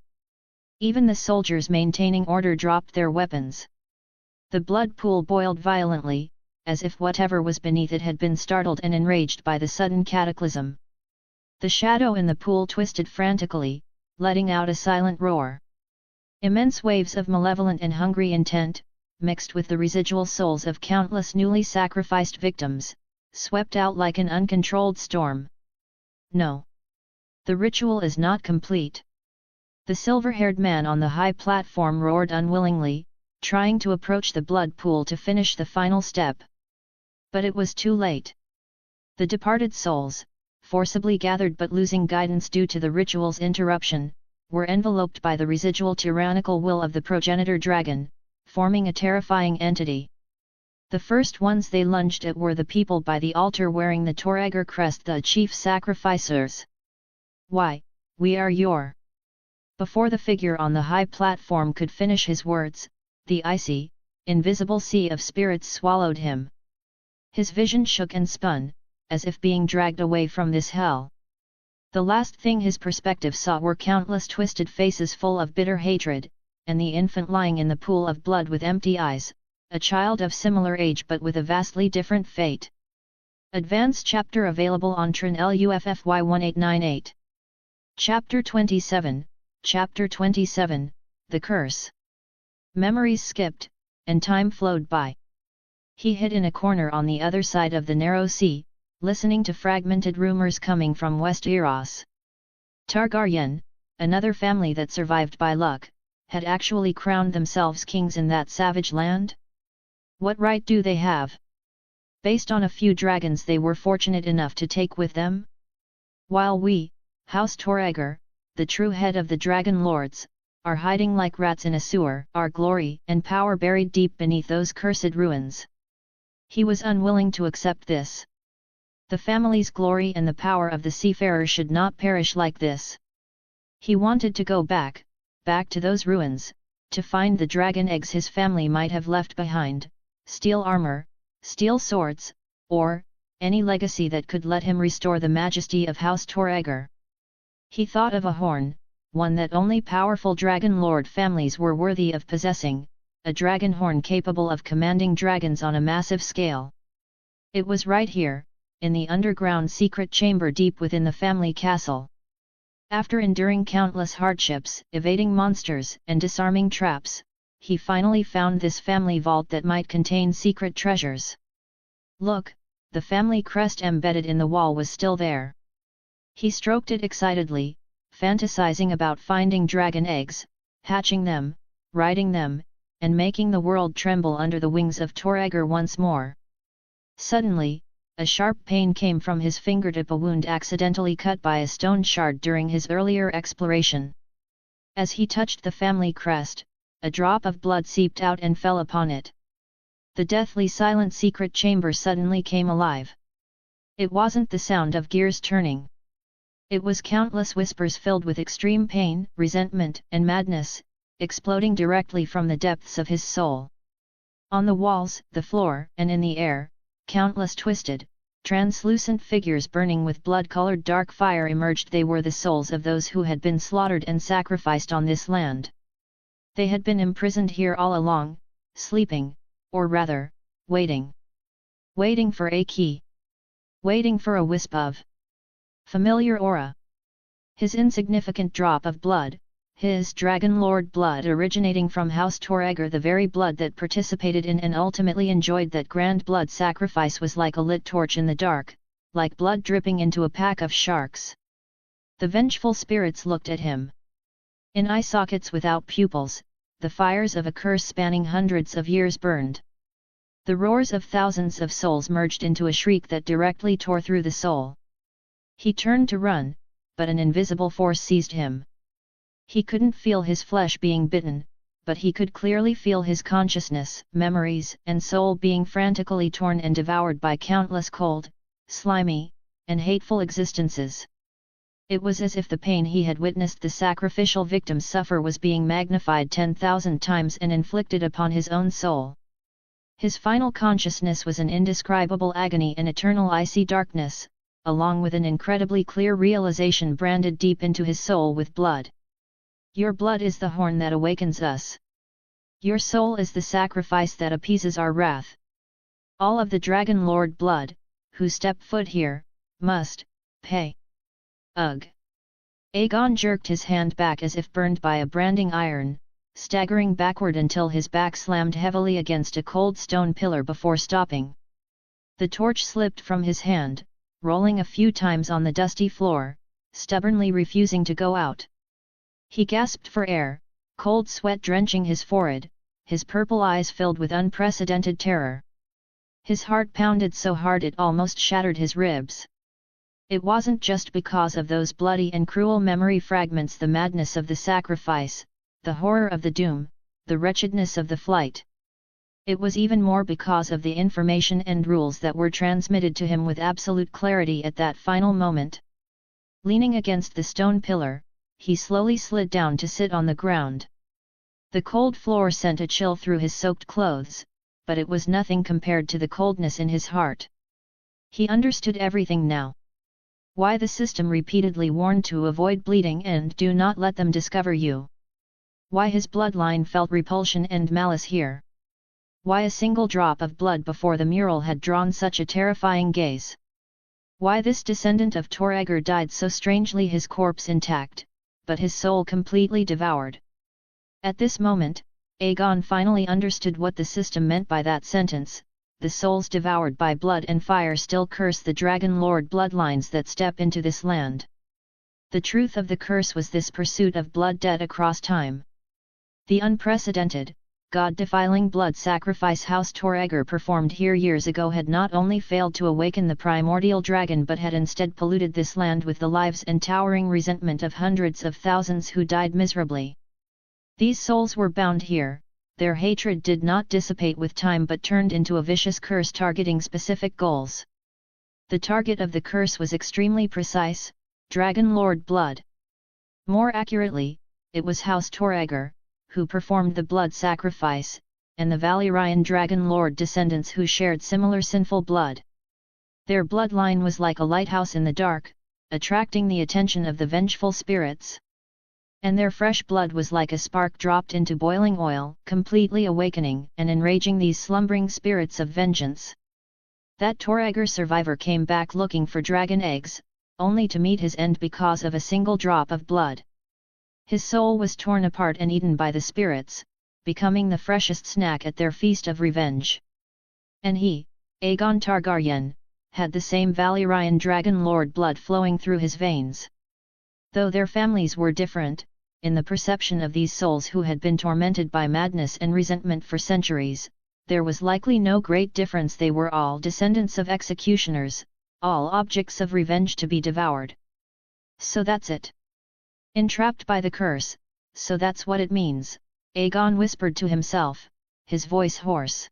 Even the soldiers maintaining order dropped their weapons. The blood pool boiled violently, as if whatever was beneath it had been startled and enraged by the sudden cataclysm. The shadow in the pool twisted frantically, letting out a silent roar. Immense waves of malevolent and hungry intent, mixed with the residual souls of countless newly sacrificed victims, swept out like an uncontrolled storm. No. The ritual is not complete. The silver-haired man on the high platform roared unwillingly, trying to approach the blood pool to finish the final step. But it was too late. The departed souls, forcibly gathered but losing guidance due to the ritual's interruption, were enveloped by the residual tyrannical will of the progenitor dragon, forming a terrifying entity. The first ones they lunged at were the people by the altar wearing the Targaryen crest, the chief sacrificers. Why, we are your... Before the figure on the high platform could finish his words, the icy, invisible sea of spirits swallowed him. His vision shook and spun, as if being dragged away from this hell. The last thing his perspective saw were countless twisted faces full of bitter hatred, and the infant lying in the pool of blood with empty eyes, a child of similar age but with a vastly different fate. Advanced chapter available on Trin LUFFY 1898. Chapter 27, Chapter 27, The Curse. Memories skipped, and time flowed by. He hid in a corner on the other side of the narrow sea, listening to fragmented rumors coming from Westeros. Targaryen, another family that survived by luck, had actually crowned themselves kings in that savage land? What right do they have? Based on a few dragons they were fortunate enough to take with them? While we, House Targaryen, the true head of the Dragon Lords, are hiding like rats in a sewer, our glory and power buried deep beneath those cursed ruins. He was unwilling to accept this. The family's glory and the power of the seafarer should not perish like this. He wanted to go back to those ruins, to find the dragon eggs his family might have left behind, steel armor, steel swords, or any legacy that could let him restore the majesty of House Targaryen. He thought of a horn, one that only powerful dragon lord families were worthy of possessing, a dragon horn capable of commanding dragons on a massive scale. It was right here, in the underground secret chamber deep within the family castle. After enduring countless hardships, evading monsters and disarming traps, he finally found this family vault that might contain secret treasures. Look, the family crest embedded in the wall was still there. He stroked it excitedly, fantasizing about finding dragon eggs, hatching them, riding them, and making the world tremble under the wings of Targaryen once more. Suddenly, a sharp pain came from his fingertip, a wound accidentally cut by a stone shard during his earlier exploration. As he touched the family crest, a drop of blood seeped out and fell upon it. The deathly silent secret chamber suddenly came alive. It wasn't the sound of gears turning. It was countless whispers filled with extreme pain, resentment, and madness, exploding directly from the depths of his soul. On the walls, the floor, and in the air, countless twisted, translucent figures burning with blood-colored dark fire emerged. They were the souls of those who had been slaughtered and sacrificed on this land. They had been imprisoned here all along, sleeping, or rather, waiting. Waiting for a key. Waiting for a wisp of familiar aura. His insignificant drop of blood, his Dragon Lord blood originating from House Targaryen, the very blood that participated in and ultimately enjoyed that grand blood sacrifice, was like a lit torch in the dark, like blood dripping into a pack of sharks. The vengeful spirits looked at him. In eye sockets without pupils, the fires of a curse spanning hundreds of years burned. The roars of thousands of souls merged into a shriek that directly tore through the soul. He turned to run, but an invisible force seized him. He couldn't feel his flesh being bitten, but he could clearly feel his consciousness, memories, and soul being frantically torn and devoured by countless cold, slimy, and hateful existences. It was as if the pain he had witnessed the sacrificial victims suffer was being magnified 10,000 times and inflicted upon his own soul. His final consciousness was an indescribable agony and eternal icy darkness, along with an incredibly clear realization branded deep into his soul with blood. Your blood is the horn that awakens us. Your soul is the sacrifice that appeases our wrath. All of the Dragon Lord blood, who step foot here, must pay. Ugh! Aegon jerked his hand back as if burned by a branding iron, staggering backward until his back slammed heavily against a cold stone pillar before stopping. The torch slipped from his hand, rolling a few times on the dusty floor, stubbornly refusing to go out. He gasped for air, cold sweat drenching his forehead, his purple eyes filled with unprecedented terror. His heart pounded so hard it almost shattered his ribs. It wasn't just because of those bloody and cruel memory fragments, the madness of the sacrifice, the horror of the doom, the wretchedness of the flight. It was even more because of the information and rules that were transmitted to him with absolute clarity at that final moment. Leaning against the stone pillar, he slowly slid down to sit on the ground. The cold floor sent a chill through his soaked clothes, but it was nothing compared to the coldness in his heart. He understood everything now. Why the system repeatedly warned to avoid bleeding and do not let them discover you. Why his bloodline felt repulsion and malice here. Why a single drop of blood before the mural had drawn such a terrifying gaze. Why this descendant of Targaryen died so strangely, his corpse intact, but his soul completely devoured. At this moment, Aegon finally understood what the system meant by that sentence. The souls devoured by blood and fire still curse the Dragon Lord bloodlines that step into this land. The truth of the curse was this pursuit of blood debt across time. The unprecedented, God-defiling blood sacrifice House Targaryen performed here years ago had not only failed to awaken the primordial dragon but had instead polluted this land with the lives and towering resentment of hundreds of thousands who died miserably. These souls were bound here. Their hatred did not dissipate with time but turned into a vicious curse targeting specific goals. The target of the curse was extremely precise: Dragon Lord blood. More accurately, it was House Targaryen, who performed the blood sacrifice, and the Valyrian Dragon Lord descendants who shared similar sinful blood. Their bloodline was like a lighthouse in the dark, attracting the attention of the vengeful spirits. And their fresh blood was like a spark dropped into boiling oil, completely awakening and enraging these slumbering spirits of vengeance. That Targaryen survivor came back looking for dragon eggs, only to meet his end because of a single drop of blood. His soul was torn apart and eaten by the spirits, becoming the freshest snack at their feast of revenge. And he, Aegon Targaryen, had the same Valyrian dragon lord blood flowing through his veins. Though their families were different, in the perception of these souls who had been tormented by madness and resentment for centuries, there was likely no great difference. They were all descendants of executioners, all objects of revenge to be devoured. So that's it. Entrapped by the curse, so that's what it means, Aegon whispered to himself, his voice hoarse.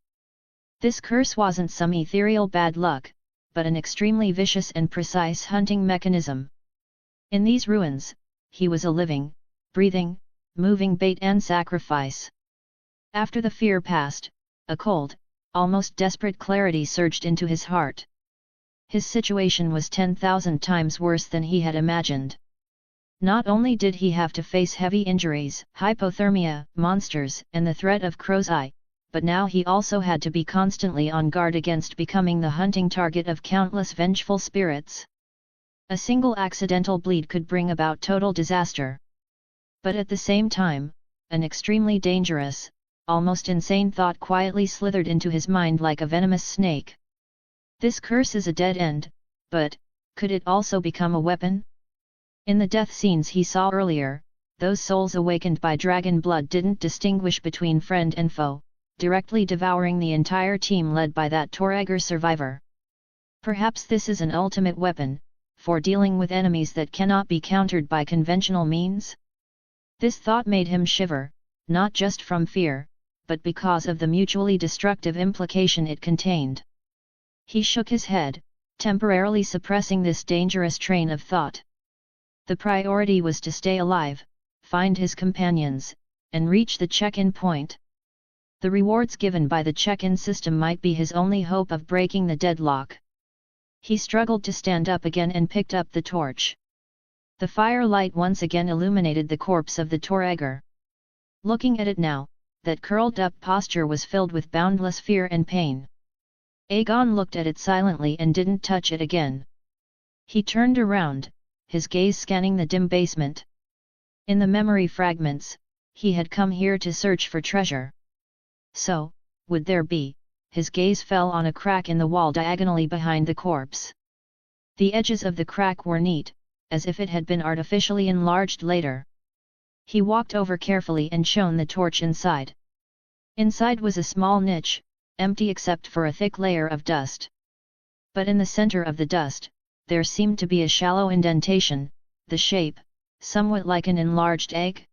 This curse wasn't some ethereal bad luck, but an extremely vicious and precise hunting mechanism. In these ruins, he was a living, breathing, moving bait and sacrifice. After the fear passed, a cold, almost desperate clarity surged into his heart. His situation was 10,000 times worse than he had imagined. Not only did he have to face heavy injuries, hypothermia, monsters, and the threat of Crow's Eye, but now he also had to be constantly on guard against becoming the hunting target of countless vengeful spirits. A single accidental bleed could bring about total disaster. But at the same time, an extremely dangerous, almost insane thought quietly slithered into his mind like a venomous snake. This curse is a dead end, but could it also become a weapon? In the death scenes he saw earlier, those souls awakened by dragon blood didn't distinguish between friend and foe, directly devouring the entire team led by that Targaryen survivor. Perhaps this is an ultimate weapon, for dealing with enemies that cannot be countered by conventional means? This thought made him shiver, not just from fear, but because of the mutually destructive implication it contained. He shook his head, temporarily suppressing this dangerous train of thought. The priority was to stay alive, find his companions, and reach the check-in point. The rewards given by the check-in system might be his only hope of breaking the deadlock. He struggled to stand up again and picked up the torch. The firelight once again illuminated the corpse of the Targaryen. Looking at it now, that curled-up posture was filled with boundless fear and pain. Aegon looked at it silently and didn't touch it again. He turned around, his gaze scanning the dim basement. In the memory fragments, he had come here to search for treasure. So, would there be? His gaze fell on a crack in the wall diagonally behind the corpse. The edges of the crack were neat, as if it had been artificially enlarged later. He walked over carefully and shone the torch inside. Inside was a small niche, empty except for a thick layer of dust. But in the center of the dust, there seemed to be a shallow indentation, the shape, somewhat like an enlarged egg.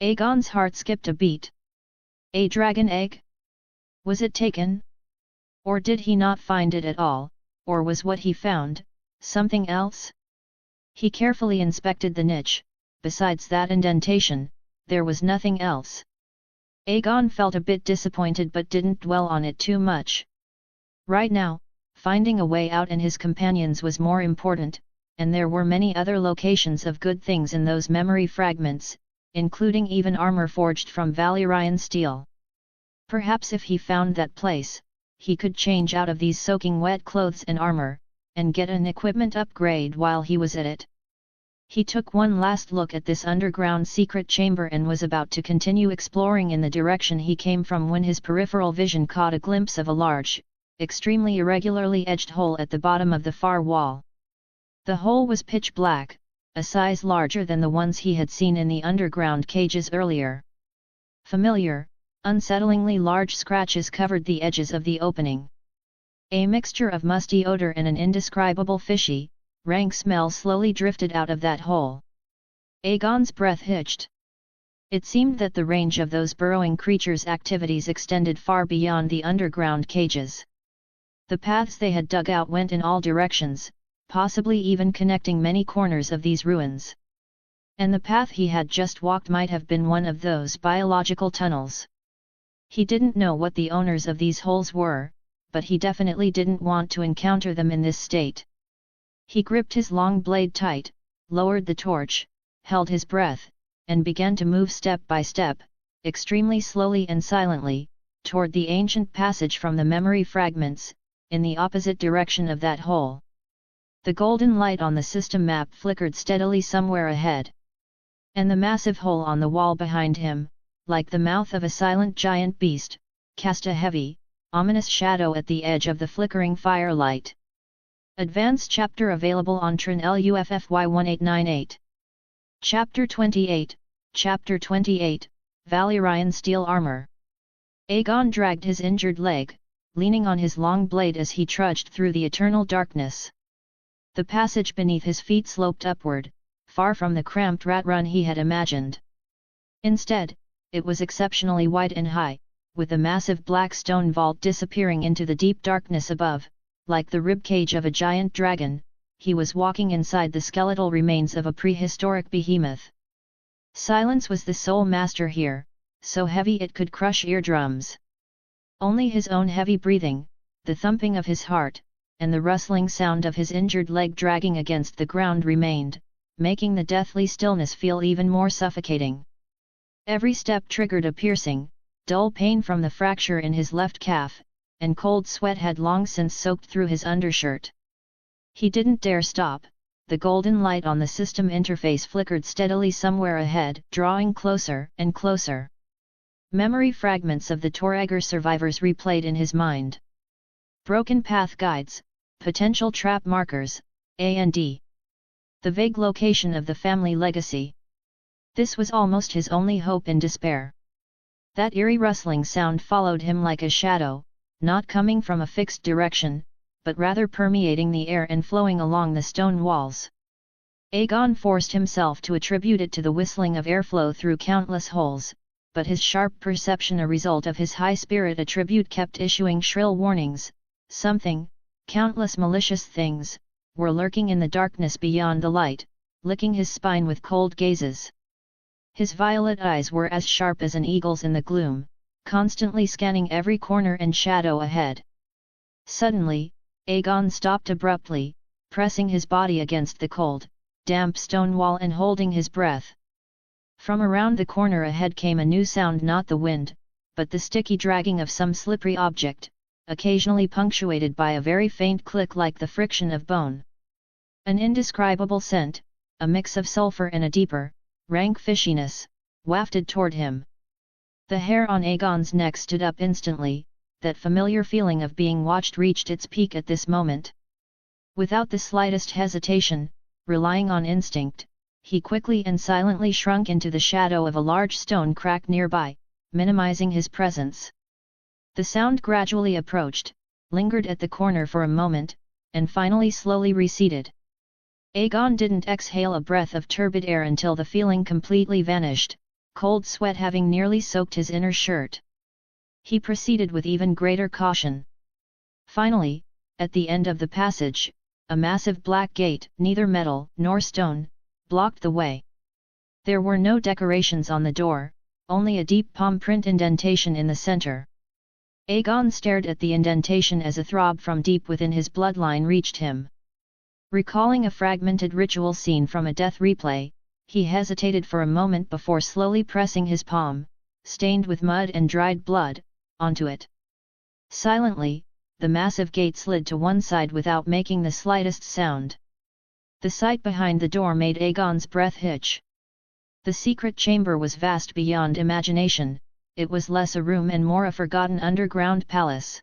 Aegon's heart skipped a beat. A dragon egg? Was it taken? Or did he not find it at all, or was what he found something else? He carefully inspected the niche. Besides that indentation, there was nothing else. Aegon felt a bit disappointed but didn't dwell on it too much. Right now, finding a way out and his companions was more important, and there were many other locations of good things in those memory fragments, including even armor forged from Valyrian steel. Perhaps if he found that place, he could change out of these soaking wet clothes and armor, and get an equipment upgrade while he was at it. He took one last look at this underground secret chamber and was about to continue exploring in the direction he came from when his peripheral vision caught a glimpse of a large, extremely irregularly edged hole at the bottom of the far wall. The hole was pitch black, a size larger than the ones he had seen in the underground cages earlier. Familiar, unsettlingly large scratches covered the edges of the opening. A mixture of musty odor and an indescribable fishy, rank smell slowly drifted out of that hole. Aegon's breath hitched. It seemed that the range of those burrowing creatures' activities extended far beyond the underground cages. The paths they had dug out went in all directions, possibly even connecting many corners of these ruins. And the path he had just walked might have been one of those biological tunnels. He didn't know what the owners of these holes were, but he definitely didn't want to encounter them in this state. He gripped his long blade tight, lowered the torch, held his breath, and began to move step by step, extremely slowly and silently, toward the ancient passage from the memory fragments, in the opposite direction of that hole. The golden light on the system map flickered steadily somewhere ahead. And the massive hole on the wall behind him, like the mouth of a silent giant beast, cast a heavy, ominous shadow at the edge of the flickering firelight. Advanced chapter available on TRIN-LUFFY1898. Chapter 28, Chapter 28, Valyrian Steel Armor. Aegon dragged his injured leg, leaning on his long blade as he trudged through the eternal darkness. The passage beneath his feet sloped upward, far from the cramped rat run he had imagined. Instead, it was exceptionally wide and high, with a massive black stone vault disappearing into the deep darkness above. Like the ribcage of a giant dragon, he was walking inside the skeletal remains of a prehistoric behemoth. Silence was the sole master here, so heavy it could crush eardrums. Only his own heavy breathing, the thumping of his heart, and the rustling sound of his injured leg dragging against the ground remained, making the deathly stillness feel even more suffocating. Every step triggered a piercing, dull pain from the fracture in his left calf, and cold sweat had long since soaked through his undershirt. He didn't dare stop. The golden light on the system interface flickered steadily somewhere ahead, drawing closer and closer. Memory fragments of the Torregar survivors replayed in his mind. Broken path guides, potential trap markers, A&D. The vague location of the family legacy. This was almost his only hope in despair. That eerie rustling sound followed him like a shadow, not coming from a fixed direction, but rather permeating the air and flowing along the stone walls. Aegon forced himself to attribute it to the whistling of airflow through countless holes, but his sharp perception, a result of his high spirit attribute, kept issuing shrill warnings. Something, countless malicious things, were lurking in the darkness beyond the light, licking his spine with cold gazes. His violet eyes were as sharp as an eagle's in the gloom, constantly scanning every corner and shadow ahead. Suddenly, Aegon stopped abruptly, pressing his body against the cold, damp stone wall and holding his breath. From around the corner ahead came a new sound, not the wind, but the sticky dragging of some slippery object, occasionally punctuated by a very faint click like the friction of bone. An indescribable scent, a mix of sulfur and a deeper, rank fishiness, wafted toward him. The hair on Aegon's neck stood up instantly. That familiar feeling of being watched reached its peak at this moment. Without the slightest hesitation, relying on instinct, he quickly and silently shrunk into the shadow of a large stone crack nearby, minimizing his presence. The sound gradually approached, lingered at the corner for a moment, and finally slowly receded. Aegon didn't exhale a breath of turbid air until the feeling completely vanished, cold sweat having nearly soaked his inner shirt. He proceeded with even greater caution. Finally, at the end of the passage, a massive black gate, neither metal nor stone, blocked the way. There were no decorations on the door, only a deep palm print indentation in the center. Aegon stared at the indentation as a throb from deep within his bloodline reached him. Recalling a fragmented ritual scene from a death replay, he hesitated for a moment before slowly pressing his palm, stained with mud and dried blood, onto it. Silently, the massive gate slid to one side without making the slightest sound. The sight behind the door made Aegon's breath hitch. The secret chamber was vast beyond imagination. It was less a room and more a forgotten underground palace.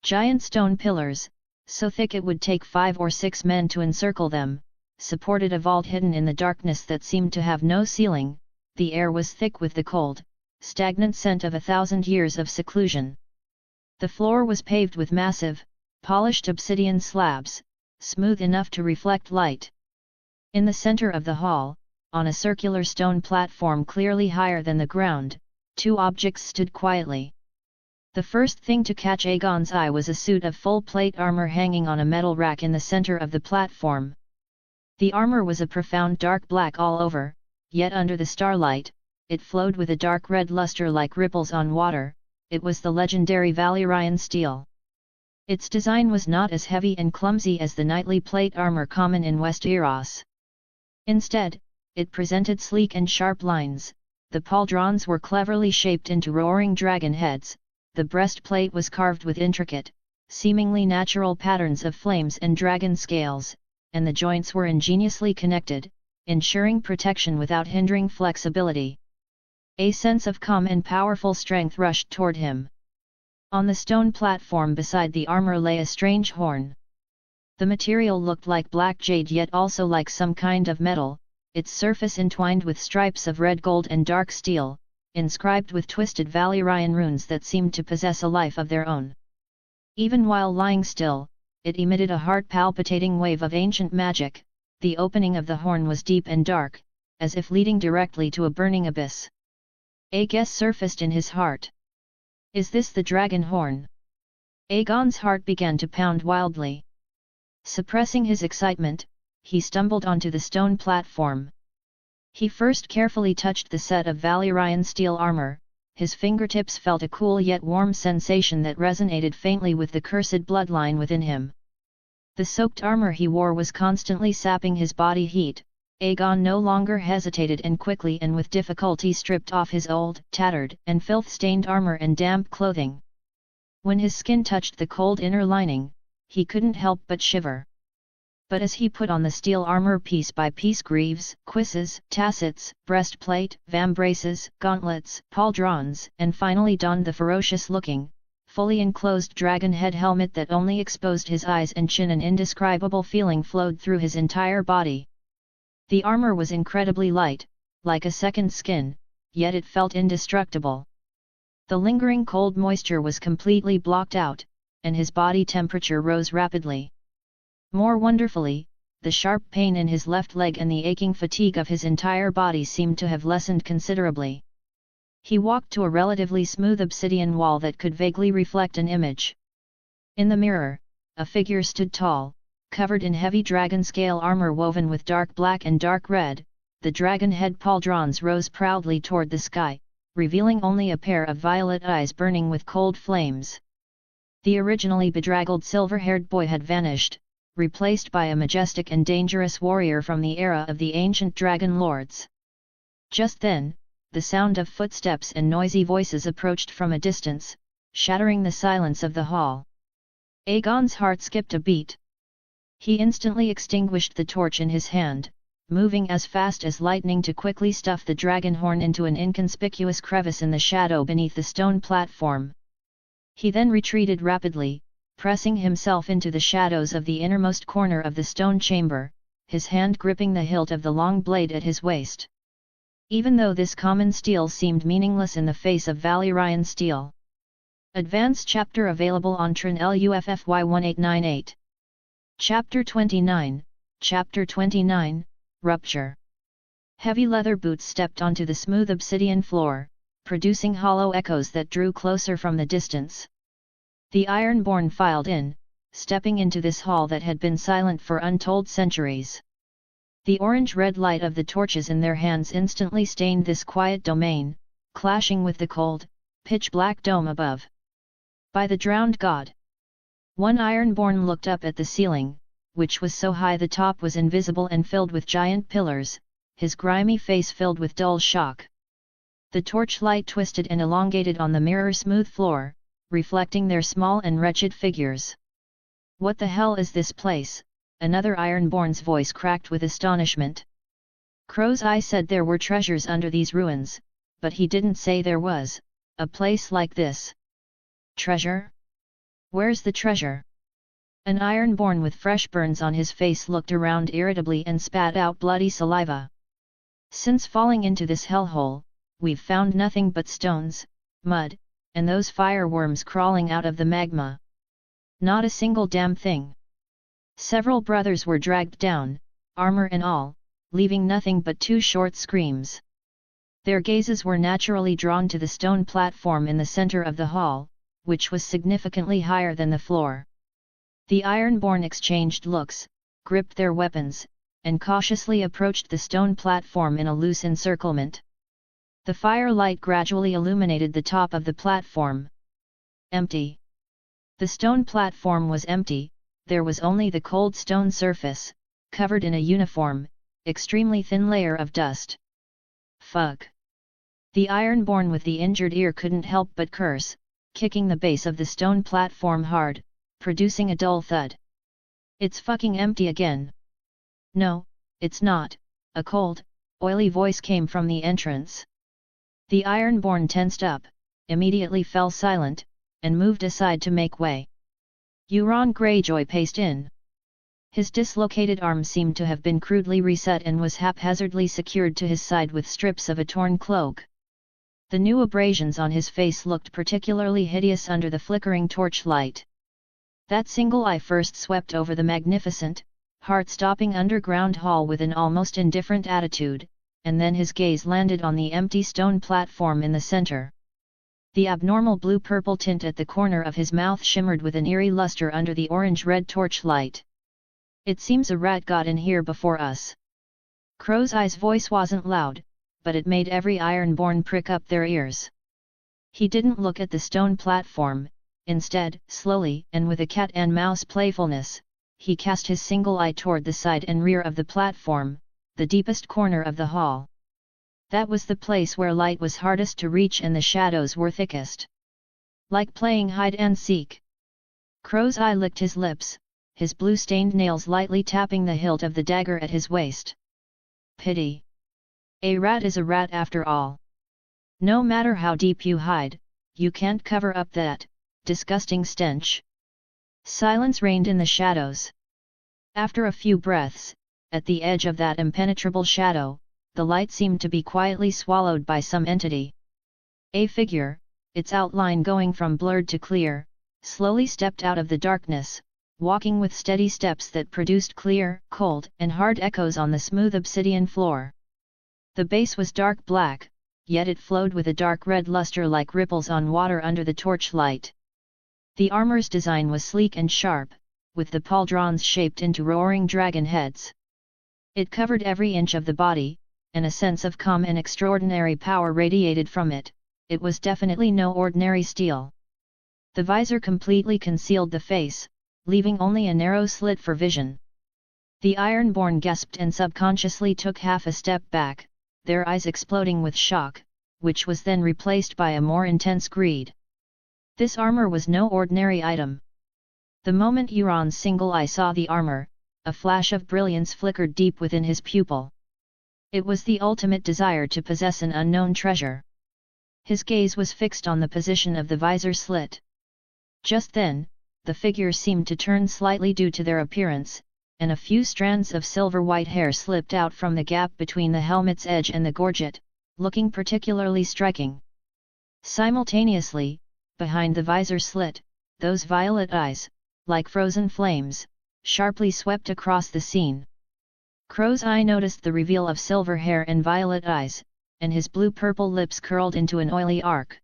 Giant stone pillars, so thick it would take 5 or 6 men to encircle them, supported a vault hidden in the darkness that seemed to have no ceiling. The air was thick with the cold, stagnant scent of 1,000 years of seclusion. The floor was paved with massive, polished obsidian slabs, smooth enough to reflect light. In the center of the hall, on a circular stone platform clearly higher than the ground, 2 objects stood quietly. The first thing to catch Aegon's eye was a suit of full plate armor hanging on a metal rack in the center of the platform. The armor was a profound dark black all over, yet under the starlight, it flowed with a dark red luster like ripples on water. It was the legendary Valyrian steel. Its design was not as heavy and clumsy as the knightly plate armor common in Westeros. Instead, it presented sleek and sharp lines. The pauldrons were cleverly shaped into roaring dragon heads, the breastplate was carved with intricate, seemingly natural patterns of flames and dragon scales, and the joints were ingeniously connected, ensuring protection without hindering flexibility. A sense of calm and powerful strength rushed toward him. On the stone platform beside the armor lay a strange horn. The material looked like black jade yet also like some kind of metal, its surface entwined with stripes of red gold and dark steel, inscribed with twisted Valyrian runes that seemed to possess a life of their own. Even while lying still, it emitted a heart-palpitating wave of ancient magic. The opening of the horn was deep and dark, as if leading directly to a burning abyss. A guess surfaced in his heart. Is this the dragon horn? Aegon's heart began to pound wildly. Suppressing his excitement, he stumbled onto the stone platform. He first carefully touched the set of Valyrian steel armor. His fingertips felt a cool yet warm sensation that resonated faintly with the cursed bloodline within him. The soaked armor he wore was constantly sapping his body heat. Aegon no longer hesitated and quickly and with difficulty stripped off his old, tattered, and filth-stained armor and damp clothing. When his skin touched the cold inner lining, he couldn't help but shiver. But as he put on the steel armor piece by piece, greaves, cuisses, tassets, breastplate, vambraces, gauntlets, pauldrons, and finally donned the ferocious-looking, fully enclosed dragon head helmet that only exposed his eyes and chin, an indescribable feeling flowed through his entire body. The armor was incredibly light, like a second skin, yet it felt indestructible. The lingering cold moisture was completely blocked out, and his body temperature rose rapidly. More wonderfully, the sharp pain in his left leg and the aching fatigue of his entire body seemed to have lessened considerably. He walked to a relatively smooth obsidian wall that could vaguely reflect an image. In the mirror, a figure stood tall, covered in heavy dragon scale armor woven with dark black and dark red. The dragon head pauldrons rose proudly toward the sky, revealing only a pair of violet eyes burning with cold flames. The originally bedraggled silver-haired boy had vanished, replaced by a majestic and dangerous warrior from the era of the ancient dragon lords. Just then, the sound of footsteps and noisy voices approached from a distance, shattering the silence of the hall. Aegon's heart skipped a beat. He instantly extinguished the torch in his hand, moving as fast as lightning to quickly stuff the dragon horn into an inconspicuous crevice in the shadow beneath the stone platform. He then retreated rapidly, pressing himself into the shadows of the innermost corner of the stone chamber, his hand gripping the hilt of the long blade at his waist. Even though this common steel seemed meaningless in the face of Valyrian steel. Advanced chapter available on Tron LUFFY 1898. Chapter 29, Chapter 29, Rupture. Heavy leather boots stepped onto the smooth obsidian floor, producing hollow echoes that drew closer from the distance. The Ironborn filed in, stepping into this hall that had been silent for untold centuries. The orange-red light of the torches in their hands instantly stained this quiet domain, clashing with the cold, pitch-black dome above. By the drowned god! One Ironborn looked up at the ceiling, which was so high the top was invisible and filled with giant pillars, his grimy face filled with dull shock. The torchlight twisted and elongated on the mirror-smooth floor, reflecting their small and wretched figures. "What the hell is this place?" another Ironborn's voice cracked with astonishment. Crow's Eye said there were treasures under these ruins, but he didn't say there was a place like this. Treasure? Where's the treasure? An Ironborn with fresh burns on his face looked around irritably and spat out bloody saliva. "Since falling into this hellhole, we've found nothing but stones, mud, and those fireworms crawling out of the magma. Not a single damn thing." Several brothers were dragged down, armor and all, leaving nothing but two short screams. Their gazes were naturally drawn to the stone platform in the center of the hall, which was significantly higher than the floor. The Ironborn exchanged looks, gripped their weapons, and cautiously approached the stone platform in a loose encirclement. The firelight gradually illuminated the top of the platform. Empty. The stone platform was empty. There was only the cold stone surface, covered in a uniform, extremely thin layer of dust. Fuck. The Ironborn with the injured ear couldn't help but curse, kicking the base of the stone platform hard, producing a dull thud. "It's fucking empty again." "No, it's not," a cold, oily voice came from the entrance. The Ironborn tensed up, immediately fell silent, and moved aside to make way. Euron Greyjoy paced in. His dislocated arm seemed to have been crudely reset and was haphazardly secured to his side with strips of a torn cloak. The new abrasions on his face looked particularly hideous under the flickering torchlight. That single eye first swept over the magnificent, heart-stopping underground hall with an almost indifferent attitude, and then his gaze landed on the empty stone platform in the center. The abnormal blue-purple tint at the corner of his mouth shimmered with an eerie luster under the orange-red torchlight. "It seems a rat got in here before us." Crow's Eye's voice wasn't loud, but it made every Ironborn prick up their ears. He didn't look at the stone platform. Instead, slowly and with a cat-and-mouse playfulness, he cast his single eye toward the side and rear of the platform, the deepest corner of the hall. That was the place where light was hardest to reach and the shadows were thickest. Like playing hide-and-seek. Crow's Eye licked his lips, his blue-stained nails lightly tapping the hilt of the dagger at his waist. Pity. A rat is a rat after all. No matter how deep you hide, you can't cover up that disgusting stench. Silence reigned in the shadows. After a few breaths, at the edge of that impenetrable shadow, the light seemed to be quietly swallowed by some entity. A figure, its outline going from blurred to clear, slowly stepped out of the darkness, walking with steady steps that produced clear, cold, and hard echoes on the smooth obsidian floor. The base was dark black, yet it flowed with a dark red luster like ripples on water under the torchlight. The armor's design was sleek and sharp, with the pauldrons shaped into roaring dragon heads. It covered every inch of the body, and a sense of calm and extraordinary power radiated from it. It was definitely no ordinary steel. The visor completely concealed the face, leaving only a narrow slit for vision. The Ironborn gasped and subconsciously took half a step back, their eyes exploding with shock, which was then replaced by a more intense greed. This armor was no ordinary item. The moment Euron's single eye saw the armor, a flash of brilliance flickered deep within his pupil. It was the ultimate desire to possess an unknown treasure. His gaze was fixed on the position of the visor slit. Just then, the figure seemed to turn slightly due to their appearance, and a few strands of silver-white hair slipped out from the gap between the helmet's edge and the gorget, looking particularly striking. Simultaneously, behind the visor slit, those violet eyes, like frozen flames, sharply swept across the scene. Crow's Eye noticed the reveal of silver hair and violet eyes, and his blue-purple lips curled into an oily arc.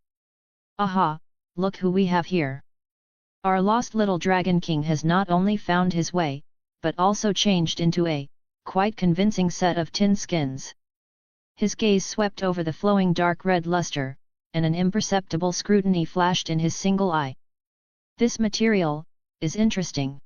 "Aha, look who we have here! Our lost little Dragon King has not only found his way, but also changed into a, quite convincing set of tin skins." His gaze swept over the flowing dark red luster, and an imperceptible scrutiny flashed in his single eye. "This material is interesting.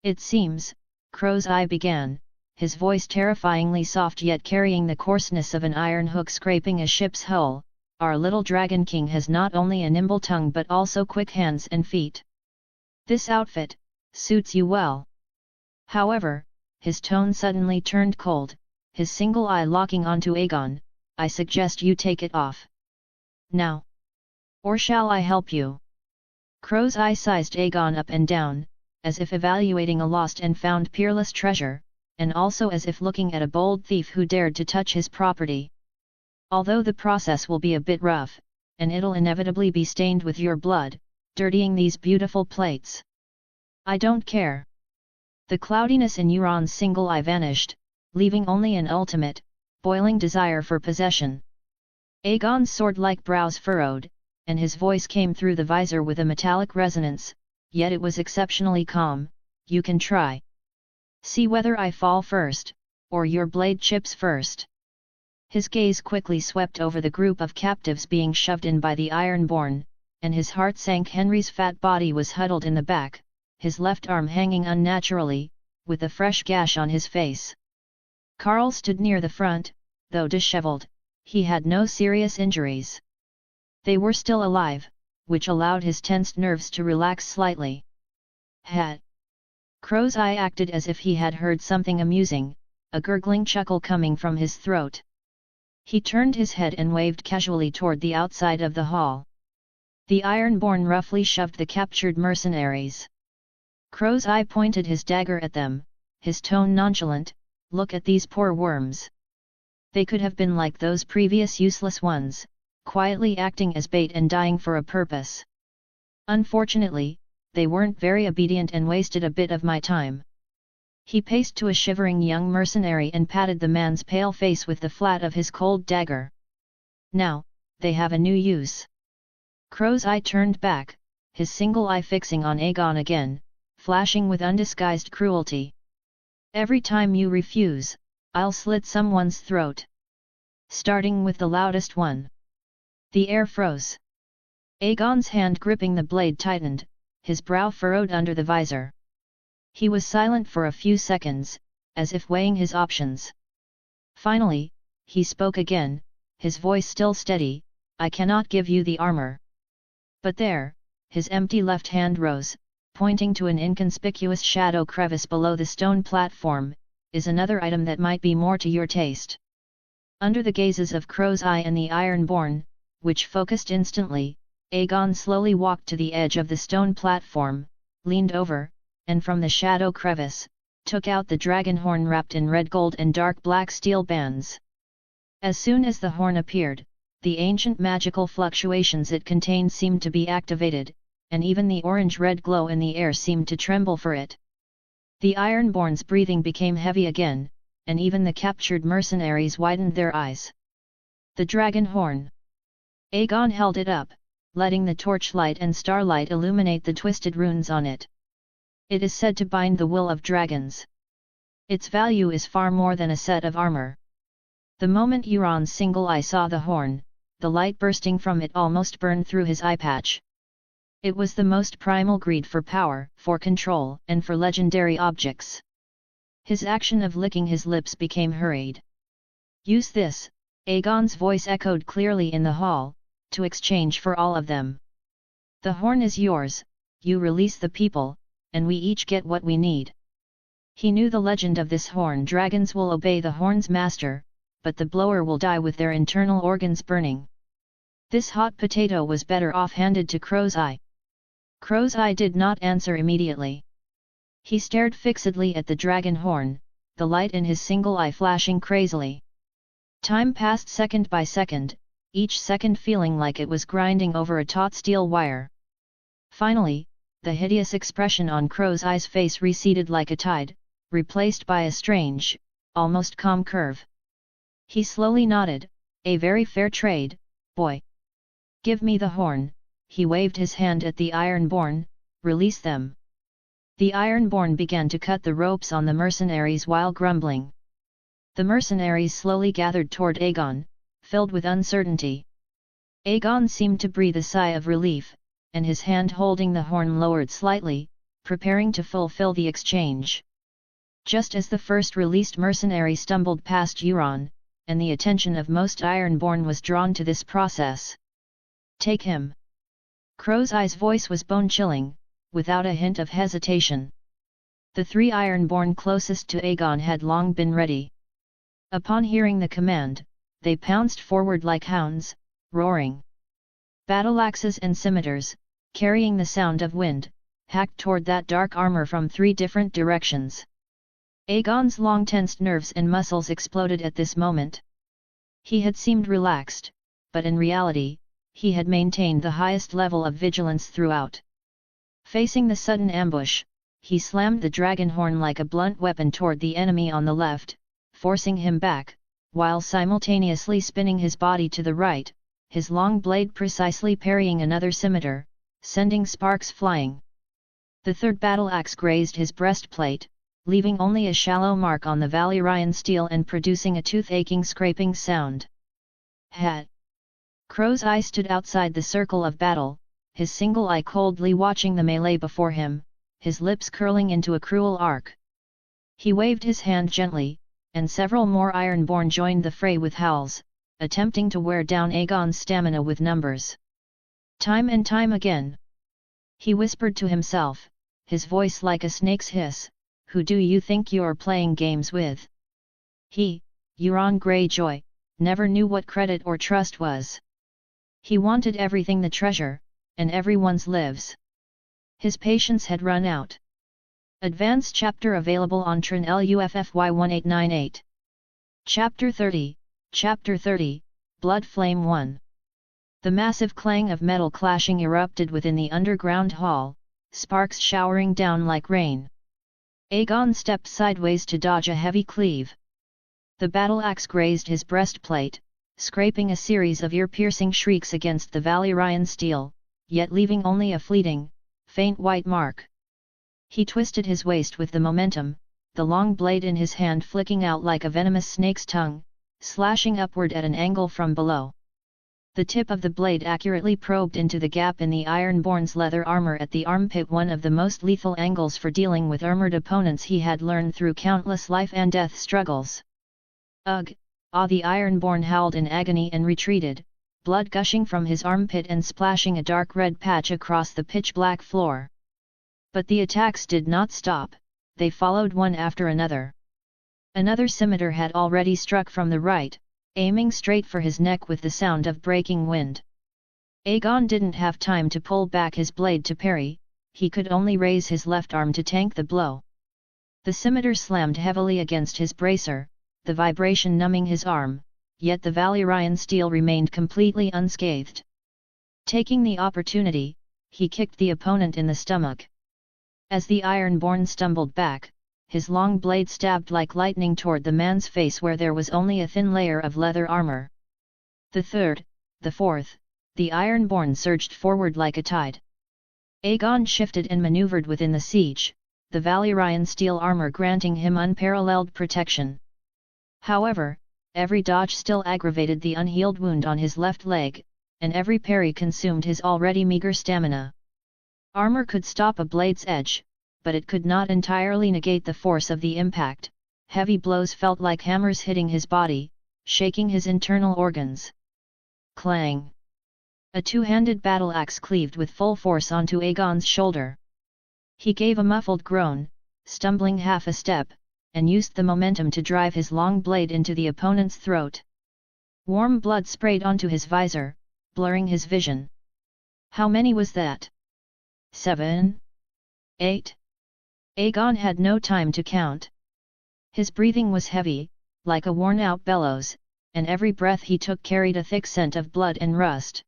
It seems," Crow's Eye began, his voice terrifyingly soft yet carrying the coarseness of an iron hook scraping a ship's hull, "our little Dragon King has not only a nimble tongue but also quick hands and feet. This outfit suits you well." However, his tone suddenly turned cold, his single eye locking onto Aegon. "I suggest you take it off. Now. Or shall I help you?" Crow's Eye sized Aegon up and down, as if evaluating a lost and found peerless treasure, and also as if looking at a bold thief who dared to touch his property. "Although the process will be a bit rough, and it'll inevitably be stained with your blood, dirtying these beautiful plates. I don't care." The cloudiness in Euron's single eye vanished, leaving only an ultimate, boiling desire for possession. Aegon's sword-like brows furrowed, and his voice came through the visor with a metallic resonance, yet it was exceptionally calm. "You can try. See whether I fall first, or your blade chips first." His gaze quickly swept over the group of captives being shoved in by the Ironborn, and his heart sank. Henry's fat body was huddled in the back, his left arm hanging unnaturally, with a fresh gash on his face. Carl stood near the front, though disheveled, he had no serious injuries. They were still alive, which allowed his tensed nerves to relax slightly. "Had." Crow's Eye acted as if he had heard something amusing, a gurgling chuckle coming from his throat. He turned his head and waved casually toward the outside of the hall. The Ironborn roughly shoved the captured mercenaries. Crow's Eye pointed his dagger at them, his tone nonchalant, "Look at these poor worms. They could have been like those previous useless ones, quietly acting as bait and dying for a purpose. Unfortunately, they weren't very obedient and wasted a bit of my time." He paced to a shivering young mercenary and patted the man's pale face with the flat of his cold dagger. "Now, they have a new use." Crow's Eye turned back, his single eye fixing on Aegon again, flashing with undisguised cruelty. "Every time you refuse, I'll slit someone's throat. Starting with the loudest one." The air froze. Aegon's hand gripping the blade tightened, his brow furrowed under the visor. He was silent for a few seconds, as if weighing his options. Finally, he spoke again, his voice still steady, "I cannot give you the armor. But there," his empty left hand rose, pointing to an inconspicuous shadow crevice below the stone platform, "is another item that might be more to your taste." Under the gazes of Crow's Eye and the Ironborn, which focused instantly, Aegon slowly walked to the edge of the stone platform, leaned over, and from the shadow crevice, took out the dragon horn wrapped in red gold and dark black steel bands. As soon as the horn appeared, the ancient magical fluctuations it contained seemed to be activated, and even the orange-red glow in the air seemed to tremble for it. The Ironborn's breathing became heavy again, and even the captured mercenaries widened their eyes. The dragon horn. Aegon held it up, letting the torchlight and starlight illuminate the twisted runes on it. "It is said to bind the will of dragons. Its value is far more than a set of armor." The moment Euron's single eye saw the horn, the light bursting from it almost burned through his eye patch. It was the most primal greed for power, for control, and for legendary objects. His action of licking his lips became hurried. "Use this," Aegon's voice echoed clearly in the hall, "to exchange for all of them. The horn is yours, you release the people, and we each get what we need." He knew the legend of this horn: dragons will obey the horn's master, but the blower will die with their internal organs burning. This hot potato was better off handed to Crow's Eye. Crow's Eye did not answer immediately. He stared fixedly at the dragon horn, the light in his single eye flashing crazily. Time passed second by second, each second feeling like it was grinding over a taut steel wire. Finally, the hideous expression on Crow's Eye's face receded like a tide, replaced by a strange, almost calm curve. He slowly nodded, "A very fair trade, boy. Give me the horn." He waved his hand at the Ironborn, "Release them." The Ironborn began to cut the ropes on the mercenaries while grumbling. The mercenaries slowly gathered toward Aegon, filled with uncertainty. Aegon seemed to breathe a sigh of relief, and his hand holding the horn lowered slightly, preparing to fulfill the exchange. Just as the first released mercenary stumbled past Euron, and the attention of most Ironborn was drawn to this process. "Take him." Crow's Eye's voice was bone-chilling, without a hint of hesitation. The three Ironborn closest to Aegon had long been ready. Upon hearing the command, they pounced forward like hounds, roaring. Battle-axes and scimitars, carrying the sound of wind, hacked toward that dark armor from three different directions. Aegon's long-tensed nerves and muscles exploded at this moment. He had seemed relaxed, but in reality, he had maintained the highest level of vigilance throughout. Facing the sudden ambush, he slammed the dragon horn like a blunt weapon toward the enemy on the left, forcing him back, while simultaneously spinning his body to the right, his long blade precisely parrying another scimitar, sending sparks flying. The third battle-axe grazed his breastplate, leaving only a shallow mark on the Valyrian steel and producing a tooth-aching scraping sound. Hat! Crow's Eye stood outside the circle of battle, his single eye coldly watching the melee before him, his lips curling into a cruel arc. He waved his hand gently, and several more Ironborn joined the fray with howls, attempting to wear down Aegon's stamina with numbers. Time and time again. He whispered to himself, his voice like a snake's hiss, "Who do you think you're playing games with?" He, Euron Greyjoy, never knew what credit or trust was. He wanted everything: the treasure, and everyone's lives. His patience had run out. Advanced chapter available on Trin LUFFY 1898. Chapter 30, Blood Flame 1. The massive clang of metal clashing erupted within the underground hall, sparks showering down like rain. Aegon stepped sideways to dodge a heavy cleave. The battle axe grazed his breastplate, scraping a series of ear-piercing shrieks against the Valyrian steel, yet leaving only a fleeting, faint white mark. He twisted his waist with the momentum, the long blade in his hand flicking out like a venomous snake's tongue, slashing upward at an angle from below. The tip of the blade accurately probed into the gap in the Ironborn's leather armor at the armpit, one of the most lethal angles for dealing with armored opponents he had learned through countless life and death struggles. Ugh! Ah! The Ironborn howled in agony and retreated, blood gushing from his armpit and splashing a dark red patch across the pitch-black floor. But the attacks did not stop, they followed one after another. Another scimitar had already struck from the right, aiming straight for his neck with the sound of breaking wind. Aegon didn't have time to pull back his blade to parry, he could only raise his left arm to tank the blow. The scimitar slammed heavily against his bracer, the vibration numbing his arm, yet the Valyrian steel remained completely unscathed. Taking the opportunity, he kicked the opponent in the stomach. As the Ironborn stumbled back, his long blade stabbed like lightning toward the man's face where there was only a thin layer of leather armor. The third, the fourth, the Ironborn surged forward like a tide. Aegon shifted and maneuvered within the siege, the Valyrian steel armor granting him unparalleled protection. However, every dodge still aggravated the unhealed wound on his left leg, and every parry consumed his already meager stamina. Armor could stop a blade's edge, but it could not entirely negate the force of the impact. Heavy blows felt like hammers hitting his body, shaking his internal organs. Clang! A two-handed battle axe cleaved with full force onto Aegon's shoulder. He gave a muffled groan, stumbling half a step, and used the momentum to drive his long blade into the opponent's throat. Warm blood sprayed onto his visor, blurring his vision. How many was that? 7? 8? Aegon had no time to count. His breathing was heavy, like a worn-out bellows, and every breath he took carried a thick scent of blood and rust.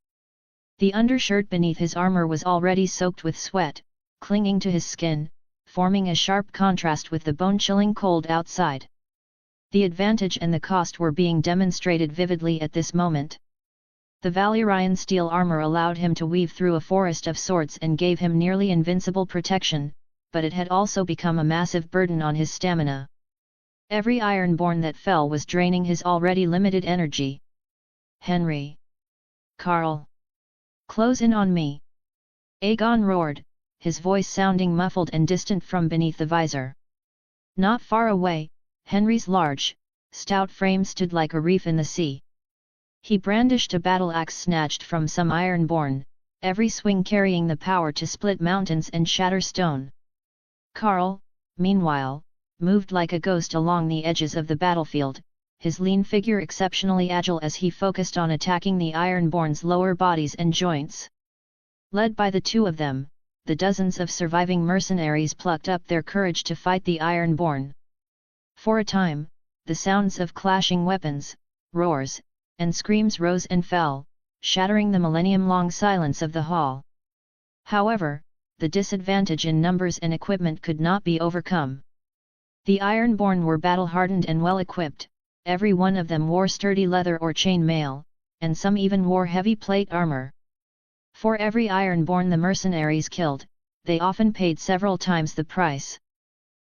The undershirt beneath his armor was already soaked with sweat, clinging to his skin, forming a sharp contrast with the bone-chilling cold outside. The advantage and the cost were being demonstrated vividly at this moment. The Valyrian steel armor allowed him to weave through a forest of swords and gave him nearly invincible protection, but it had also become a massive burden on his stamina. Every Ironborn that fell was draining his already limited energy. Henry! Carl! Close in on me! Aegon roared, his voice sounding muffled and distant from beneath the visor. Not far away, Henry's large, stout frame stood like a reef in the sea. He brandished a battle axe snatched from some Ironborn, every swing carrying the power to split mountains and shatter stone. Carl, meanwhile, moved like a ghost along the edges of the battlefield, his lean figure exceptionally agile as he focused on attacking the Ironborn's lower bodies and joints. Led by the two of them, the dozens of surviving mercenaries plucked up their courage to fight the Ironborn. For a time, the sounds of clashing weapons, roars, and screams rose and fell, shattering the millennium-long silence of the hall. However, the disadvantage in numbers and equipment could not be overcome. The Ironborn were battle-hardened and well-equipped, every one of them wore sturdy leather or chain mail, and some even wore heavy plate armor. For every Ironborn the mercenaries killed, they often paid several times the price.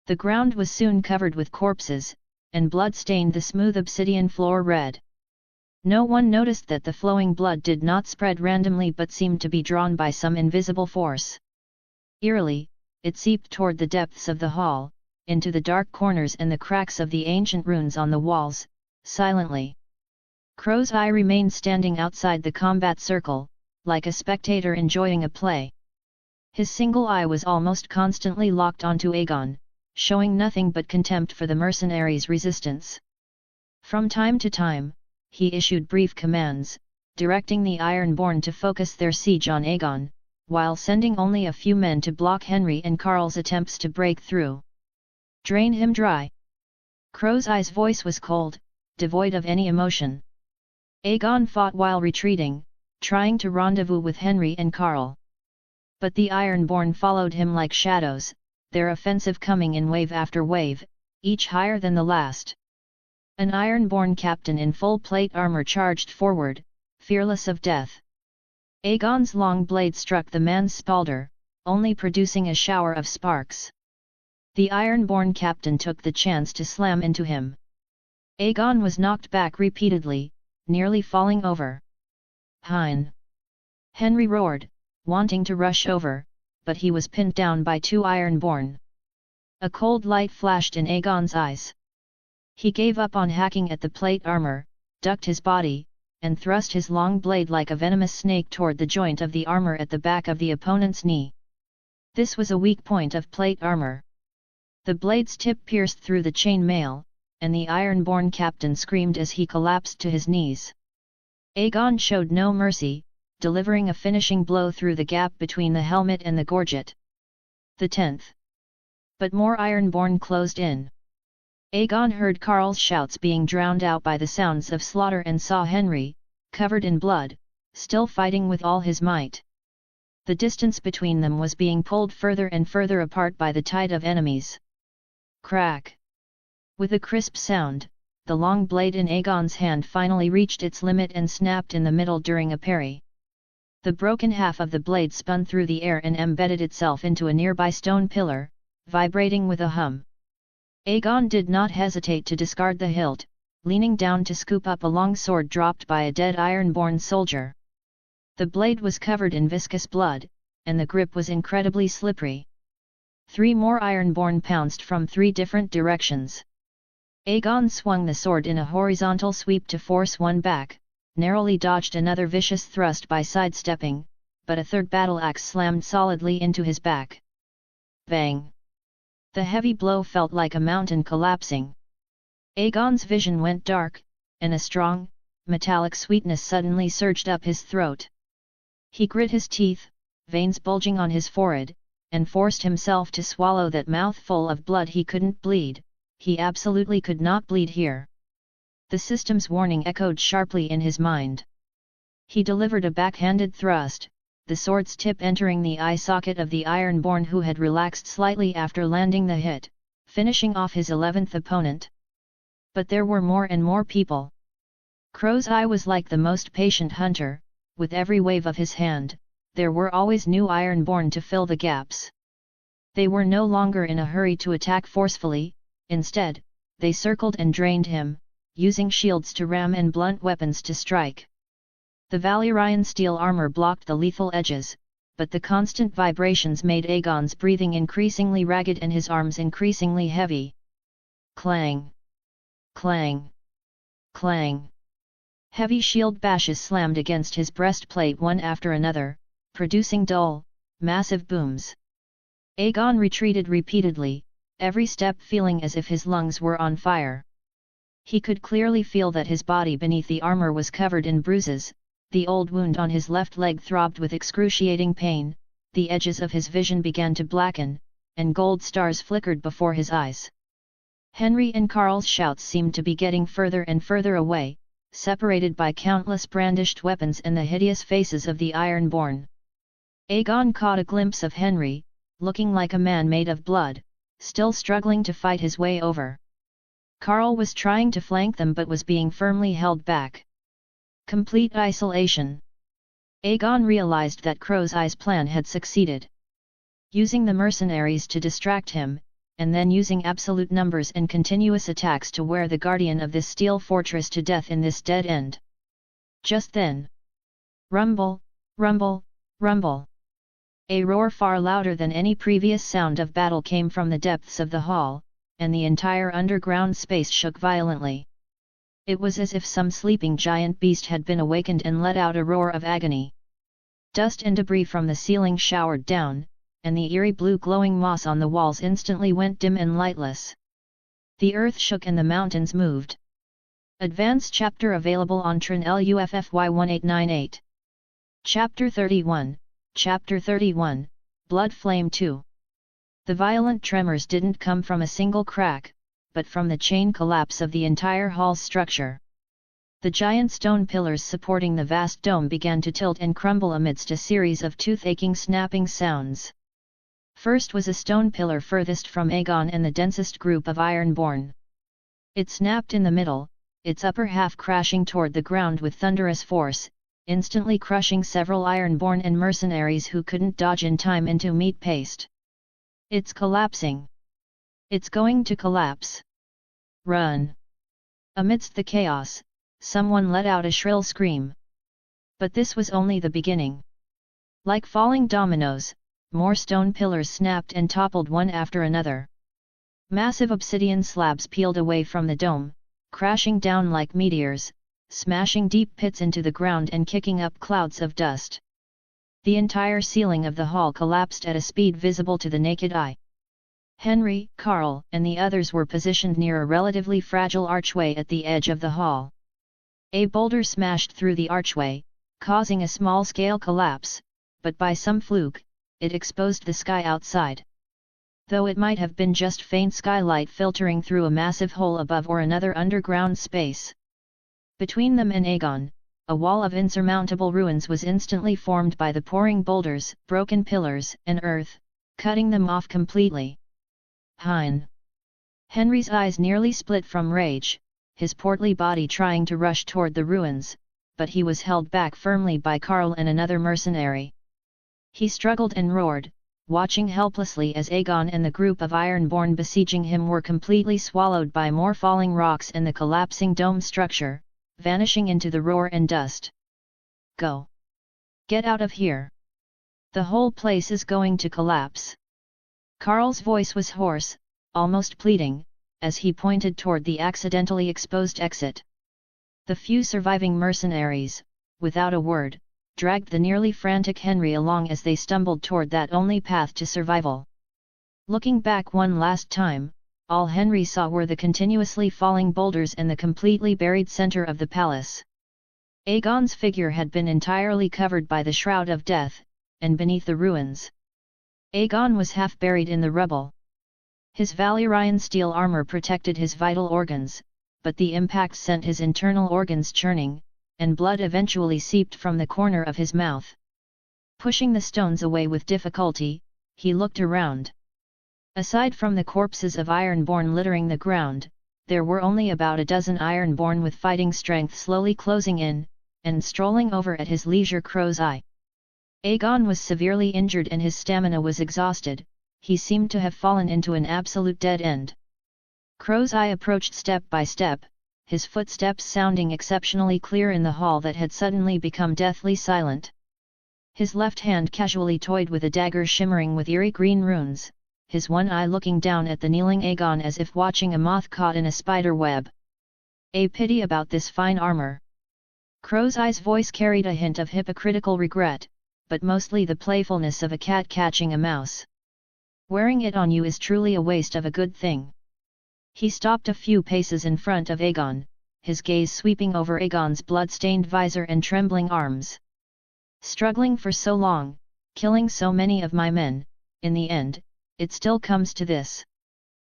The ground was soon covered with corpses, and blood stained the smooth obsidian floor red. No one noticed that the flowing blood did not spread randomly but seemed to be drawn by some invisible force. Eerily, it seeped toward the depths of the hall, into the dark corners and the cracks of the ancient runes on the walls, silently. Crow's Eye remained standing outside the combat circle, like a spectator enjoying a play. His single eye was almost constantly locked onto Aegon, showing nothing but contempt for the mercenaries' resistance. From time to time, he issued brief commands, directing the Ironborn to focus their siege on Aegon, while sending only a few men to block Henry and Carl's attempts to break through. Drain him dry. Crow's Eye's voice was cold, devoid of any emotion. Aegon fought while retreating, trying to rendezvous with Henry and Carl. But the Ironborn followed him like shadows, their offensive coming in wave after wave, each higher than the last. An Ironborn captain in full plate armor charged forward, fearless of death. Aegon's long blade struck the man's spalder, only producing a shower of sparks. The Ironborn captain took the chance to slam into him. Aegon was knocked back repeatedly, nearly falling over. Hein! Henry roared, wanting to rush over, but he was pinned down by two Ironborn. A cold light flashed in Aegon's eyes. He gave up on hacking at the plate armor, ducked his body, and thrust his long blade like a venomous snake toward the joint of the armor at the back of the opponent's knee. This was a weak point of plate armor. The blade's tip pierced through the chain mail, and the Ironborn captain screamed as he collapsed to his knees. Aegon showed no mercy, delivering a finishing blow through the gap between the helmet and the gorget. The 10th. But more Ironborn closed in. Aegon heard Carl's shouts being drowned out by the sounds of slaughter and saw Henry, covered in blood, still fighting with all his might. The distance between them was being pulled further and further apart by the tide of enemies. Crack! With a crisp sound, the long blade in Aegon's hand finally reached its limit and snapped in the middle during a parry. The broken half of the blade spun through the air and embedded itself into a nearby stone pillar, vibrating with a hum. Aegon did not hesitate to discard the hilt, leaning down to scoop up a long sword dropped by a dead Ironborn soldier. The blade was covered in viscous blood, and the grip was incredibly slippery. 3 more Ironborn pounced from 3 different directions. Aegon swung the sword in a horizontal sweep to force one back, narrowly dodged another vicious thrust by sidestepping, but a third battle axe slammed solidly into his back. Bang! The heavy blow felt like a mountain collapsing. Aegon's vision went dark, and a strong, metallic sweetness suddenly surged up his throat. He grit his teeth, veins bulging on his forehead, and forced himself to swallow that mouthful of blood. He couldn't bleed, he absolutely could not bleed here. The system's warning echoed sharply in his mind. He delivered a backhanded thrust, the sword's tip entering the eye socket of the Ironborn, who had relaxed slightly after landing the hit, finishing off his 11th opponent. But there were more and more people. Crow's Eye was like the most patient hunter, with every wave of his hand, there were always new Ironborn to fill the gaps. They were no longer in a hurry to attack forcefully, instead, they circled and drained him, using shields to ram and blunt weapons to strike. The Valyrian steel armor blocked the lethal edges, but the constant vibrations made Aegon's breathing increasingly ragged and his arms increasingly heavy. Clang! Clang! Clang! Heavy shield bashes slammed against his breastplate one after another, producing dull, massive booms. Aegon retreated repeatedly, every step feeling as if his lungs were on fire. He could clearly feel that his body beneath the armor was covered in bruises, the old wound on his left leg throbbed with excruciating pain, the edges of his vision began to blacken, and gold stars flickered before his eyes. Henry and Carl's shouts seemed to be getting further and further away, separated by countless brandished weapons and the hideous faces of the Ironborn. Aegon caught a glimpse of Henry, looking like a man made of blood, still struggling to fight his way over. Carl was trying to flank them but was being firmly held back. Complete isolation. Aegon realized that Crow's Eye's plan had succeeded. Using the mercenaries to distract him, and then using absolute numbers and continuous attacks to wear the guardian of this steel fortress to death in this dead end. Just then. Rumble, rumble, rumble. A roar far louder than any previous sound of battle came from the depths of the hall, and the entire underground space shook violently. It was as if some sleeping giant beast had been awakened and let out a roar of agony. Dust and debris from the ceiling showered down, and the eerie blue glowing moss on the walls instantly went dim and lightless. The earth shook and the mountains moved. Advanced chapter available on Trin LUFFY 1898. Chapter 31, Chapter 31, Blood Flame 2. The violent tremors didn't come from a single crack, but from the chain collapse of the entire hall's structure. The giant stone pillars supporting the vast dome began to tilt and crumble amidst a series of tooth-aching snapping sounds. First was a stone pillar furthest from Aegon and the densest group of Ironborn. It snapped in the middle, its upper half crashing toward the ground with thunderous force, instantly crushing several Ironborn and mercenaries who couldn't dodge in time into meat paste. It's collapsing. It's going to collapse. Run! Amidst the chaos, someone let out a shrill scream. But this was only the beginning. Like falling dominoes, more stone pillars snapped and toppled one after another. Massive obsidian slabs peeled away from the dome, crashing down like meteors, smashing deep pits into the ground and kicking up clouds of dust. The entire ceiling of the hall collapsed at a speed visible to the naked eye. Henry, Carl, and the others were positioned near a relatively fragile archway at the edge of the hall. A boulder smashed through the archway, causing a small-scale collapse, but by some fluke, it exposed the sky outside. Though it might have been just faint skylight filtering through a massive hole above or another underground space. Between them and Aegon, a wall of insurmountable ruins was instantly formed by the pouring boulders, broken pillars, and earth, cutting them off completely. Hein! Henry's eyes nearly split from rage, his portly body trying to rush toward the ruins, but he was held back firmly by Carl and another mercenary. He struggled and roared, watching helplessly as Aegon and the group of Ironborn besieging him were completely swallowed by more falling rocks and the collapsing dome structure, vanishing into the roar and dust. Go! Get out of here! The whole place is going to collapse! Carl's voice was hoarse, almost pleading, as he pointed toward the accidentally exposed exit. The few surviving mercenaries, without a word, dragged the nearly frantic Henry along as they stumbled toward that only path to survival. Looking back one last time, all Henry saw were the continuously falling boulders and the completely buried center of the palace. Aegon's figure had been entirely covered by the Shroud of Death, and beneath the ruins, Aegon was half buried in the rubble. His Valyrian steel armor protected his vital organs, but the impact sent his internal organs churning, and blood eventually seeped from the corner of his mouth. Pushing the stones away with difficulty, he looked around. Aside from the corpses of Ironborn littering the ground, there were only about a dozen Ironborn with fighting strength slowly closing in, and strolling over at his leisure crow's eye. Aegon was severely injured and his stamina was exhausted, he seemed to have fallen into an absolute dead end. Crow's eye approached step by step, his footsteps sounding exceptionally clear in the hall that had suddenly become deathly silent. His left hand casually toyed with a dagger shimmering with eerie green runes, his one eye looking down at the kneeling Aegon as if watching a moth caught in a spider web. A pity about this fine armor. Crow's eye's voice carried a hint of hypocritical regret, but mostly the playfulness of a cat catching a mouse. Wearing it on you is truly a waste of a good thing. He stopped a few paces in front of Aegon, his gaze sweeping over Aegon's blood-stained visor and trembling arms. Struggling for so long, killing so many of my men, in the end, it still comes to this.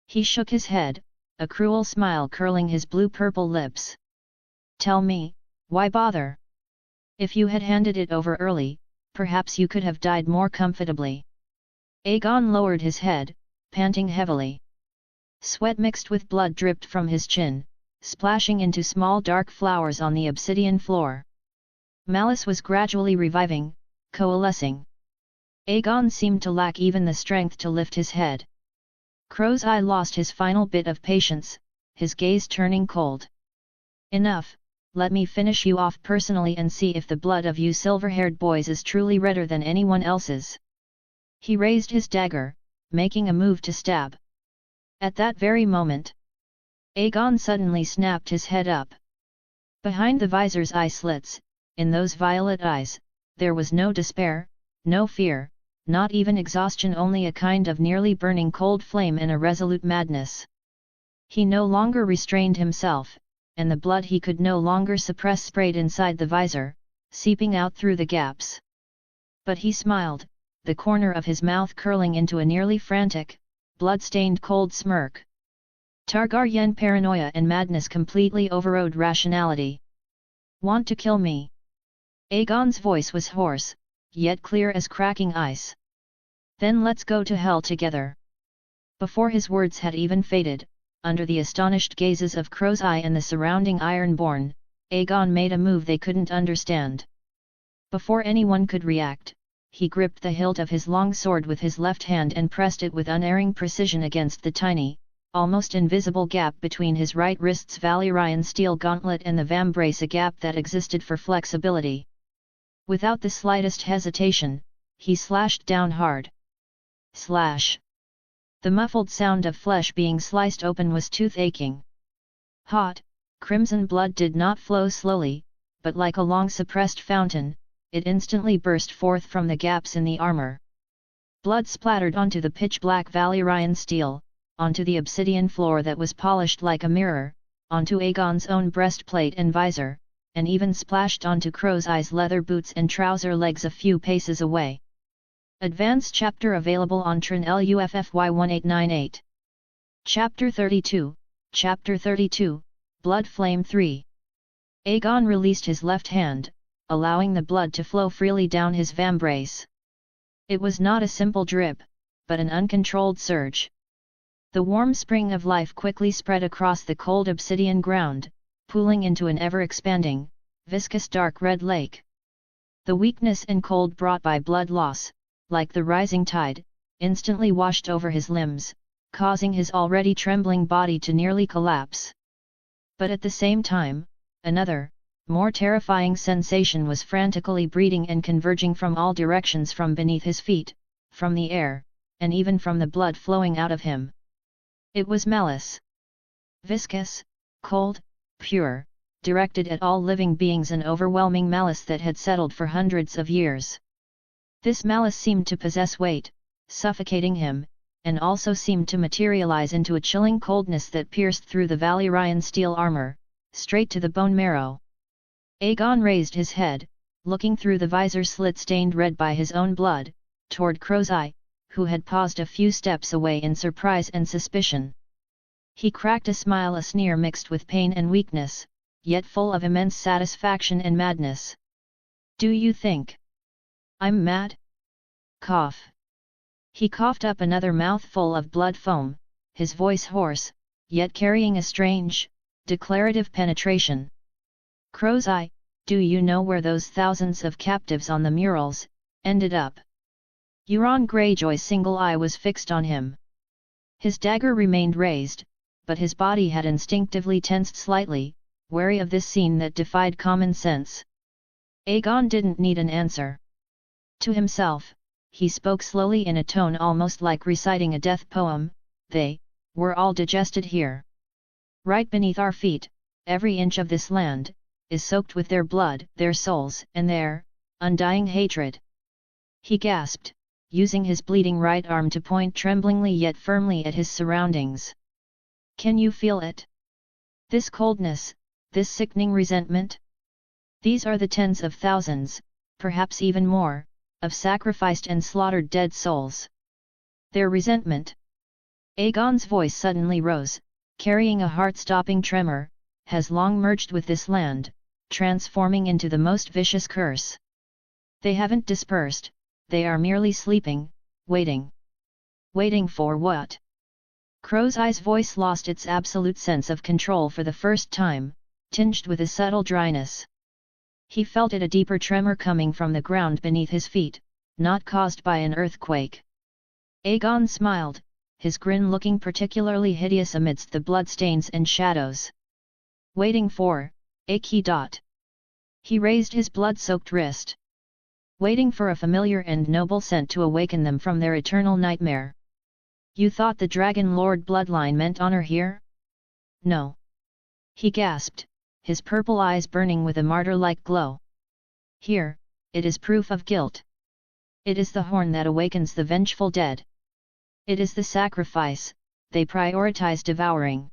He shook his head, a cruel smile curling his blue-purple lips. Tell me, why bother? If you had handed it over early, perhaps you could have died more comfortably. Aegon lowered his head, panting heavily. Sweat mixed with blood dripped from his chin, splashing into small dark flowers on the obsidian floor. Malice was gradually reviving, coalescing. Aegon seemed to lack even the strength to lift his head. Crow's eye lost his final bit of patience, his gaze turning cold. Enough, let me finish you off personally and see if the blood of you silver-haired boys is truly redder than anyone else's. He raised his dagger, making a move to stab. At that very moment, Aegon suddenly snapped his head up. Behind the visor's eye slits, in those violet eyes, there was no despair, no fear, not even exhaustion, only a kind of nearly burning cold flame and a resolute madness. He no longer restrained himself, and the blood he could no longer suppress sprayed inside the visor, seeping out through the gaps. But he smiled, the corner of his mouth curling into a nearly frantic, blood-stained cold smirk. Targaryen paranoia and madness completely overrode rationality. "Want to kill me?" Aegon's voice was hoarse, yet clear as cracking ice. "Then let's go to hell together." Before his words had even faded, under the astonished gazes of Crow's-Eye and the surrounding Ironborn, Aegon made a move they couldn't understand. Before anyone could react, he gripped the hilt of his long sword with his left hand and pressed it with unerring precision against the tiny, almost invisible gap between his right wrist's Valyrian steel gauntlet and the vambrace, a gap that existed for flexibility. Without the slightest hesitation, he slashed down hard. Slash! The muffled sound of flesh being sliced open was tooth-aching. Hot, crimson blood did not flow slowly, but like a long-suppressed fountain, it instantly burst forth from the gaps in the armor. Blood splattered onto the pitch-black Valyrian steel, onto the obsidian floor that was polished like a mirror, onto Aegon's own breastplate and visor, and even splashed onto Crow's-Eye's leather boots and trouser legs a few paces away. Advanced chapter available on Trin LUFFY 1898. Chapter 32, Chapter 32, Blood Flame 3. Aegon released his left hand, allowing the blood to flow freely down his vambrace. It was not a simple drip, but an uncontrolled surge. The warm spring of life quickly spread across the cold obsidian ground, pooling into an ever-expanding, viscous dark red lake. The weakness and cold brought by blood loss, like the rising tide, instantly washed over his limbs, causing his already trembling body to nearly collapse. But at the same time, another, more terrifying sensation was frantically breeding and converging from all directions, from beneath his feet, from the air, and even from the blood flowing out of him. It was malice. Viscous, cold, pure, directed at all living beings, an overwhelming malice that had settled for hundreds of years. This malice seemed to possess weight, suffocating him, and also seemed to materialize into a chilling coldness that pierced through the Valyrian steel armor, straight to the bone marrow. Aegon raised his head, looking through the visor slit stained red by his own blood, toward Crow's-Eye, who had paused a few steps away in surprise and suspicion. He cracked a smile, a sneer mixed with pain and weakness, yet full of immense satisfaction and madness. "Do you think I'm mad?" Cough. He coughed up another mouthful of blood foam, his voice hoarse, yet carrying a strange, declarative penetration. "Crow's-Eye, do you know where those thousands of captives on the murals ended up?" Euron Greyjoy's single eye was fixed on him. His dagger remained raised, but his body had instinctively tensed slightly, wary of this scene that defied common sense. Aegon didn't need an answer. To himself, he spoke slowly in a tone almost like reciting a death poem, "They were all digested here. Right beneath our feet, every inch of this land is soaked with their blood, their souls, and their undying hatred." He gasped, using his bleeding right arm to point tremblingly yet firmly at his surroundings. "Can you feel it? This coldness, this sickening resentment? These are the tens of thousands, perhaps even more, of sacrificed and slaughtered dead souls. Their resentment." Aegon's voice suddenly rose, carrying a heart-stopping tremor, "has long merged with this land, transforming into the most vicious curse. They haven't dispersed, they are merely sleeping, waiting." "Waiting for what?" Crow's-Eye's voice lost its absolute sense of control for the first time, tinged with a subtle dryness. He felt it, a deeper tremor coming from the ground beneath his feet, not caused by an earthquake. Aegon smiled, his grin looking particularly hideous amidst the bloodstains and shadows. "Waiting for, a key dot." He raised his blood-soaked wrist. "Waiting for a familiar and noble scent to awaken them from their eternal nightmare. You thought the Dragon Lord bloodline meant honor here? No." He gasped, his purple eyes burning with a martyr-like glow. "Here, it is proof of guilt. It is the horn that awakens the vengeful dead. It is the sacrifice they prioritize devouring."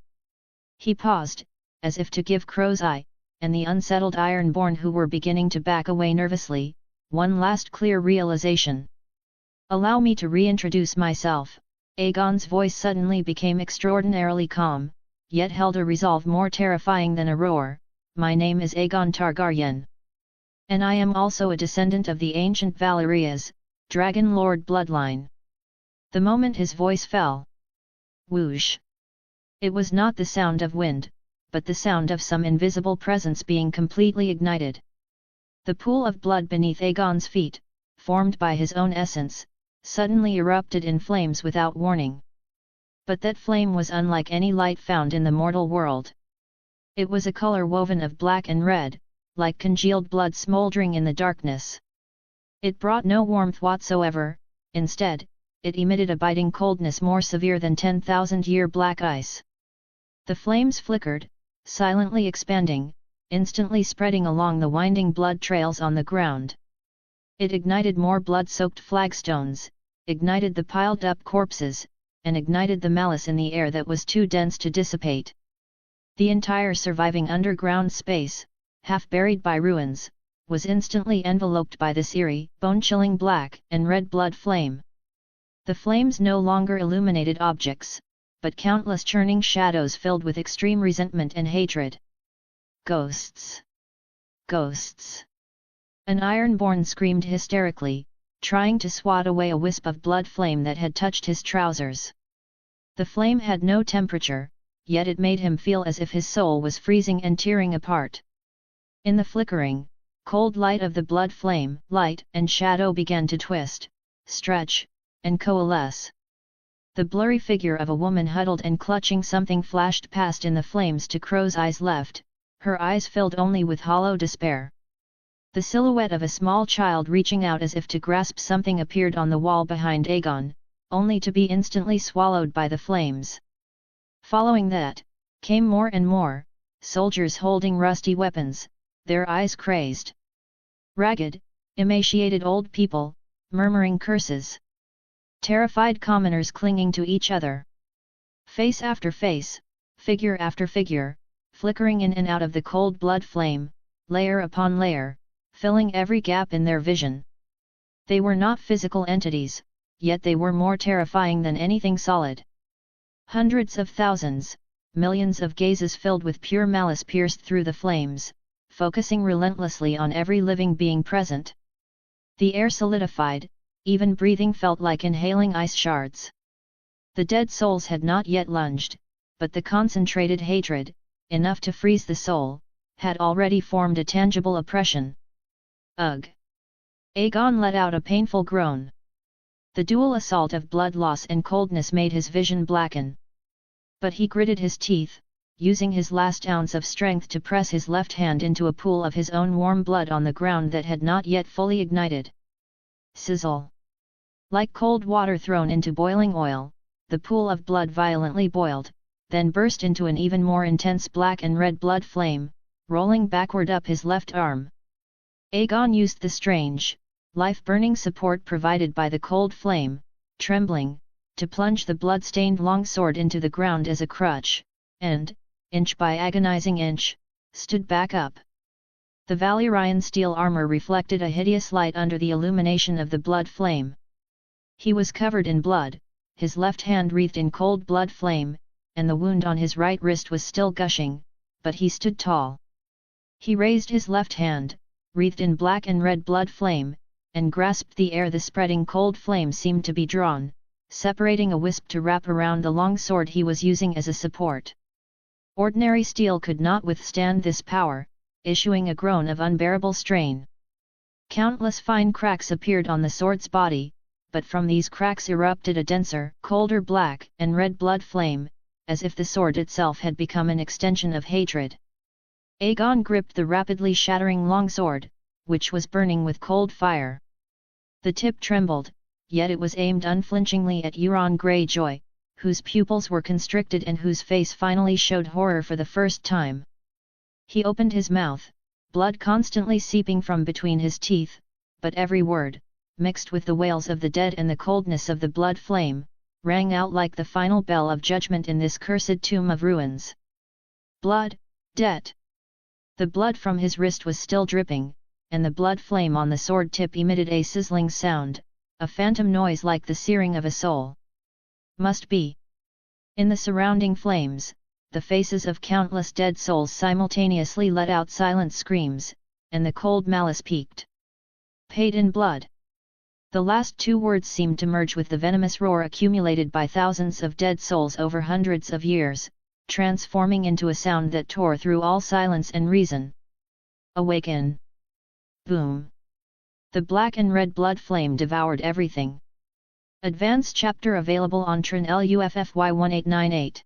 He paused, as if to give Crow's-Eye, and the unsettled Ironborn who were beginning to back away nervously, one last clear realization. "Allow me to reintroduce myself." Aegon's voice suddenly became extraordinarily calm, yet held a resolve more terrifying than a roar. "My name is Aegon Targaryen. And I am also a descendant of the ancient Valyria's Dragon Lord bloodline." The moment his voice fell, whoosh! It was not the sound of wind, but the sound of some invisible presence being completely ignited. The pool of blood beneath Aegon's feet, formed by his own essence, suddenly erupted in flames without warning. But that flame was unlike any light found in the mortal world. It was a color woven of black and red, like congealed blood smoldering in the darkness. It brought no warmth whatsoever, instead, it emitted a biting coldness more severe than 10,000-year black ice. The flames flickered, silently expanding, instantly spreading along the winding blood trails on the ground. It ignited more blood-soaked flagstones, ignited the piled-up corpses, and ignited the malice in the air that was too dense to dissipate. The entire surviving underground space, half buried by ruins, was instantly enveloped by this eerie, bone-chilling black and red blood flame. The flames no longer illuminated objects, but countless churning shadows filled with extreme resentment and hatred. "Ghosts! Ghosts!" An Ironborn screamed hysterically, trying to swat away a wisp of blood flame that had touched his trousers. The flame had no temperature, yet it made him feel as if his soul was freezing and tearing apart. In the flickering, cold light of the blood flame, light and shadow began to twist, stretch, and coalesce. The blurry figure of a woman huddled and clutching something flashed past in the flames to Crow's eyes left, her eyes filled only with hollow despair. The silhouette of a small child reaching out as if to grasp something appeared on the wall behind Aegon, only to be instantly swallowed by the flames. Following that, came more and more, soldiers holding rusty weapons, their eyes crazed. Ragged, emaciated old people, murmuring curses. Terrified commoners clinging to each other. Face after face, figure after figure, flickering in and out of the cold blood flame, layer upon layer, filling every gap in their vision. They were not physical entities, yet they were more terrifying than anything solid. Hundreds of thousands, millions of gazes filled with pure malice pierced through the flames, focusing relentlessly on every living being present. The air solidified, even breathing felt like inhaling ice shards. The dead souls had not yet lunged, but the concentrated hatred, enough to freeze the soul, had already formed a tangible oppression. Ugh! Aegon let out a painful groan. The dual assault of blood loss and coldness made his vision blacken. But he gritted his teeth, using his last ounce of strength to press his left hand into a pool of his own warm blood on the ground that had not yet fully ignited. Sizzle! Like cold water thrown into boiling oil, the pool of blood violently boiled, then burst into an even more intense black and red blood flame, rolling backward up his left arm. Aegon used the strange, life-burning support provided by the cold flame, trembling, to plunge the blood-stained longsword into the ground as a crutch, and, inch by agonizing inch, stood back up. The Valyrian steel armor reflected a hideous light under the illumination of the blood flame. He was covered in blood, his left hand wreathed in cold blood flame, and the wound on his right wrist was still gushing, but he stood tall. He raised his left hand, wreathed in black and red blood flame, and grasped the air. The spreading cold flame seemed to be drawn, separating a wisp to wrap around the long sword he was using as a support. Ordinary steel could not withstand this power, issuing a groan of unbearable strain. Countless fine cracks appeared on the sword's body, but from these cracks erupted a denser, colder black and red blood flame, as if the sword itself had become an extension of hatred. Aegon gripped the rapidly shattering longsword, which was burning with cold fire. The tip trembled, yet it was aimed unflinchingly at Euron Greyjoy, whose pupils were constricted and whose face finally showed horror for the first time. He opened his mouth, blood constantly seeping from between his teeth, but every word, mixed with the wails of the dead and the coldness of the blood flame, rang out like the final bell of judgment in this cursed tomb of ruins. Blood, debt! The blood from his wrist was still dripping, and the blood flame on the sword tip emitted a sizzling sound, a phantom noise like the searing of a soul. Must be. In the surrounding flames, the faces of countless dead souls simultaneously let out silent screams, and the cold malice peaked. Paid in blood. The last two words seemed to merge with the venomous roar accumulated by thousands of dead souls over hundreds of years, transforming into a sound that tore through all silence and reason. Awaken! Boom! The black and red blood flame devoured everything. Advanced chapter available on Tron LUFFY 1898.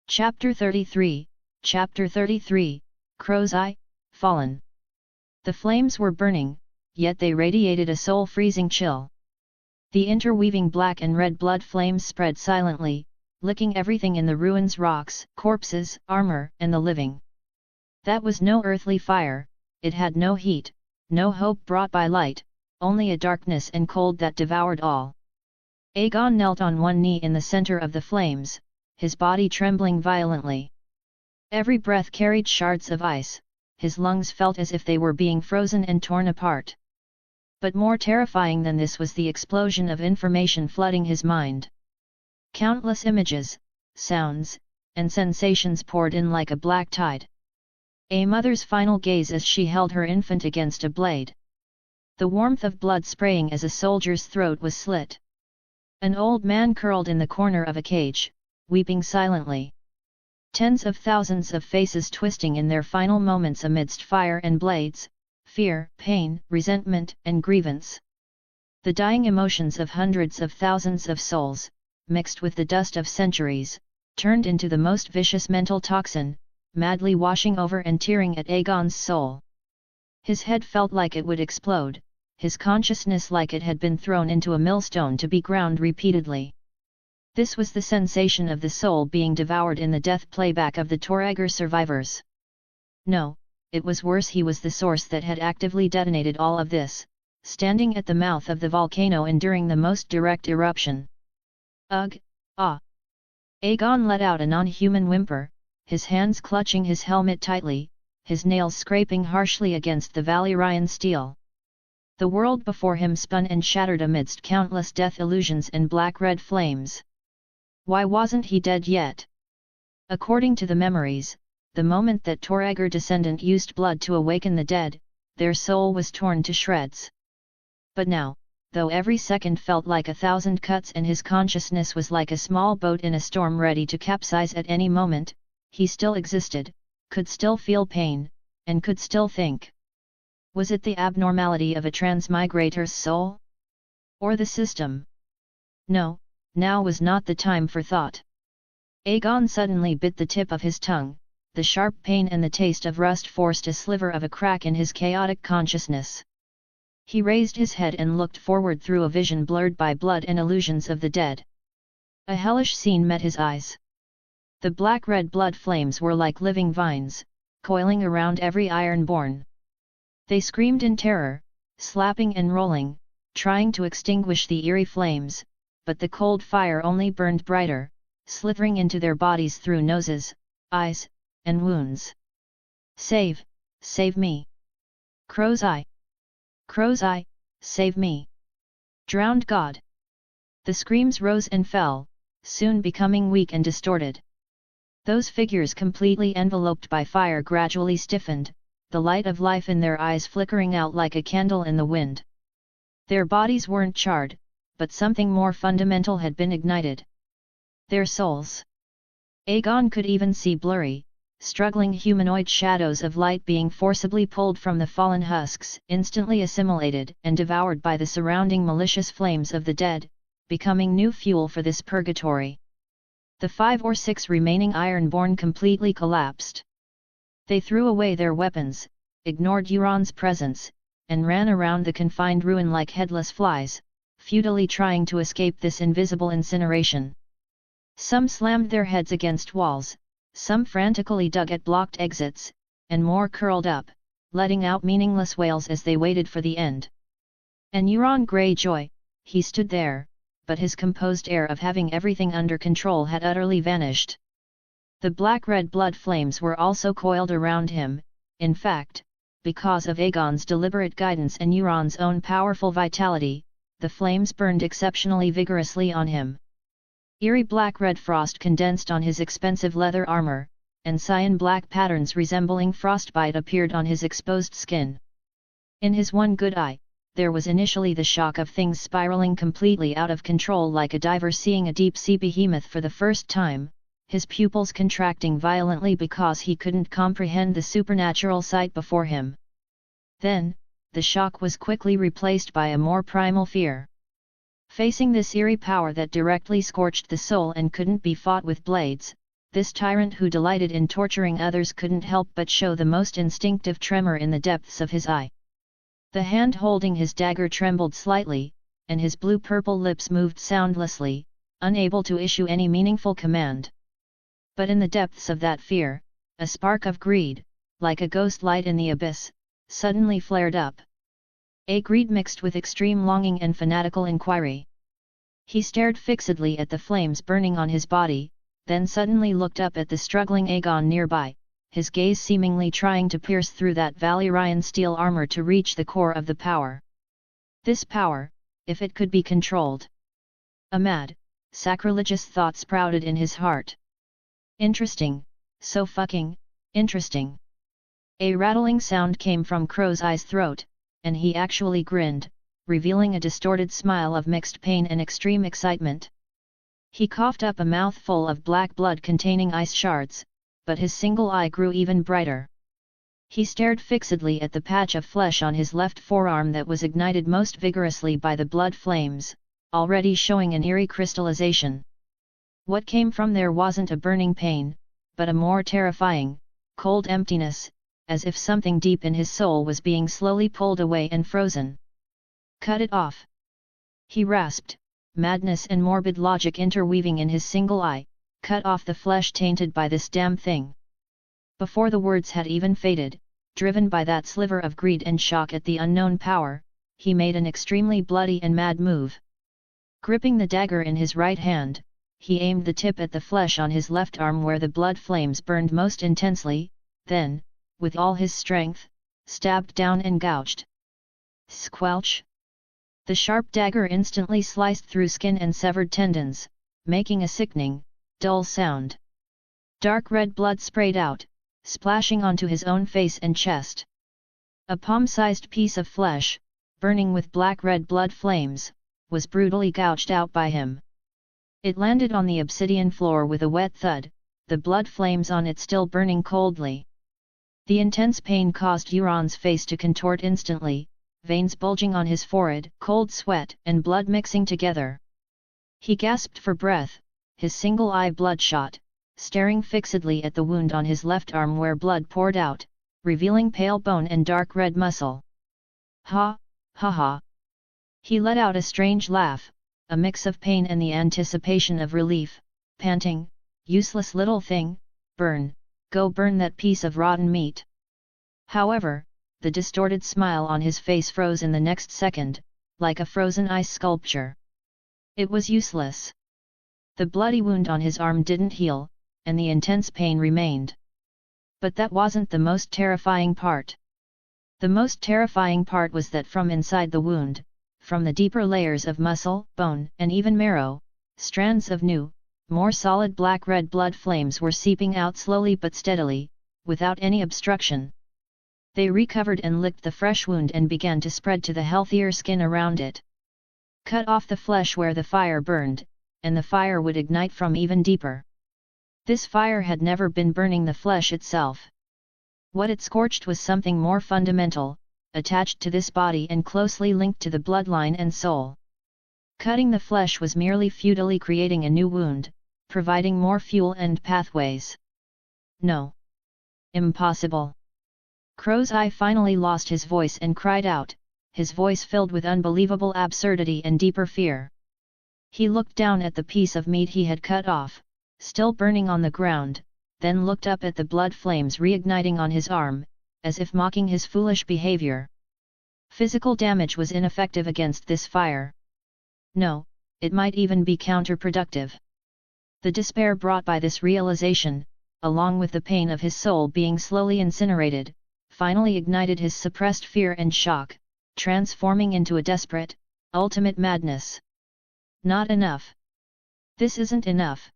Chapter 33, Chapter 33, Crow's Eye, Fallen. The flames were burning, yet they radiated a soul-freezing chill. The interweaving black and red blood flames spread silently, licking everything in the ruins, rocks, corpses, armor, and the living. That was no earthly fire, it had no heat, no hope brought by light, only a darkness and cold that devoured all. Aegon knelt on one knee in the center of the flames, his body trembling violently. Every breath carried shards of ice, his lungs felt as if they were being frozen and torn apart. But more terrifying than this was the explosion of information flooding his mind. Countless images, sounds, and sensations poured in like a black tide. A mother's final gaze as she held her infant against a blade. The warmth of blood spraying as a soldier's throat was slit. An old man curled in the corner of a cage, weeping silently. Tens of thousands of faces twisting in their final moments amidst fire and blades, fear, pain, resentment, and grievance. The dying emotions of hundreds of thousands of souls, mixed with the dust of centuries, turned into the most vicious mental toxin, madly washing over and tearing at Aegon's soul. His head felt like it would explode, his consciousness like it had been thrown into a millstone to be ground repeatedly. This was the sensation of the soul being devoured in the death playback of the Targaryen survivors. No, it was worse, he was the source that had actively detonated all of this, standing at the mouth of the volcano enduring the most direct eruption. Ugh, ah! Aegon let out a non-human whimper, his hands clutching his helmet tightly, his nails scraping harshly against the Valyrian steel. The world before him spun and shattered amidst countless death illusions and black-red flames. Why wasn't he dead yet? According to the memories, the moment that Targaryen descendant used blood to awaken the dead, their soul was torn to shreds. But now, though every second felt like 1,000 cuts and his consciousness was like a small boat in a storm ready to capsize at any moment, he still existed, could still feel pain, and could still think. Was it the abnormality of a transmigrator's soul? Or the system? No, now was not the time for thought. Aegon suddenly bit the tip of his tongue, the sharp pain and the taste of rust forced a sliver of a crack in his chaotic consciousness. He raised his head and looked forward through a vision blurred by blood and illusions of the dead. A hellish scene met his eyes. The black-red blood flames were like living vines, coiling around every ironborn. They screamed in terror, slapping and rolling, trying to extinguish the eerie flames, but the cold fire only burned brighter, slithering into their bodies through noses, eyes, and wounds. Save, save me! Crow's Eye! Crow's Eye, save me! Drowned God! The screams rose and fell, soon becoming weak and distorted. Those figures completely enveloped by fire gradually stiffened, the light of life in their eyes flickering out like a candle in the wind. Their bodies weren't charred, but something more fundamental had been ignited. Their souls. Aegon could even see blurry, struggling humanoid shadows of light being forcibly pulled from the fallen husks, instantly assimilated and devoured by the surrounding malicious flames of the dead, becoming new fuel for this purgatory. The 5 or 6 remaining Ironborn completely collapsed. They threw away their weapons, ignored Euron's presence, and ran around the confined ruin like headless flies, futilely trying to escape this invisible incineration. Some slammed their heads against walls, some frantically dug at blocked exits, and more curled up, letting out meaningless wails as they waited for the end. And Euron Greyjoy, he stood there, but his composed air of having everything under control had utterly vanished. The black-red blood flames were also coiled around him, in fact, because of Aegon's deliberate guidance and Euron's own powerful vitality, the flames burned exceptionally vigorously on him. Eerie black-red frost condensed on his expensive leather armor, and cyan-black patterns resembling frostbite appeared on his exposed skin. In his one good eye, there was initially the shock of things spiraling completely out of control like a diver seeing a deep-sea behemoth for the first time, his pupils contracting violently because he couldn't comprehend the supernatural sight before him. Then, the shock was quickly replaced by a more primal fear. Facing this eerie power that directly scorched the soul and couldn't be fought with blades, this tyrant who delighted in torturing others couldn't help but show the most instinctive tremor in the depths of his eye. The hand holding his dagger trembled slightly, and his blue-purple lips moved soundlessly, unable to issue any meaningful command. But in the depths of that fear, a spark of greed, like a ghost light in the abyss, suddenly flared up. A greed mixed with extreme longing and fanatical inquiry. He stared fixedly at the flames burning on his body, then suddenly looked up at the struggling Aegon nearby, his gaze seemingly trying to pierce through that Valyrian steel armor to reach the core of the power. This power, if it could be controlled. A mad, sacrilegious thought sprouted in his heart. Interesting, so fucking interesting. A rattling sound came from Crow's Eye's throat, and he actually grinned, revealing a distorted smile of mixed pain and extreme excitement. He coughed up a mouthful of black blood containing ice shards, but his single eye grew even brighter. He stared fixedly at the patch of flesh on his left forearm that was ignited most vigorously by the blood flames, already showing an eerie crystallization. What came from there wasn't a burning pain, but a more terrifying, cold emptiness, as if something deep in his soul was being slowly pulled away and frozen. Cut it off! He rasped, madness and morbid logic interweaving in his single eye. Cut off the flesh tainted by this damn thing. Before the words had even faded, driven by that sliver of greed and shock at the unknown power, he made an extremely bloody and mad move. Gripping the dagger in his right hand, he aimed the tip at the flesh on his left arm where the blood flames burned most intensely, then, with all his strength, stabbed down and gouged. Squelch! The sharp dagger instantly sliced through skin and severed tendons, making a sickening, dull sound. Dark red blood sprayed out, splashing onto his own face and chest. A palm-sized piece of flesh, burning with black-red blood flames, was brutally gouged out by him. It landed on the obsidian floor with a wet thud, the blood flames on it still burning coldly. The intense pain caused Euron's face to contort instantly, veins bulging on his forehead, cold sweat and blood mixing together. He gasped for breath, his single eye bloodshot, staring fixedly at the wound on his left arm where blood poured out, revealing pale bone and dark red muscle. Ha, ha ha. He let out a strange laugh, a mix of pain and the anticipation of relief, panting, "Useless little thing, burn, go burn that piece of rotten meat." However, the distorted smile on his face froze in the next second, like a frozen ice sculpture. It was useless. The bloody wound on his arm didn't heal, and the intense pain remained. But that wasn't the most terrifying part. The most terrifying part was that from inside the wound, from the deeper layers of muscle, bone, and even marrow, strands of new, more solid black-red blood flames were seeping out slowly but steadily, without any obstruction. They recovered and licked the fresh wound and began to spread to the healthier skin around it. Cut off the flesh where the fire burned, and the fire would ignite from even deeper. This fire had never been burning the flesh itself. What it scorched was something more fundamental, attached to this body and closely linked to the bloodline and soul. Cutting the flesh was merely futilely creating a new wound, providing more fuel and pathways. No. Impossible. Crow's Eye finally lost his voice and cried out, his voice filled with unbelievable absurdity and deeper fear. He looked down at the piece of meat he had cut off, still burning on the ground, then looked up at the blood flames reigniting on his arm, as if mocking his foolish behavior. Physical damage was ineffective against this fire. No, it might even be counterproductive. The despair brought by this realization, along with the pain of his soul being slowly incinerated, finally ignited his suppressed fear and shock, transforming into a desperate, ultimate madness. Not enough. This isn't enough.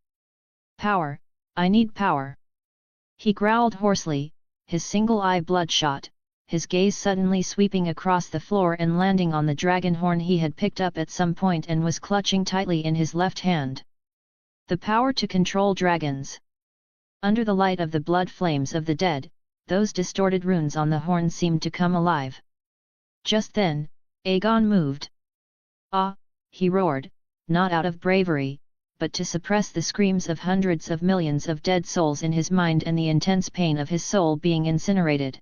Power, I need power. He growled hoarsely, his single eye bloodshot, his gaze suddenly sweeping across the floor and landing on the dragon horn he had picked up at some point and was clutching tightly in his left hand. The power to control dragons. Under the light of the blood flames of the dead, those distorted runes on the horn seemed to come alive. Just then, Aegon moved. Ah, he roared, not out of bravery, but to suppress the screams of hundreds of millions of dead souls in his mind and the intense pain of his soul being incinerated.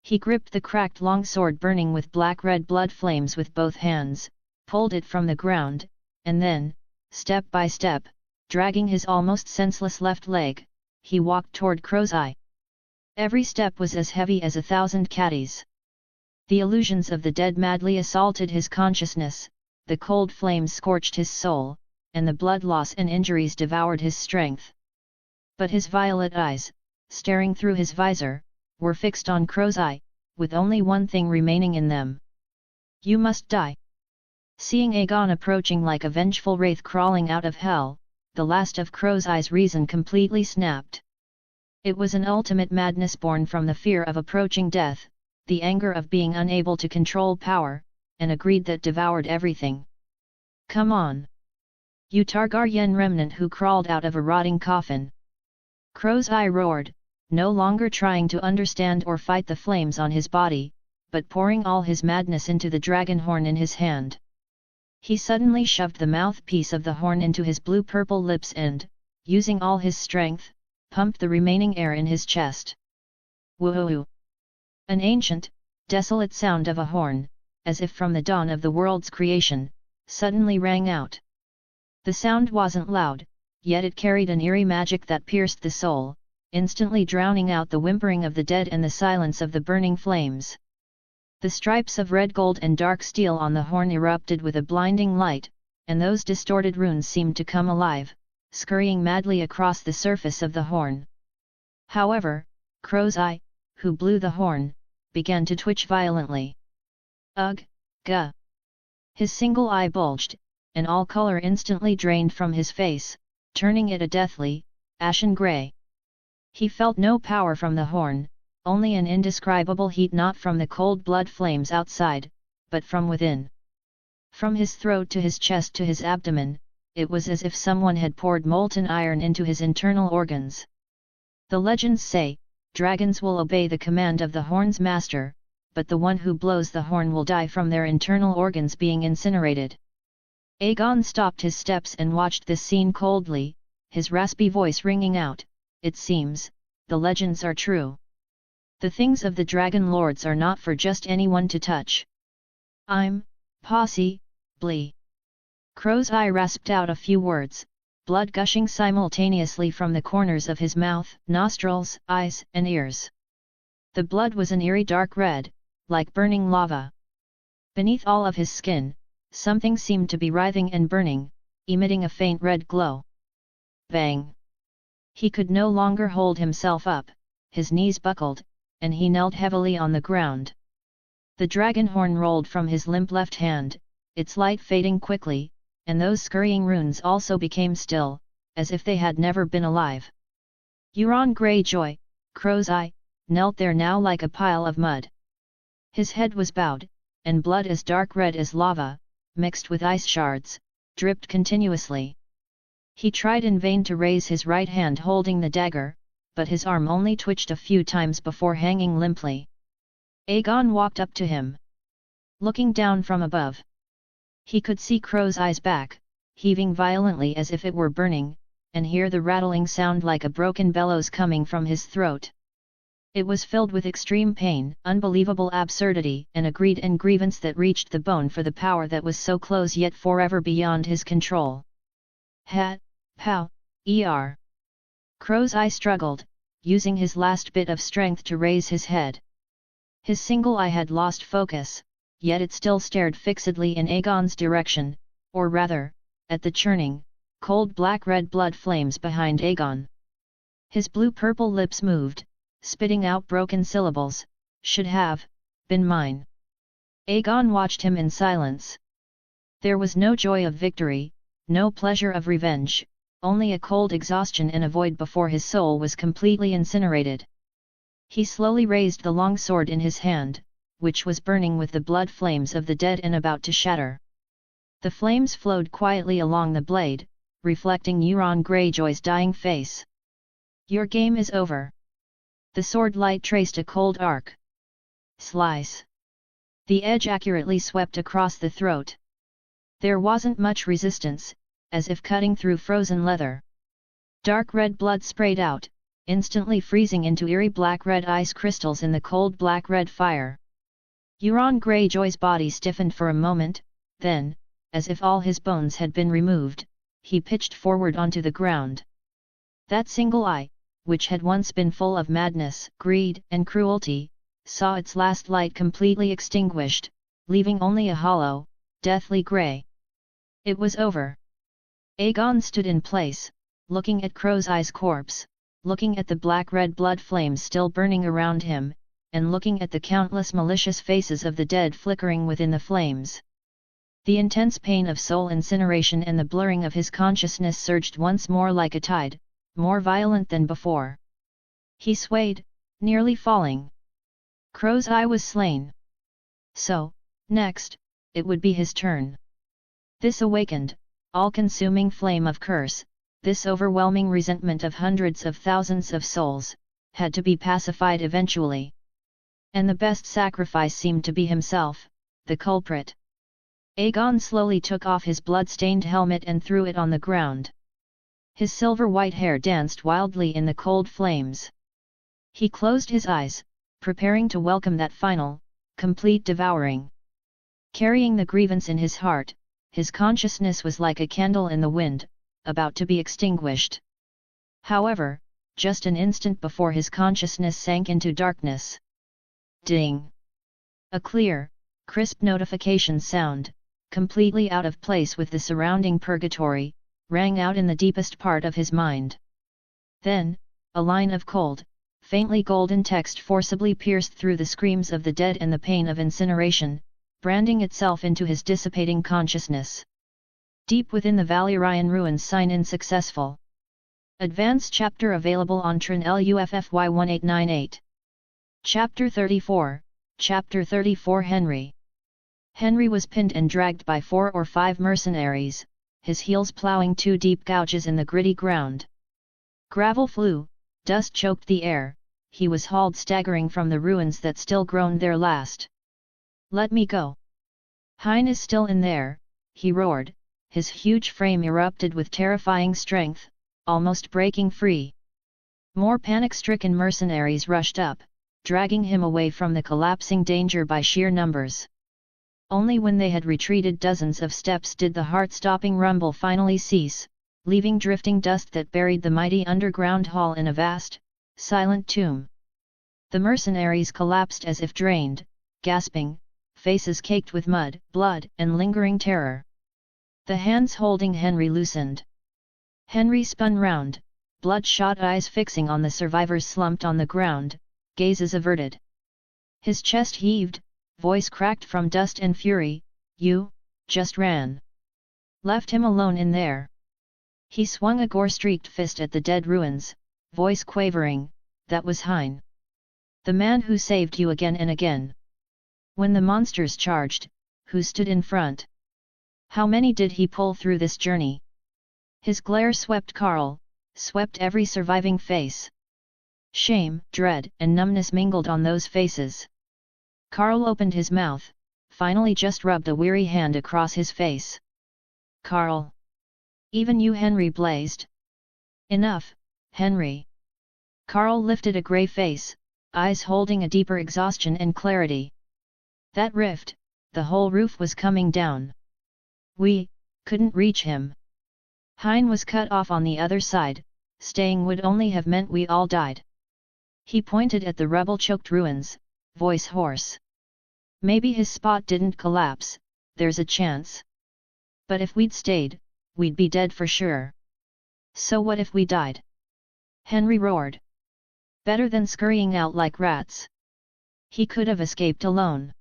He gripped the cracked long sword burning with black-red blood flames with both hands, pulled it from the ground, and then, step by step, dragging his almost senseless left leg, he walked toward Crow's Eye. Every step was as heavy as 1,000 catties. The illusions of the dead madly assaulted his consciousness, the cold flames scorched his soul, and the blood loss and injuries devoured his strength. But his violet eyes, staring through his visor, were fixed on Crow's Eye, with only one thing remaining in them. You must die. Seeing Aegon approaching like a vengeful wraith crawling out of hell, the last of Crow's Eye's reason completely snapped. It was an ultimate madness born from the fear of approaching death, the anger of being unable to control power, and a greed that devoured everything. Come on! You Targaryen remnant who crawled out of a rotting coffin! Crow's Eye roared, no longer trying to understand or fight the flames on his body, but pouring all his madness into the dragon horn in his hand. He suddenly shoved the mouthpiece of the horn into his blue-purple lips and, using all his strength, pumped the remaining air in his chest. Woo-hoo! An ancient, desolate sound of a horn, as if from the dawn of the world's creation, suddenly rang out. The sound wasn't loud, yet it carried an eerie magic that pierced the soul, instantly drowning out the whimpering of the dead and the silence of the burning flames. The stripes of red gold and dark steel on the horn erupted with a blinding light, and those distorted runes seemed to come alive, scurrying madly across the surface of the horn. However, Crow's Eye, who blew the horn, began to twitch violently. Ugh, gah! His single eye bulged, and all color instantly drained from his face, turning it a deathly, ashen grey. He felt no power from the horn, only an indescribable heat not from the cold blood flames outside, but from within. From his throat to his chest to his abdomen, it was as if someone had poured molten iron into his internal organs. The legends say, dragons will obey the command of the horn's master, but the one who blows the horn will die from their internal organs being incinerated. Aegon stopped his steps and watched this scene coldly, his raspy voice ringing out, "It seems, the legends are true. The things of the Dragon Lords are not for just anyone to touch. I'm, possibly." Crow's Eye rasped out a few words, blood gushing simultaneously from the corners of his mouth, nostrils, eyes, and ears. The blood was an eerie dark red, like burning lava. Beneath all of his skin, something seemed to be writhing and burning, emitting a faint red glow. Bang! He could no longer hold himself up, his knees buckled, and he knelt heavily on the ground. The dragon horn rolled from his limp left hand, its light fading quickly, and those scurrying runes also became still, as if they had never been alive. Euron Greyjoy, Crow's Eye, knelt there now like a pile of mud. His head was bowed, and blood as dark red as lava, mixed with ice shards, dripped continuously. He tried in vain to raise his right hand holding the dagger, but his arm only twitched a few times before hanging limply. Aegon walked up to him. Looking down from above, he could see Crow's Eye's back, heaving violently as if it were burning, and hear the rattling sound like a broken bellows coming from his throat. It was filled with extreme pain, unbelievable absurdity, and a greed and grievance that reached the bone for the power that was so close yet forever beyond his control. Ha! Pow! Crow's Eye struggled, using his last bit of strength to raise his head. His single eye had lost focus, yet it still stared fixedly in Aegon's direction, or rather, at the churning, cold black-red blood flames behind Aegon. His blue-purple lips moved, spitting out broken syllables, should have, been mine. Aegon watched him in silence. There was no joy of victory, no pleasure of revenge, only a cold exhaustion and a void before his soul was completely incinerated. He slowly raised the long sword in his hand, which was burning with the blood flames of the dead and about to shatter. The flames flowed quietly along the blade, reflecting Euron Greyjoy's dying face. "Your game is over." The sword light traced a cold arc. Slice. The edge accurately swept across the throat. There wasn't much resistance, as if cutting through frozen leather. Dark red blood sprayed out, instantly freezing into eerie black-red ice crystals in the cold black-red fire. Euron Greyjoy's body stiffened for a moment, then, as if all his bones had been removed, he pitched forward onto the ground. That single eye, which had once been full of madness, greed, and cruelty, saw its last light completely extinguished, leaving only a hollow, deathly grey. It was over. Aegon stood in place, looking at Crow's Eye's corpse, looking at the black-red blood flames still burning around him, and looking at the countless malicious faces of the dead flickering within the flames. The intense pain of soul incineration and the blurring of his consciousness surged once more like a tide, more violent than before. He swayed, nearly falling. Crow's Eye was slain. So, next, it would be his turn. This awakened, all-consuming flame of curse, this overwhelming resentment of hundreds of thousands of souls, had to be pacified eventually. And the best sacrifice seemed to be himself, the culprit. Aegon slowly took off his blood-stained helmet and threw it on the ground. His silver-white hair danced wildly in the cold flames. He closed his eyes, preparing to welcome that final, complete devouring. Carrying the grievance in his heart, his consciousness was like a candle in the wind, about to be extinguished. However, just an instant before his consciousness sank into darkness. Ding! A clear, crisp notification sound, completely out of place with the surrounding purgatory, rang out in the deepest part of his mind. Then, a line of cold, faintly golden text forcibly pierced through the screams of the dead and the pain of incineration, branding itself into his dissipating consciousness. Deep within the Valyrian Ruins, sign in successful. Advanced chapter available on TRNLUFFY 1898. Chapter 34, Chapter 34 Henry. Henry was pinned and dragged by 4 or 5 mercenaries, his heels ploughing 2 deep gouges in the gritty ground. Gravel flew, dust choked the air, he was hauled staggering from the ruins that still groaned there last. "Let me go! Hein is still in there," he roared, his huge frame erupted with terrifying strength, almost breaking free. More panic-stricken mercenaries rushed up, dragging him away from the collapsing danger by sheer numbers. Only when they had retreated dozens of steps did the heart-stopping rumble finally cease, leaving drifting dust that buried the mighty underground hall in a vast, silent tomb. The mercenaries collapsed as if drained, gasping, faces caked with mud, blood, and lingering terror. The hands holding Henry loosened. Henry spun round, bloodshot eyes fixing on the survivors slumped on the ground, gazes averted. His chest heaved, voice cracked from dust and fury, "You, just ran. Left him alone in there." He swung a gore-streaked fist at the dead ruins, voice quavering, "That was Hein. The man who saved you again and again. When the monsters charged, who stood in front? How many did he pull through this journey?" His glare swept Carl, swept every surviving face. Shame, dread, and numbness mingled on those faces. Carl opened his mouth, finally just rubbed a weary hand across his face. "Carl! Even you?" Henry blazed. "Enough, Henry!" Carl lifted a grey face, eyes holding a deeper exhaustion and clarity. "That rift, the whole roof was coming down. We couldn't reach him. Hein was cut off on the other side, staying would only have meant we all died." He pointed at the rubble-choked ruins, voice hoarse. "Maybe his spot didn't collapse, there's a chance. But if we'd stayed, we'd be dead for sure. So what if we died?" Henry roared. "Better than scurrying out like rats. He could have escaped alone.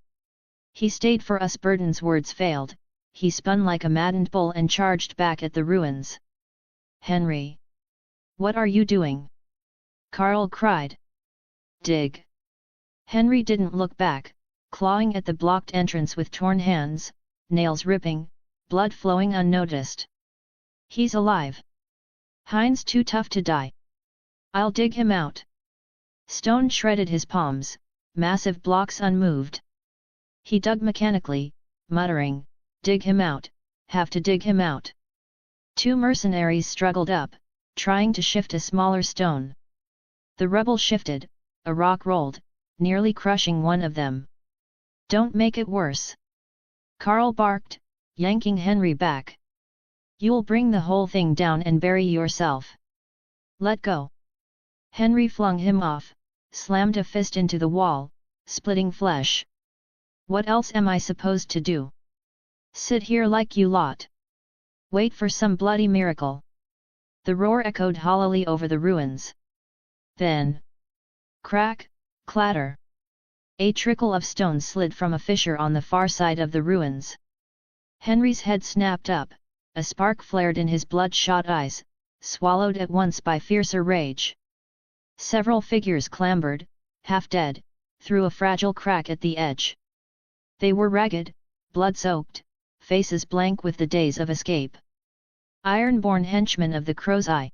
He stayed for us. Burton's words failed, he spun like a maddened bull and charged back at the ruins. Henry! What are you doing? Carl cried. Dig! Henry didn't look back, clawing at the blocked entrance with torn hands, nails ripping, blood flowing unnoticed. He's alive. Hein's too tough to die. I'll dig him out. Stone shredded his palms, massive blocks unmoved. He dug mechanically, muttering, dig him out, have to dig him out. Two mercenaries struggled up, trying to shift a smaller stone. The rubble shifted, a rock rolled, nearly crushing one of them. Don't make it worse. Carl barked, yanking Henry back. You'll bring the whole thing down and bury yourself. Let go. Henry flung him off, slammed a fist into the wall, splitting flesh. What else am I supposed to do? Sit here like you lot? Wait for some bloody miracle. The roar echoed hollowly over the ruins. Then, crack, clatter. A trickle of stone slid from a fissure on the far side of the ruins. Henry's head snapped up, a spark flared in his bloodshot eyes, swallowed at once by fiercer rage. Several figures clambered, half dead, through a fragile crack at the edge. They were ragged, blood-soaked, faces blank with the days of escape. Iron-born henchmen of the Crow's Eye.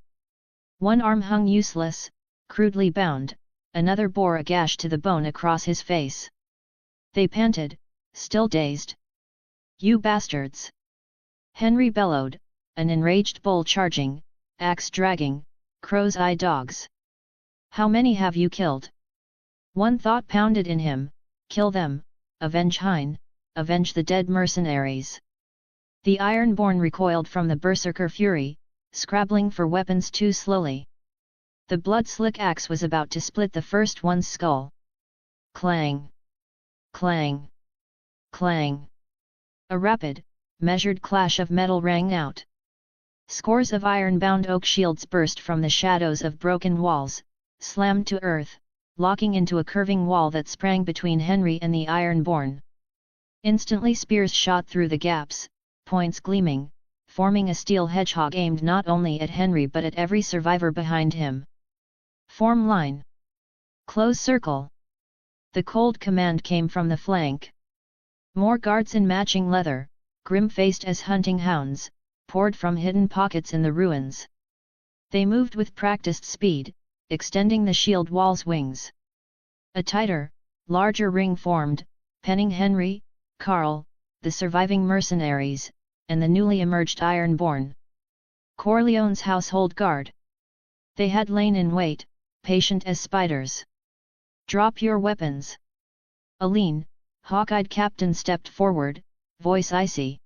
One arm hung useless, crudely bound, another bore a gash to the bone across his face. They panted, still dazed. You bastards! Henry bellowed, an enraged bull charging, axe dragging, Crow's Eye dogs. How many have you killed? One thought pounded in him, kill them, avenge Hein, avenge the dead mercenaries. The Ironborn recoiled from the berserker fury, scrabbling for weapons too slowly. The blood-slick axe was about to split the first one's skull. Clang! Clang! Clang! A rapid, measured clash of metal rang out. Scores of iron-bound oak shields burst from the shadows of broken walls, slammed to earth, locking into a curving wall that sprang between Henry and the Ironborn. Instantly spears shot through the gaps, points gleaming, forming a steel hedgehog aimed not only at Henry but at every survivor behind him. Form line. Close circle. The cold command came from the flank. More guards in matching leather, grim-faced as hunting hounds, poured from hidden pockets in the ruins. They moved with practiced speed, extending the shield wall's wings. A tighter, larger ring formed, penning Henry, Carl, the surviving mercenaries, and the newly emerged Ironborn. Corleone's household guard. They had lain in wait, patient as spiders. Drop your weapons. A lean, hawk-eyed captain stepped forward, voice icy.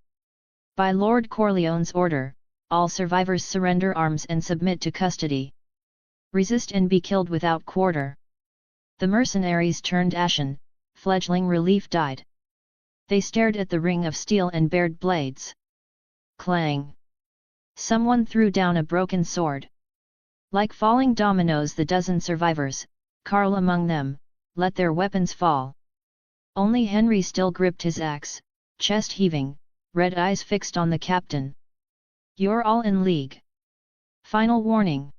By Lord Corleone's order, all survivors surrender arms and submit to custody. Resist and be killed without quarter. The mercenaries turned ashen, fledgling relief died. They stared at the ring of steel and bared blades. Clang! Someone threw down a broken sword. Like falling dominoes, the dozen survivors, Carl among them, let their weapons fall. Only Henry still gripped his axe, chest heaving, red eyes fixed on the captain. You're all in league. Final warning.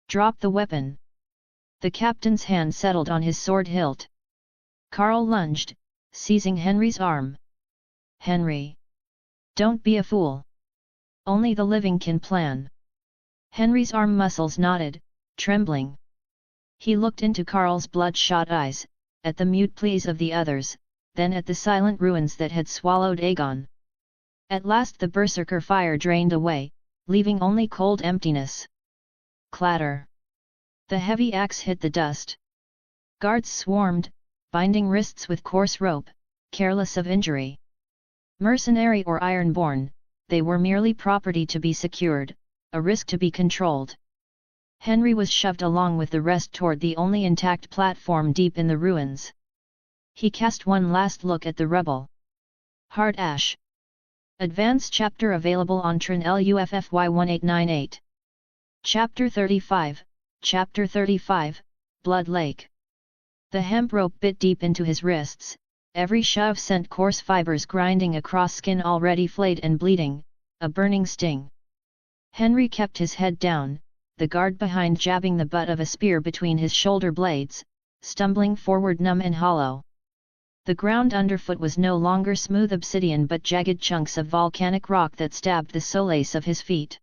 Drop the weapon. The captain's hand settled on his sword hilt. Carl lunged, seizing Henry's arm. Henry! Don't be a fool. Only the living can plan. Henry's arm muscles knotted, trembling. He looked into Carl's bloodshot eyes, at the mute pleas of the others, then at the silent ruins that had swallowed Aegon. At last the berserker fire drained away, leaving only cold emptiness. Clatter! The heavy axe hit the dust. Guards swarmed, binding wrists with coarse rope, careless of injury. Mercenary or Ironborn, they were merely property to be secured, a risk to be controlled. Henry was shoved along with the rest toward the only intact platform deep in the ruins. He cast one last look at the rubble. Hard ash. Advanced chapter available on Trin LUFFY 1898. Chapter 35, Chapter 35, Blood Lake. The hemp rope bit deep into his wrists, every shove sent coarse fibers grinding across skin already flayed and bleeding, a burning sting. Henry kept his head down, the guard behind jabbing the butt of a spear between his shoulder blades, stumbling forward numb and hollow. The ground underfoot was no longer smooth obsidian but jagged chunks of volcanic rock that stabbed the soles of his feet.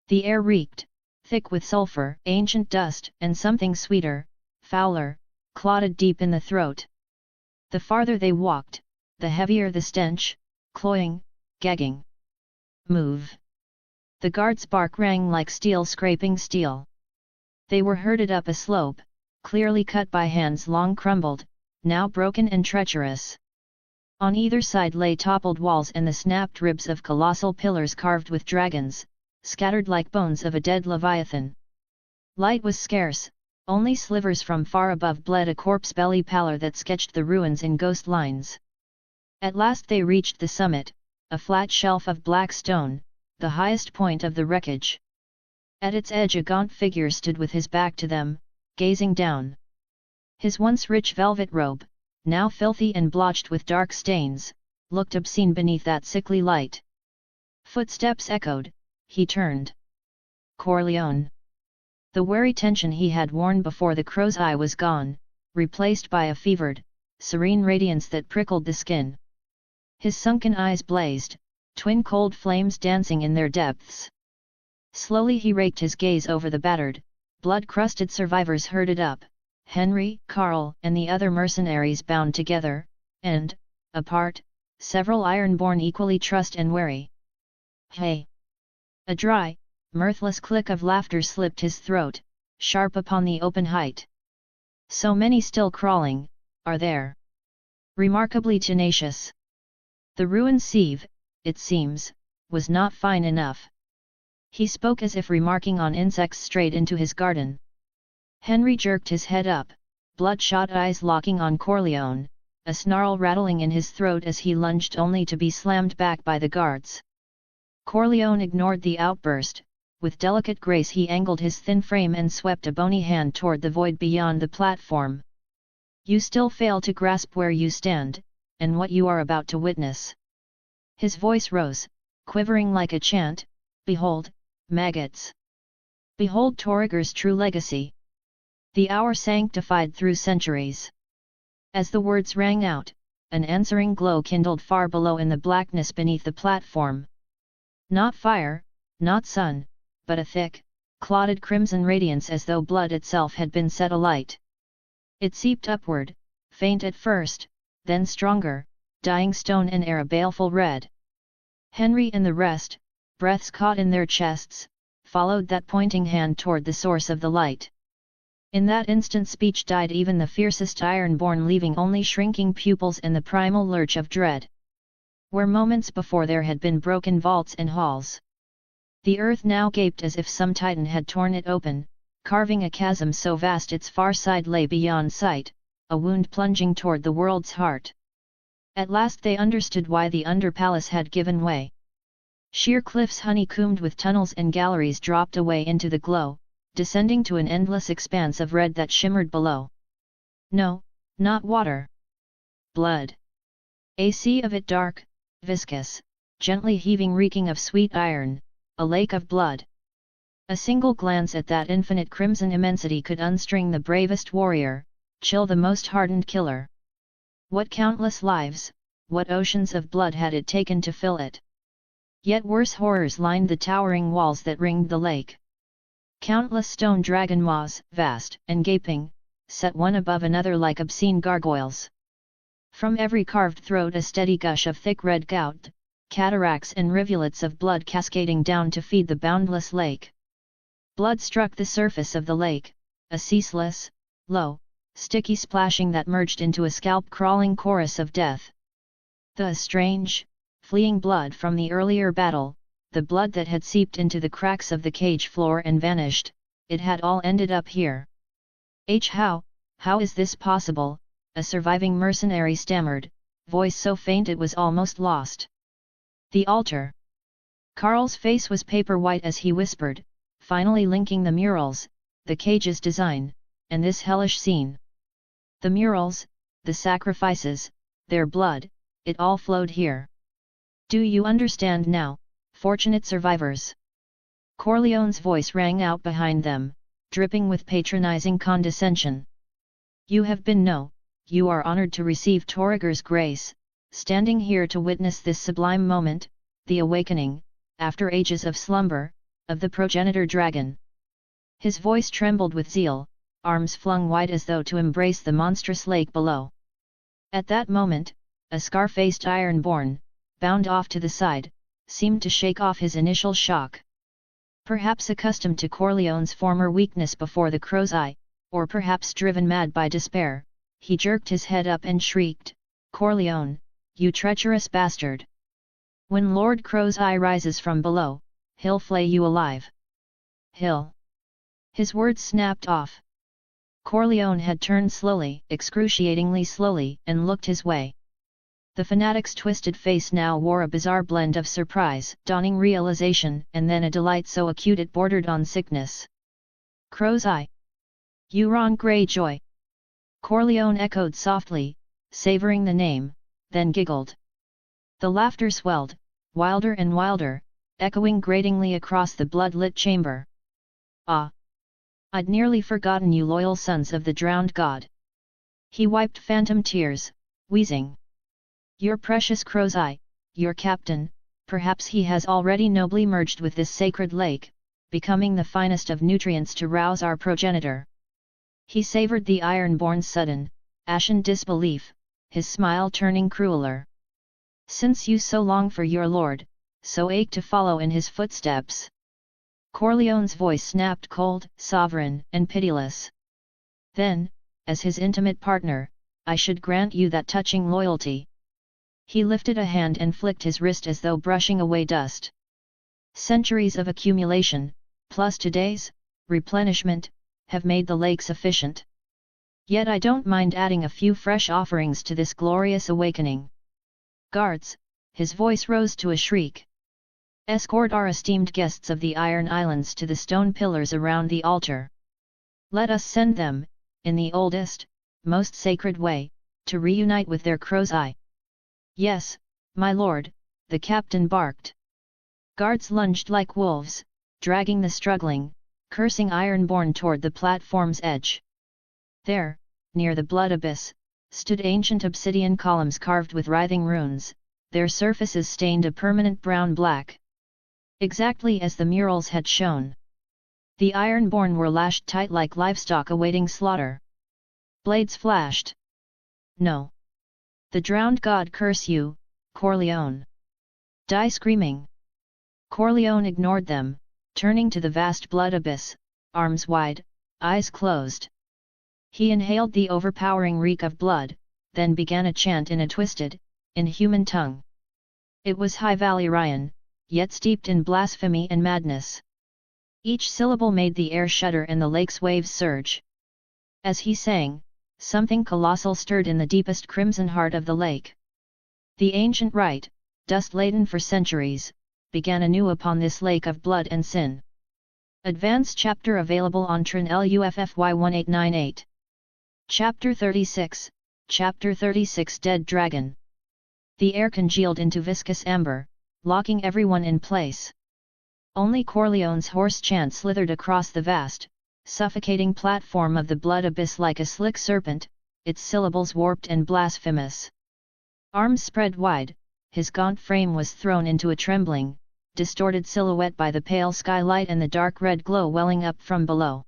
The air reeked, thick with sulfur, ancient dust, and something sweeter, fouler, clotted deep in the throat. The farther they walked, the heavier the stench, cloying, gagging. Move! The guard's bark rang like steel scraping steel. They were herded up a slope, clearly cut by hands long crumbled, now broken and treacherous. On either side lay toppled walls and the snapped ribs of colossal pillars carved with dragons, scattered like bones of a dead leviathan. Light was scarce, only slivers from far above bled a corpse belly pallor that sketched the ruins in ghost lines. At last they reached the summit, a flat shelf of black stone, the highest point of the wreckage. At its edge a gaunt figure stood with his back to them, gazing down. His once rich velvet robe, now filthy and blotched with dark stains, looked obscene beneath that sickly light. Footsteps echoed, he turned. Corleone. The wary tension he had worn before the crow's eye was gone, replaced by a fevered, serene radiance that prickled the skin. His sunken eyes blazed, twin cold flames dancing in their depths. Slowly he raked his gaze over the battered, blood-crusted survivors herded up, Henry, Carl, and the other mercenaries bound together, and, apart, several iron-born equally trussed and wary. Hey! A dry, mirthless click of laughter slipped his throat, sharp upon the open height. So many still crawling, are there? Remarkably tenacious. The ruined sieve, it seems, was not fine enough. He spoke as if remarking on insects strayed into his garden. Henry jerked his head up, bloodshot eyes locking on Corleone, a snarl rattling in his throat as he lunged only to be slammed back by the guards. Corleone ignored the outburst, with delicate grace he angled his thin frame and swept a bony hand toward the void beyond the platform. You still fail to grasp where you stand, and what you are about to witness. His voice rose, quivering like a chant, behold, maggots! Behold Torriger's true legacy! The hour sanctified through centuries. As the words rang out, an answering glow kindled far below in the blackness beneath the platform. Not fire, not sun, but a thick, clotted crimson radiance as though blood itself had been set alight. It seeped upward, faint at first, then stronger, dyeing stone and air a baleful red. Henry and the rest, breaths caught in their chests, followed that pointing hand toward the source of the light. In that instant speech died even the fiercest iron-born, leaving only shrinking pupils and the primal lurch of dread. Where moments before there had been broken vaults and halls. The earth now gaped as if some titan had torn it open, carving a chasm so vast its far side lay beyond sight, a wound plunging toward the world's heart. At last they understood why the under-palace had given way. Sheer cliffs honeycombed with tunnels and galleries dropped away into the glow, descending to an endless expanse of red that shimmered below. No, not water. Blood. A sea of it, dark, viscous, gently heaving, reeking of sweet iron, a lake of blood. A single glance at that infinite crimson immensity could unstring the bravest warrior, chill the most hardened killer. What countless lives, what oceans of blood had it taken to fill it? Yet worse horrors lined the towering walls that ringed the lake. Countless stone dragon maws, vast and gaping, set one above another like obscene gargoyles. From every carved throat a steady gush of thick red gout, cataracts and rivulets of blood cascading down to feed the boundless lake. Blood struck the surface of the lake, a ceaseless, low, sticky splashing that merged into a scalp-crawling chorus of death. The strange, fleeing blood from the earlier battle, the blood that had seeped into the cracks of the cage floor and vanished, it had all ended up here. How is this possible? A surviving mercenary stammered, voice so faint it was almost lost. The altar. Carl's face was paper white as he whispered, finally linking the murals, the cage's design, and this hellish scene. The murals, the sacrifices, their blood, it all flowed here. Do you understand now, fortunate survivors? Corleone's voice rang out behind them, dripping with patronizing condescension. You have been you are honored to receive Torriger's grace, standing here to witness this sublime moment, the awakening, after ages of slumber, of the progenitor dragon. His voice trembled with zeal, arms flung wide as though to embrace the monstrous lake below. At that moment, a scar-faced Ironborn, bound off to the side, seemed to shake off his initial shock. Perhaps accustomed to Corleone's former weakness before the Crow's Eye, or perhaps driven mad by despair, he jerked his head up and shrieked, "Corleone, you treacherous bastard! When Lord Crow's Eye rises from below, he'll flay you alive. He'll—" His words snapped off. Corleone had turned slowly, excruciatingly slowly, and looked his way. The fanatic's twisted face now wore a bizarre blend of surprise, dawning realization, and then a delight so acute it bordered on sickness. Crow's Eye! Euron Greyjoy! Corleone echoed softly, savoring the name, then giggled. The laughter swelled, wilder and wilder, echoing gratingly across the blood-lit chamber. Ah! I'd nearly forgotten you loyal sons of the drowned god. He wiped phantom tears, wheezing. Your precious Crow's Eye, your captain, perhaps he has already nobly merged with this sacred lake, becoming the finest of nutrients to rouse our progenitor. He savored the Ironborn's sudden, ashen disbelief, his smile turning crueler. Since you so long for your lord, so ache to follow in his footsteps. Corleone's voice snapped cold, sovereign, and pitiless. Then, as his intimate partner, I should grant you that touching loyalty. He lifted a hand and flicked his wrist as though brushing away dust. Centuries of accumulation, plus today's replenishment, have made the lake sufficient. Yet I don't mind adding a few fresh offerings to this glorious awakening. Guards, his voice rose to a shriek. Escort our esteemed guests of the Iron Islands to the stone pillars around the altar. Let us send them, in the oldest, most sacred way, to reunite with their Crow's Eye. Yes, my lord, the captain barked. Guards lunged like wolves, dragging the struggling, cursing Ironborn toward the platform's edge. There, near the blood abyss, stood ancient obsidian columns carved with writhing runes, their surfaces stained a permanent brown-black. Exactly as the murals had shown. The Ironborn were lashed tight like livestock awaiting slaughter. Blades flashed. No. The drowned god curse you, Corleone. Die screaming. Corleone ignored them, turning to the vast blood abyss, arms wide, eyes closed. He inhaled the overpowering reek of blood, then began a chant in a twisted, inhuman tongue. It was High Valyrian, yet steeped in blasphemy and madness. Each syllable made the air shudder and the lake's waves surge. As he sang, something colossal stirred in the deepest crimson heart of the lake. The ancient rite, dust-laden for centuries, began anew upon this lake of blood and sin. Advanced chapter available on Trin LUFFY 1898. Chapter 36, Chapter 36 Dead Dragon. The air congealed into viscous amber, locking everyone in place. Only Corleone's hoarse chant slithered across the vast, suffocating platform of the blood abyss like a slick serpent, its syllables warped and blasphemous. Arms spread wide, his gaunt frame was thrown into a trembling, distorted silhouette by the pale skylight and the dark red glow welling up from below.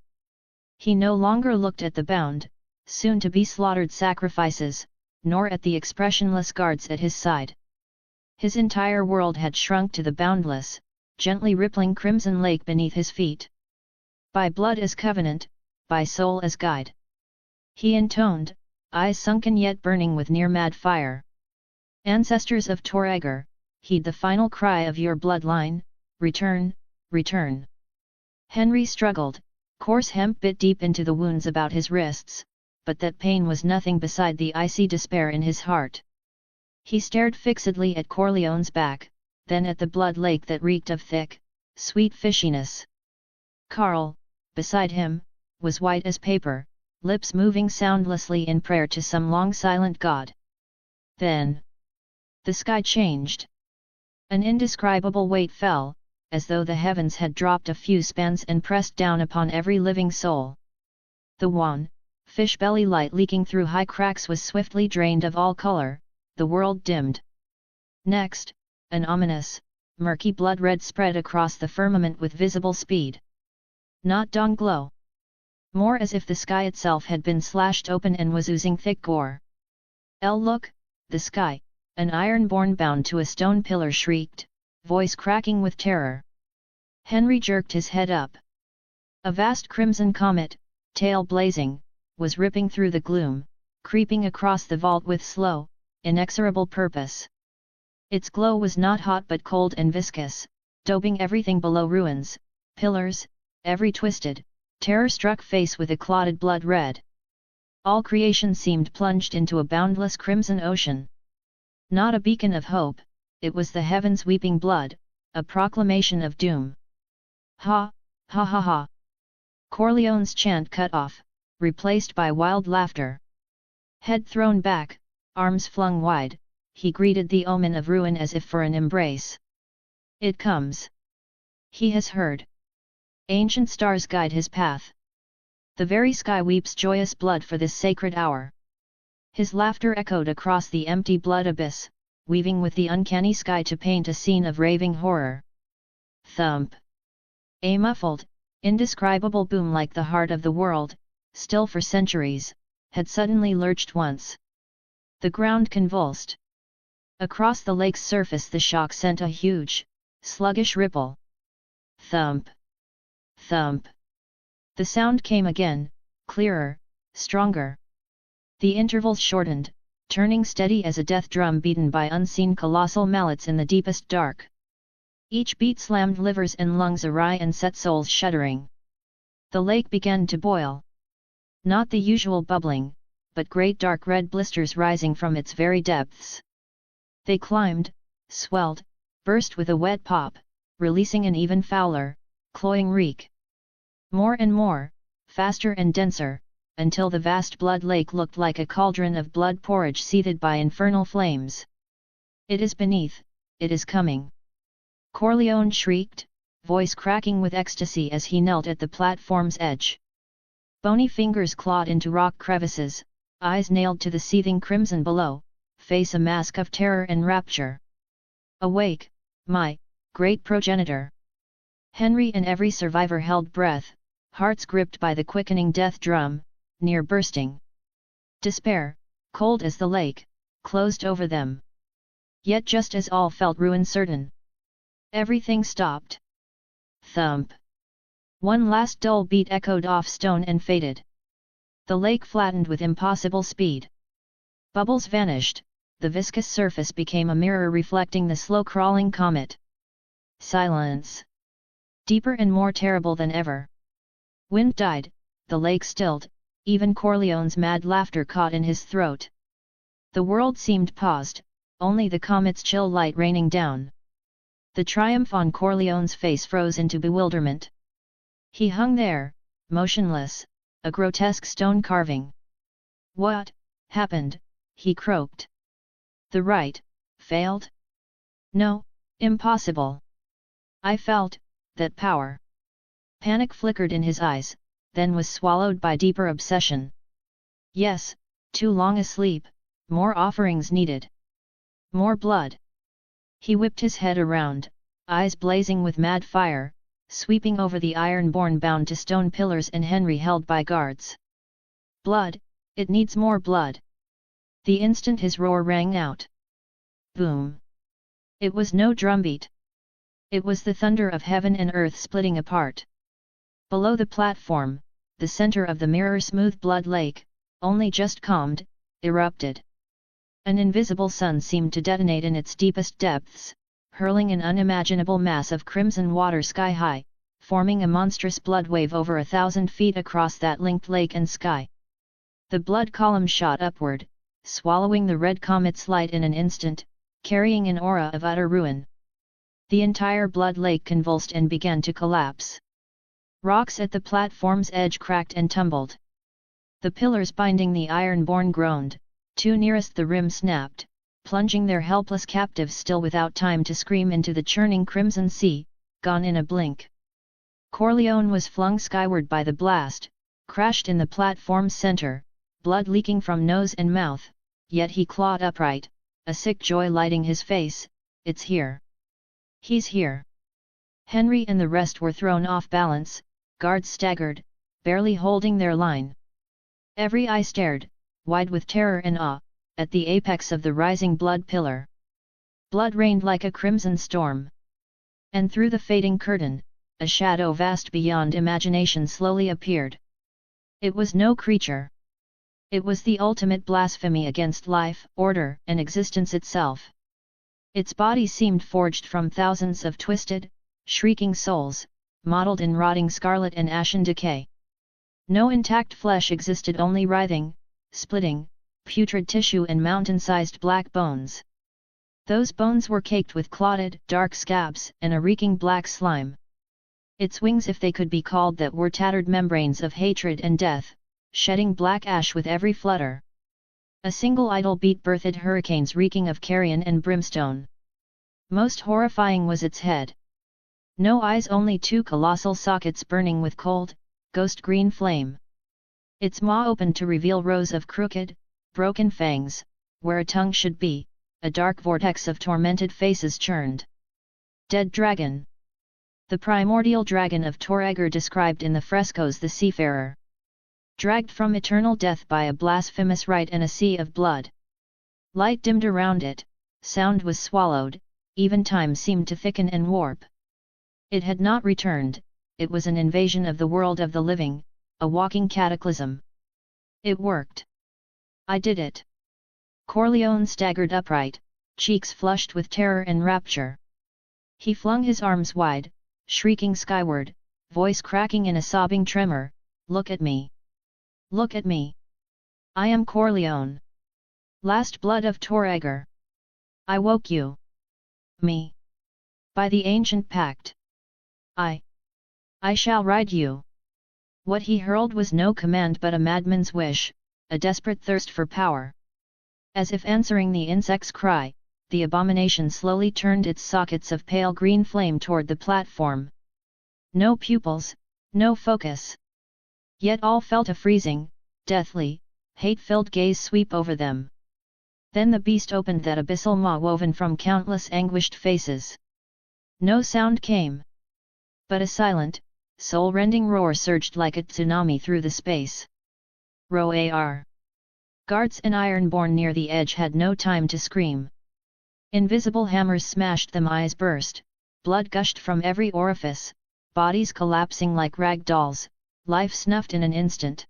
He no longer looked at the bound, soon-to-be slaughtered sacrifices, nor at the expressionless guards at his side. His entire world had shrunk to the boundless, gently rippling crimson lake beneath his feet. By blood as covenant, by soul as guide. He intoned, eyes sunken yet burning with near-mad fire. Ancestors of Torriger, heed the final cry of your bloodline, return, return. Henry struggled, coarse hemp bit deep into the wounds about his wrists, but that pain was nothing beside the icy despair in his heart. He stared fixedly at Corleone's back, then at the blood lake that reeked of thick, sweet fishiness. Carl, beside him, was white as paper, lips moving soundlessly in prayer to some long-silent god. Then, the sky changed. An indescribable weight fell, as though the heavens had dropped a few spans and pressed down upon every living soul. The wan, fish-belly light leaking through high cracks was swiftly drained of all color, the world dimmed. Next, an ominous, murky blood-red spread across the firmament with visible speed. Not dawn glow. More as if the sky itself had been slashed open and was oozing thick gore. Look, the sky, an iron-born bound to a stone pillar shrieked, voice cracking with terror. Henry jerked his head up. A vast crimson comet, tail blazing, was ripping through the gloom, creeping across the vault with slow, inexorable purpose. Its glow was not hot but cold and viscous, daubing everything below ruins, pillars, every twisted, terror-struck face with a clotted blood red. All creation seemed plunged into a boundless crimson ocean. Not a beacon of hope, it was the heavens weeping blood, a proclamation of doom. Ha, ha ha ha. Corleone's chant cut off, replaced by wild laughter. Head thrown back, arms flung wide, he greeted the omen of ruin as if for an embrace. It comes. He has heard. Ancient stars guide his path. The very sky weeps joyous blood for this sacred hour. His laughter echoed across the empty blood abyss, weaving with the uncanny sky to paint a scene of raving horror. Thump! A muffled, indescribable boom like the heart of the world, still for centuries, had suddenly lurched once. The ground convulsed. Across the lake's surface the shock sent a huge, sluggish ripple. Thump! Thump! The sound came again, clearer, stronger. The intervals shortened, turning steady as a death drum beaten by unseen colossal mallets in the deepest dark. Each beat slammed livers and lungs awry and set souls shuddering. The lake began to boil. Not the usual bubbling, but great dark red blisters rising from its very depths. They climbed, swelled, burst with a wet pop, releasing an even fouler, cloying reek. More and more, faster and denser, until the vast blood lake looked like a cauldron of blood porridge seethed by infernal flames. It is beneath, it is coming. Corleone shrieked, voice cracking with ecstasy as he knelt at the platform's edge. Bony fingers clawed into rock crevices, eyes nailed to the seething crimson below, face a mask of terror and rapture. Awake, my great progenitor! Henry and every survivor held breath, hearts gripped by the quickening death drum, near bursting. Despair, cold as the lake, closed over them. Yet just as all felt ruin certain, everything stopped. Thump! One last dull beat echoed off stone and faded. The lake flattened with impossible speed. Bubbles vanished, the viscous surface became a mirror reflecting the slow-crawling comet. Silence. Deeper and more terrible than ever. Wind died, the lake stilled, even Corleone's mad laughter caught in his throat. The world seemed paused, only the comet's chill light raining down. The triumph on Corleone's face froze into bewilderment. He hung there, motionless, a grotesque stone carving. What happened? He croaked. The rite failed? No, impossible. I felt that power. Panic flickered in his eyes, then was swallowed by deeper obsession. Yes, too long asleep, more offerings needed. More blood. He whipped his head around, eyes blazing with mad fire, sweeping over the iron-born bound to stone pillars and Henry held by guards. Blood, it needs more blood. The instant his roar rang out. Boom! It was no drumbeat. It was the thunder of heaven and earth splitting apart. Below the platform, the center of the mirror-smooth blood lake, only just calmed, erupted. An invisible sun seemed to detonate in its deepest depths, hurling an unimaginable mass of crimson water sky-high, forming a monstrous blood wave over 1,000 feet across that linked lake and sky. The blood column shot upward, swallowing the red comet's light in an instant, carrying an aura of utter ruin. The entire blood lake convulsed and began to collapse. Rocks at the platform's edge cracked and tumbled. The pillars binding the Ironborn groaned, two nearest the rim snapped, plunging their helpless captives still without time to scream into the churning crimson sea, gone in a blink. Corleone was flung skyward by the blast, crashed in the platform's center, blood leaking from nose and mouth, yet he clawed upright, a sick joy lighting his face. It's here. He's here. Henry and the rest were thrown off balance, guards staggered, barely holding their line. Every eye stared, wide with terror and awe, at the apex of the rising blood pillar. Blood rained like a crimson storm. And through the fading curtain, a shadow vast beyond imagination slowly appeared. It was no creature. It was the ultimate blasphemy against life, order, and existence itself. Its body seemed forged from thousands of twisted, shrieking souls, mottled in rotting scarlet and ashen decay. No intact flesh existed, only writhing, splitting, putrid tissue and mountain-sized black bones. Those bones were caked with clotted, dark scabs and a reeking black slime. Its wings, if they could be called that, were tattered membranes of hatred and death, shedding black ash with every flutter. A single idle beat birthed hurricanes reeking of carrion and brimstone. Most horrifying was its head. No eyes, only two colossal sockets burning with cold, ghost-green flame. Its maw opened to reveal rows of crooked, broken fangs, where a tongue should be. A dark vortex of tormented faces churned. Dead dragon. The primordial dragon of Torregar, described in the frescoes, the seafarer. Dragged from eternal death by a blasphemous rite and a sea of blood. Light dimmed around it, sound was swallowed, even time seemed to thicken and warp. It had not returned, it was an invasion of the world of the living, a walking cataclysm. It worked. I did it. Corleone staggered upright, cheeks flushed with terror and rapture. He flung his arms wide, shrieking skyward, voice cracking in a sobbing tremor, "Look at me! Look at me! I am Corleone! Last blood of Torregar! I woke you! Me! By the ancient pact! I shall ride you!" What he hurled was no command but a madman's wish, a desperate thirst for power. As if answering the insect's cry, the abomination slowly turned its sockets of pale green flame toward the platform. No pupils, no focus. Yet all felt a freezing, deathly, hate-filled gaze sweep over them. Then the beast opened that abyssal maw woven from countless anguished faces. No sound came. But a silent, soul-rending roar surged like a tsunami through the space. Roar! Guards and Ironborn near the edge had no time to scream. Invisible hammers smashed them, eyes burst, blood gushed from every orifice, bodies collapsing like rag dolls, life snuffed in an instant.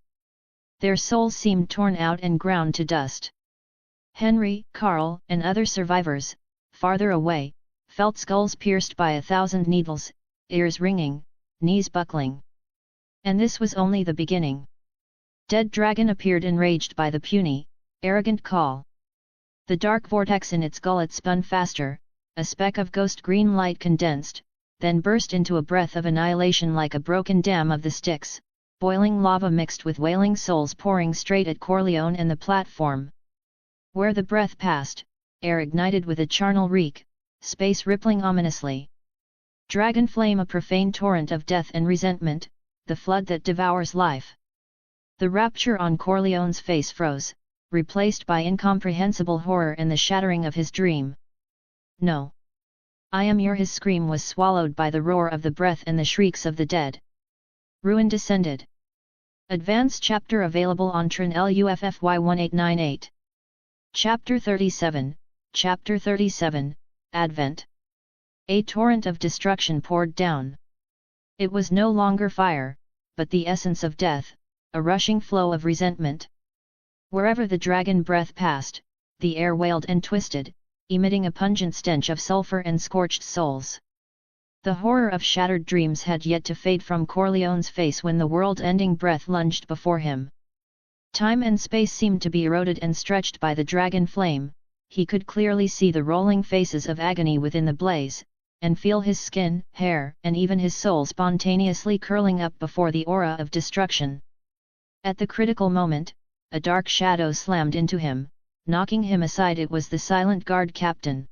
Their souls seemed torn out and ground to dust. Henry, Carl, and other survivors, farther away, felt skulls pierced by 1,000 needles, ears ringing, knees buckling. And this was only the beginning. Dead Dragon appeared, enraged by the puny, arrogant call. The dark vortex in its gullet spun faster, a speck of ghost green light condensed, then burst into a breath of annihilation like a broken dam of the Styx, boiling lava mixed with wailing souls pouring straight at Corleone and the platform. Where the breath passed, air ignited with a charnel reek, space rippling ominously. Dragon flame, a profane torrent of death and resentment, the flood that devours life. The rapture on Corleone's face froze, replaced by incomprehensible horror and the shattering of his dream. "No! I am your..." His scream was swallowed by the roar of the breath and the shrieks of the dead. Ruin descended. Advanced chapter available on Tron LUFFY 1898. Chapter 37, Chapter 37, Advent. A torrent of destruction poured down. It was no longer fire, but the essence of death, a rushing flow of resentment. Wherever the dragon breath passed, the air wailed and twisted, emitting a pungent stench of sulfur and scorched souls. The horror of shattered dreams had yet to fade from Corleone's face when the world-ending breath lunged before him. Time and space seemed to be eroded and stretched by the dragon flame. He could clearly see the rolling faces of agony within the blaze, and feel his skin, hair, and even his soul spontaneously curling up before the aura of destruction. At the critical moment, a dark shadow slammed into him, knocking him aside. It was the silent guard captain.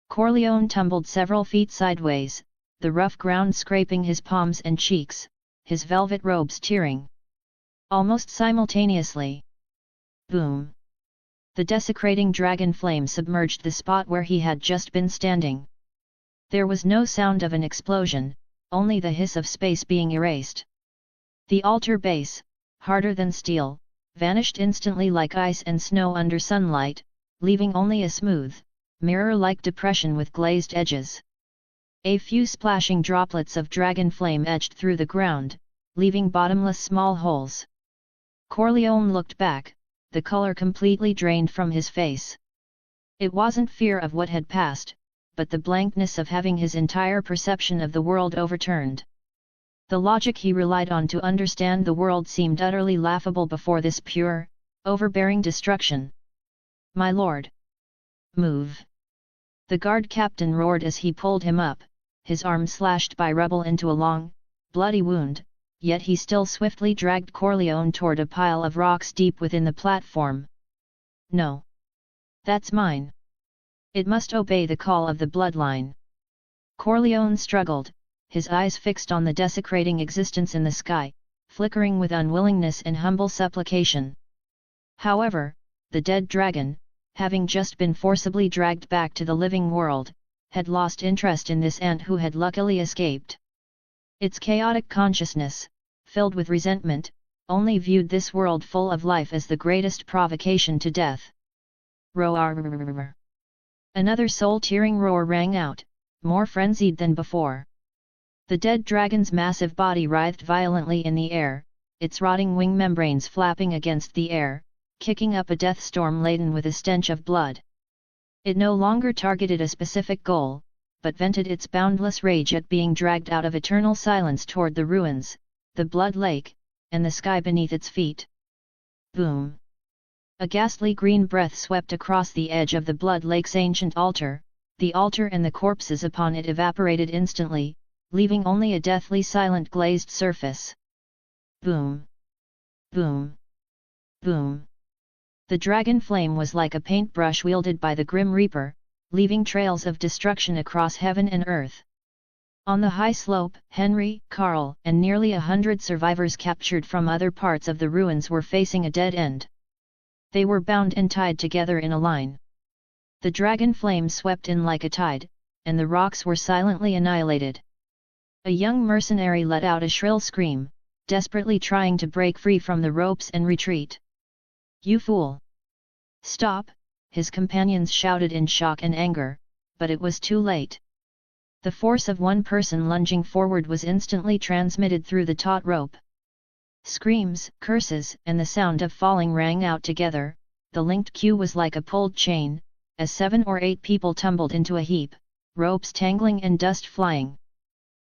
Corleone tumbled several feet sideways, the rough ground scraping his palms and cheeks, his velvet robes tearing. Almost simultaneously. Boom! The desecrating dragon flame submerged the spot where he had just been standing. There was no sound of an explosion, only the hiss of space being erased. The altar base, harder than steel, vanished instantly like ice and snow under sunlight, leaving only a smooth, mirror-like depression with glazed edges. A few splashing droplets of dragon flame edged through the ground, leaving bottomless small holes. Corleone looked back, the color completely drained from his face. It wasn't fear of what had passed, but the blankness of having his entire perception of the world overturned. The logic he relied on to understand the world seemed utterly laughable before this pure, overbearing destruction. "My lord! Move!" The guard captain roared as he pulled him up, his arm slashed by rubble into a long, bloody wound, yet he still swiftly dragged Corleone toward a pile of rocks deep within the platform. "No! That's mine! It must obey the call of the bloodline." Corleone struggled, his eyes fixed on the desecrating existence in the sky, flickering with unwillingness and humble supplication. However, the dead dragon, having just been forcibly dragged back to the living world, had lost interest in this ant who had luckily escaped. Its chaotic consciousness, filled with resentment, only viewed this world full of life as the greatest provocation to death. Roar! Another soul-tearing roar rang out, more frenzied than before. The dead dragon's massive body writhed violently in the air, its rotting wing membranes flapping against the air, kicking up a death storm laden with a stench of blood. It no longer targeted a specific goal, but vented its boundless rage at being dragged out of eternal silence toward the ruins, the blood lake, and the sky beneath its feet. Boom! A ghastly green breath swept across the edge of the blood lake's ancient altar, the altar and the corpses upon it evaporated instantly, leaving only a deathly silent glazed surface. Boom! Boom! Boom! The dragon flame was like a paintbrush wielded by the Grim Reaper, leaving trails of destruction across heaven and earth. On the high slope, Henry, Carl, and nearly 100 survivors captured from other parts of the ruins were facing a dead end. They were bound and tied together in a line. The dragon flame swept in like a tide, and the rocks were silently annihilated. A young mercenary let out a shrill scream, desperately trying to break free from the ropes and retreat. "You fool! Stop!" his companions shouted in shock and anger, but it was too late. The force of one person lunging forward was instantly transmitted through the taut rope. Screams, curses, and the sound of falling rang out together. The linked queue was like a pulled chain, as 7 or 8 people tumbled into a heap, ropes tangling and dust flying.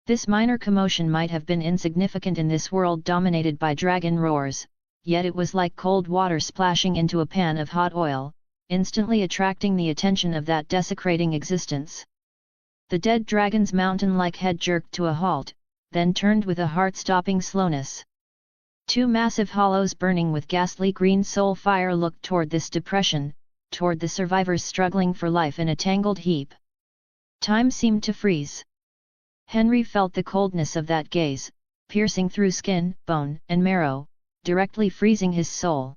This minor commotion might have been insignificant in this world dominated by dragon roars, yet it was like cold water splashing into a pan of hot oil, instantly attracting the attention of that desecrating existence. The dead dragon's mountain-like head jerked to a halt, then turned with a heart-stopping slowness. 2 massive hollows burning with ghastly green soul fire looked toward this depression, toward the survivors struggling for life in a tangled heap. Time seemed to freeze. Henry felt the coldness of that gaze, piercing through skin, bone, and marrow, directly freezing his soul.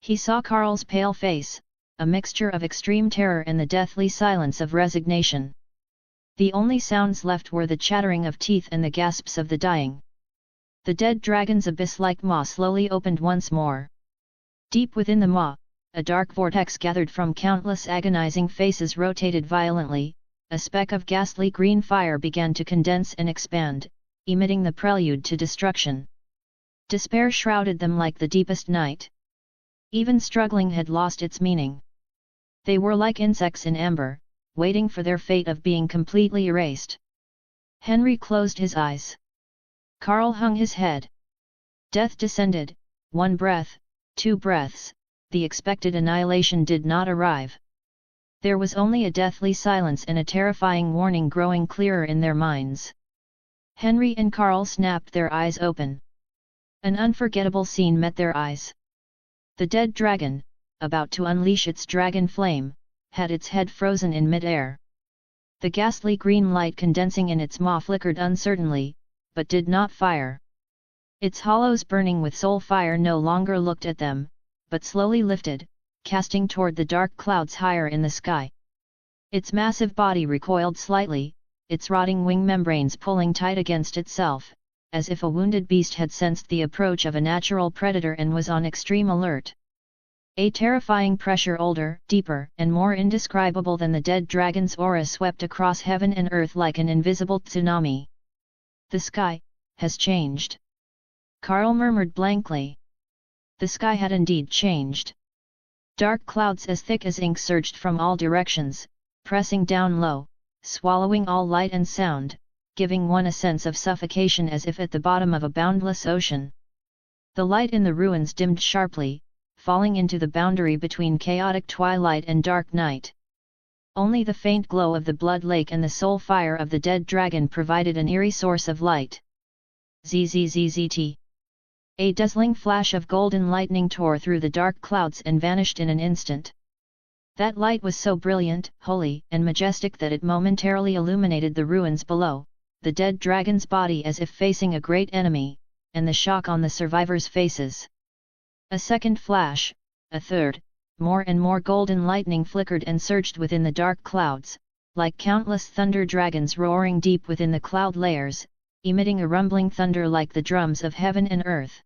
He saw Carl's pale face, a mixture of extreme terror and the deathly silence of resignation. The only sounds left were the chattering of teeth and the gasps of the dying. The dead dragon's abyss-like maw slowly opened once more. Deep within the maw, a dark vortex gathered from countless agonizing faces rotated violently, a speck of ghastly green fire began to condense and expand, emitting the prelude to destruction. Despair shrouded them like the deepest night. Even struggling had lost its meaning. They were like insects in amber, waiting for their fate of being completely erased. Henry closed his eyes. Carl hung his head. Death descended, 1 breath, 2 breaths, the expected annihilation did not arrive. There was only a deathly silence and a terrifying warning growing clearer in their minds. Henry and Carl snapped their eyes open. An unforgettable scene met their eyes. The dead dragon, about to unleash its dragon flame, had its head frozen in mid-air. The ghastly green light condensing in its maw flickered uncertainly, but did not fire. Its hollows burning with soul fire no longer looked at them, but slowly lifted, casting toward the dark clouds higher in the sky. Its massive body recoiled slightly, its rotting wing membranes pulling tight against itself, as if a wounded beast had sensed the approach of a natural predator and was on extreme alert. A terrifying pressure older, deeper, and more indescribable than the dead dragon's aura swept across heaven and earth like an invisible tsunami. The sky has changed. Carl murmured blankly. The sky had indeed changed. Dark clouds as thick as ink surged from all directions, pressing down low, swallowing all light and sound, giving one a sense of suffocation as if at the bottom of a boundless ocean. The light in the ruins dimmed sharply, falling into the boundary between chaotic twilight and dark night. Only the faint glow of the blood lake and the soul fire of the dead dragon provided an eerie source of light. Zzzt. A dazzling flash of golden lightning tore through the dark clouds and vanished in an instant. That light was so brilliant, holy, and majestic that it momentarily illuminated the ruins below, the dead dragon's body as if facing a great enemy, and the shock on the survivors' faces. A second flash, a third, more and more golden lightning flickered and surged within the dark clouds, like countless thunder dragons roaring deep within the cloud layers, emitting a rumbling thunder like the drums of heaven and earth.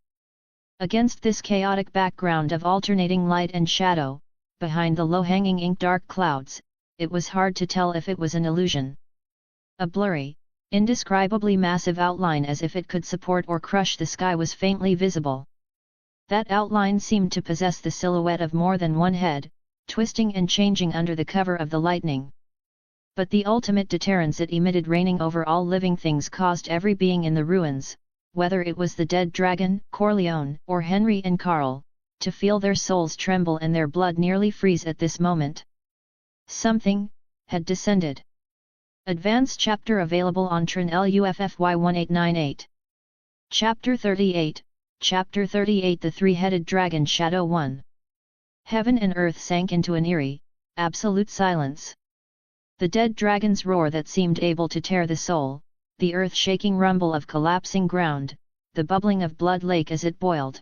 Against this chaotic background of alternating light and shadow, behind the low-hanging ink-dark clouds, it was hard to tell if it was an illusion. A blurry, indescribably massive outline as if it could support or crush the sky was faintly visible. That outline seemed to possess the silhouette of more than one head, twisting and changing under the cover of the lightning. But the ultimate deterrence it emitted reigning over all living things caused every being in the ruins, whether it was the dead dragon, Corleone, or Henry and Carl, to feel their souls tremble and their blood nearly freeze at this moment. Something had descended. Advanced chapter available on TRN-LUFFY1898. Chapter 38, Chapter 38 The Three-Headed Dragon Shadow 1. Heaven and earth sank into an eerie, absolute silence. The dead dragon's roar that seemed able to tear the soul, the earth-shaking rumble of collapsing ground, the bubbling of blood lake as it boiled.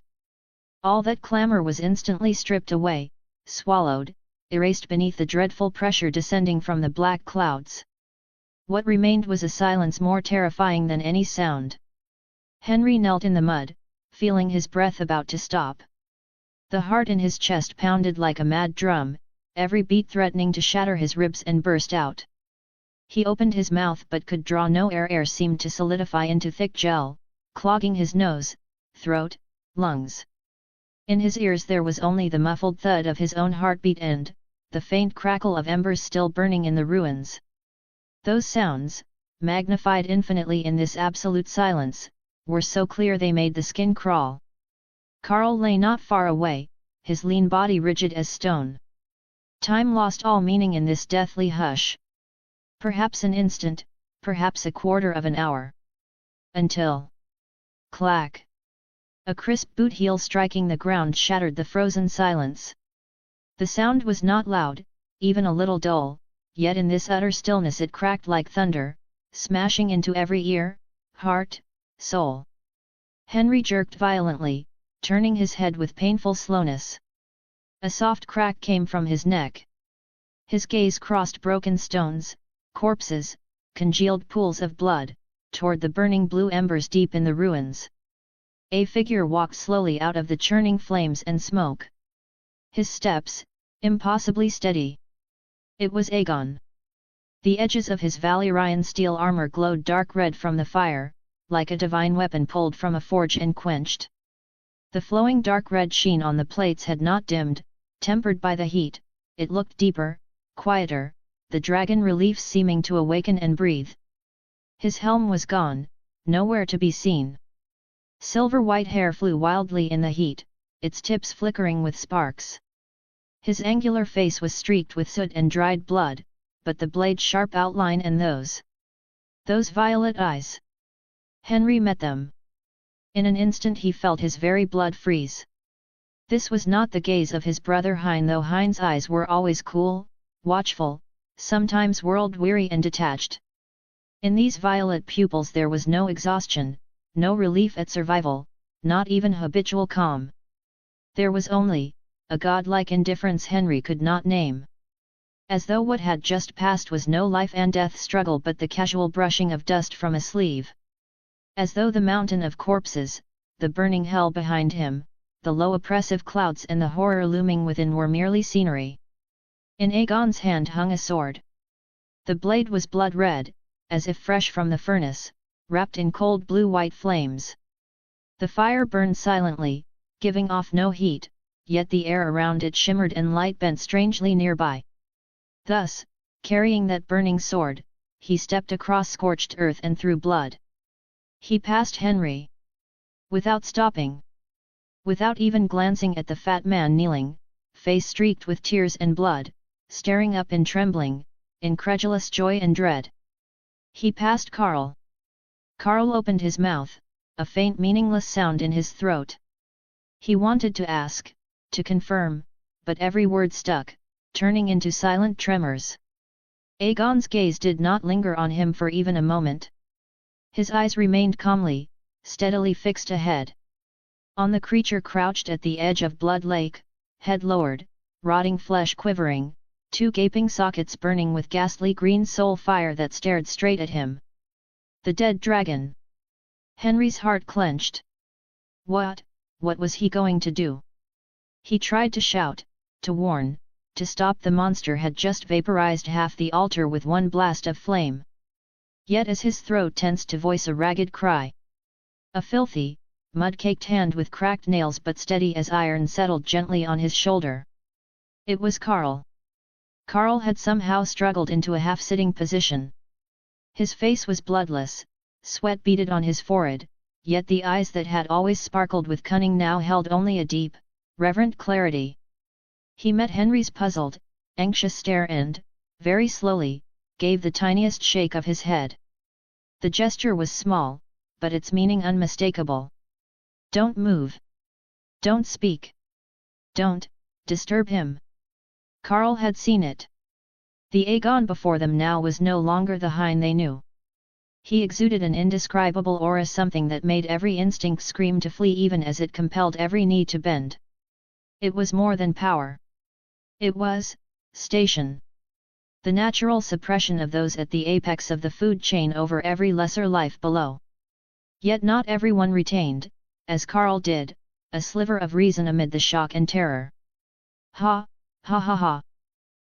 All that clamor was instantly stripped away, swallowed, erased beneath the dreadful pressure descending from the black clouds. What remained was a silence more terrifying than any sound. Henry knelt in the mud, feeling his breath about to stop. The heart in his chest pounded like a mad drum, every beat threatening to shatter his ribs and burst out. He opened his mouth but could draw no air. Air seemed to solidify into thick gel, clogging his nose, throat, lungs. In his ears there was only the muffled thud of his own heartbeat and the faint crackle of embers still burning in the ruins. Those sounds, magnified infinitely in this absolute silence, were so clear they made the skin crawl. Carl lay not far away, his lean body rigid as stone. Time lost all meaning in this deathly hush. Perhaps an instant, perhaps a quarter of an hour. Until... clack! A crisp boot heel striking the ground shattered the frozen silence. The sound was not loud, even a little dull, yet in this utter stillness it cracked like thunder, smashing into every ear, heart, soul. Henry jerked violently, turning his head with painful slowness. A soft crack came from his neck. His gaze crossed broken stones, corpses, congealed pools of blood, toward the burning blue embers deep in the ruins. A figure walked slowly out of the churning flames and smoke. His steps, impossibly steady. It was Aegon. The edges of his Valyrian steel armor glowed dark red from the fire, like a divine weapon pulled from a forge and quenched. The flowing dark red sheen on the plates had not dimmed, tempered by the heat, it looked deeper, quieter, the dragon reliefs seeming to awaken and breathe. His helm was gone, nowhere to be seen. Silver-white hair flew wildly in the heat, its tips flickering with sparks. His angular face was streaked with soot and dried blood, but the blade's sharp outline and those violet eyes. Henry met them. In an instant he felt his very blood freeze. This was not the gaze of his brother Hein, though Hein's eyes were always cool, watchful, sometimes world-weary and detached. In these violet pupils there was no exhaustion, no relief at survival, not even habitual calm. There was only a godlike indifference Henry could not name. As though what had just passed was no life and death struggle but the casual brushing of dust from a sleeve. As though the mountain of corpses, the burning hell behind him, the low oppressive clouds and the horror looming within were merely scenery. In Aegon's hand hung a sword. The blade was blood red, as if fresh from the furnace, wrapped in cold blue-white flames. The fire burned silently, giving off no heat, yet the air around it shimmered and light bent strangely nearby. Thus, carrying that burning sword, he stepped across scorched earth and through blood. He passed Henry. Without stopping. Without even glancing at the fat man kneeling, face streaked with tears and blood, staring up in trembling, incredulous joy and dread. He passed Carl. Carl opened his mouth, a faint meaningless sound in his throat. He wanted to ask, to confirm, but every word stuck, turning into silent tremors. Aegon's gaze did not linger on him for even a moment. His eyes remained calmly, steadily fixed ahead. On the creature crouched at the edge of Blood Lake, head lowered, rotting flesh quivering, two gaping sockets burning with ghastly green soul fire that stared straight at him. The dead dragon. Henry's heart clenched. What was he going to do? He tried to shout, to warn, to stop. The monster had just vaporized half the altar with one blast of flame. Yet as his throat tensed to voice a ragged cry, a filthy, mud-caked hand with cracked nails but steady as iron settled gently on his shoulder. It was Carl. Carl had somehow struggled into a half-sitting position. His face was bloodless, sweat beaded on his forehead, yet the eyes that had always sparkled with cunning now held only a deep, reverent clarity. He met Henry's puzzled, anxious stare and, very slowly, gave the tiniest shake of his head. The gesture was small, but its meaning unmistakable. Don't move. Don't speak. Don't disturb him. Carl had seen it. The Aegon before them now was no longer the Hein they knew. He exuded an indescribable aura, something that made every instinct scream to flee even as it compelled every knee to bend. It was more than power. It was station. The natural suppression of those at the apex of the food chain over every lesser life below. Yet not everyone retained, as Carl did, a sliver of reason amid the shock and terror. Ha, ha ha ha.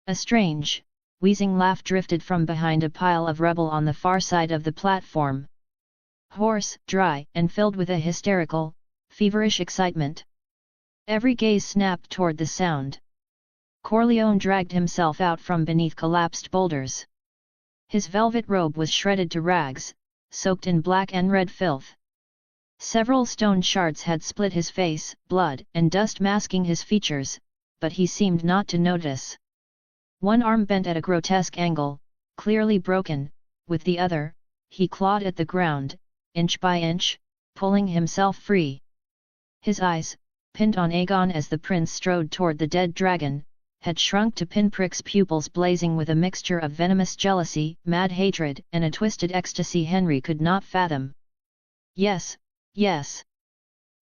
A strange, wheezing laugh drifted from behind a pile of rubble on the far side of the platform. Hoarse, dry, and filled with a hysterical, feverish excitement. Every gaze snapped toward the sound. Corleone dragged himself out from beneath collapsed boulders. His velvet robe was shredded to rags, soaked in black and red filth. Several stone shards had split his face, blood and dust masking his features, but he seemed not to notice. One arm bent at a grotesque angle, clearly broken, with the other, he clawed at the ground, inch by inch, pulling himself free. His eyes, pinned on Aegon as the prince strode toward the dead dragon, had shrunk to pinpricks, pupils blazing with a mixture of venomous jealousy, mad hatred, and a twisted ecstasy Henry could not fathom. Yes, yes.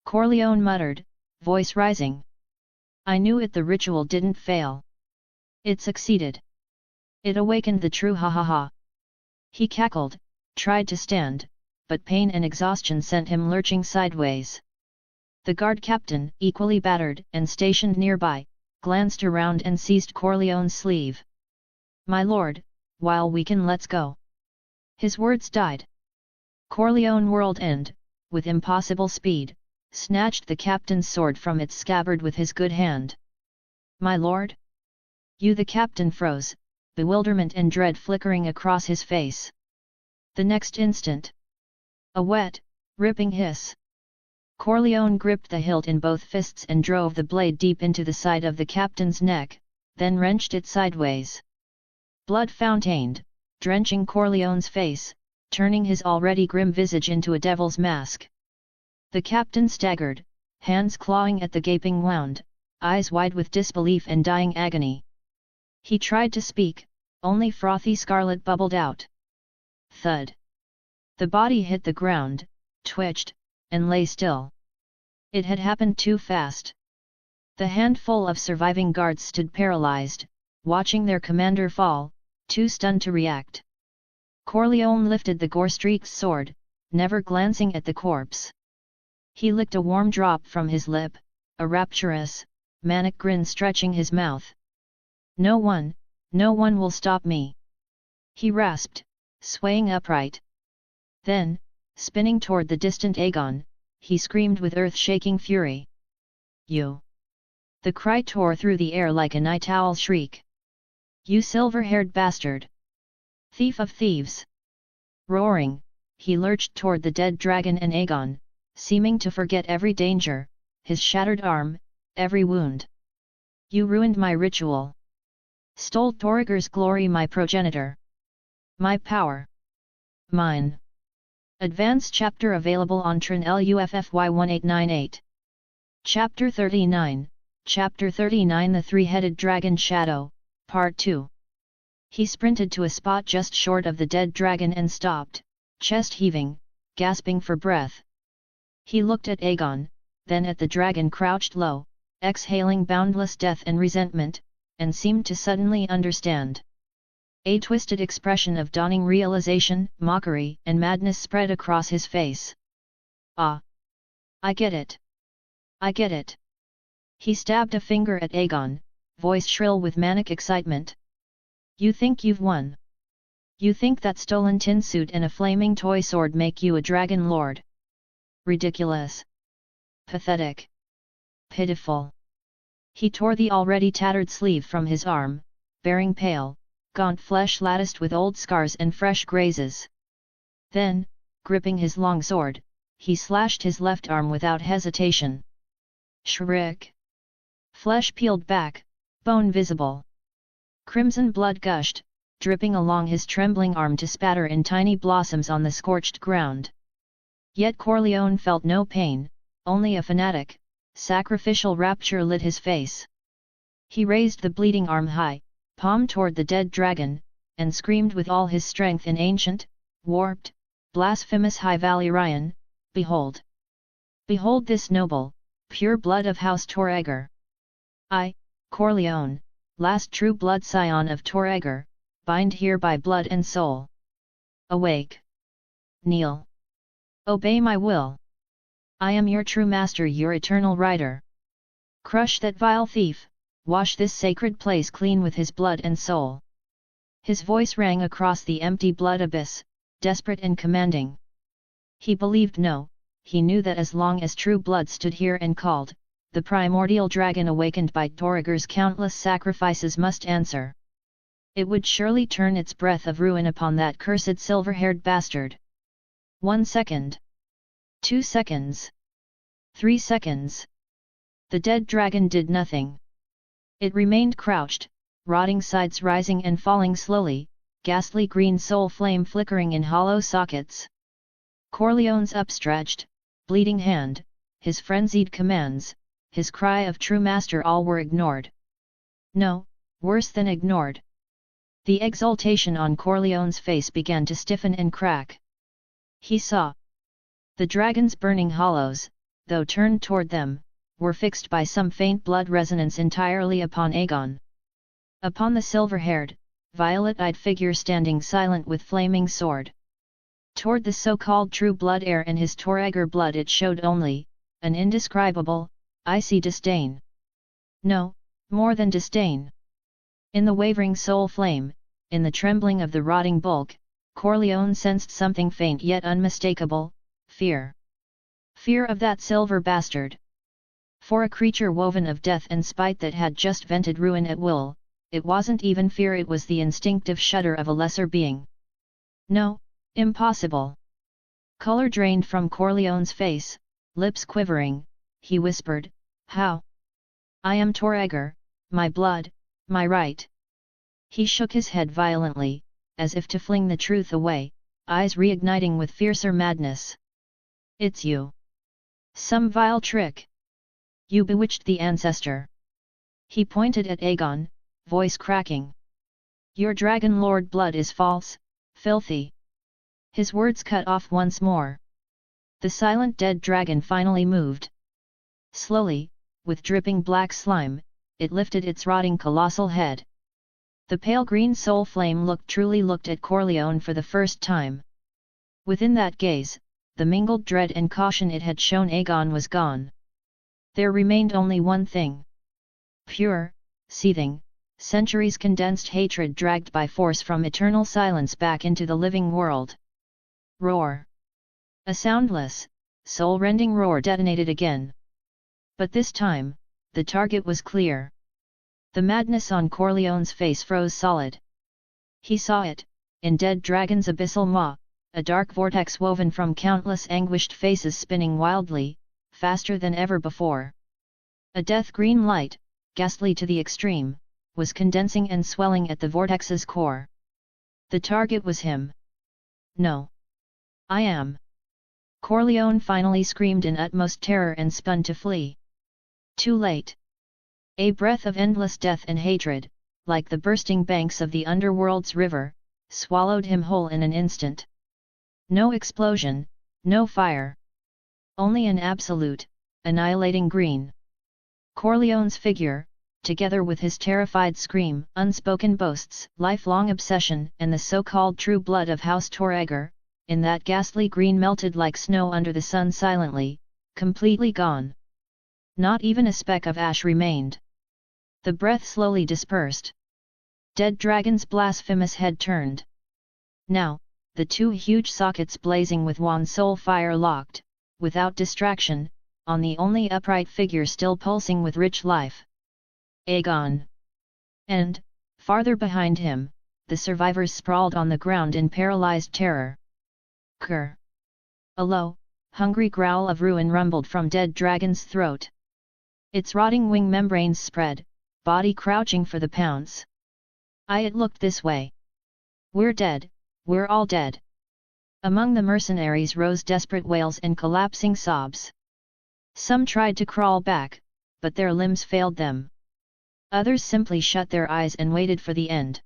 Corleone muttered, voice rising. I knew it. The ritual didn't fail. It succeeded. It awakened the true ha ha ha. He cackled, tried to stand, but pain and exhaustion sent him lurching sideways. The guard captain, equally battered and stationed nearby, glanced around and seized Corleone's sleeve. My lord, while we can, let's go. His words died. Corleone whirled and, with impossible speed, snatched the captain's sword from its scabbard with his good hand. My lord? You! The captain froze, bewilderment and dread flickering across his face. The next instant, a wet, ripping hiss. Corleone gripped the hilt in both fists and drove the blade deep into the side of the captain's neck, then wrenched it sideways. Blood fountained, drenching Corleone's face, turning his already grim visage into a devil's mask. The captain staggered, hands clawing at the gaping wound, eyes wide with disbelief and dying agony. He tried to speak, only frothy scarlet bubbled out. Thud. The body hit the ground, twitched, and lay still. It had happened too fast. The handful of surviving guards stood paralyzed, watching their commander fall, too stunned to react. Corleone lifted the gore-streaked sword, never glancing at the corpse. He licked a warm drop from his lip, a rapturous, manic grin stretching his mouth. No one will stop me," he rasped, swaying upright. Then, spinning toward the distant Aegon, he screamed with earth-shaking fury. "You!" The cry tore through the air like a night owl shriek. "You silver-haired bastard! Thief of thieves!" Roaring, he lurched toward the dead dragon and Aegon, seeming to forget every danger, his shattered arm, every wound. "You ruined my ritual! Stole Torygor's glory, my progenitor! My power! Mine!" Advanced chapter available on Tron LUFFY 1898. Chapter 39, Chapter 39 The Three-Headed Dragon Shadow, Part 2. He sprinted to a spot just short of the dead dragon and stopped, chest heaving, gasping for breath. He looked at Aegon, then at the dragon crouched low, exhaling boundless death and resentment, and seemed to suddenly understand. A twisted expression of dawning realization, mockery, and madness spread across his face. "Ah! I get it! I get it!" He stabbed a finger at Aegon, voice shrill with manic excitement. "You think you've won? You think that stolen tin suit and a flaming toy sword make you a dragon lord? Ridiculous! Pathetic! Pitiful!" He tore the already tattered sleeve from his arm, bearing pale, gaunt flesh latticed with old scars and fresh grazes. Then, gripping his long sword, he slashed his left arm without hesitation. Shriek! Flesh peeled back, bone visible. Crimson blood gushed, dripping along his trembling arm to spatter in tiny blossoms on the scorched ground. Yet Corleone felt no pain, only a fanatic, sacrificial rapture lit his face. He raised the bleeding arm high, palm toward the dead dragon, and screamed with all his strength in ancient, warped, blasphemous High Valyrian, "Behold! Behold this noble, pure blood of House Torygor! I, Corleone, last true blood scion of Torygor, bind here by blood and soul. Awake! Kneel! Obey my will! I am your true master, your eternal rider! Crush that vile thief! Wash this sacred place clean with his blood and soul!" His voice rang across the empty blood abyss, desperate and commanding. He believed no, he knew that as long as true blood stood here and called, the primordial dragon awakened by Torygor's countless sacrifices must answer. It would surely turn its breath of ruin upon that cursed silver-haired bastard. 1 second. 2 seconds. 3 seconds. The dead dragon did nothing. It remained crouched, rotting sides rising and falling slowly, ghastly green soul flame flickering in hollow sockets. Corleone's upstretched, bleeding hand, his frenzied commands, his cry of true master, all were ignored. No, worse than ignored. The exultation on Corleone's face began to stiffen and crack. He saw the dragon's burning hollows, though turned toward them, were fixed by some faint blood resonance entirely upon Aegon. Upon the silver-haired, violet-eyed figure standing silent with flaming sword. Toward the so-called true blood heir and his Torygor blood it showed only an indescribable, icy disdain. No, more than disdain. In the wavering soul flame, in the trembling of the rotting bulk, Corleone sensed something faint yet unmistakable: fear. Fear of that silver bastard. For a creature woven of death and spite that had just vented ruin at will, it wasn't even fear, it was the instinctive shudder of a lesser being. No, impossible. Color drained from Corleone's face, lips quivering, he whispered, "How? I am Torygor, my blood, my right." He shook his head violently, as if to fling the truth away, eyes reigniting with fiercer madness. "It's you. Some vile trick! You bewitched the ancestor! He pointed at Aegon, voice cracking. Your dragon lord blood is false, filthy! His words cut off once more. The silent dead dragon finally moved. Slowly, with dripping black slime, it lifted its rotting colossal head. The pale green soul flame truly looked at Corleone for the first time. Within that gaze, the mingled dread and caution it had shown Aegon was gone. There remained only one thing. Pure, seething, centuries condensed hatred dragged by force from eternal silence back into the living world. Roar! A soundless, soul-rending roar detonated again. But this time, the target was clear. The madness on Corleone's face froze solid. He saw it, in dead dragon's abyssal maw, a dark vortex woven from countless anguished faces spinning wildly, faster than ever before. A death-green light, ghastly to the extreme, was condensing and swelling at the vortex's core. The target was him. No. I am. Corleone finally screamed in utmost terror and spun to flee. Too late. A breath of endless death and hatred, like the bursting banks of the underworld's river, swallowed him whole in an instant. No explosion, no fire. Only an absolute, annihilating green. Corleone's figure, together with his terrified scream, unspoken boasts, lifelong obsession and the so-called true blood of House Torreger, in that ghastly green melted like snow under the sun silently, completely gone. Not even a speck of ash remained. The breath slowly dispersed. Dead dragon's blasphemous head turned. Now, the two huge sockets blazing with wan soul fire locked, without distraction, on the only upright figure still pulsing with rich life. Aegon. And, farther behind him, the survivors sprawled on the ground in paralyzed terror. Krr! A low, hungry growl of ruin rumbled from dead dragon's throat. Its rotting wing membranes spread, body crouching for the pounce. It looked this way. We're dead, we're all dead. Among the mercenaries rose desperate wails and collapsing sobs. Some tried to crawl back, but their limbs failed them. Others simply shut their eyes and waited for the end.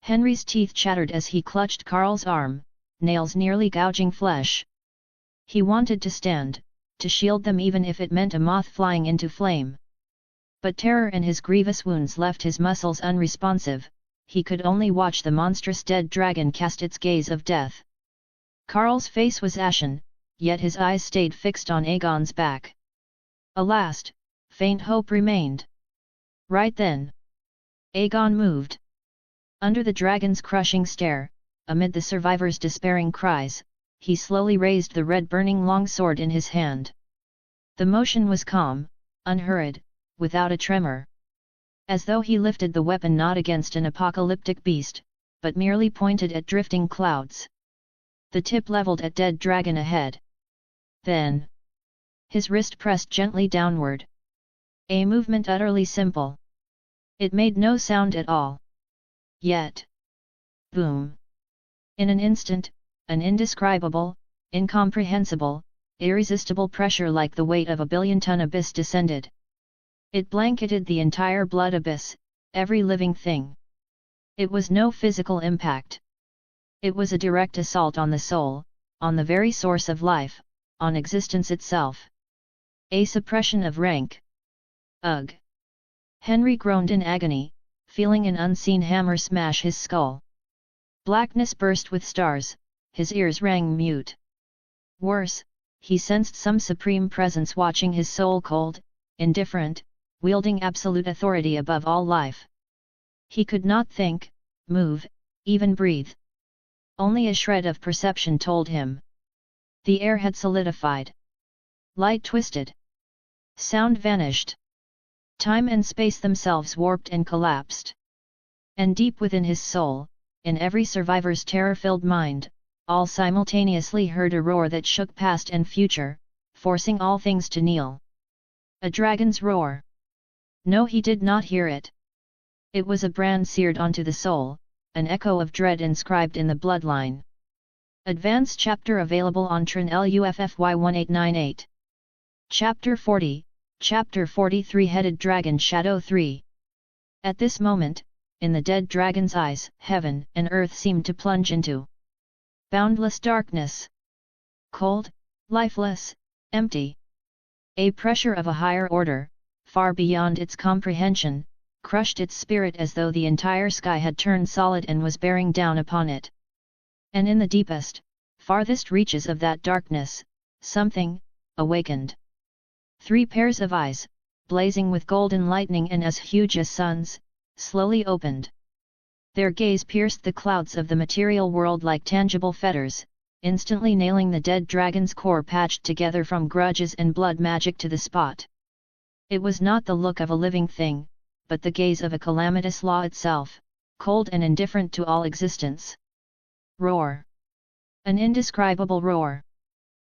Henry's teeth chattered as he clutched Carl's arm, nails nearly gouging flesh. He wanted to stand, to shield them even if it meant a moth flying into flame. But terror and his grievous wounds left his muscles unresponsive. He could only watch the monstrous dead dragon cast its gaze of death. Carl's face was ashen, yet his eyes stayed fixed on Aegon's back. A last, faint hope remained. Right then, Aegon moved. Under the dragon's crushing stare, amid the survivors' despairing cries, he slowly raised the red burning longsword in his hand. The motion was calm, unhurried, without a tremor. As though he lifted the weapon not against an apocalyptic beast, but merely pointed at drifting clouds. The tip leveled at dead dragon ahead. Then, his wrist pressed gently downward. A movement utterly simple. It made no sound at all. Yet, boom! In an instant, an indescribable, incomprehensible, irresistible pressure like the weight of a billion-ton abyss descended. It blanketed the entire blood abyss, every living thing. It was no physical impact. It was a direct assault on the soul, on the very source of life, on existence itself. A suppression of rank. Ugh! Henry groaned in agony, feeling an unseen hammer smash his skull. Blackness burst with stars, his ears rang mute. Worse, he sensed some supreme presence watching his soul cold, indifferent, wielding absolute authority above all life. He could not think, move, even breathe. Only a shred of perception told him. The air had solidified. Light twisted. Sound vanished. Time and space themselves warped and collapsed. And deep within his soul, in every survivor's terror-filled mind, all simultaneously heard a roar that shook past and future, forcing all things to kneel. A dragon's roar. No, he did not hear it. It was a brand seared onto the soul, an echo of dread inscribed in the bloodline. Advanced chapter available on Trin LUFFY 1898. Chapter 40, Chapter 40 Three-Headed Dragon Shadow 3. At this moment, in the dead dragon's eyes, heaven and earth seemed to plunge into boundless darkness. Cold, lifeless, empty. A pressure of a higher order, far beyond its comprehension, crushed its spirit as though the entire sky had turned solid and was bearing down upon it. And in the deepest, farthest reaches of that darkness, something awakened. 3 pairs of eyes, blazing with golden lightning and as huge as suns, slowly opened. Their gaze pierced the clouds of the material world like tangible fetters, instantly nailing the dead dragon's core patched together from grudges and blood magic to the spot. It was not the look of a living thing, but the gaze of a calamitous law itself, cold and indifferent to all existence. Roar. An indescribable roar.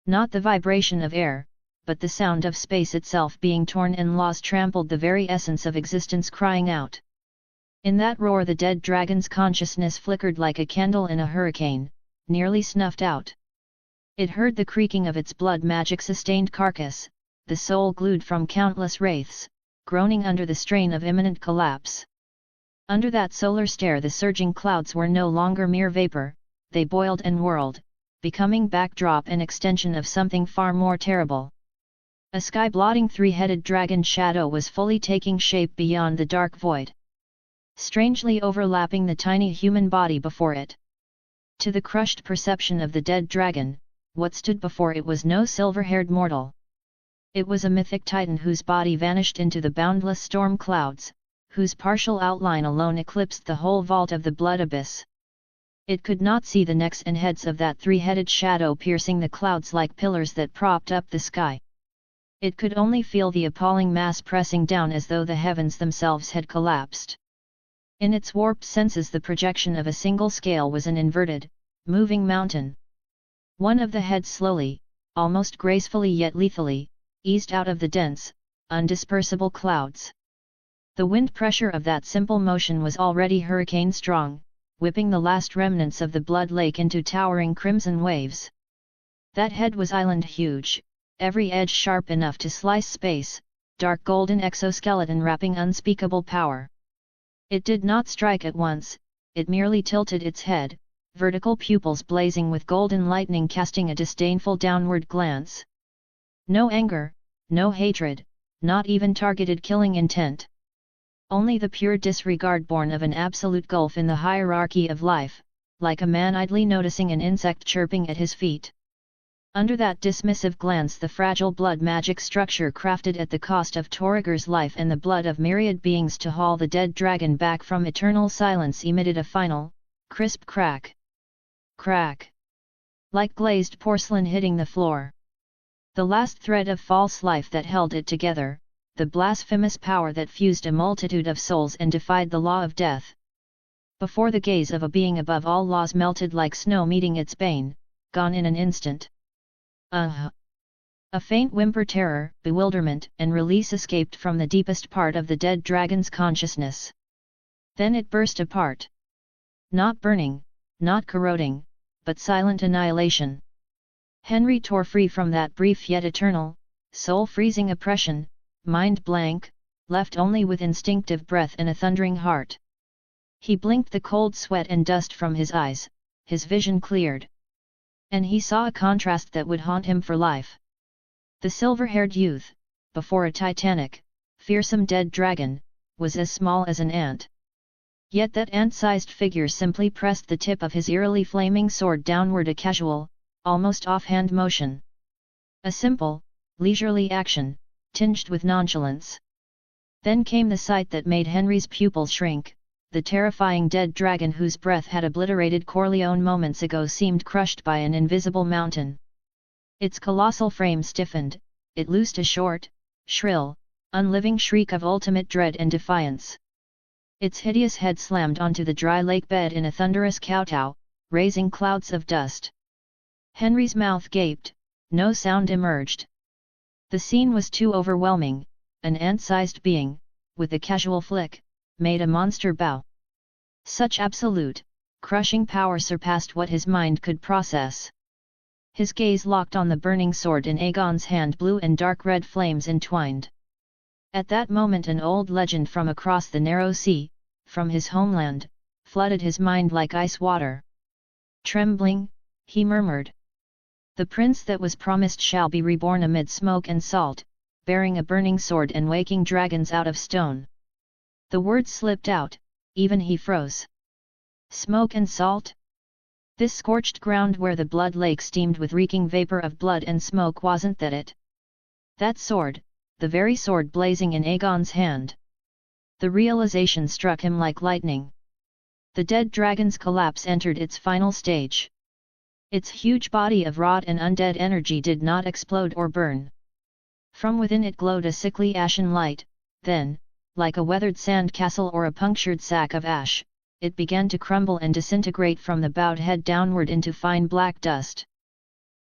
Not the vibration of air, but the sound of space itself being torn and laws trampled, the very essence of existence crying out. In that roar the dead dragon's consciousness flickered like a candle in a hurricane, nearly snuffed out. It heard the creaking of its blood magic-sustained carcass, the soul glued from countless wraiths, groaning under the strain of imminent collapse. Under that solar stare the surging clouds were no longer mere vapor, they boiled and whirled, becoming backdrop and extension of something far more terrible. A sky-blotting three-headed dragon shadow was fully taking shape beyond the dark void, strangely overlapping the tiny human body before it. To the crushed perception of the dead dragon, what stood before it was no silver-haired mortal. It was a mythic titan whose body vanished into the boundless storm clouds, whose partial outline alone eclipsed the whole vault of the blood abyss. It could not see the necks and heads of that three-headed shadow piercing the clouds like pillars that propped up the sky. It could only feel the appalling mass pressing down as though the heavens themselves had collapsed. In its warped senses the projection of a single scale was an inverted, moving mountain. One of the heads slowly, almost gracefully yet lethally, eased out of the dense, undispersible clouds. The wind pressure of that simple motion was already hurricane strong, whipping the last remnants of the blood lake into towering crimson waves. That head was island huge, every edge sharp enough to slice space, dark golden exoskeleton wrapping unspeakable power. It did not strike at once, it merely tilted its head, vertical pupils blazing with golden lightning casting a disdainful downward glance. No anger, no hatred, not even targeted killing intent. Only the pure disregard born of an absolute gulf in the hierarchy of life, like a man idly noticing an insect chirping at his feet. Under that dismissive glance the fragile blood magic structure crafted at the cost of Torriger's life and the blood of myriad beings to haul the dead dragon back from eternal silence emitted a final, crisp crack. Crack. Like glazed porcelain hitting the floor. The last thread of false life that held it together, the blasphemous power that fused a multitude of souls and defied the law of death. Before the gaze of a being above all laws melted like snow meeting its bane, gone in an instant. A faint whimper, terror, bewilderment and release escaped from the deepest part of the dead dragon's consciousness. Then it burst apart. Not burning, not corroding, but silent annihilation. Henry tore free from that brief yet eternal, soul-freezing oppression, mind blank, left only with instinctive breath and a thundering heart. He blinked the cold sweat and dust from his eyes, his vision cleared. And he saw a contrast that would haunt him for life. The silver-haired youth, before a titanic, fearsome dead dragon, was as small as an ant. Yet that ant-sized figure simply pressed the tip of his eerily flaming sword downward, a casual, almost offhand motion. A simple, leisurely action, tinged with nonchalance. Then came the sight that made Henry's pupils shrink. The terrifying dead dragon whose breath had obliterated Corleone moments ago seemed crushed by an invisible mountain. Its colossal frame stiffened, it loosed a short, shrill, unliving shriek of ultimate dread and defiance. Its hideous head slammed onto the dry lake bed in a thunderous kowtow, raising clouds of dust. Henry's mouth gaped, no sound emerged. The scene was too overwhelming. An ant-sized being, with a casual flick, made a monster bow. Such absolute, crushing power surpassed what his mind could process. His gaze locked on the burning sword in Aegon's hand. Blue and dark red flames entwined. At that moment an old legend from across the narrow sea, from his homeland, flooded his mind like ice water. Trembling, he murmured. The prince that was promised shall be reborn amid smoke and salt, bearing a burning sword and waking dragons out of stone. The words slipped out, even he froze. Smoke and salt? This scorched ground where the blood lake steamed with reeking vapor of blood and smoke, wasn't that it? That sword, the very sword blazing in Aegon's hand. The realization struck him like lightning. The dead dragon's collapse entered its final stage. Its huge body of rot and undead energy did not explode or burn. From within it glowed a sickly ashen light, then, like a weathered sand castle or a punctured sack of ash, it began to crumble and disintegrate from the bowed head downward into fine black dust.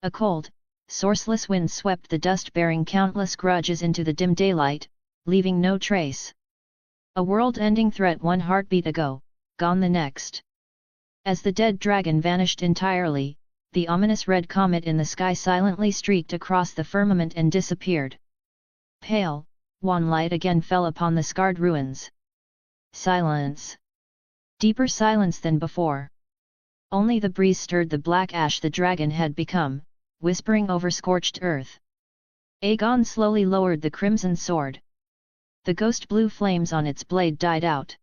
A cold, sourceless wind swept the dust, bearing countless grudges into the dim daylight, leaving no trace. A world-ending threat one heartbeat ago, gone the next. As the dead dragon vanished entirely, the ominous red comet in the sky silently streaked across the firmament and disappeared. Pale, wan light again fell upon the scarred ruins. Silence. Deeper silence than before. Only the breeze stirred the black ash the dragon had become, whispering over scorched earth. Aegon slowly lowered the crimson sword. The ghost blue flames on its blade died out.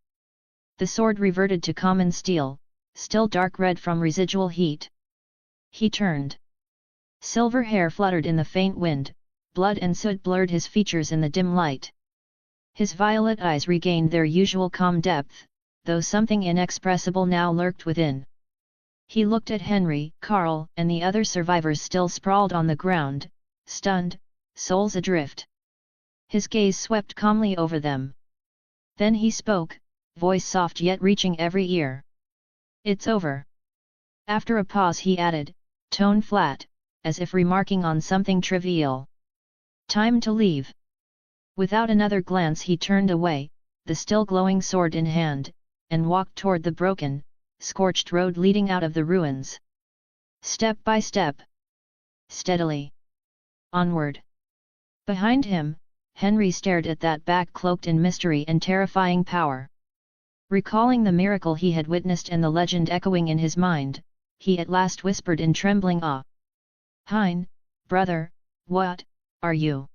The sword reverted to common steel, still dark red from residual heat. He turned. Silver hair fluttered in the faint wind, blood and soot blurred his features in the dim light. His violet eyes regained their usual calm depth, though something inexpressible now lurked within. He looked at Henry, Carl, and the other survivors still sprawled on the ground, stunned, souls adrift. His gaze swept calmly over them. Then he spoke, voice soft yet reaching every ear. "It's over." After a pause he added, tone flat, as if remarking on something trivial. "Time to leave." Without another glance he turned away, the still glowing sword in hand, and walked toward the broken, scorched road leading out of the ruins. Step by step. Steadily. Onward. Behind him, Henry stared at that back cloaked in mystery and terrifying power. Recalling the miracle he had witnessed and the legend echoing in his mind, he at last whispered in trembling awe. "Hein, brother, what are you?"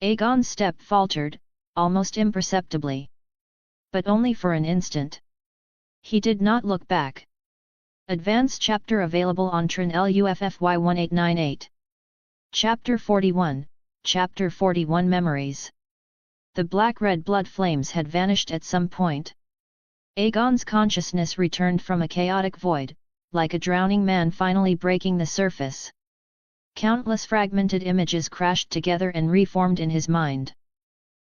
Aegon's step faltered, almost imperceptibly. But only for an instant. He did not look back. Advanced chapter available on Trin LUFFY 1898. Chapter 41, Chapter 41 Memories. The black-red blood flames had vanished at some point. Aegon's consciousness returned from a chaotic void, like a drowning man finally breaking the surface. Countless fragmented images crashed together and reformed in his mind.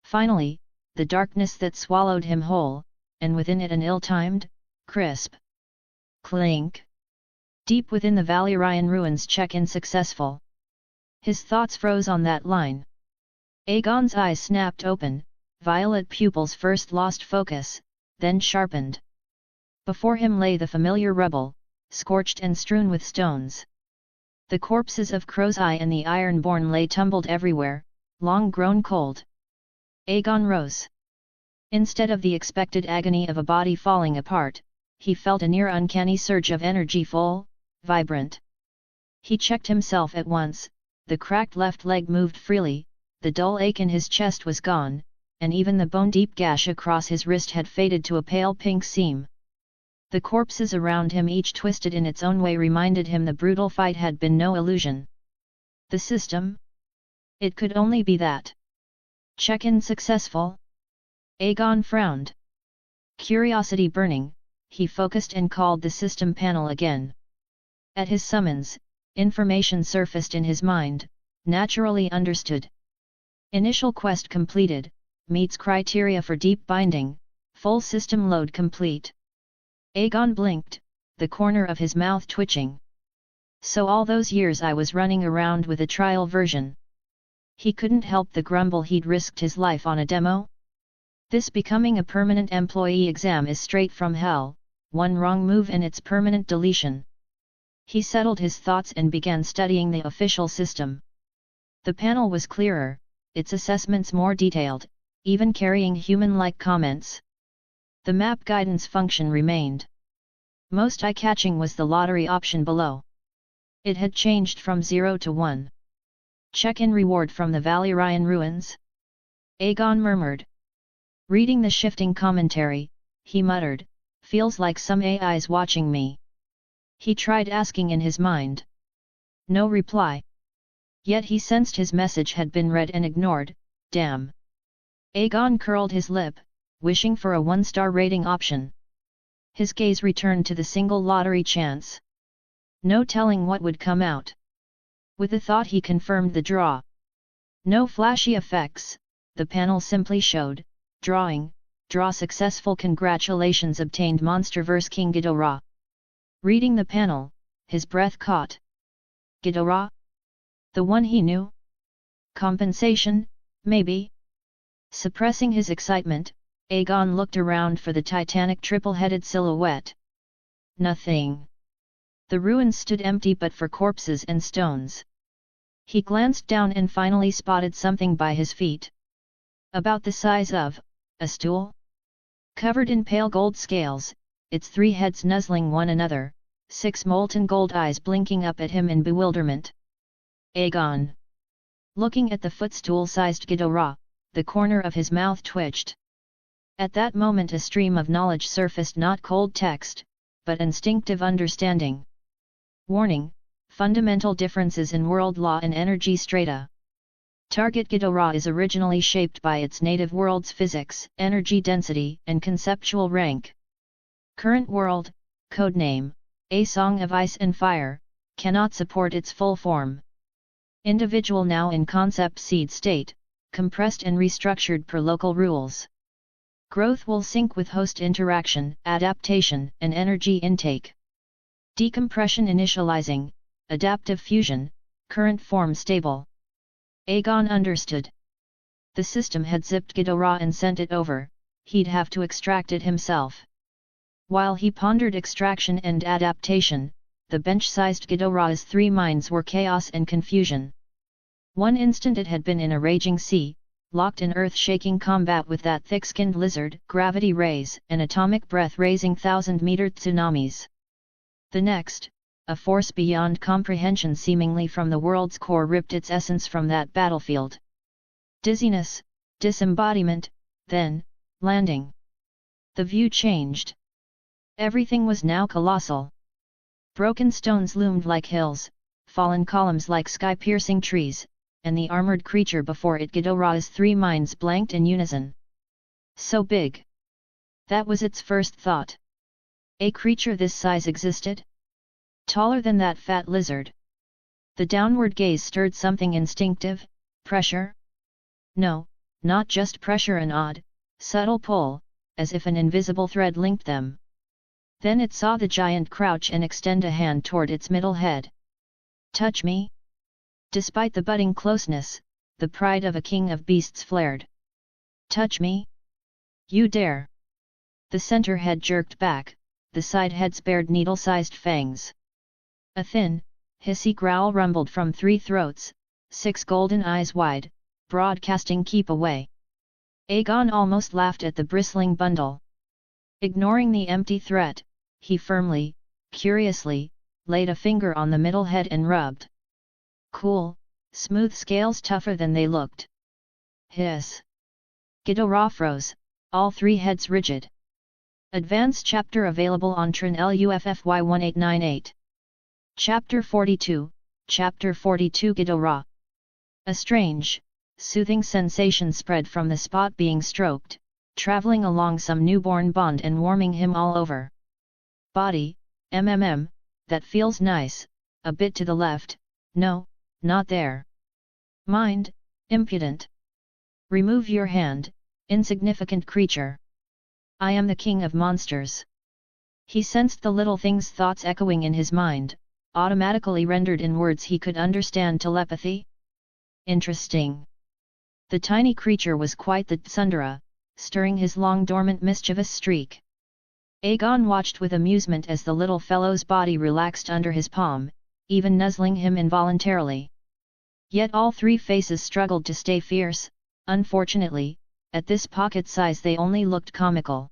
Finally, the darkness that swallowed him whole, and within it an ill-timed, crisp clink. Deep within the Valyrian Ruins, check-in successful. His thoughts froze on that line. Aegon's eyes snapped open, violet pupils first lost focus, then sharpened. Before him lay the familiar rubble, scorched and strewn with stones. The corpses of Crow's Eye and the Ironborn lay tumbled everywhere, long grown cold. Aegon rose. Instead of the expected agony of a body falling apart, he felt a near uncanny surge of energy, full, vibrant. He checked himself at once, the cracked left leg moved freely, the dull ache in his chest was gone, and even the bone-deep gash across his wrist had faded to a pale pink seam. The corpses around him, each twisted in its own way, reminded him the brutal fight had been no illusion. The system? It could only be that. Check-in successful? Aegon frowned. Curiosity burning, he focused and called the system panel again. At his summons, information surfaced in his mind, naturally understood. Initial quest completed, meets criteria for deep binding, full system load complete. Aegon blinked, the corner of his mouth twitching. So all those years I was running around with a trial version. He couldn't help the grumble. He'd risked his life on a demo? This becoming a permanent employee exam is straight from hell, one wrong move and it's permanent deletion. He settled his thoughts and began studying the official system. The panel was clearer, its assessments more detailed, even carrying human-like comments. The map guidance function remained. Most eye-catching was the lottery option below. It had changed from 0 to 1. Check-in reward from the Valyrian Ruins? Aegon murmured. Reading the shifting commentary, he muttered, feels like some AI's watching me. He tried asking in his mind. No reply. Yet he sensed his message had been read and ignored. Damn. Aegon curled his lip, wishing for a 1-star rating option. His gaze returned to the single lottery chance. No telling what would come out. With a thought he confirmed the draw. No flashy effects, the panel simply showed, drawing, draw successful, congratulations, obtained Monsterverse King Ghidorah. Reading the panel, his breath caught. Ghidorah? The one he knew? Compensation, maybe? Suppressing his excitement, Aegon looked around for the titanic triple-headed silhouette. Nothing. The ruins stood empty but for corpses and stones. He glanced down and finally spotted something by his feet. About the size of a stool? Covered in pale gold scales, its 3 heads nuzzling one another, 6 molten gold eyes blinking up at him in bewilderment. Aegon. Looking at the footstool-sized Ghidorah, the corner of his mouth twitched. At that moment a stream of knowledge surfaced, not cold text, but instinctive understanding. Warning: fundamental differences in world law and energy strata. Target: Ghidorah is originally shaped by its native world's physics, energy density, and conceptual rank. Current world, codename, A Song of Ice and Fire, cannot support its full form. Individual now in concept seed state, compressed and restructured per local rules. Growth will sync with host interaction, adaptation, and energy intake. Decompression initializing, adaptive fusion, current form stable. Aegon understood. The system had zipped Ghidorah and sent it over, he'd have to extract it himself. While he pondered extraction and adaptation, the bench-sized Ghidorah's 3 minds were chaos and confusion. One instant it had been in a raging sea, locked in earth-shaking combat with that thick-skinned lizard, gravity rays and atomic breath-raising 1,000-meter tsunamis. The next, a force beyond comprehension seemingly from the world's core ripped its essence from that battlefield. Dizziness, disembodiment, then, landing. The view changed. Everything was now colossal. Broken stones loomed like hills, fallen columns like sky-piercing trees, and the armored creature before it. Ghidorah's 3 minds blanked in unison. So big. That was its first thought. A creature this size existed? Taller than that fat lizard. The downward gaze stirred something instinctive. Pressure? No, not just pressure, an odd, subtle pull, as if an invisible thread linked them. Then it saw the giant crouch and extend a hand toward its middle head. Touch me? Despite the budding closeness, the pride of a king of beasts flared. Touch me? You dare! The center head jerked back, the side heads bared needle-sized fangs. A thin, hissy growl rumbled from 3 throats, 6 golden eyes wide, broadcasting "Keep away." Aegon almost laughed at the bristling bundle. Ignoring the empty threat, he firmly, curiously, laid a finger on the middle head and rubbed. Cool, smooth scales, tougher than they looked. Hiss! Ghidorah froze, all 3 heads rigid. Advanced chapter available on Tron LUFFY 1898. Chapter 42, Chapter 42 Ghidorah. A strange, soothing sensation spread from the spot being stroked, traveling along some newborn bond and warming him all over. Body, that feels nice, a bit to the left, no, not there. Mind, impudent. Remove your hand, insignificant creature. I am the king of monsters. He sensed the little thing's thoughts echoing in his mind, automatically rendered in words he could understand. Telepathy? Interesting. The tiny creature was quite the tsundere, stirring his long dormant mischievous streak. Aegon watched with amusement as the little fellow's body relaxed under his palm, even nuzzling him involuntarily. Yet all three faces struggled to stay fierce. Unfortunately, at this pocket size they only looked comical.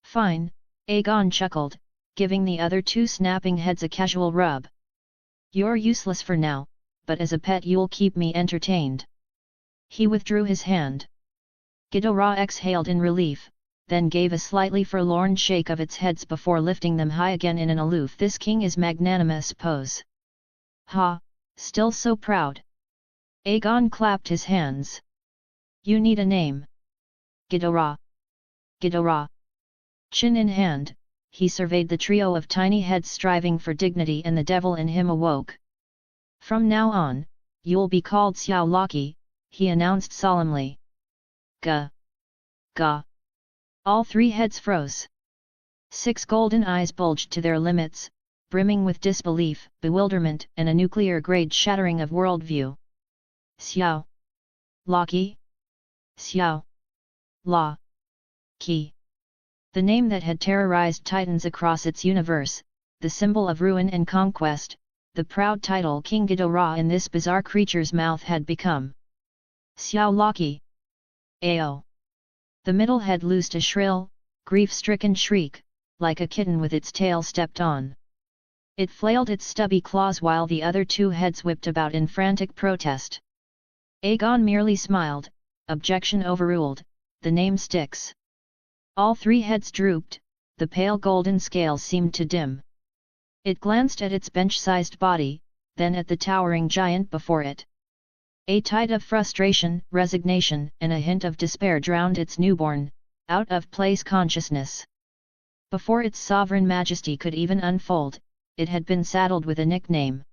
"Fine," Aegon chuckled, giving the other two snapping heads a casual rub. "You're useless for now, but as a pet you'll keep me entertained." He withdrew his hand. Ghidorah exhaled in relief, then gave a slightly forlorn shake of its heads before lifting them high again in an aloof "this king is magnanimous" pose. "Ha, still so proud?" Aegon clapped his hands. "You need a name." "Ghidorah. Ghidorah." Chin in hand, he surveyed the trio of tiny heads striving for dignity, and the devil in him awoke. "From now on, you'll be called Xiao Laki," he announced solemnly. "Gah! Gah!" All three heads froze. 6 golden eyes bulged to their limits, brimming with disbelief, bewilderment, and a nuclear-grade shattering of worldview. "Xiao Laki? Xiao La Ki." The name that had terrorized titans across its universe, the symbol of ruin and conquest, the proud title King Ghidorah in this bizarre creature's mouth had become. "Xiao Laki! Ao!" The middle head loosed a shrill, grief-stricken shriek, like a kitten with its tail stepped on. It flailed its stubby claws while the other two heads whipped about in frantic protest. Aegon merely smiled. Objection overruled, the name sticks. All three heads drooped, the pale golden scales seemed to dim. It glanced at its bench-sized body, then at the towering giant before it. A tide of frustration, resignation, and a hint of despair drowned its newborn, out-of-place consciousness. Before its sovereign majesty could even unfold, it had been saddled with a nickname.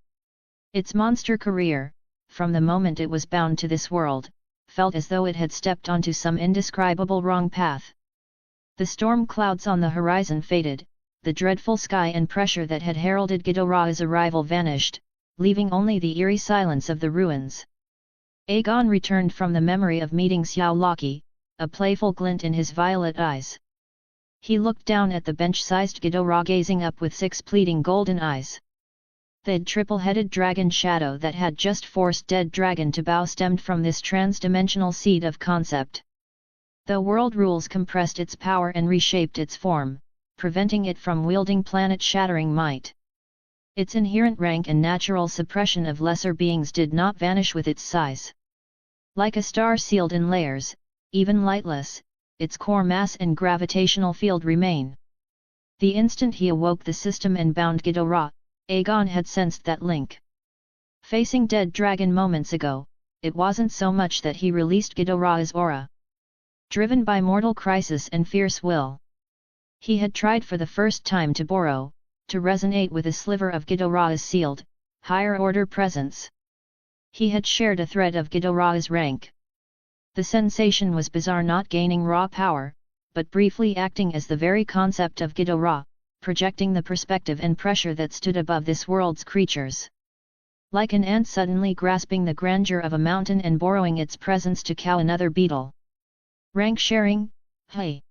Its monster career, from the moment it was bound to this world, felt as though it had stepped onto some indescribable wrong path. The storm clouds on the horizon faded, the dreadful sky and pressure that had heralded Ghidorah's arrival vanished, leaving only the eerie silence of the ruins. Aegon returned from the memory of meeting Xiao Laki, a playful glint in his violet eyes. He looked down at the bench-sized Ghidorah gazing up with 6 pleading golden eyes. The triple-headed dragon shadow that had just forced Dead Dragon to bow stemmed from this trans-dimensional seed of concept. The world rules compressed its power and reshaped its form, preventing it from wielding planet-shattering might. Its inherent rank and natural suppression of lesser beings did not vanish with its size. Like a star sealed in layers, even lightless, its core mass and gravitational field remain. The instant he awoke the system and bound Ghidorah, Aegon had sensed that link. Facing Dead Dragon moments ago, it wasn't so much that he released Ghidorah's aura. Driven by mortal crisis and fierce will, he had tried for the first time to borrow, to resonate with a sliver of Ghidorah's sealed, higher-order presence. He had shared a thread of Ghidorah's rank. The sensation was bizarre, not gaining raw power, but briefly acting as the very concept of Ghidorah, projecting the perspective and pressure that stood above this world's creatures. Like an ant suddenly grasping the grandeur of a mountain and borrowing its presence to cow another beetle. Rank sharing, hey!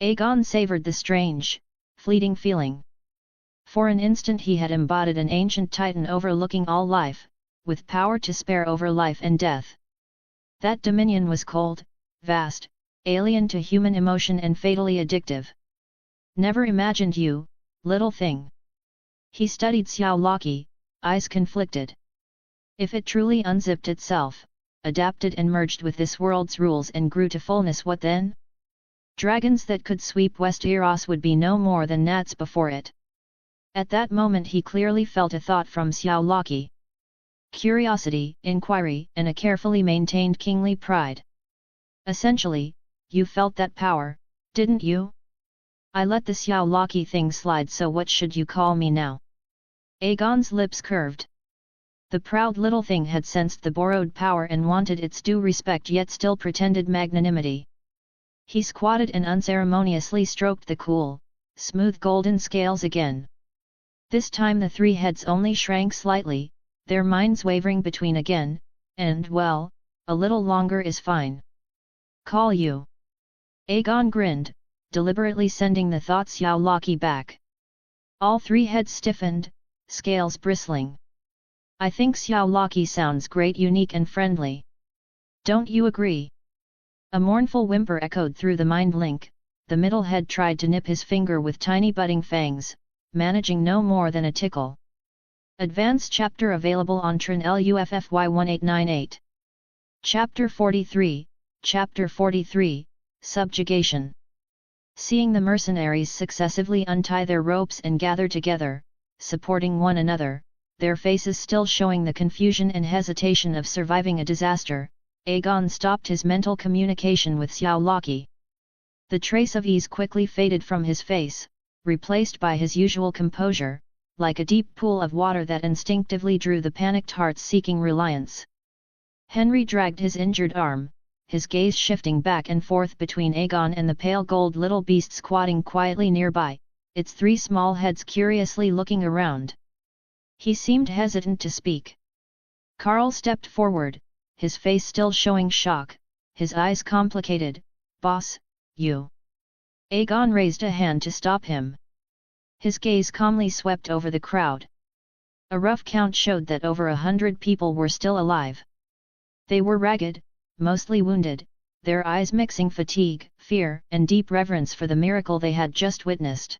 Aegon savored the strange, fleeting feeling. For an instant he had embodied an ancient titan overlooking all life, with power to spare over life and death. That dominion was cold, vast, alien to human emotion and fatally addictive. "Never imagined you, little thing." He studied Xiao Laki, eyes conflicted. If it truly unzipped itself, adapted and merged with this world's rules and grew to fullness, what then? Dragons that could sweep Westeros would be no more than gnats before it. At that moment he clearly felt a thought from Xiao Laki. Curiosity, inquiry, and a carefully maintained kingly pride. Essentially, you felt that power, didn't you? "I let the Xiao Laki thing slide, so what should you call me now?" Aegon's lips curved. The proud little thing had sensed the borrowed power and wanted its due respect, yet still pretended magnanimity. He squatted and unceremoniously stroked the cool, smooth golden scales again. This time the three heads only shrank slightly, their minds wavering between again, and well, a little longer is fine. "Call you." Aegon grinned, deliberately sending the thought Xiaolaki back. All three heads stiffened, scales bristling. I think Xiaolaki sounds great, unique and friendly. Don't you agree? A mournful whimper echoed through the mind link. The middle head tried to nip his finger with tiny budding fangs, managing no more than a tickle. Advanced chapter available on Trin LUFFY 1898. Chapter 43, Chapter 43, Subjugation. Seeing the mercenaries successively untie their ropes and gather together, supporting one another, their faces still showing the confusion and hesitation of surviving a disaster, Aegon stopped his mental communication with Xiaolaki. The trace of ease quickly faded from his face, replaced by his usual composure, like a deep pool of water that instinctively drew the panicked hearts seeking reliance. Henry dragged his injured arm, his gaze shifting back and forth between Aegon and the pale gold little beast squatting quietly nearby, its three small heads curiously looking around. He seemed hesitant to speak. Carl stepped forward, his face still showing shock, his eyes complicated. "Boss, you..." Aegon raised a hand to stop him. His gaze calmly swept over the crowd. A rough count showed that over 100 people were still alive. They were ragged, mostly wounded, their eyes mixing fatigue, fear, and deep reverence for the miracle they had just witnessed.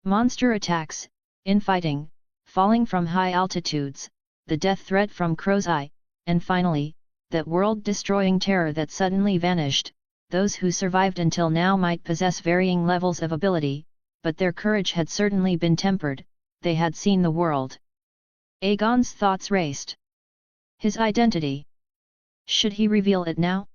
Monster attacks, infighting, falling from high altitudes, the death threat from Crow's Eye, and finally, that world-destroying terror that suddenly vanished. Those who survived until now might possess varying levels of ability, but their courage had certainly been tempered. They had seen the world. Aegon's thoughts raced. His identity. Should he reveal it now?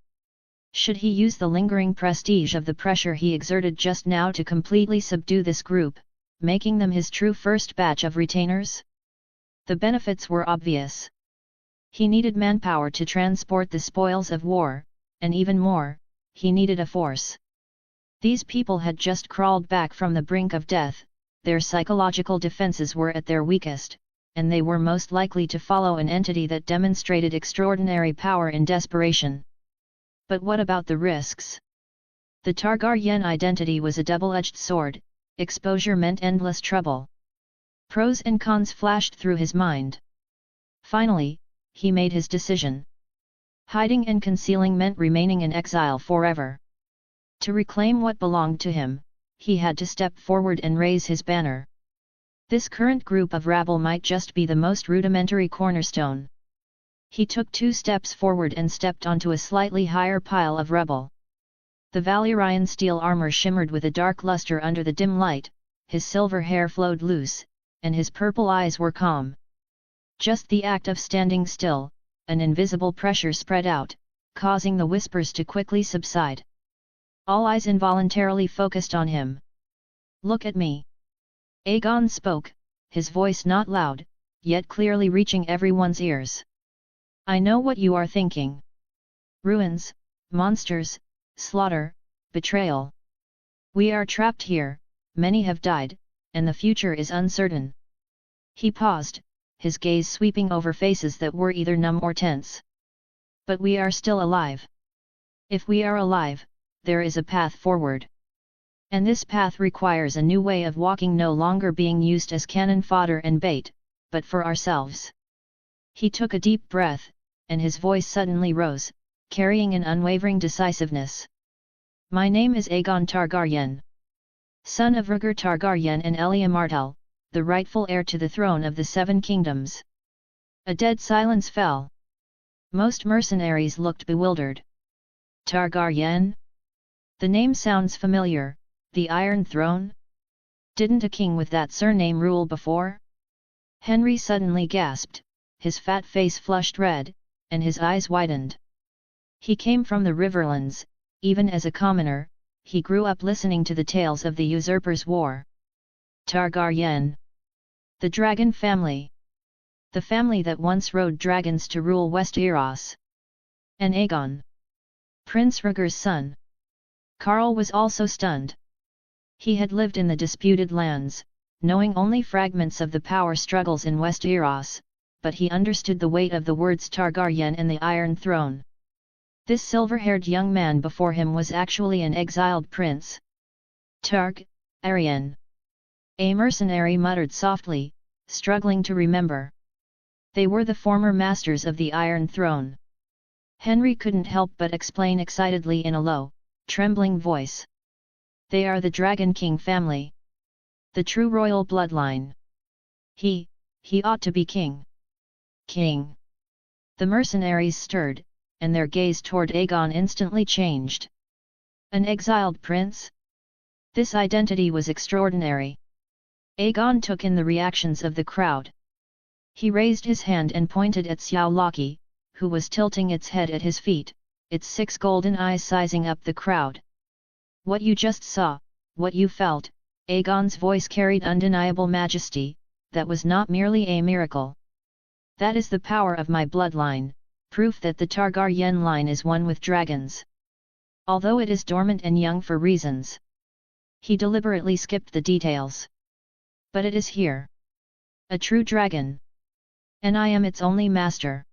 Should he use the lingering prestige of the pressure he exerted just now to completely subdue this group, making them his true first batch of retainers? The benefits were obvious. He needed manpower to transport the spoils of war, and even more, he needed a force. These people had just crawled back from the brink of death, their psychological defenses were at their weakest, and they were most likely to follow an entity that demonstrated extraordinary power in desperation. But what about the risks? The Targaryen identity was a double-edged sword. Exposure meant endless trouble. Pros and cons flashed through his mind. Finally, he made his decision. Hiding and concealing meant remaining in exile forever. To reclaim what belonged to him, he had to step forward and raise his banner. This current group of rabble might just be the most rudimentary cornerstone. He took 2 steps forward and stepped onto a slightly higher pile of rubble. The Valyrian steel armor shimmered with a dark luster under the dim light, his silver hair flowed loose, and his purple eyes were calm. Just the act of standing still, an invisible pressure spread out, causing the whispers to quickly subside. All eyes involuntarily focused on him. "Look at me." Aegon spoke, his voice not loud, yet clearly reaching everyone's ears. "I know what you are thinking. Ruins, monsters, slaughter, betrayal. We are trapped here, many have died, and the future is uncertain." He paused, his gaze sweeping over faces that were either numb or tense. "But we are still alive. If we are alive, there is a path forward. And this path requires a new way of walking, no longer being used as cannon fodder and bait, but for ourselves." He took a deep breath, and his voice suddenly rose, carrying an unwavering decisiveness. "My name is Aegon Targaryen, son of Rhaegar Targaryen and Elia Martell, the rightful heir to the throne of the 7 kingdoms." A dead silence fell. Most mercenaries looked bewildered. Targaryen? The name sounds familiar. The Iron Throne? Didn't a king with that surname rule before? Henry suddenly gasped, his fat face flushed red, and his eyes widened. He came from the Riverlands. Even as a commoner, he grew up listening to the tales of the usurpers' war. Targaryen. The dragon family. The family that once rode dragons to rule Westeros. And Aegon. Prince Rhaegar's son. Carl was also stunned. He had lived in the disputed lands, knowing only fragments of the power struggles in Westeros, but he understood the weight of the words Targaryen and the Iron Throne. This silver-haired young man before him was actually an exiled prince. Targaryen. A mercenary muttered softly, struggling to remember. They were the former masters of the Iron Throne. Henry couldn't help but explain excitedly in a low, trembling voice. They are the Dragon King family. The true royal bloodline. He ought to be king. King. The mercenaries stirred, and their gaze toward Aegon instantly changed. An exiled prince? This identity was extraordinary. Aegon took in the reactions of the crowd. He raised his hand and pointed at Xiao Laki, who was tilting its head at his feet, its 6 golden eyes sizing up the crowd. What you just saw, what you felt, Aegon's voice carried undeniable majesty, that was not merely a miracle. That is the power of my bloodline, proof that the Targaryen line is one with dragons. Although it is dormant and young for reasons. He deliberately skipped the details. But it is here. A true dragon. And I am its only master.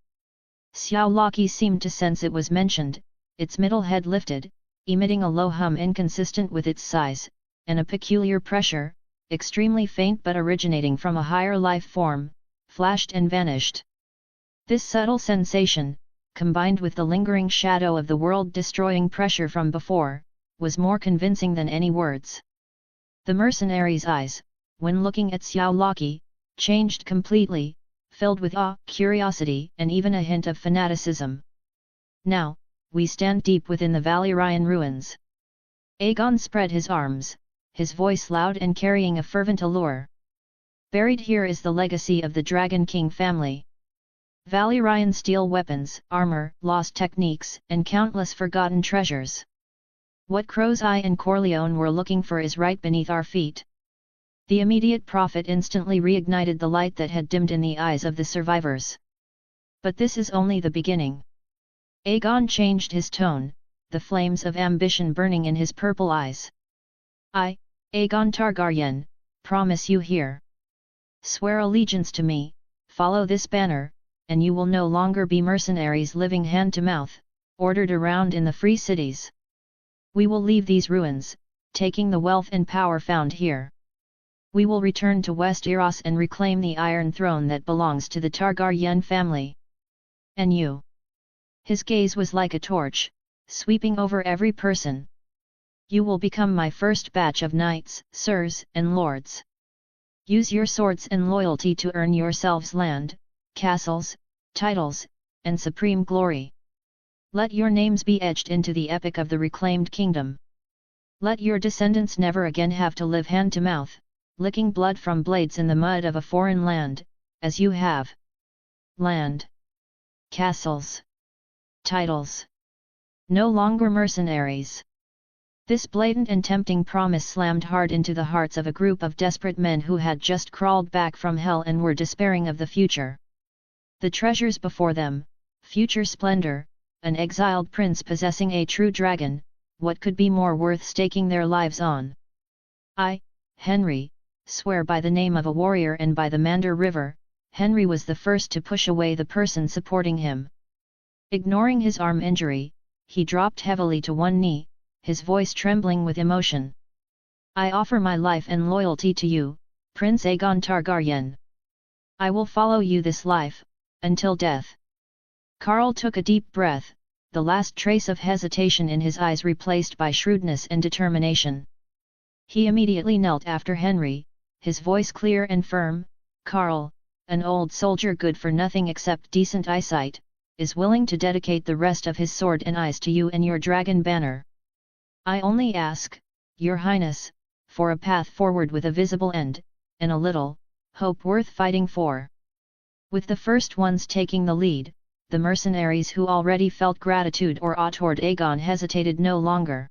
Xiao Laki seemed to sense it was mentioned, its middle head lifted, emitting a low hum inconsistent with its size, and a peculiar pressure, extremely faint but originating from a higher life form, flashed and vanished. This subtle sensation, combined with the lingering shadow of the world-destroying pressure from before, was more convincing than any words. The mercenary's eyes, when looking at Xiao Laki, changed completely, filled with awe, curiosity, and even a hint of fanaticism. Now, we stand deep within the Valyrian Ruins. Aegon spread his arms, his voice loud and carrying a fervent allure. Buried here is the legacy of the Dragon King family. Valyrian steel weapons, armor, lost techniques, and countless forgotten treasures. What Crow's Eye and Corleone were looking for is right beneath our feet. The immediate prophet instantly reignited the light that had dimmed in the eyes of the survivors. But this is only the beginning. Aegon changed his tone, the flames of ambition burning in his purple eyes. I, Aegon Targaryen, promise you here. Swear allegiance to me, follow this banner, and you will no longer be mercenaries living hand-to-mouth, ordered around in the free cities. We will leave these ruins, taking the wealth and power found here. We will return to Westeros and reclaim the Iron Throne that belongs to the Targaryen family. And you? His gaze was like a torch, sweeping over every person. You will become my first batch of knights, sirs, and lords. Use your swords and loyalty to earn yourselves land, castles, titles, and supreme glory. Let your names be etched into the epic of the reclaimed kingdom. Let your descendants never again have to live hand-to-mouth, licking blood from blades in the mud of a foreign land, as you have. Land. Castles. Titles. No longer mercenaries. This blatant and tempting promise slammed hard into the hearts of a group of desperate men who had just crawled back from hell and were despairing of the future. The treasures before them, future splendor, an exiled prince possessing a true dragon, what could be more worth staking their lives on? I, Henry, swear by the name of a warrior and by the Mander River. Henry was the first to push away the person supporting him. Ignoring his arm injury, he dropped heavily to one knee, his voice trembling with emotion. I offer my life and loyalty to you, Prince Aegon Targaryen. I will follow you this life, until death. Carl took a deep breath, the last trace of hesitation in his eyes replaced by shrewdness and determination. He immediately knelt after Henry, his voice clear and firm. Carl, an old soldier good for nothing except decent eyesight, is willing to dedicate the rest of his sword and eyes to you and your dragon banner. I only ask, Your Highness, for a path forward with a visible end, and a little hope worth fighting for. With the first ones taking the lead, the mercenaries who already felt gratitude or awe toward Aegon hesitated no longer.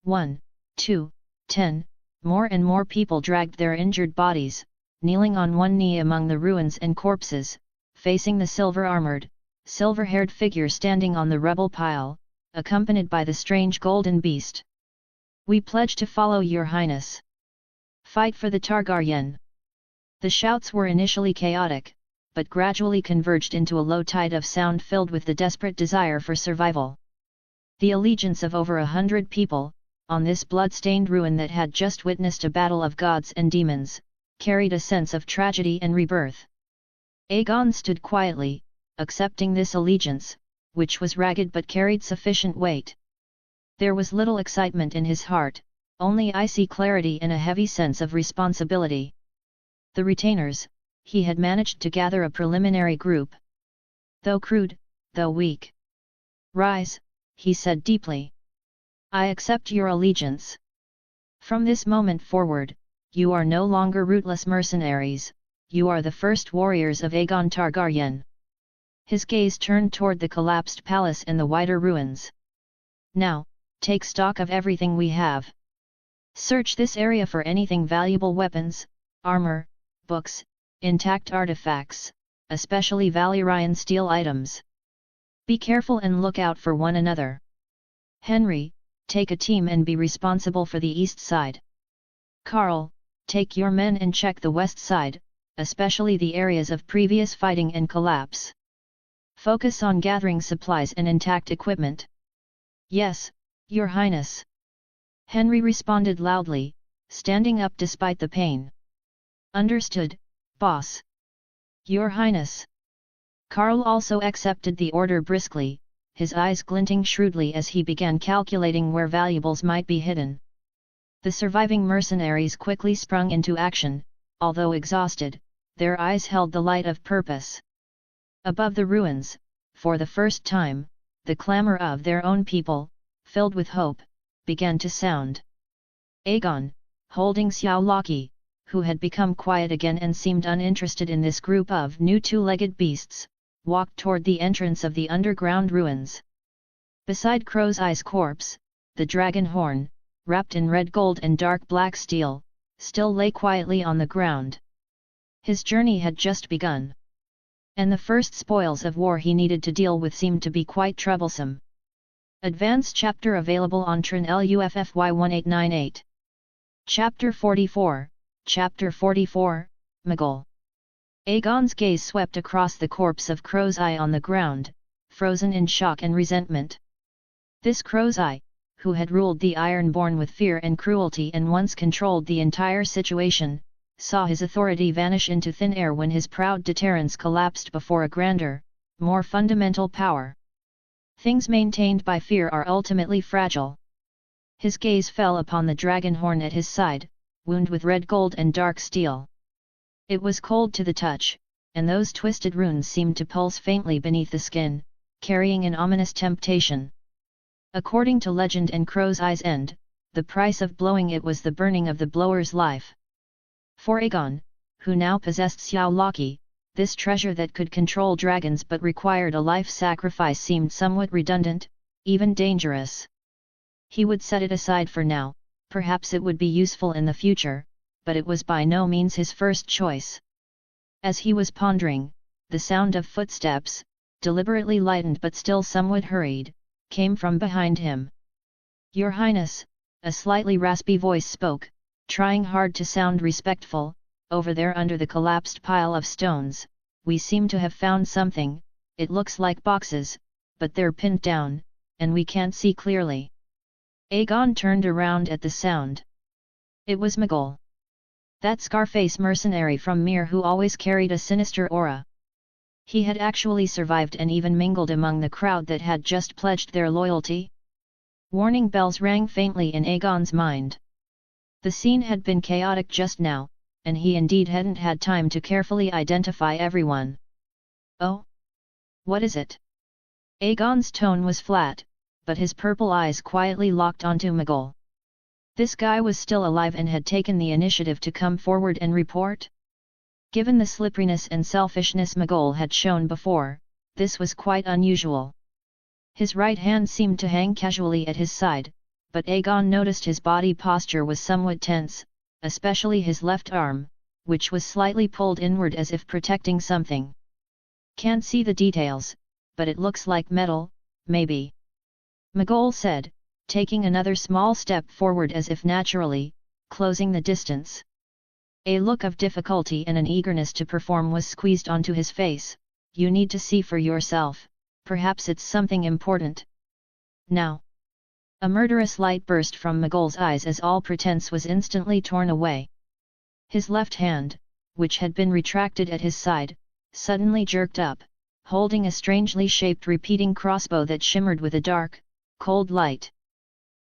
1, 2, 10, more and more people dragged their injured bodies, kneeling on one knee among the ruins and corpses, facing the silver-armored, silver-haired figure standing on the rubble pile, accompanied by the strange golden beast. We pledge to follow your highness. Fight for the Targaryen. The shouts were initially chaotic, but gradually converged into a low tide of sound filled with the desperate desire for survival. The allegiance of over 100 people, on this blood-stained ruin that had just witnessed a battle of gods and demons, carried a sense of tragedy and rebirth. Aegon stood quietly, accepting this allegiance, which was ragged but carried sufficient weight. There was little excitement in his heart, only icy clarity and a heavy sense of responsibility. The retainers, he had managed to gather a preliminary group. Though crude, though weak. "Rise," he said deeply. "I accept your allegiance. From this moment forward, you are no longer rootless mercenaries, you are the first warriors of Aegon Targaryen." His gaze turned toward the collapsed palace and the wider ruins. "Now, take stock of everything we have. Search this area for anything valuable: weapons, armor, books, intact artifacts, especially Valyrian steel items. Be careful and look out for one another. Henry, take a team and be responsible for the east side. Carl, take your men and check the west side, especially the areas of previous fighting and collapse. Focus on gathering supplies and intact equipment." "Yes, Your Highness." Henry responded loudly, standing up despite the pain. "Understood, boss." "Your Highness." Carl also accepted the order briskly, his eyes glinting shrewdly as he began calculating where valuables might be hidden. The surviving mercenaries quickly sprung into action, although exhausted, their eyes held the light of purpose. Above the ruins, for the first time, the clamor of their own people, filled with hope, began to sound. Aegon, holding Xiao Laki, who had become quiet again and seemed uninterested in this group of new two-legged beasts, walked toward the entrance of the underground ruins. Beside Crow's Eye's corpse, the dragon horn, wrapped in red gold and dark black steel, still lay quietly on the ground. His journey had just begun. And the first spoils of war he needed to deal with seemed to be quite troublesome. Advanced chapter available on Tron LUFFY 1898. Chapter 44, Chapter 44, Mogul. Aegon's gaze swept across the corpse of Crow's Eye on the ground, frozen in shock and resentment. This Crow's Eye, who had ruled the Ironborn with fear and cruelty and once controlled the entire situation, saw his authority vanish into thin air when his proud deterrence collapsed before a grander, more fundamental power. Things maintained by fear are ultimately fragile. His gaze fell upon the dragon horn at his side, wound with red gold and dark steel. It was cold to the touch, and those twisted runes seemed to pulse faintly beneath the skin, carrying an ominous temptation. According to legend and Crow's Eye's end, the price of blowing it was the burning of the blower's life. For Aegon, who now possessed Xiao Laki, this treasure that could control dragons but required a life sacrifice seemed somewhat redundant, even dangerous. He would set it aside for now, perhaps it would be useful in the future, but it was by no means his first choice. As he was pondering, the sound of footsteps, deliberately lightened but still somewhat hurried, came from behind him. "Your Highness," a slightly raspy voice spoke, trying hard to sound respectful, "over there under the collapsed pile of stones, we seem to have found something. It looks like boxes, but they're pinned down, and we can't see clearly." Aegon turned around at the sound. It was Mogul. That Scarface mercenary from Myr who always carried a sinister aura. He had actually survived and even mingled among the crowd that had just pledged their loyalty. Warning bells rang faintly in Aegon's mind. The scene had been chaotic just now, and he indeed hadn't had time to carefully identify everyone. "Oh? What is it?" Aegon's tone was flat, but his purple eyes quietly locked onto Mogul. This guy was still alive and had taken the initiative to come forward and report? Given the slipperiness and selfishness Mogul had shown before, this was quite unusual. His right hand seemed to hang casually at his side, but Aegon noticed his body posture was somewhat tense, especially his left arm, which was slightly pulled inward as if protecting something. "Can't see the details, but it looks like metal, maybe," Mogul said, taking another small step forward as if naturally, closing the distance. A look of difficulty and an eagerness to perform was squeezed onto his face. "You need to see for yourself, perhaps it's something important." "Now?" A murderous light burst from Mogul's eyes as all pretense was instantly torn away. His left hand, which had been retracted at his side, suddenly jerked up, holding a strangely shaped repeating crossbow that shimmered with a dark, cold light.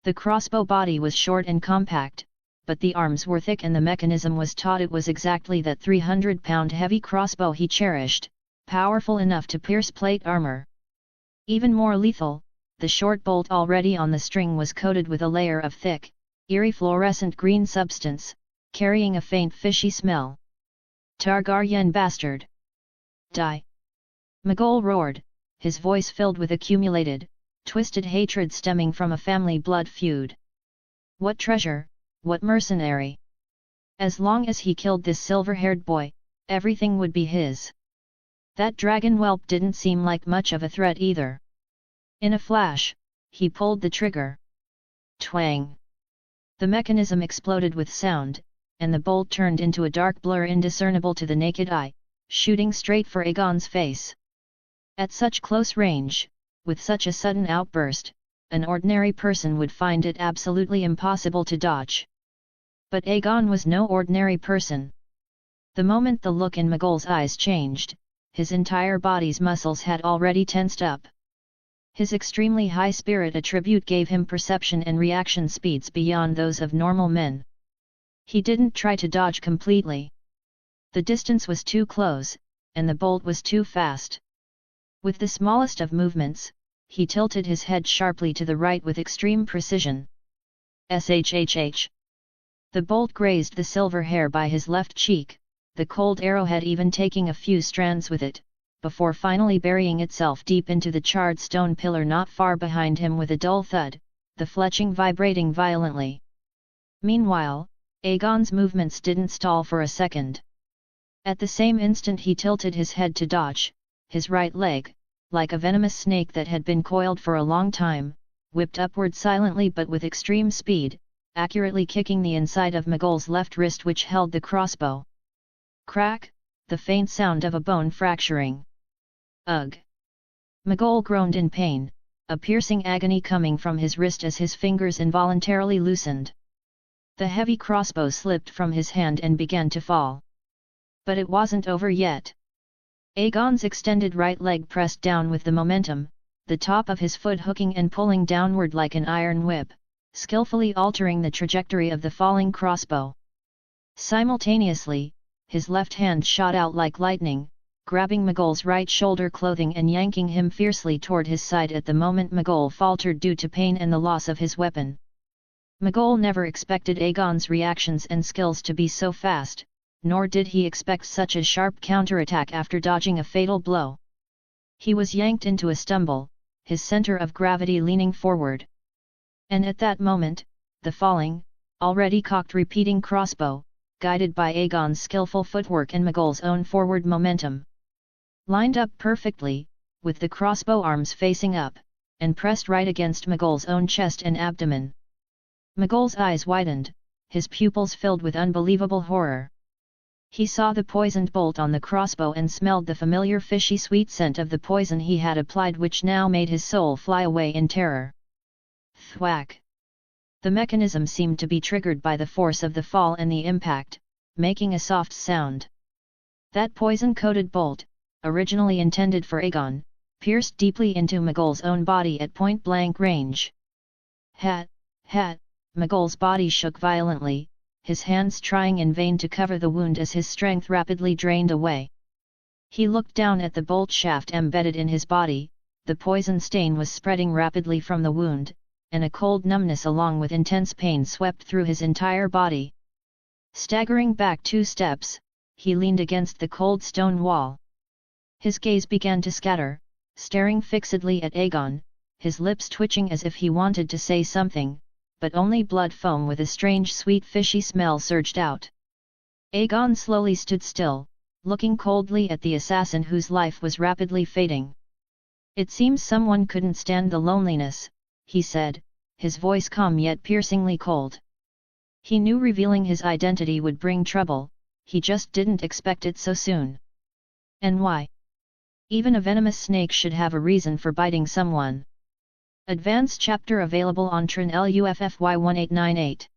The crossbow body was short and compact, but the arms were thick and the mechanism was taut. It was exactly that 300-pound heavy crossbow he cherished, powerful enough to pierce plate armor. Even more lethal, the short bolt already on the string was coated with a layer of thick, eerie fluorescent green substance, carrying a faint fishy smell. Targaryen bastard! Die! Mogul roared, his voice filled with accumulated, twisted hatred stemming from a family blood feud. What treasure, what mercenary! As long as he killed this silver-haired boy, everything would be his. That dragon whelp didn't seem like much of a threat either. In a flash, he pulled the trigger. Twang! The mechanism exploded with sound, and the bolt turned into a dark blur indiscernible to the naked eye, shooting straight for Aegon's face. At such close range, with such a sudden outburst, an ordinary person would find it absolutely impossible to dodge. But Aegon was no ordinary person. The moment the look in Mogul's eyes changed, his entire body's muscles had already tensed up. His extremely high spirit attribute gave him perception and reaction speeds beyond those of normal men. He didn't try to dodge completely. The distance was too close, and the bolt was too fast. With the smallest of movements, he tilted his head sharply to the right with extreme precision. Shhh! The bolt grazed the silver hair by his left cheek, the cold arrowhead even taking a few strands with it, before finally burying itself deep into the charred stone pillar not far behind him with a dull thud, the fletching vibrating violently. Meanwhile, Aegon's movements didn't stall for a second. At the same instant he tilted his head to dodge, his right leg, like a venomous snake that had been coiled for a long time, whipped upward silently but with extreme speed, accurately kicking the inside of Mogul's left wrist which held the crossbow. Crack! The faint sound of a bone fracturing. Ugh! Mogul groaned in pain, a piercing agony coming from his wrist as his fingers involuntarily loosened. The heavy crossbow slipped from his hand and began to fall. But it wasn't over yet. Aegon's extended right leg pressed down with the momentum, the top of his foot hooking and pulling downward like an iron whip, skillfully altering the trajectory of the falling crossbow. Simultaneously, his left hand shot out like lightning, grabbing Mogul's right shoulder clothing and yanking him fiercely toward his side at the moment Mogul faltered due to pain and the loss of his weapon. Mogul never expected Aegon's reactions and skills to be so fast, nor did he expect such a sharp counterattack after dodging a fatal blow. He was yanked into a stumble, his center of gravity leaning forward. And at that moment, the falling, already cocked repeating crossbow, guided by Aegon's skillful footwork and Mogul's own forward momentum, lined up perfectly, with the crossbow arms facing up, and pressed right against Mogul's own chest and abdomen. Mogul's eyes widened, his pupils filled with unbelievable horror. He saw the poisoned bolt on the crossbow and smelled the familiar fishy sweet scent of the poison he had applied which now made his soul fly away in terror. Thwack! The mechanism seemed to be triggered by the force of the fall and the impact, making a soft sound. That poison-coated bolt, originally intended for Aegon, pierced deeply into Mogul's own body at point-blank range. Hat! Mogul's body shook violently, his hands trying in vain to cover the wound as his strength rapidly drained away. He looked down at the bolt shaft embedded in his body, the poison stain was spreading rapidly from the wound, and a cold numbness along with intense pain swept through his entire body. Staggering back 2 steps, he leaned against the cold stone wall. His gaze began to scatter, staring fixedly at Aegon, his lips twitching as if he wanted to say something, but only blood foam with a strange sweet fishy smell surged out. Aegon slowly stood still, looking coldly at the assassin whose life was rapidly fading. It seems someone couldn't stand the loneliness, he said, his voice calm yet piercingly cold. He knew revealing his identity would bring trouble, he just didn't expect it so soon. And why? Even a venomous snake should have a reason for biting someone. Advanced chapter available on Trin LUFFY 1898.